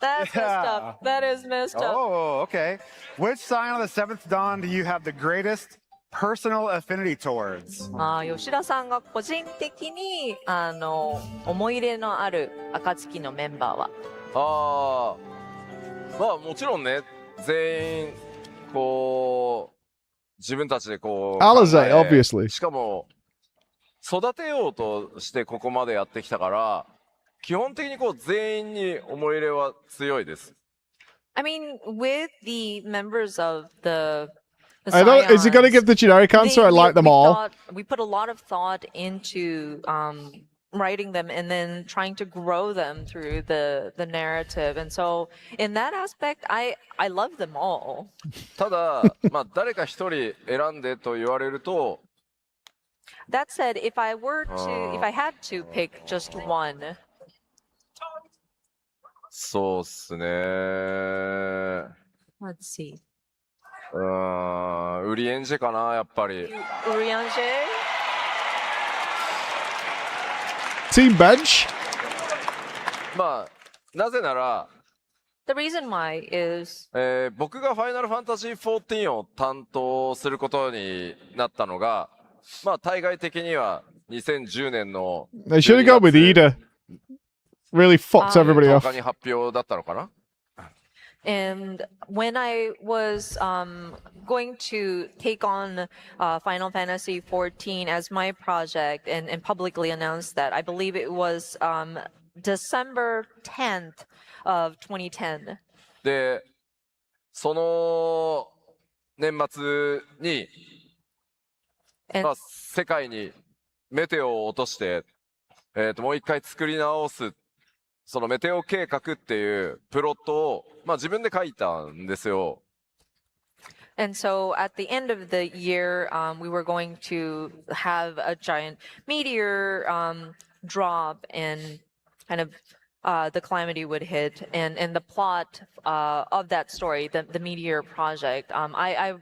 That's messed up. That is messed up. Oh, okay. Which sign of the 7th dawn do you have the greatest personal affinity towards? 吉田さんが個人的に思い入れのある暁のメンバーは。まあもちろんね、全員こう自分たちでこう Alizé, obviously. しかも育てようとしてここまでやってきたから。 基本的にこう全員に思い入れは強いです。 I mean, with the members of the I don't. Is he going to give the generic answer? I like them all. We put a lot of thought into writing them and then trying to grow them through the narrative, and so in that aspect, I love them all. ただ、まあ誰か一人選んでと言われると。 That said, if I had to pick just one. そうっすね。 Let's see. ウリエンジェかな、やっぱり。ウリエンジェ Team bench? まあ、なぜなら、 The reason why is 僕がファイナルファンタジー14を担当することになったのが、まあ、対外的には2010年の。They should have gone with Ida. Really fucked everybody off. And when I was going to take on Final Fantasy XIV as my project and publicly announced that, I believe it was December 10th of 2010. で、その年末に、And まあ、世界にメテオを落として、もう一回作り直す、そのメテオ計画っていうプロットを、まあ自分で書いたんですよ。And so at the end of the year, we were going to have a giant meteor drop and kind of the calamity would hit. And the plot of that story, the meteor project, I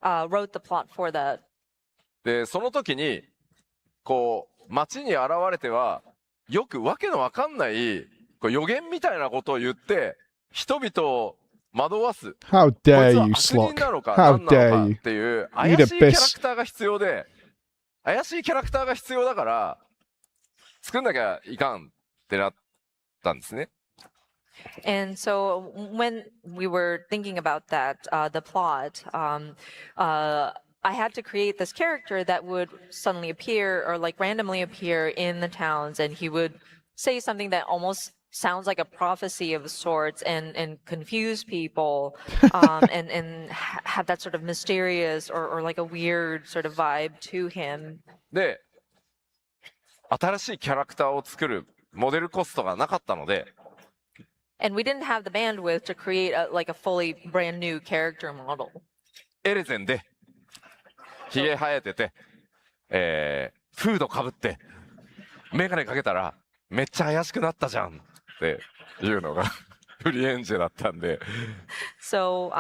wrote the plot for that. で、その時に、こう、街に現れては、よくわけのわかんない、こう予言みたいなことを言って、人々を惑わす。 How こい dare つは you, 悪人なの Slock? か How 何なのか dare っていう you? 怪 You'd しいキャラ abyss. クターが必要で、怪しいキャラクターが必要だから、作んなきゃいかんってなったんですね。And so when we were thinking about that, the plot, I had to create this character that would suddenly appear or like randomly appear in the towns, and he would say something that almost sounds like a prophecy of sorts and confuse people and have that sort of mysterious or like a weird sort of vibe to him. で、新しいキャラクターを作るモデルコストがなかったので、 And we didn't have the bandwidth to create like a fully brand new character model. エレゼンで、ひげ生えてて、フードかぶって、メガネかけたら、めっちゃ怪しくなったじゃんっていうのがフリーエンジェだったんで。So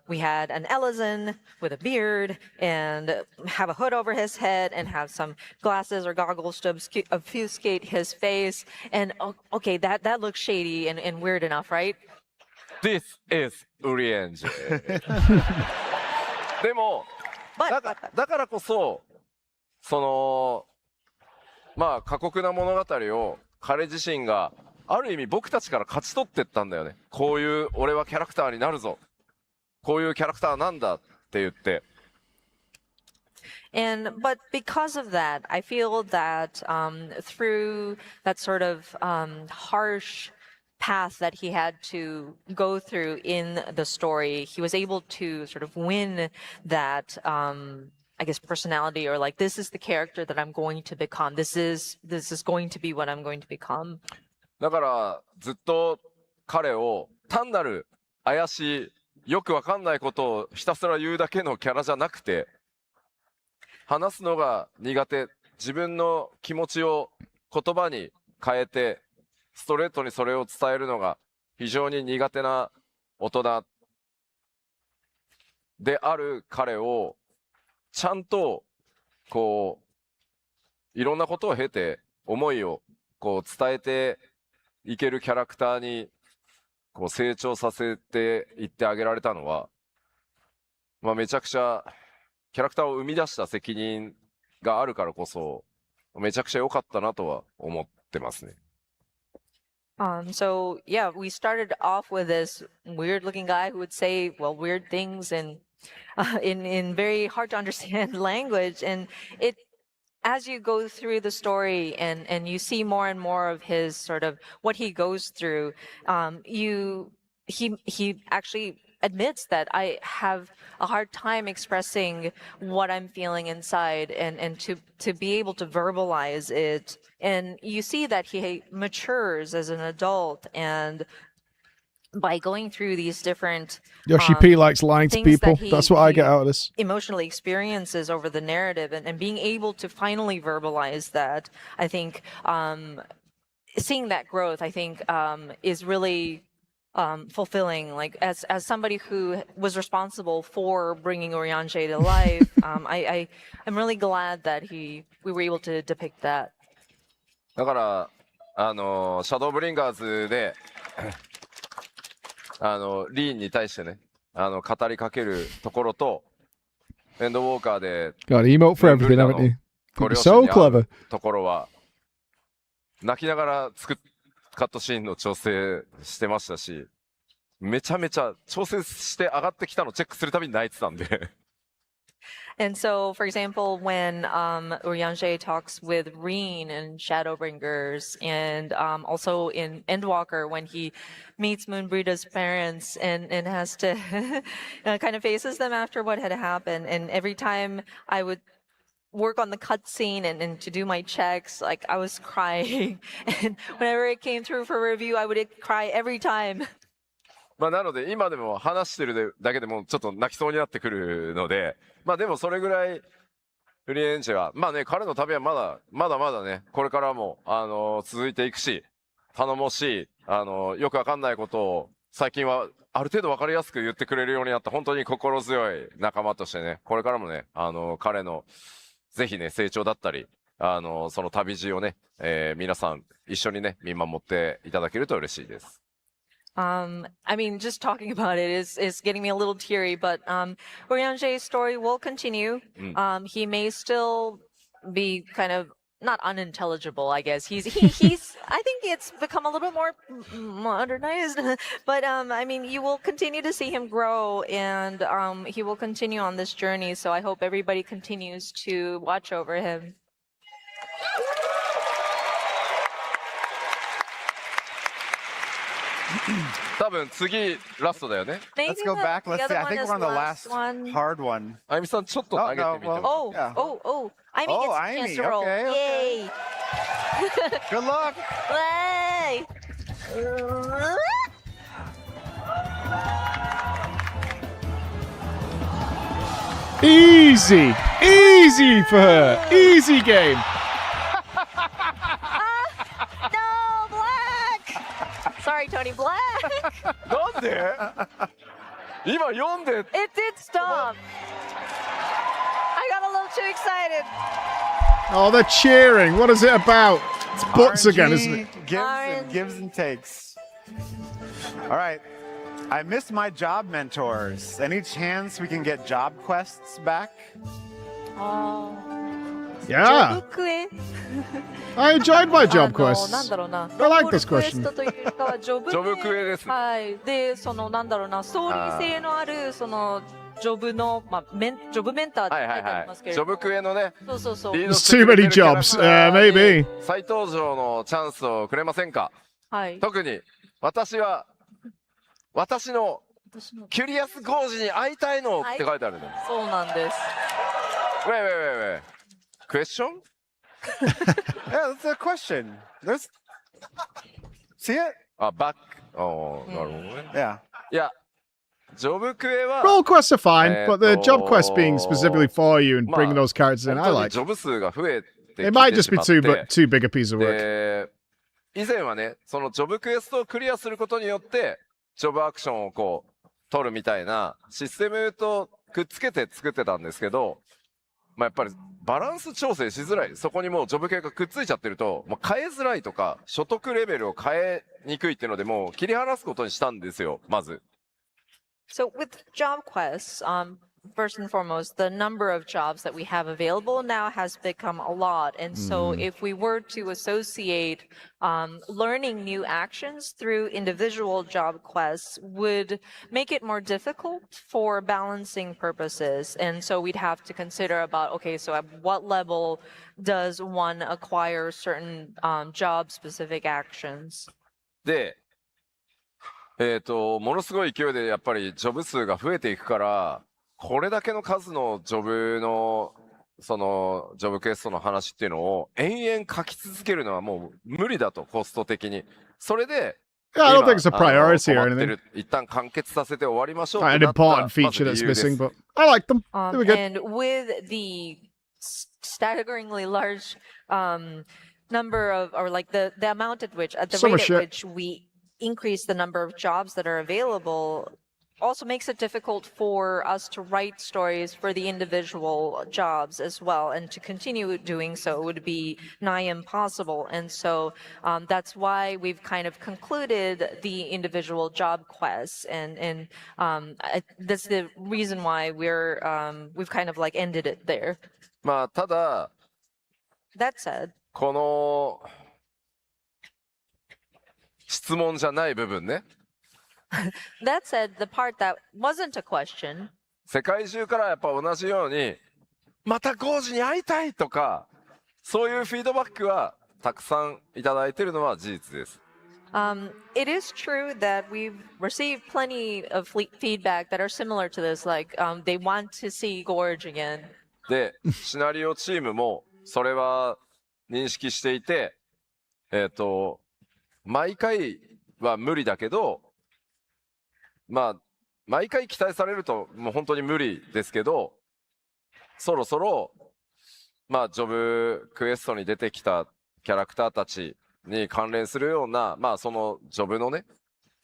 we had an Elezen with a beard and have a hood over his head and have some glasses or goggles to obfuscate his face. And okay, that looks shady and weird enough, right? This is フリーエンジェ。でも、だからこそ、その、まあ過酷な物語を彼自身がある意味僕たちから勝ち取ってったんだよね。こういう俺はキャラクターになるぞ。こういうキャラクターなんだって言って。But because of that, I feel that through that sort of harsh path that he had to go through in the story, he was able to sort of win that I guess personality, or like, this is the character that I'm going to become. This is going to be what I'm going to become. だからずっと彼を単なる怪しいよくわかんないことをひたすら言うだけのキャラじゃなくて、話すのが苦手、自分の気持ちを言葉に変えてストレートにそれを伝えるのが非常に苦手な大人である彼をちゃんとこういろんなことを経て思いをこう伝えていけるキャラクターにこう成長させていってあげられたのは、まあ、めちゃくちゃキャラクターを生み出した責任があるからこそめちゃくちゃ良かったなとは思ってますね。So yeah, we started off with this weird-looking guy who would say, well, weird things and in very hard to understand language, and it, as you go through the story and you see more and more of his sort of what he goes through, he actually admits that I have a hard time expressing what I'm feeling inside and to be able to verbalize it. And you see that he matures as an adult, and by going through these different Yoshi P likes lying to people. That's what I get out of this. Emotionally experiences over the narrative, and being able to finally verbalize that, I think seeing that growth, I think is really fulfilling. Like as somebody who was responsible for bringing Urianger to life, I'm really glad that we were able to depict that. だからシャドーブリンガーズでリーンに対してね語りかけるところとエンドウォーカーで Got an emote for everything, haven't you? ご両 You're 親 so に会 clever. うところは泣きながらカットシーンの調整してましたし、めちゃめちゃ調整して上がってきたのチェックするたびに泣いてたんで。And so, for example, when Urianger talks with Reen in Shadowbringers, and also in Endwalker, when he meets Moonbreeda's parents and has to kind of faces them after what had happened, and every time I would work on the cutscene and to do my checks, like I was crying. And whenever it came through for review, I would cry every time. まあなので今でも話してるだけでもちょっと泣きそうになってくるので、まあでもそれぐらいフリーエンジェはまあね、彼の旅はまだね、これからも続いていくし、頼もしいよくわかんないことを最近はある程度わかりやすく言ってくれるようになった本当に心強い仲間としてね、これからもね彼のぜひね成長だったりその旅路をね、皆さん一緒にね見守っていただけると嬉しいです。I mean, just talking about it is getting me a little teary, but Orianje's story will continue. He may still be kind of not unintelligible, I guess. He's I think it's become a little bit more modernized, but I mean, you will continue to see him grow, and he will continue on this journey. So I hope everybody continues to watch over him. 多分次ラストだよね。 Maybe Let's go back. the Let's other see. I one think is we're on the last last one. hard one. あゆみさんちょっと投げてみても。 Oh, Yeah. oh, Aimee Oh, gets a chance Aimee, to roll. okay, okay. Yay! Good luck. Yay! Easy. Easy for her. Easy game. No, Black! Sorry, Tony Black. なんで今読んで It did stop. I got a little too excited. Oh, they're cheering. What is it about? It's butts again, isn't it? Gives and takes. All right. I missed my job mentors. Any chance we can get job quests back? Oh. Yeah. I enjoyed my job quests. なんだろうな。 I like this question. ロールクエストというかはジョブジョブクエですね。はい。で、そのなんだろうな、ストーリー性のあるそのジョブのジョブメンターって書いてありますけれども。ジョブクエのね。そうそうそう。リード There's して too くれて many るキャラク jobs. ターに Maybe. 再登場のチャンスをくれませんか。はい。特に私のキュリアスゴージに会いたいのって書いてあるね。そうなんです。Wait. Question? Yeah, that's a question. There's. See it? あ、バック。なるほどね。 Yeah. いや、ジョブクエは Role quests are fine, but the job quest being specifically for you and bringing those characters in, I 本当に like. ジョブ数が増えてきて It might just し be まって too big a piece of work. で、以前はね、そのジョブクエストをクリアすることによって、ジョブアクションをこう、取るみたいなシステムとくっつけて作ってたんですけど、まあやっぱりバランス調整しづらい。そこにもうジョブ系がくっついちゃってると、もう変えづらいとか、所得レベルを変えにくいっていうので、もう切り離すことにしたんですよ、まず。So with job quests, first and foremost, the number of jobs that we have available now has become a lot. And so if we were to associate learning new actions through individual job quests would make it more difficult for balancing purposes. And so we'd have to consider about, okay, so at what level does one acquire certain job-specific actions? で、ものすごい勢いでやっぱりジョブ数が増えていくから、これだけの数のジョブの、その、ジョブクエストの話っていうのを延々書き続けるのはもう無理だと、コスト的に。それで、Yeah, I don't think it's a priority or 困って anything. る一旦完結させて終わりましょうっ An てなった important まず feature 理 that's 由です missing, but I like them. They were good. And with the staggeringly large number of, or like the amount at which, at the Summer rate shit. at which we increase the number of jobs that are available, also makes it difficult for us to write stories for the individual jobs as well. And to continue doing so would be nigh impossible. And so that's why we've kind of concluded the individual job quests. And that's the reason why we've kind of like ended it there. まあ、ただ、 That said, この、質問じゃない部分ね。that said, the part that wasn't a question, 世界中からやっぱ同じように、またゴージに会いたいとか、そういうフィードバックはたくさんいただいているのは事実です。it is true that we've received plenty of feedback that are similar to this, like they want to see Gorge again. で、シナリオチームもそれは認識していて、毎回は無理だけど、まあ、毎回期待されるともう本当に無理ですけど、そろそろ、まあ、ジョブクエストに出てきたキャラクターたちに関連するような、まあ、そのジョブのね、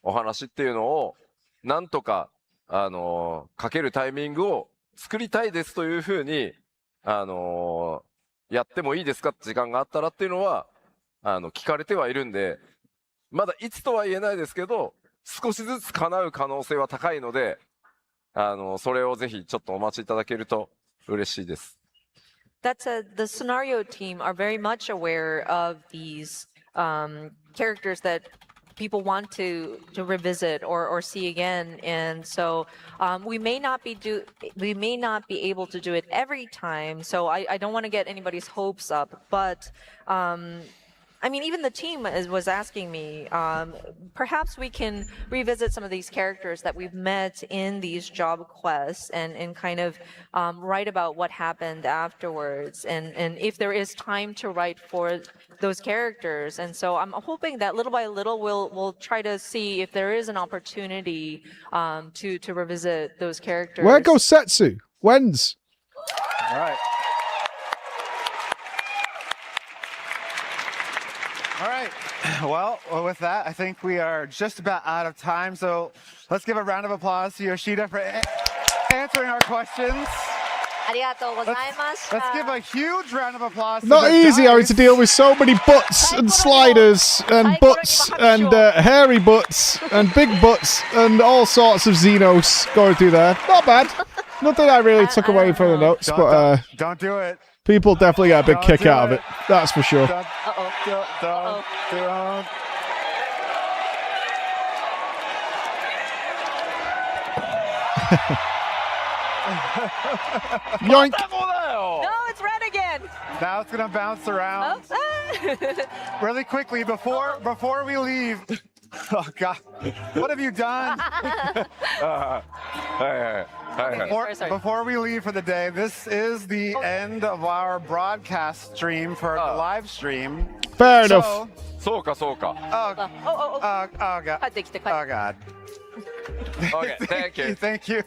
お話っていうのを、なんとか、かけるタイミングを作りたいですというふうに、やってもいいですかって時間があったらっていうのは、聞かれてはいるんで、まだいつとは言えないですけど、少しずつ叶う可能性は高いので、それをぜひちょっとお待ちいただけると嬉しいです。That said, the scenario team are very much aware of these characters that people want to revisit or see again, and so we may not be able to do it every time. So I don't want to get anybody's hopes up, but I mean, even the team was asking me, perhaps we can revisit some of these characters that we've met in these job quests and kind of write about what happened afterwards, and if there is time to write for those characters. And so I'm hoping that little by little we'll try to see if there is an opportunity to revisit those characters. Where goes Setsu? When's? All right. All right. Well, with that, I think we are just about out of time. So let's give a round of applause to Yoshida for answering our questions. Let's give a huge round of applause. Not easy having to deal with so many butts and sliders and butts and hairy butts and big butts and all sorts of Xenos going through there. Not bad. Nothing I really took away from the notes, but don't do it. People definitely get a big kick out of it. That's for sure. Don't. Yoink. No, it's red again. Now it's gonna bounce around. Really quickly before we leave. Oh God! What have you done? Before we leave for the day, this is the end of our broadcast stream for the live stream. Fair enough. そうかそうか。Oh God. Oh God. Okay, thank you. Thank you.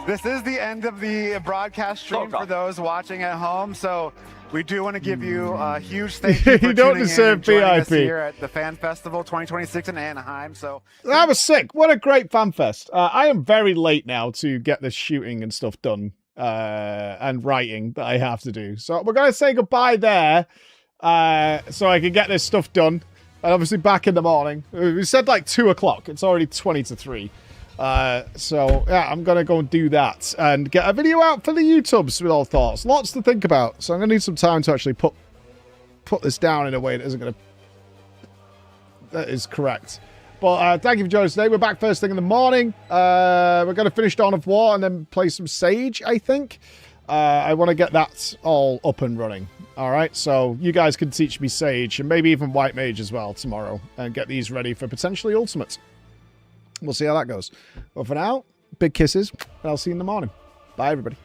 This is the end of the broadcast stream for those watching at home. So we do want to give you a huge thank you for You don't tuning in deserve and joining us VIP. here at the Fan Festival 2026 in Anaheim. So That was sick. What a great FanFest. I am very late now to get this shooting and stuff done and writing that I have to do. So we're going to say goodbye there so I can get this stuff done. And obviously back in the morning. We said like 2 o'clock. It's already 20 to 3. So yeah, I'm going to go and do that and get a video out for the YouTubes with all thoughts. Lots to think about. So I'm going to need some time to actually put this down in a way that isn't going to... That is correct. But thank you for joining us today. We're back first thing in the morning. We're going to finish Dawn of War and then play some Sage, I think. I want to get that all up and running. All right, so you guys can teach me Sage and maybe even White Mage as well tomorrow and get these ready for potentially Ultimate. We'll see how that goes. But for now, big kisses, and I'll see you in the morning. Bye, everybody.